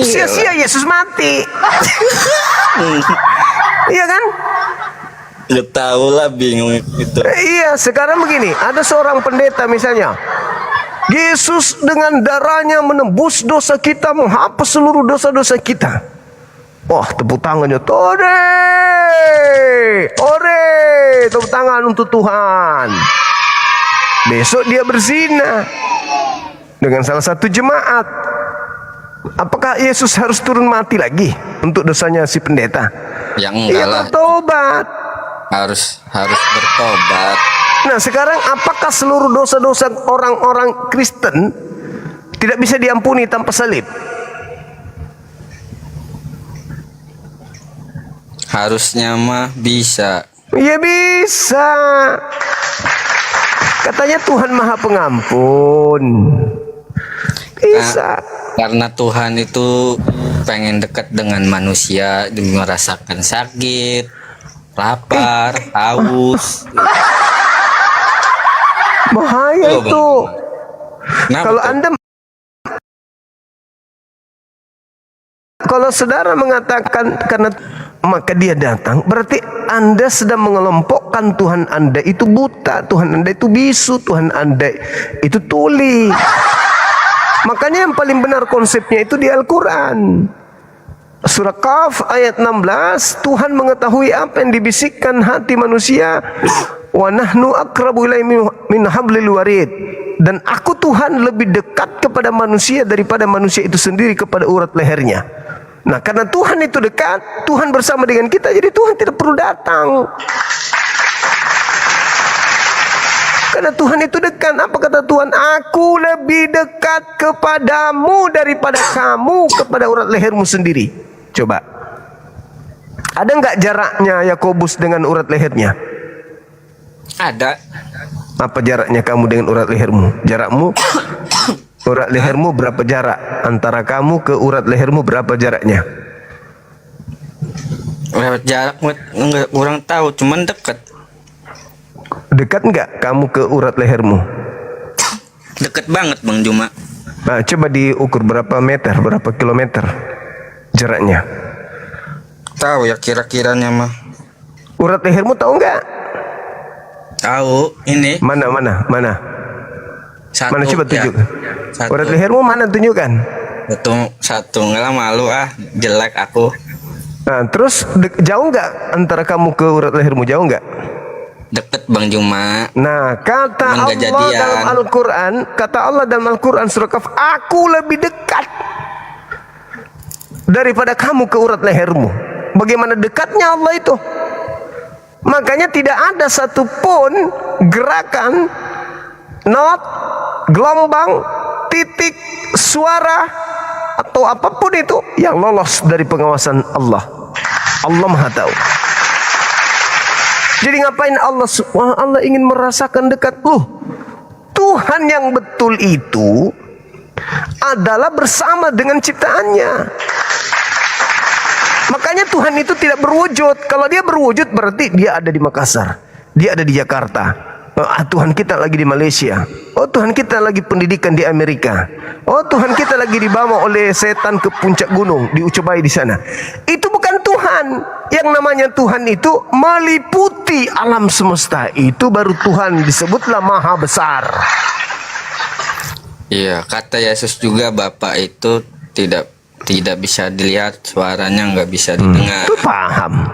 sia-sia Yesus mati. Iya kan? Ya tahu lah, bingung itu. Iya, sekarang begini, ada seorang pendeta misalnya, Yesus dengan darahnya menembus dosa kita, menghapus seluruh dosa-dosa kita. Wah, tepuk tangannya, ore, tepuk tangan untuk Tuhan. Besok dia berzina dengan salah satu jemaat. Apakah Yesus harus turun mati lagi untuk dosanya si pendeta? Yang enggak lah. Bertobat. Harus bertobat. Nah sekarang apakah seluruh dosa-dosa orang-orang Kristen tidak bisa diampuni tanpa salib? Harusnya mah bisa. Ya bisa. Katanya Tuhan Maha Pengampun. Bisa. Karena Tuhan itu pengen dekat dengan manusia, merasakan sakit, lapar, haus. Bahaya itu. Kalau saudara mengatakan karena maka dia datang, berarti Anda sedang mengelompokkan Tuhan Anda itu buta, Tuhan Anda itu bisu, Tuhan Anda itu tuli. Makanya yang paling benar konsepnya itu di Al-Quran. Surah Qaf ayat 16, Tuhan mengetahui apa yang dibisikkan hati manusia Wa nahnu aqrabu ilaihi min hablil warid. Dan aku Tuhan lebih dekat kepada manusia daripada manusia itu sendiri kepada urat lehernya. Nah, karena Tuhan itu dekat, Tuhan bersama dengan kita, jadi Tuhan tidak perlu datang. Karena Tuhan itu dekat. Apa kata Tuhan? Aku lebih dekat kepadamu daripada kamu kepada urat lehermu sendiri. Coba. Ada nggak jaraknya Yakobus dengan urat lehernya? Ada. Apa jaraknya kamu dengan urat lehermu? Jarakmu? Urat lehermu berapa jarak? Antara kamu ke urat lehermu berapa jaraknya? Lewat jarak nggak kurang tahu, cuman dekat. Dekat nggak kamu ke urat lehermu? Deket banget Bang Juma. Nah, coba diukur berapa meter, berapa kilometer jaraknya? Tahu ya kira-kiranya mah. Urat lehermu tahu nggak? Tahu, ini. Mana? Satu, mana coba ya. tunjuk. Satu. Urat lehermu mana tunjukkan? Satu nggak malu jelek aku. Nah, terus jauh nggak antara kamu ke urat lehermu, jauh nggak? Deket Bang Juma. Nah, kata Allah dalam Al-Quran, dalam Al-Quran surah Kaf, aku lebih dekat daripada kamu ke urat lehermu. Bagaimana dekatnya Allah itu? Makanya tidak ada satupun gerakan, not, gelombang, titik, suara, atau apapun itu yang lolos dari pengawasan Allah. Allah Maha Tahu. Jadi ngapain Allah ingin merasakan dekat? Tuhan yang betul itu adalah bersama dengan ciptaannya. Makanya Tuhan itu tidak berwujud. Kalau dia berwujud berarti dia ada di Makassar, dia ada di Jakarta. Tuhan kita lagi di Malaysia. Oh, Tuhan kita lagi pendidikan di Amerika. Oh, Tuhan kita lagi dibawa oleh setan ke puncak gunung, diucobai di sana. Itu bukan Tuhan. Yang namanya Tuhan itu meliputi alam semesta. Itu baru Tuhan, disebutlah Maha Besar. Iya, kata Yesus juga Bapak itu tidak bisa dilihat, suaranya nggak bisa didengar. Itu paham.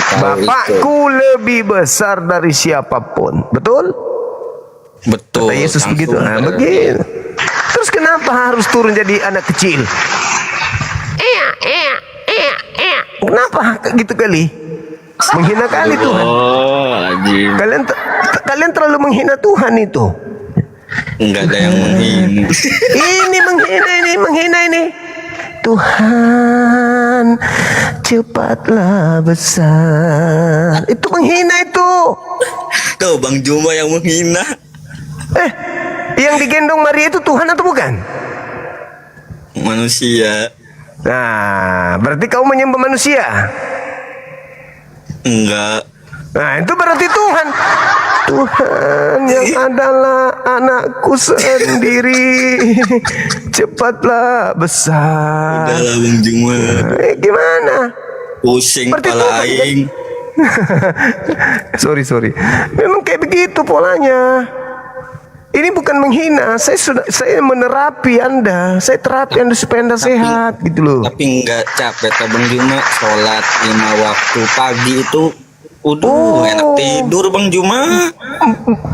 Bapakku lebih besar dari siapapun. Betul? Betul. Kata Yesus begitu. Nah, begitu. Terus kenapa harus turun jadi anak kecil? Kenapa gitu kali? Menghina kali Tuhan. Kalian terlalu menghina Tuhan itu. Enggak ada yang menghina. Ini menghina ini. Tuhan, cepatlah besar. Itu menghina itu. Tuh Bang Juma yang menghina. Yang digendong Maria itu Tuhan atau bukan? Manusia. Nah, berarti kamu menyembah manusia? Enggak. Nah, itu berarti Tuhan. Tuhan yang adalah anakku sendiri, cepatlah besar. Udahlah Bang Juma. Gimana? Pusing kepala aing. Sorry. Memang kayak begitu polanya. Ini bukan menghina, saya menerapi Anda, saya terapi Anda supaya Anda sehat gitu loh. Tapi enggak capek Bang Juma, sholat 5 waktu pagi itu enak tidur Bang Juma.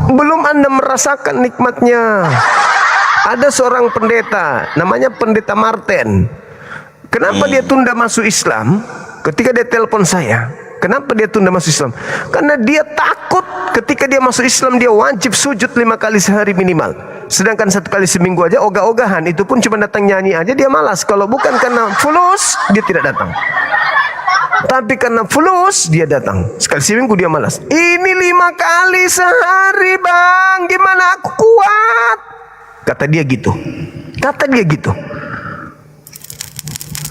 Belum Anda merasakan nikmatnya. Ada seorang pendeta, namanya Pendeta Martin. Kenapa dia tunda masuk Islam? Ketika dia telepon saya, kenapa dia tunda masuk Islam? Karena dia takut ketika dia masuk Islam dia wajib sujud 5 kali sehari minimal. Sedangkan 1 kali seminggu aja ogah-ogahan, itu pun cuma datang nyanyi aja dia malas. Kalau bukan karena fulus dia tidak datang. Tapi karena fulus dia datang. Sekali seminggu dia malas. Ini 5 kali sehari bang, gimana aku kuat? Kata dia gitu.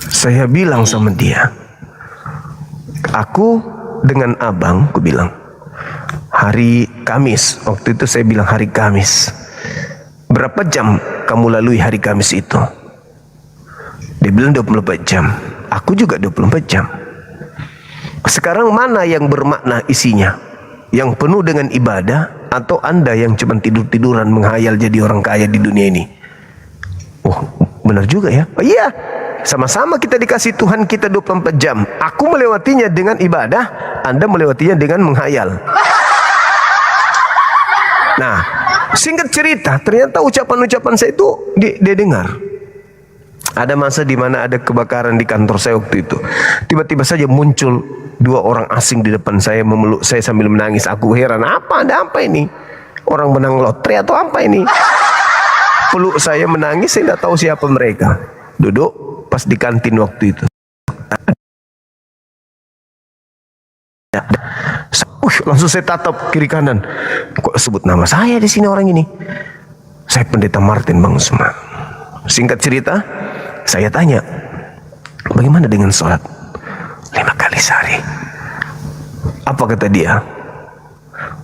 Saya bilang sama dia, aku dengan abang, aku bilang hari Kamis. Waktu itu saya bilang hari Kamis. Berapa jam kamu lalui hari Kamis itu? Dia bilang 24 jam. Aku juga 24 jam. Sekarang mana yang bermakna isinya? Yang penuh dengan ibadah atau Anda yang cuma tidur-tiduran menghayal jadi orang kaya di dunia ini? Oh, benar juga ya. Oh iya, sama-sama kita dikasih Tuhan kita 24 jam. Aku melewatinya dengan ibadah, Anda melewatinya dengan menghayal. Nah, singkat cerita, ternyata ucapan-ucapan saya itu dia dengar. Ada masa di mana ada kebakaran di kantor saya waktu itu. Tiba-tiba saja muncul 2 orang asing di depan saya, memeluk saya sambil menangis. Aku heran, ada apa ini? Orang menang lotre atau apa ini? Peluk saya menangis, saya tidak tahu siapa mereka. Duduk pas di kantin waktu itu. Langsung saya tatap kiri kanan. Kok sebut nama saya di sini orang ini? Saya Pendeta Martin Bang Usman. Singkat cerita, saya tanya, bagaimana dengan sholat 5 kali sehari? Apa kata dia?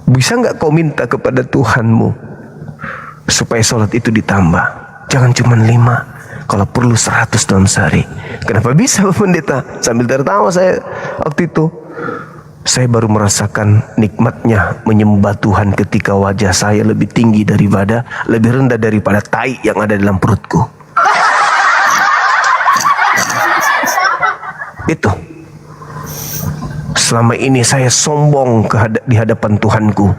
Bisa nggak kau minta kepada Tuhanmu supaya sholat itu ditambah? Jangan cuma 5, kalau perlu 100 dalam sehari. Kenapa bisa, Pendeta? Sambil tertawa saya waktu itu. Saya baru merasakan nikmatnya menyembah Tuhan ketika wajah saya lebih tinggi daripada, lebih rendah daripada tai yang ada dalam perutku. Itu. Selama ini saya sombong di hadapan Tuhanku,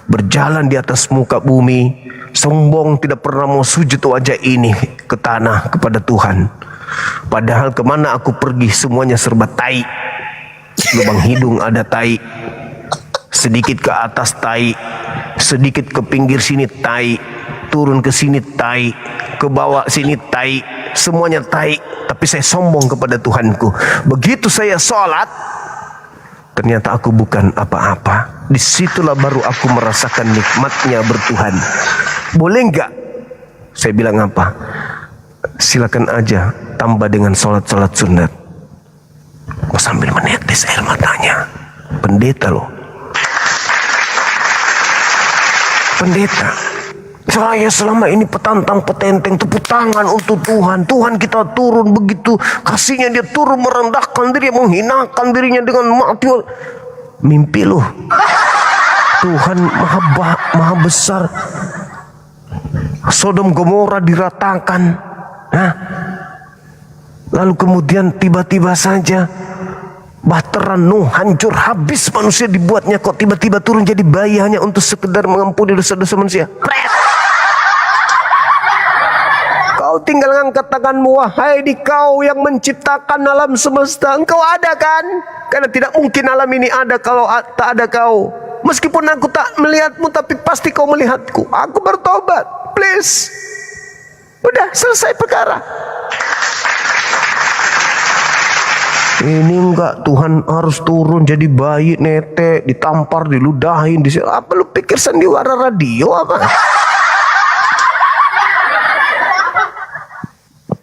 berjalan di atas muka bumi, sombong tidak pernah mau sujud wajah ini ke tanah kepada Tuhan. Padahal kemana aku pergi semuanya serba tai. Lubang hidung ada tai, sedikit ke atas tai, sedikit ke pinggir sini tai, turun ke sini tai, ke bawah sini tai, semuanya tai. Tapi saya sombong kepada Tuhanku. Begitu saya sholat, ternyata aku bukan apa-apa. Disitulah baru aku merasakan nikmatnya bertuhan. Boleh enggak? Saya bilang apa? Silakan aja tambah dengan sholat-sholat sunat. Sambil menetes air matanya. Pendeta loh. Pendeta. Saya selama ini petantang petenteng, tepuk tangan untuk Tuhan. Tuhan kita turun begitu kasihnya, dia turun merendahkan diri, menghinakan dirinya dengan mati. Mimpi loh. Tuhan maha besar. Sodom Gomora diratakan. Nah, lalu kemudian tiba-tiba saja Bahtera Nuh hancur habis, manusia dibuatnya kok tiba-tiba turun jadi bayi hanya untuk sekedar mengampuni dosa-dosa manusia. Kau tinggal angkat tanganmu, wahai kau yang menciptakan alam semesta. Engkau ada kan? Karena tidak mungkin alam ini ada kalau tak ada kau. Meskipun aku tak melihatmu, tapi pasti kau melihatku. Aku bertobat, please. Udah selesai perkara. Ini enggak, Tuhan harus turun jadi bayi, netek, ditampar, diludahin, apa lu pikir sandiwara radio apa?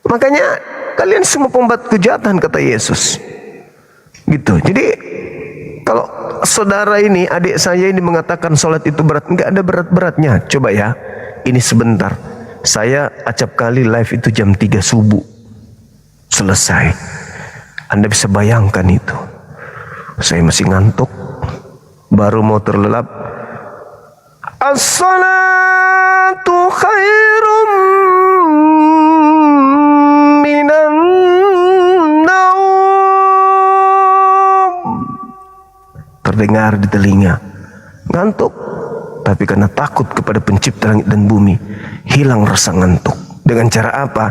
Makanya kalian semua pembuat kejahatan, kata Yesus. Gitu. Jadi kalau saudara ini, adik saya ini mengatakan sholat itu berat, enggak ada berat-beratnya. Coba ya, ini sebentar. Saya acap kali live itu jam 3 subuh. Selesai. Anda bisa bayangkan itu. Saya masih ngantuk, baru mau terlelap. As-salatu khairum minan naum. Terdengar di telinga. Ngantuk, tapi karena takut kepada pencipta langit dan bumi, hilang rasa ngantuk. Dengan cara apa?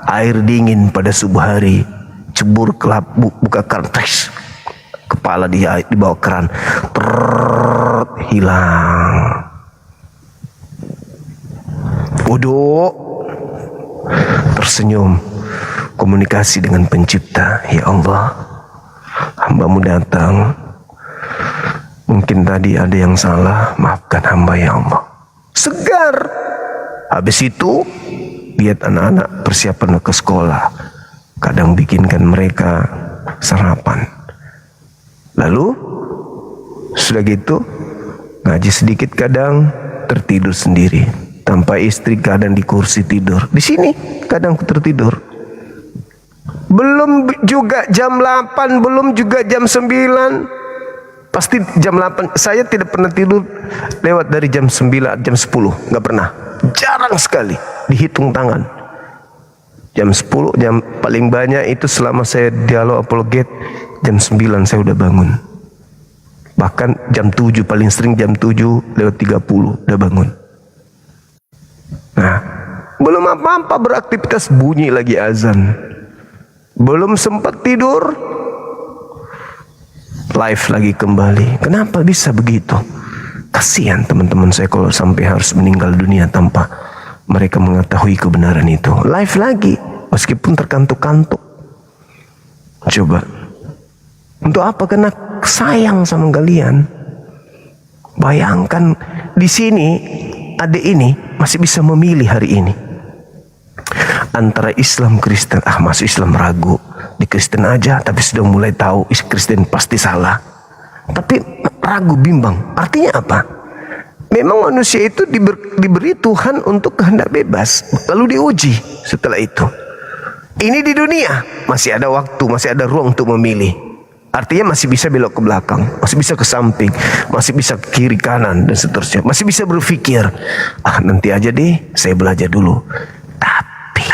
Air dingin pada subuh hari, cebur kelap, buka keran, kepala dia di bawah keran, hilang. Wudhu, tersenyum, komunikasi dengan pencipta. Ya Allah, hambamu datang, mungkin tadi ada yang salah, maafkan hamba ya Allah. Segar. Habis itu lihat anak-anak persiapan ke sekolah, kadang bikinkan mereka sarapan. Lalu sudah gitu ngaji sedikit, kadang tertidur sendiri tanpa istri, kadang di kursi tidur. Di sini kadang tertidur. Belum juga jam 8, belum juga jam 9. Pasti jam 8. Saya tidak pernah tidur lewat dari jam 9, jam 10, nggak pernah. Jarang sekali, dihitung tangan. Jam 10, jam paling banyak itu selama saya dialog apologet, jam 9 saya udah bangun. Bahkan jam 7, paling sering jam 7:30 udah bangun. Nah, belum apa-apa beraktivitas bunyi lagi azan. Belum sempat tidur, live lagi kembali. Kenapa bisa begitu? Kasihan teman-teman saya kalau sampai harus meninggal dunia tanpa mereka mengetahui kebenaran itu. Live lagi, meskipun terkantuk-kantuk. Coba, untuk apa? Karena sayang sama kalian. Bayangkan di sini adik ini masih bisa memilih hari ini antara Islam Kristen. Masuk Islam ragu, di Kristen aja, tapi sudah mulai tahu Kristen pasti salah. Tapi ragu, bimbang. Artinya apa? Memang manusia itu diberi Tuhan untuk kehendak bebas, lalu diuji setelah itu. Ini di dunia masih ada waktu, masih ada ruang untuk memilih. Artinya masih bisa belok ke belakang, masih bisa ke samping, masih bisa ke kiri kanan dan seterusnya. Masih bisa berpikir, nanti aja deh, saya belajar dulu. Tapi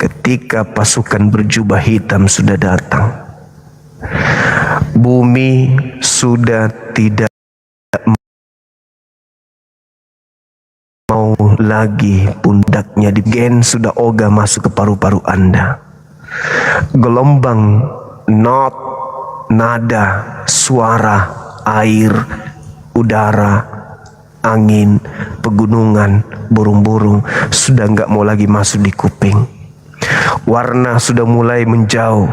ketika pasukan berjubah hitam sudah datang, bumi sudah tidak mau lagi pundaknya, di gen sudah ogah masuk ke paru-paru Anda. Gelombang, not, nada, suara, air, udara, angin, pegunungan, burung-burung sudah nggak mau lagi masuk di kuping. Warna sudah mulai menjauh,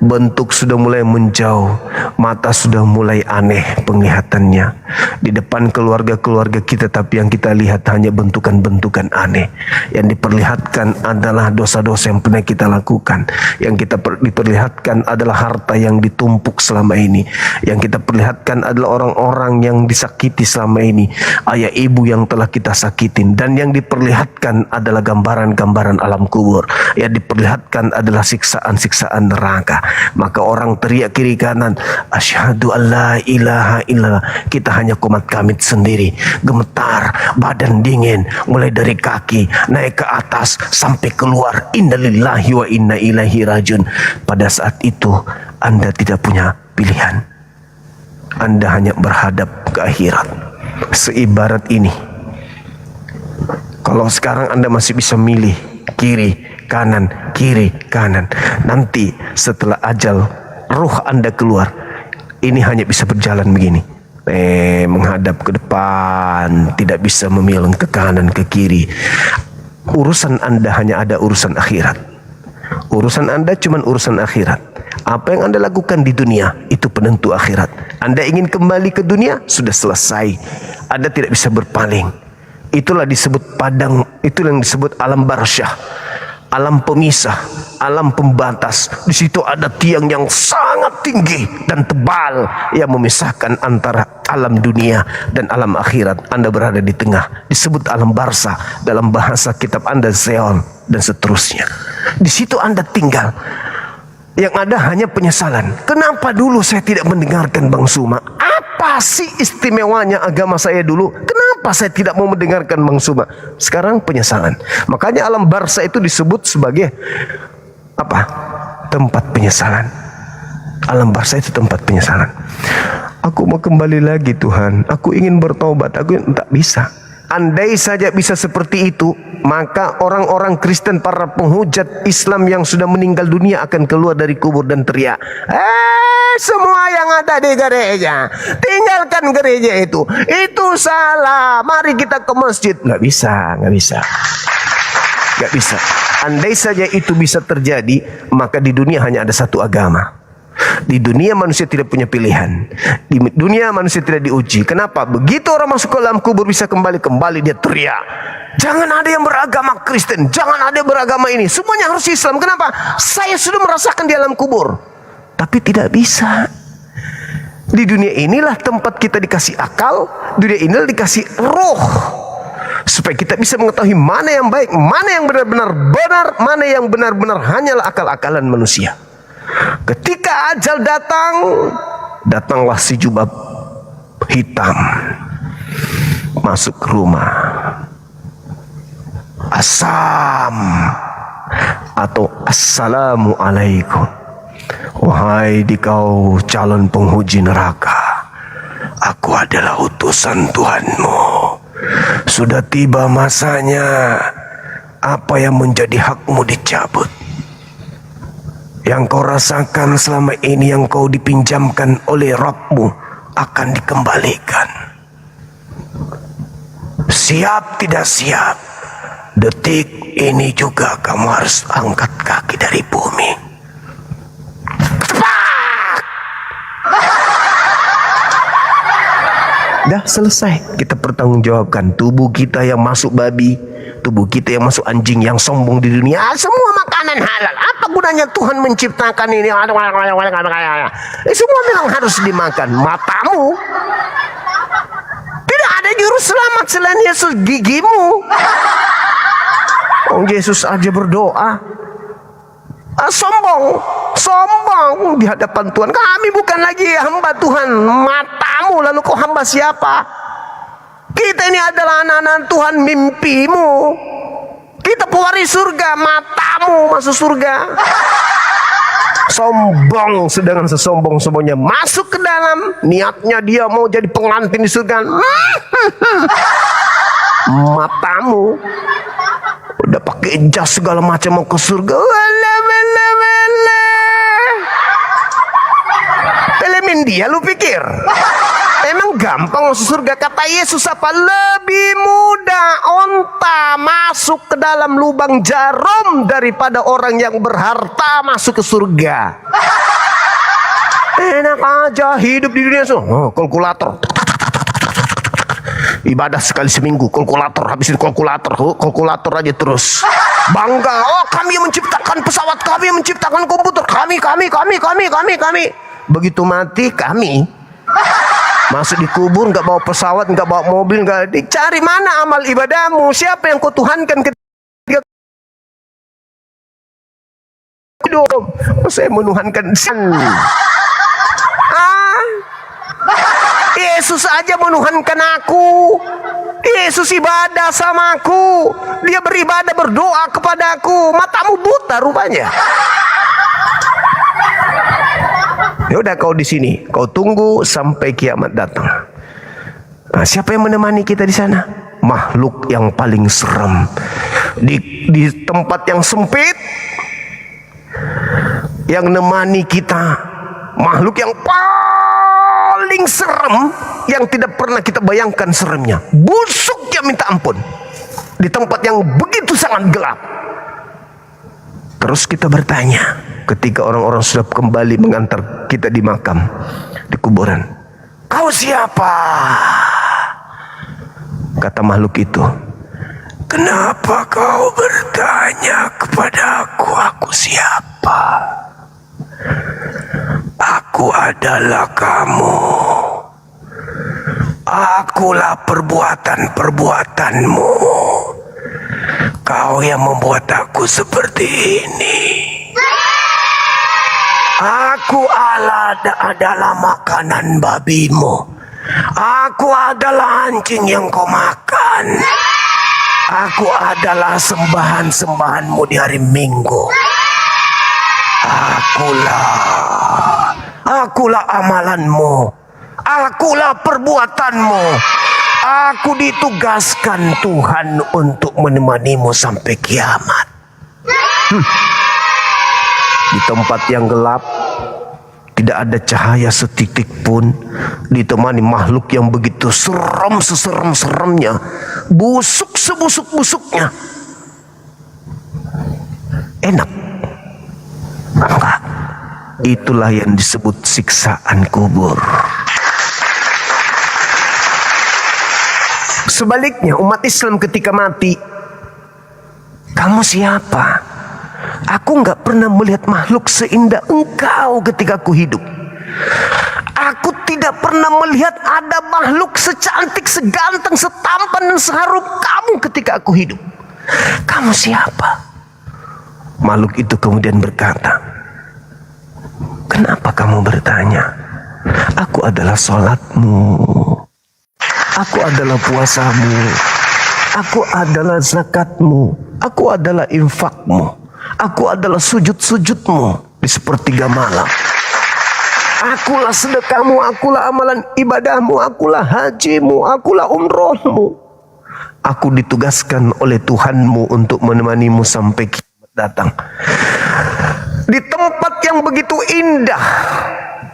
bentuk sudah mulai menjauh, mata sudah mulai aneh penglihatannya. Di depan keluarga-keluarga kita, tapi yang kita lihat hanya bentukan-bentukan aneh. Yang diperlihatkan adalah dosa-dosa yang pernah kita lakukan. Yang kita diperlihatkan adalah harta yang ditumpuk selama ini. Yang kita perlihatkan adalah orang-orang yang disakiti selama ini, ayah ibu yang telah kita sakitin. Dan yang diperlihatkan adalah gambaran-gambaran alam kubur. Yang diperlihatkan adalah siksaan-siksaan neraka. Maka orang teriak kiri kanan, asyhadu alla ilaha illallah. Kita hanya komat kamit sendiri, gemetar, badan dingin, mulai dari kaki naik ke atas sampai keluar. Innalillahi wa inna ilaihi rajiun. Pada saat itu Anda tidak punya pilihan, Anda hanya berhadap ke akhirat. Seibarat ini, kalau sekarang Anda masih bisa milih kiri kanan, kiri kanan, nanti setelah ajal ruh Anda keluar, ini hanya bisa berjalan begini, menghadap ke depan, tidak bisa memilih ke kanan ke kiri. Urusan Anda hanya ada urusan akhirat. Urusan Anda cuma urusan akhirat. Apa yang Anda lakukan di dunia itu penentu akhirat. Anda ingin kembali ke dunia, sudah selesai. Anda tidak bisa berpaling. Itulah disebut padang, itulah yang disebut alam barsyah, alam pemisah, alam pembatas. Di situ ada tiang yang sangat tinggi dan tebal yang memisahkan antara alam dunia dan alam akhirat. Anda berada di tengah, disebut alam barzah, dalam bahasa kitab Anda Zeon dan seterusnya. Di situ Anda tinggal. Yang ada hanya penyesalan. Kenapa dulu saya tidak mendengarkan Bang Suma? Apa sih istimewanya agama saya dulu? Kenapa saya tidak mau mendengarkan Bang Suma? Sekarang penyesalan. Makanya alam barzah itu disebut sebagai apa? Tempat penyesalan. Alam barzah itu tempat penyesalan. Aku mau kembali lagi Tuhan. Aku ingin bertobat. Aku tak bisa. Andai saja bisa seperti itu, maka orang-orang Kristen, para penghujat Islam yang sudah meninggal dunia akan keluar dari kubur dan teriak, semua yang ada di gereja, tinggalkan gereja itu salah, mari kita ke masjid. Nggak bisa. Nggak bisa. Andai saja itu bisa terjadi, maka di dunia hanya ada satu agama. Di dunia manusia tidak punya pilihan. Di dunia manusia tidak diuji. Kenapa? Begitu orang masuk ke dalam kubur bisa kembali dia teriak, jangan ada yang beragama Kristen, jangan ada yang beragama ini, semuanya harus Islam. Kenapa? Saya sudah merasakan di alam kubur. Tapi tidak bisa. Di dunia inilah tempat kita dikasih akal, dunia inilah dikasih roh, supaya kita bisa mengetahui mana yang baik, mana yang benar-benar benar, mana yang benar-benar hanyalah akal-akalan manusia. Ketika ajal datang, datanglah si jubah hitam masuk ke rumah. Asam atau assalamu alaikum. Wahai dikau calon penghuni neraka, Aku adalah utusan Tuhanmu. Sudah tiba masanya apa yang menjadi hakmu dicabut. Yang kau rasakan selama ini, yang kau dipinjamkan oleh Rabbmu, akan dikembalikan. Siap tidak siap, detik ini juga kamu harus angkat kaki dari bumi. Dah selesai. Kita pertanggungjawabkan tubuh kita yang masuk babi, tubuh kita yang masuk anjing, yang sombong di dunia. Semua makanan halal. Apa gunanya Tuhan menciptakan ini? Semua memang harus dimakan. Matamu, tidak ada juru selamat selain Yesus. Gigimu, Yesus aja berdoa. Sombong di hadapan Tuhan. Kami bukan lagi hamba Tuhan. Matamu, lalu kau hamba siapa? Kita ini adalah anak-anak Tuhan, mimpimu. Kita pewaris surga, matamu masuk surga. Sombong, sedangkan sesombong-sombongnya masuk ke dalam, niatnya dia mau jadi pengantin di surga. Matamu udah pakai jas segala macam mau ke surga. Pelemin dia, lu pikir emang gampang masuk surga? Kata Yesus apa? Lebih mudah onta masuk ke dalam lubang jarum daripada orang yang berharta masuk ke surga. Enak aja hidup di dunia. Kalkulator, ibadah sekali seminggu, kalkulator, habisin kalkulator aja terus. Bangga, oh kami yang menciptakan pesawat, kami yang menciptakan komputer, kami. Begitu mati kami masuk di kubur, nggak bawa pesawat, nggak bawa mobil, nggak dicari. Mana amal ibadahmu? Siapa yang kau tuhankan ketika hidup? Saya menuhankan Yesus aja menuhankan aku. Yesus ibadah sama aku. Dia beribadah, berdoa kepadaku. Matamu buta rupanya. Ya udah, kau di sini, kau tunggu sampai kiamat datang. Nah, siapa yang menemani kita di sana? Makhluk yang paling serem. Di tempat yang sempit, yang menemani kita makhluk yang paling serem, yang tidak pernah kita bayangkan seremnya. Busuknya minta ampun. Di tempat yang begitu sangat gelap. Terus kita bertanya, ketika orang-orang sudah kembali mengantar kita di makam, di kuburan, kau siapa? Kata makhluk itu, kenapa kau bertanya kepada aku siapa? Aku adalah kamu. Akulah perbuatan-perbuatanmu. Kau yang membuat aku seperti ini. Aku adalah makanan babimu. Aku adalah anjing yang kau makan. Aku adalah sembahan-sembahanmu di hari Minggu. Akulah amalanmu. Akulah perbuatanmu. Aku ditugaskan Tuhan untuk menemanimu sampai kiamat. Di tempat yang gelap, tidak ada cahaya setitik pun, ditemani makhluk yang begitu seram, seserem-seremnya, busuk sebusuk-busuknya. Enak? Enggak. Itulah yang disebut siksaan kubur. Sebaliknya, umat Islam ketika mati, kamu siapa? Aku nggak pernah melihat makhluk seindah engkau ketika aku hidup. Aku tidak pernah melihat ada makhluk secantik, seganteng, setampan, dan seharum kamu ketika aku hidup. Kamu siapa? Makhluk itu kemudian berkata, kenapa kamu bertanya? Aku adalah sholatmu. Aku adalah puasamu. Aku adalah zakatmu. Aku adalah infakmu. Aku adalah sujud-sujudmu di sepertiga malam. Akulah sedekahmu, akulah amalan ibadahmu, akulah hajimu, akulah umrohmu. Aku ditugaskan oleh Tuhanmu untuk menemanimu sampai kiamat datang. Di tempat yang begitu indah,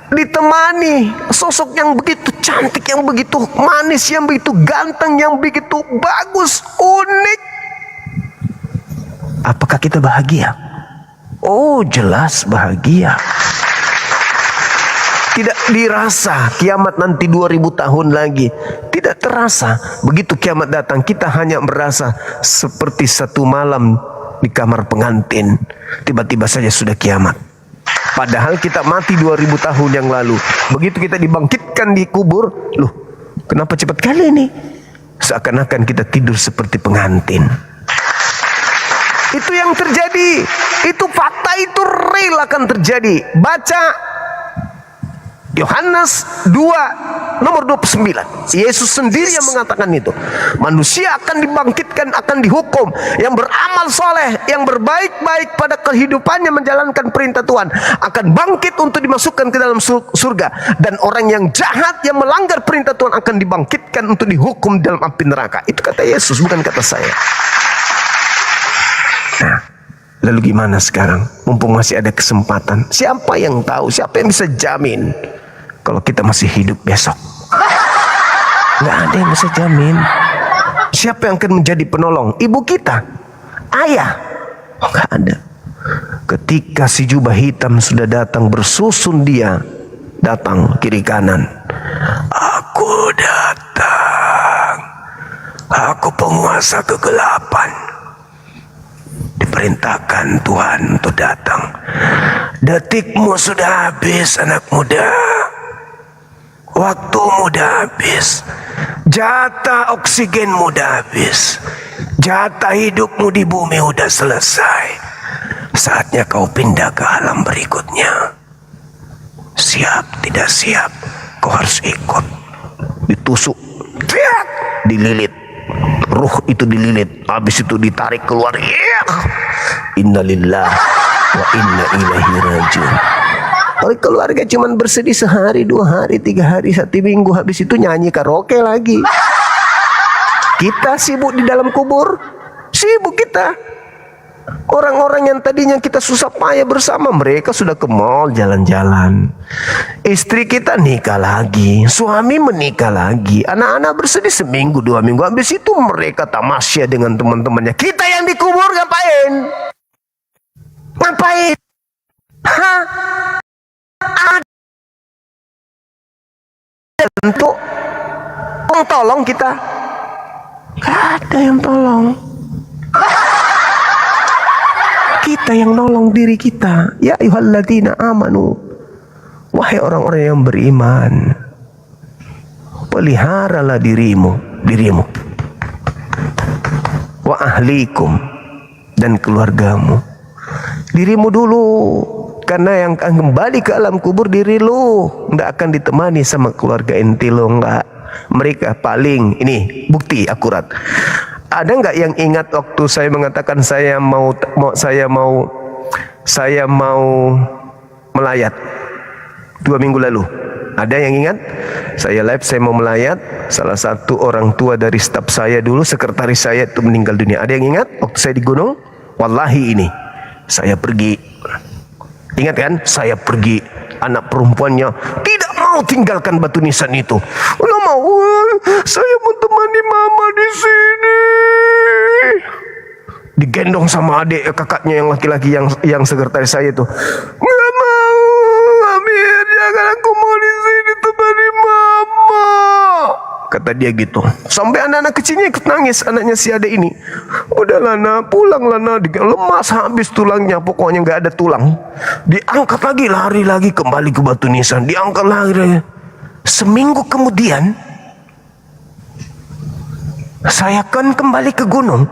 ditemani sosok yang begitu cantik, yang begitu manis, yang begitu ganteng, yang begitu bagus, unik. Apakah kita bahagia? Oh, jelas bahagia. Tidak dirasa kiamat nanti 2000 tahun lagi. Tidak terasa. Begitu kiamat datang, kita hanya merasa seperti satu malam di kamar pengantin. Tiba-tiba saja sudah kiamat. Padahal kita mati 2000 tahun yang lalu. Begitu kita dibangkitkan di kubur, loh, kenapa cepat kali ini? Seakan-akan kita tidur seperti pengantin. Itu yang terjadi. Itu fakta, itu real akan terjadi. Baca Yohanes 2 nomor 29. Yesus sendiri yang mengatakan itu. Manusia akan dibangkitkan, akan dihukum. Yang beramal soleh, yang berbaik-baik pada kehidupannya menjalankan perintah Tuhan, akan bangkit untuk dimasukkan ke dalam surga. Dan orang yang jahat, yang melanggar perintah Tuhan, akan dibangkitkan untuk dihukum dalam api neraka. Itu kata Yesus, bukan kata saya. Nah, lalu gimana sekarang? Mumpung masih ada kesempatan. Siapa yang tahu? Siapa yang bisa jamin kalau kita masih hidup besok? Nggak ada yang bisa jamin. Siapa yang akan menjadi penolong? Ibu kita? Ayah? Oh, nggak ada. Ketika si jubah hitam sudah datang, bersusun dia datang kiri kanan. Aku datang. Aku penguasa kegelapan. Diperintahkan Tuhan untuk datang. Detikmu sudah habis, anak muda. Waktumu sudah habis. Jatah oksigenmu sudah habis. Jatah hidupmu di bumi sudah selesai. Saatnya kau pindah ke alam berikutnya. Siap, tidak siap, kau harus ikut. Ditusuk, dililit. Ruh itu dililit, habis itu ditarik keluar. Innalillah wa inna ilaihi rajiun. Oleh keluarga cuman bersedih sehari, 2 hari, 3 hari, 1 minggu, habis itu nyanyi karaoke lagi. Kita sibuk di dalam kubur, sibuk kita. Orang-orang yang tadinya kita susah payah bersama, mereka sudah ke mall jalan-jalan. Istri kita nikah lagi, suami menikah lagi, anak-anak bersedih seminggu 2 minggu, habis itu mereka tamasya dengan teman-temannya. Kita yang dikubur ngapain? Ngapain? Hah? Ada untuk tolong kita? Gak ada yang tolong. Kita yang nolong diri kita. Ya ayyuhalladzina amanu, wahai orang-orang yang beriman, peliharalah dirimu wa ahlikum, dan keluargamu. Dirimu dulu, karena yang akan kembali ke alam kubur diri lu. Nggak akan ditemani sama keluarga inti lu, nggak. Mereka paling, ini bukti akurat. Ada nggak yang ingat waktu saya mengatakan saya mau melayat 2 minggu lalu? Ada yang ingat? Saya live, saya mau melayat. Salah satu orang tua dari staf saya dulu, sekretaris saya itu meninggal dunia. Ada yang ingat waktu saya di gunung? Wallahi ini saya pergi. Ingat kan? Saya pergi. Anak perempuannya tidak mau tinggalkan Batu Nisan itu. Nggak mau. Saya mau temani mama di sini. Digendong sama adik kakaknya yang laki-laki yang sekretaris saya itu. Nggak mau, Amir, jangan, aku mau di sini temani mama. Kata dia gitu. Sampai anak-anak kecilnya ikut nangis, anaknya si adik ini. Udahlah nak, pulanglah nak. Lemas habis tulangnya, pokoknya nggak ada tulang. Diangkat lagi, lari lagi kembali ke Batu Nisan. Diangkat lagi. Seminggu kemudian, saya kan kembali ke gunung.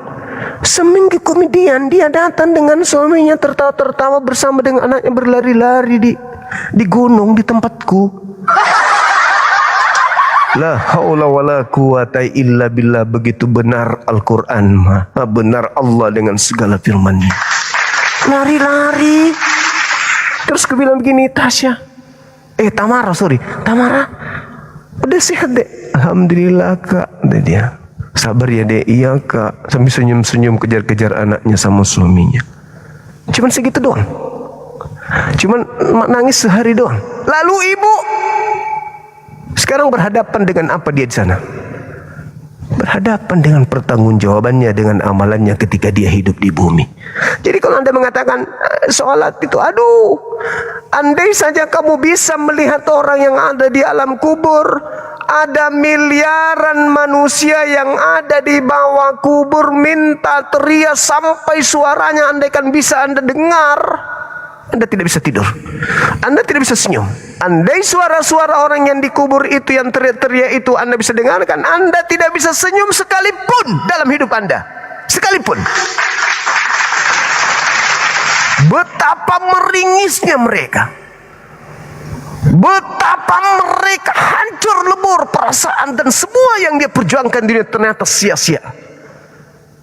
Seminggu kemudian dia datang dengan suaminya, tertawa-tertawa bersama dengan anaknya, berlari-lari di gunung di tempatku. La haula wala quwata illa billah. Begitu benar Al-Quran, benar Allah dengan segala firman-Nya. Lari-lari. Terus aku bilang begini, Tasya, Tamara, sorry. Tamara, udah sehat dek. Alhamdulillah kak, kata dia. Sabar ya dek, iya kak. Sambil senyum-senyum kejar-kejar anaknya sama suaminya. Cuman segitu doang. Cuman nangis sehari doang. Lalu ibu sekarang berhadapan dengan apa dia di sana? Berhadapan dengan pertanggungjawabannya, dengan amalannya ketika dia hidup di bumi. Jadi kalau Anda mengatakan sholat itu, aduh, andai saja kamu bisa melihat orang yang ada di alam kubur, ada miliaran manusia yang ada di bawah kubur minta teriak sampai suaranya andaikan bisa Anda dengar, Anda tidak bisa tidur, Anda tidak bisa senyum. Andai suara-suara orang yang dikubur itu, yang teriak-teriak itu Anda bisa dengarkan, Anda tidak bisa senyum sekalipun dalam hidup Anda. Sekalipun. Betapa meringisnya mereka. Betapa mereka hancur lebur perasaan dan semua yang dia perjuangkan di dunia ternyata sia-sia.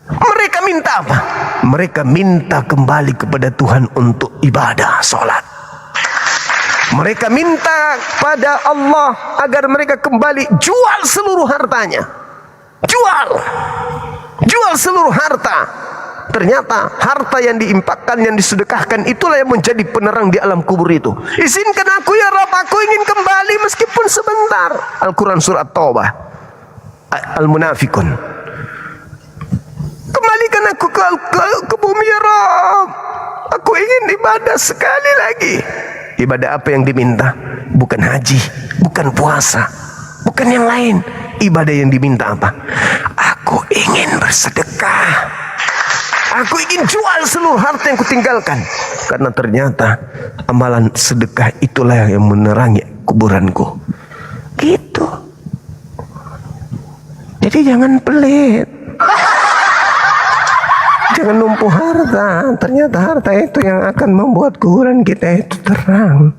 Mereka minta apa? Mereka minta kembali kepada Tuhan untuk ibadah, sholat. Mereka minta pada Allah agar mereka kembali jual seluruh hartanya. Jual seluruh harta. Ternyata harta yang diinfakkan, yang disedekahkan, itulah yang menjadi penerang di alam kubur itu. Izinkan aku ya Rabb, aku ingin kembali meskipun sebentar. Al-Quran surat Taubah, Al-Munafikun. Kembalikan aku ke bumi ya Rabb. Aku ingin ibadah sekali lagi. Ibadah apa yang diminta? Bukan haji, bukan puasa, bukan yang lain. Ibadah yang diminta apa? Aku ingin bersedekah. Aku ingin jual seluruh harta yang kutinggalkan. Karena ternyata amalan sedekah itulah yang menerangi kuburanku. Gitu. Jadi jangan pelit. Jangan numpuk harta. Ternyata harta itu yang akan membuat kuburan kita itu terang.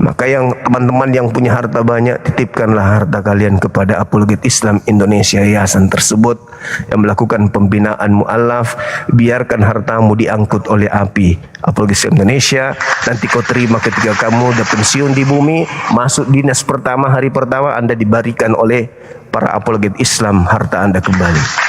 Maka yang teman-teman yang punya harta banyak, titipkanlah harta kalian kepada Apologet Islam Indonesia, yayasan tersebut yang melakukan pembinaan mu'alaf. Biarkan hartamu diangkut oleh api Apologet Islam Indonesia. Nanti kau terima ketika kamu udah pensiun di bumi, masuk dinas pertama, hari pertama Anda diberikan oleh para Apologet Islam harta Anda kembali.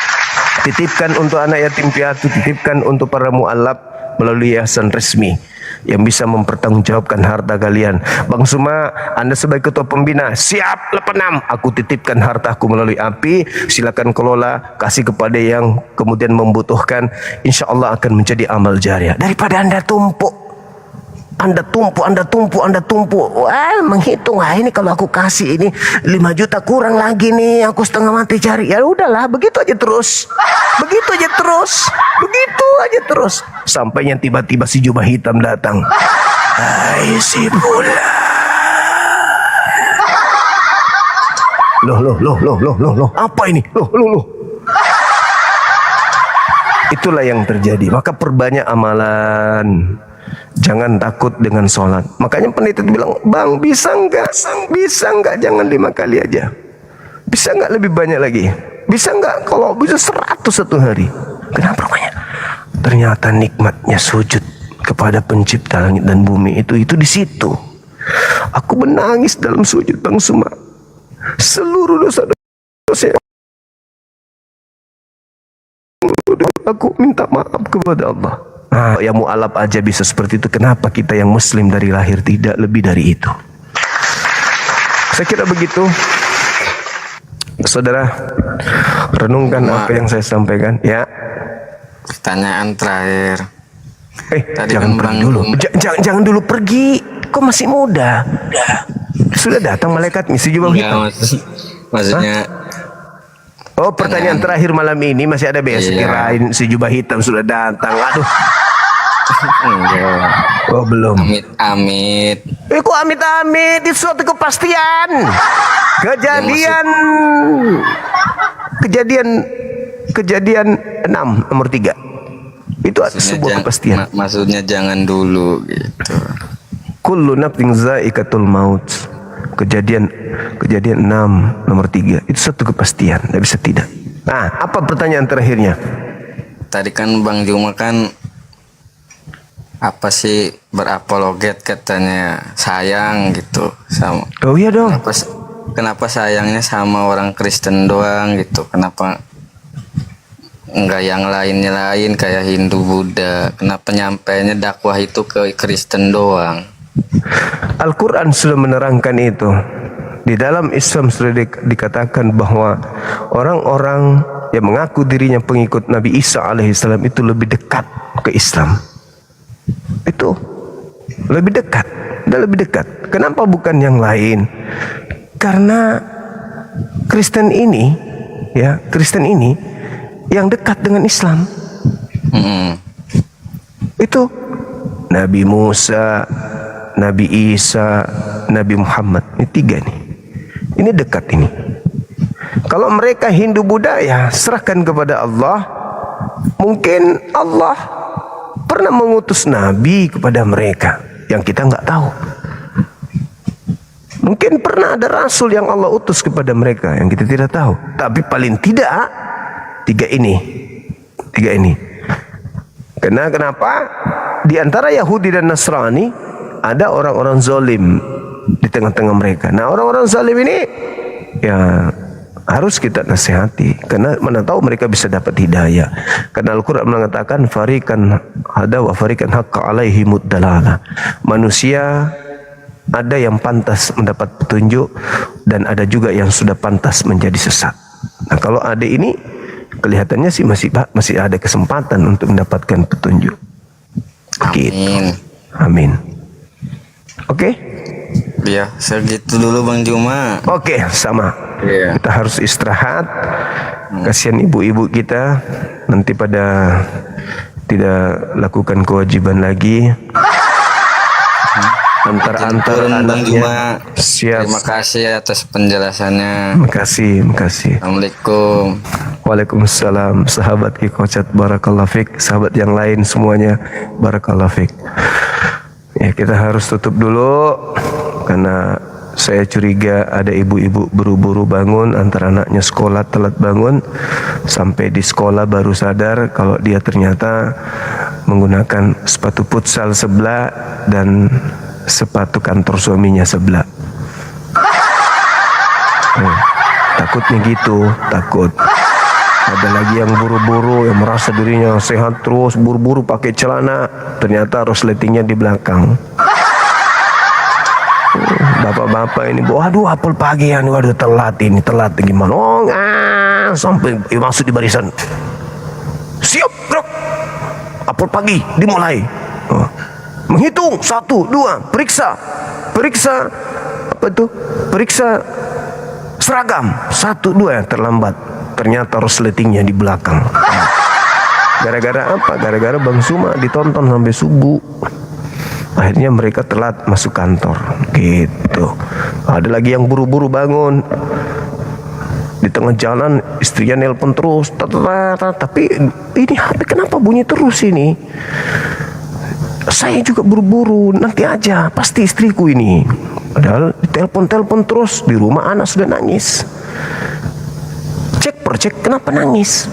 Titipkan untuk anak yatim piatu, titipkan untuk para mu'alaf melalui yayasan resmi yang bisa mempertanggungjawabkan harta kalian. Bang Suma, Anda sebagai ketua pembina, siap 86. Aku titipkan hartaku melalui api. Silakan kelola, kasih kepada yang kemudian membutuhkan. Insya Allah akan menjadi amal jariah. Daripada Anda tumpuk, Wah, menghitung, ini kalau aku kasih ini 5 juta kurang lagi nih, aku setengah mati cari. Ya udahlah, begitu aja terus. Sampainya tiba-tiba si jubah hitam datang. Hai si bola. Loh. Apa ini? Loh. Itulah yang terjadi. Maka perbanyak amalan. Jangan takut dengan sholat. Makanya pendeta bilang, Bang, bisa enggak? Jangan 5 kali aja. Bisa enggak lebih banyak lagi? Bisa enggak kalau bisa 100 satu hari? Kenapa banyak? Ternyata nikmatnya sujud kepada pencipta langit dan bumi itu di situ. Aku menangis dalam sujud, Bang Suma. Seluruh dosa-dosa aku minta maaf kepada Allah. Yang mu'alaf aja bisa seperti itu, kenapa kita yang muslim dari lahir tidak lebih dari itu? Saya kira begitu. Saudara, renungkan apa yang saya sampaikan ya. Pertanyaan terakhir. Jangan pergi dulu. Jangan dulu pergi. Kok masih muda? Sudah datang malaikat misi jubah hitam. Maksudnya pertanyaan terakhir malam ini masih ada besok. Kirain si jubah hitam sudah datang. Aduh. Oh belum. Amit. Kok amit-amit? Itu suatu kepastian. Kejadian 6 nomor 3. Itu sebuah kepastian. Maksudnya jangan dulu gitu. Kullu nafsin za'iqatul maut. Kejadian 6 nomor 3. Itu satu kepastian, tidak bisa tidak. Nah, apa pertanyaan terakhirnya? Tadi kan Bang Juma kan apa sih berapologet katanya sayang gitu sama. Oh iya dong. Kenapa sayangnya sama orang Kristen doang gitu? Kenapa enggak yang lain kayak Hindu, Buddha? Kenapa nyampainya dakwah itu ke Kristen doang? Al-Quran sudah menerangkan itu. Di dalam Islam sudah dikatakan bahwa orang-orang yang mengaku dirinya pengikut Nabi Isa alaihissalam itu lebih dekat ke Islam. Itu lebih dekat, lebih dekat. Kenapa bukan yang lain? Karena Kristen ini, ya Kristen ini yang dekat dengan Islam. Itu Nabi Musa, Nabi Isa, Nabi Muhammad, ini 3 nih. Ini dekat ini. Kalau mereka Hindu Buddha ya serahkan kepada Allah. Mungkin Allah pernah mengutus Nabi kepada mereka yang kita nggak tahu. Mungkin pernah ada Rasul yang Allah utus kepada mereka yang kita tidak tahu. Tapi paling tidak 3 ini. Kenapa? Di antara Yahudi dan Nasrani ada orang-orang zalim di tengah-tengah mereka. Nah, orang-orang zalim ini ya harus kita nasihati karena mana tahu mereka bisa dapat hidayah. Karena Al-Qur'an mengatakan fariqan hada wa fariqan haqqa alaihimud dalalah. Manusia ada yang pantas mendapat petunjuk dan ada juga yang sudah pantas menjadi sesat. Nah, kalau ada ini kelihatannya sih masih ada kesempatan untuk mendapatkan petunjuk. Gitu. Amin. Oke? Iya, segitu dulu Bang Juma. Oke, sama. Iya. Kita harus istirahat. Kasihan ibu-ibu kita nanti pada tidak lakukan kewajiban lagi. Antar-antar Bang Juma. Siap. Terima kasih atas penjelasannya. Makasih. Assalamualaikum. Waalaikumsalam. Sahabat Kikocat, barakallahu fik. Sahabat yang lain semuanya, barakallahu fik. Ya, kita harus tutup dulu karena saya curiga ada ibu-ibu buru-buru bangun, antara anaknya sekolah telat bangun, sampai di sekolah baru sadar kalau dia ternyata menggunakan sepatu futsal sebelah dan sepatu kantor suaminya sebelah. Takutnya gitu, takut. Ada lagi yang buru-buru, yang merasa dirinya sehat terus, buru-buru pakai celana, ternyata resletingnya di belakang. Bapak-bapak ini, waduh apel pagi ya, waduh telat gimana? Oh, sampai masuk di barisan. Siap, gerak. Apel pagi dimulai. Menghitung 1, 2, periksa apa itu? Periksa seragam 1, 2 yang terlambat. Ternyata resletingnya di belakang. Gara-gara apa? Gara-gara Bang Suma ditonton sampai subuh. Akhirnya mereka telat masuk kantor. Gitu. Ada lagi yang buru-buru bangun. Di tengah jalan istrinya nelpon terus. Tapi ini HP kenapa bunyi terus ini? Saya juga buru-buru. Nanti aja. Pasti istriku ini. Padahal ditelepon terus. Di rumah anak sudah nangis. Cek kenapa nangis?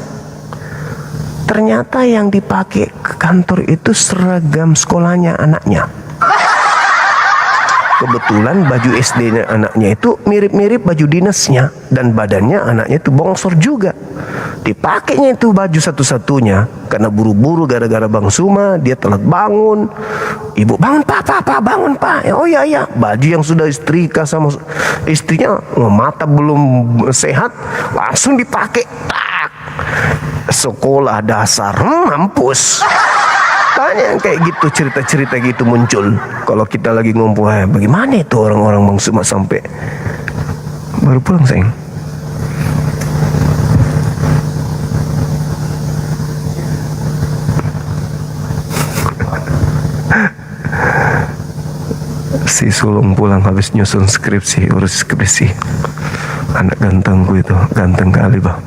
Ternyata yang dipakai ke kantor itu seragam sekolahnya anaknya. Kebetulan baju SD-nya anaknya itu mirip-mirip baju dinasnya dan badannya anaknya itu bongsor juga. Dipakainya itu baju satu-satunya karena buru-buru gara-gara Bang Suma dia telat bangun. Ibu bangun pak, bangun pak. Oh iya. Baju yang sudah istrika sama istrinya mata belum sehat langsung dipakai. Tak. Sekolah dasar mampus. Banyak kayak gitu cerita-cerita gitu muncul kalau kita lagi ngumpul. Bagaimana itu orang-orang Bang Suma sampai baru pulang sayang? Si sulung pulang habis nyusun skripsi, urus skripsi. Anak gantengku itu, ganteng kali bang.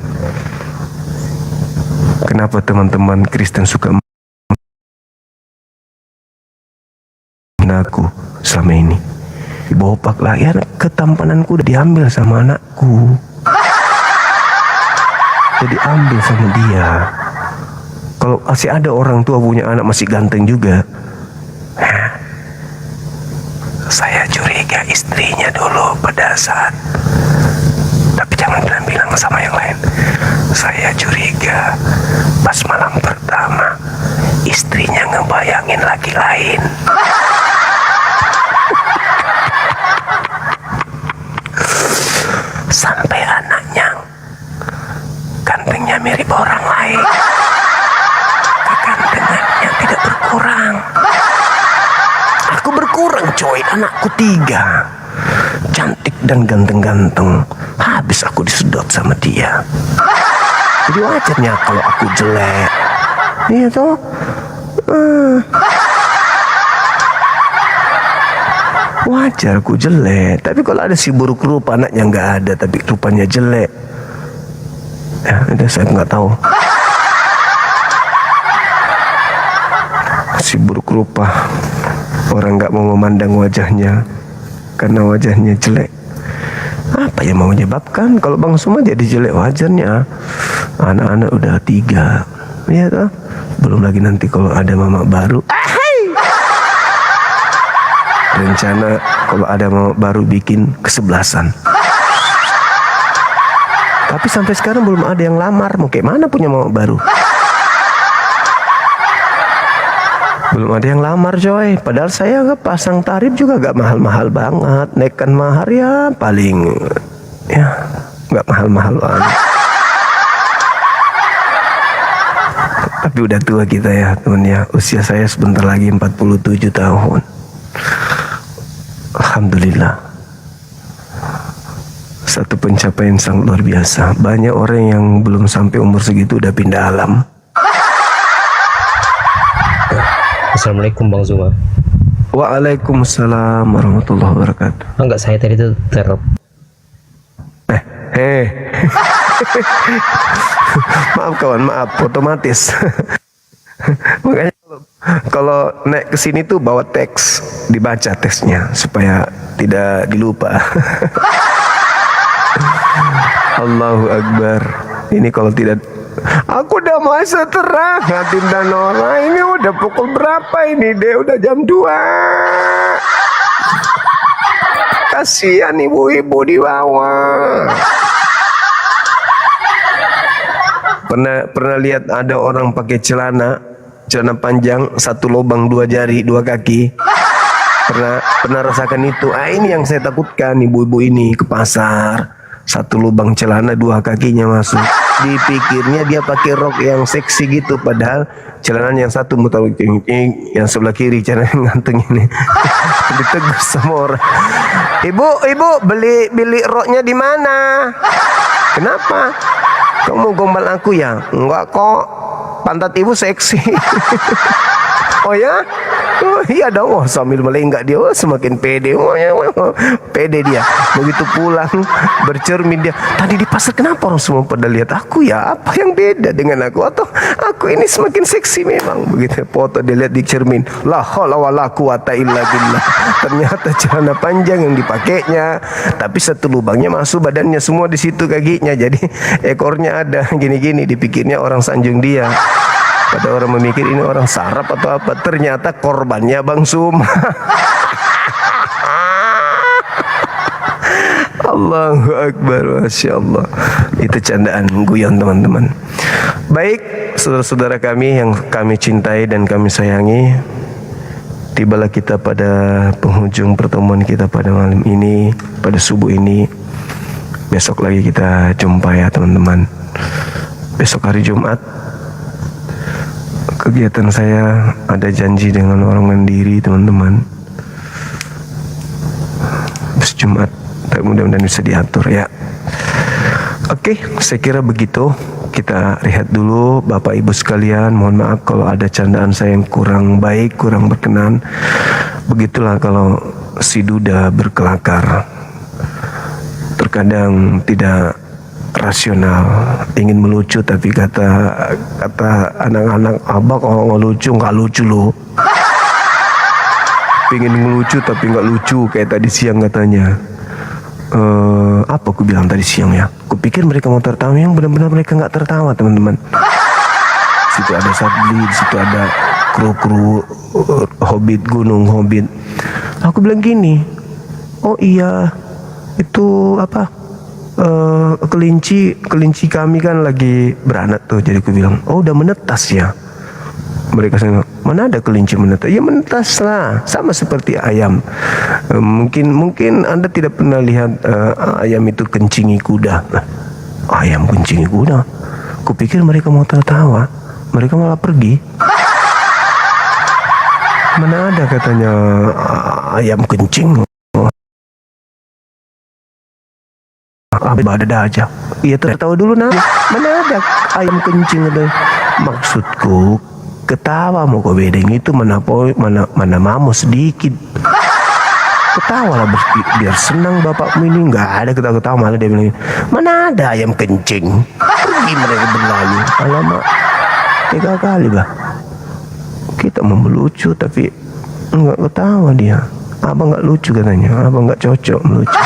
Kenapa teman-teman Kristen suka anakku selama ini? Dibopak lah, ya ketampananku udah diambil sama anakku. Jadi ambil sama dia. Kalau masih ada orang tua punya anak masih ganteng juga, dulu pada saat, tapi jangan bilang sama yang lain. Saya curiga pas malam pertama istrinya ngebayangin laki lain. Sampai anaknya gantengnya mirip orang lain. Kegantengannya tidak berkurang. Aku berkurang coy, anakku 3. Cantik dan ganteng-ganteng. Habis aku disedot sama dia. Jadi wajarnya kalau aku jelek. Iya toh. Wajar aku jelek. Tapi kalau ada si buruk rupa, anaknya nggak ada tapi rupanya jelek, ya udah, saya nggak tahu. Si buruk rupa, orang nggak mau memandang wajahnya karena wajahnya jelek. Apa yang mau menyebabkan kalau Bang Suma jadi jelek? Wajarnya. Anak-anak udah 3, ya toh. Belum lagi nanti kalau ada mama baru. Rencana kalau ada mama baru bikin kesebelasan. Tapi sampai sekarang belum ada yang lamar. Mau kayak mana punya mama baru? Belum ada yang lamar coy. Padahal saya pasang tarif juga gak mahal-mahal banget. Naikkan mahar ya paling, ya gak mahal-mahal banget. Tapi udah tua kita ya teman ya. Usia saya sebentar lagi 47 tahun. Alhamdulillah. Satu pencapaian sangat luar biasa. Banyak orang yang belum sampai umur segitu udah pindah alam. Assalamualaikum Bang Zuma. Waalaikumsalam warahmatullahi wabarakatuh. Enggak, saya tadi itu Maaf kawan, maaf, otomatis. Makanya kalau naik ke sini tuh bawa teks, dibaca teksnya supaya tidak dilupa. Allahu Akbar. Ini kalau tidak, aku udah masa terang hati dan orang. Ini udah pukul berapa ini deh? Udah jam 2. Kasihan ibu-ibu di bawah. Pernah lihat ada orang pakai celana panjang, 1 lubang 2 jari 2 kaki? Pernah rasakan itu? Ini yang saya takutkan, ibu-ibu ini ke pasar 1 lubang celana 2 kakinya masuk. Dipikirnya dia pakai rok yang seksi gitu, padahal celananya yang satu muter, yang sebelah kiri celananya nganteng ini. Ditegur sama orang. Ibu beli roknya di mana? Kenapa? Kamu gombal aku ya? Enggak kok, pantat ibu seksi. Oh ya? Oh iya dong. Oh, sambil melenggak dia, semakin pede. Pede dia. Begitu pulang bercermin dia, tadi di pasar kenapa orang semua pada lihat aku ya? Apa yang beda dengan aku? Atau aku ini semakin seksi memang? Begitu foto dia lihat di cermin, la haula wala quwata illa billah. Ternyata celana panjang yang dipakainya, tapi 1 lubangnya masuk badannya semua di situ, kakinya. Jadi ekornya ada gini-gini, dipikirnya orang sanjung dia. Pada orang memikir ini orang sarap atau apa, ternyata korbannya Bang Suma. Allahu Akbar, Masya Allah. Itu candaan guyon teman-teman. Baik, saudara-saudara kami yang kami cintai dan kami sayangi, tibalah kita pada penghujung pertemuan kita pada malam ini, pada subuh ini. Besok lagi kita jumpa ya teman-teman. Besok hari Jumat, kegiatan saya ada janji dengan orang Mandiri teman-teman. Habis Jumat, mudah-mudahan bisa diatur ya. Oke, saya kira begitu. Kita rehat dulu Bapak Ibu sekalian. Mohon maaf kalau ada candaan saya yang kurang baik, kurang berkenan. Begitulah kalau si duda berkelakar. Terkadang tidak rasional, ingin melucu tapi kata anak-anak, abah kalau nggak lucu lo. Pengen ngelucu tapi nggak lucu kayak tadi siang katanya. Apa aku bilang tadi siang ya? Kupikir mereka mau tertawa, yang benar-benar mereka nggak tertawa teman-teman. Situ ada Sabli, di situ ada kru Hobbit, Gunung Hobbit. Aku bilang gini, oh iya, itu apa? Kelinci kami kan lagi beranak tuh. Jadi aku bilang, oh udah menetas ya. Mereka bilang, mana ada kelinci menetas? Ya menetas lah, sama seperti ayam. Mungkin Anda tidak pernah lihat ayam itu kencingi kuda. Ayam kencingi kuda. Kupikir mereka mau tertawa, mereka malah pergi. Mana ada katanya ayam kencing. Ada aja. Iya tertawa dulu nah. Mana ada ayam kencing itu? Maksudku ketawa mau kau bedeng itu mana mau sedikit. Ketawa lah biar senang bapakmu ini. Nggak ada ketawa-ketawa, malah dia bilang mana ada ayam kencing. Pergi mereka berlalu. Alamak, tega kali bah. Kita mau melucu tapi nggak ketawa dia. Abang nggak lucu katanya. Abang nggak cocok melucu.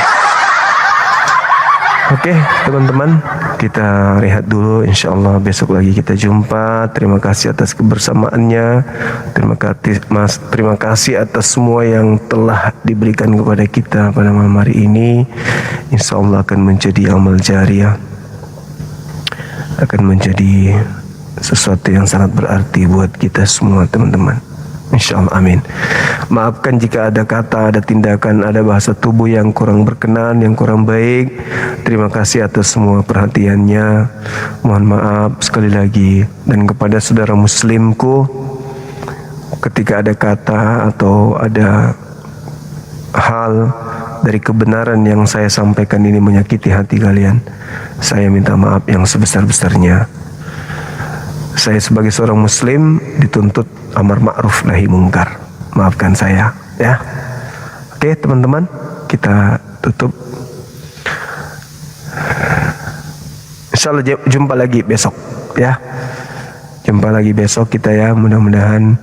Oke teman-teman, kita rehat dulu. Insya Allah besok lagi kita jumpa. Terima kasih atas kebersamaannya. Terima kasih atas semua yang telah diberikan kepada kita pada malam hari ini. Insya Allah akan menjadi amal jariah, akan menjadi sesuatu yang sangat berarti buat kita semua teman-teman. Insya Allah, amin. Maafkan jika ada kata, ada tindakan, ada bahasa tubuh yang kurang berkenan, yang kurang baik. Terima kasih atas semua perhatiannya. Mohon maaf sekali lagi. Dan kepada saudara muslimku, ketika ada kata atau ada hal dari kebenaran yang saya sampaikan ini menyakiti hati kalian, saya minta maaf yang sebesar-besarnya. Saya sebagai seorang muslim dituntut amar ma'ruf nahi mungkar. Maafkan saya ya. Oke teman-teman, kita tutup. Insyaallah jumpa lagi besok ya. Jumpa lagi besok kita ya. Mudah-mudahan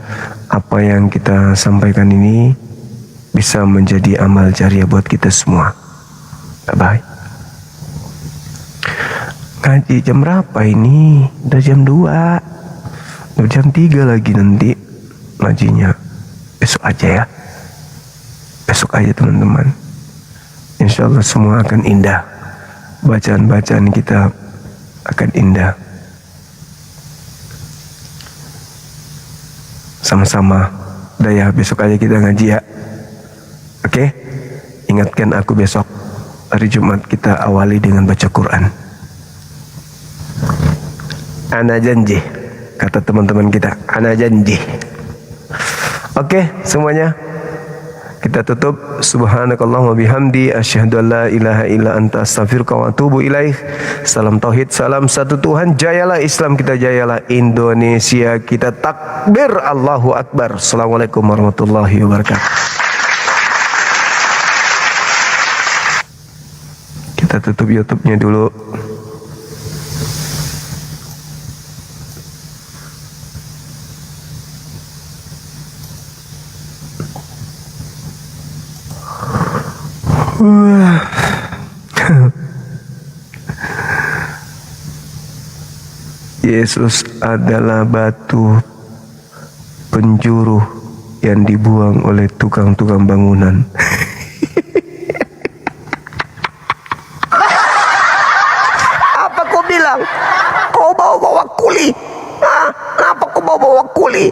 apa yang kita sampaikan ini bisa menjadi amal jariah buat kita semua. Bye-bye. Ngaji jam berapa ini? Udah jam 2. Udah jam 3 lagi nanti ngajinya. Besok aja ya. Besok aja teman-teman. Insya Allah semua akan indah. Bacaan-bacaan kita akan indah. Sama-sama. Udah ya, besok aja kita ngaji ya. Oke? Ingatkan aku besok. Hari Jumat kita awali dengan baca Quran. Ana janji, kata teman-teman kita, ana janji. Oke, semuanya kita tutup. Subhanakallahumma bihamdi asyhadu an la ilaha illa anta astaghfiruka wa atubu ilaih. Salam tauhid, salam satu Tuhan. Jayalah Islam kita, jayalah Indonesia kita. Takbir, Allahu Akbar. Assalamualaikum warahmatullahi wabarakatuh. Kita tutup YouTube-nya dulu. Yesus adalah batu penjuru yang dibuang oleh tukang-tukang bangunan. Apa kau bilang? Kau bawa-bawa kuli? Kenapa kau bawa-bawa kuli?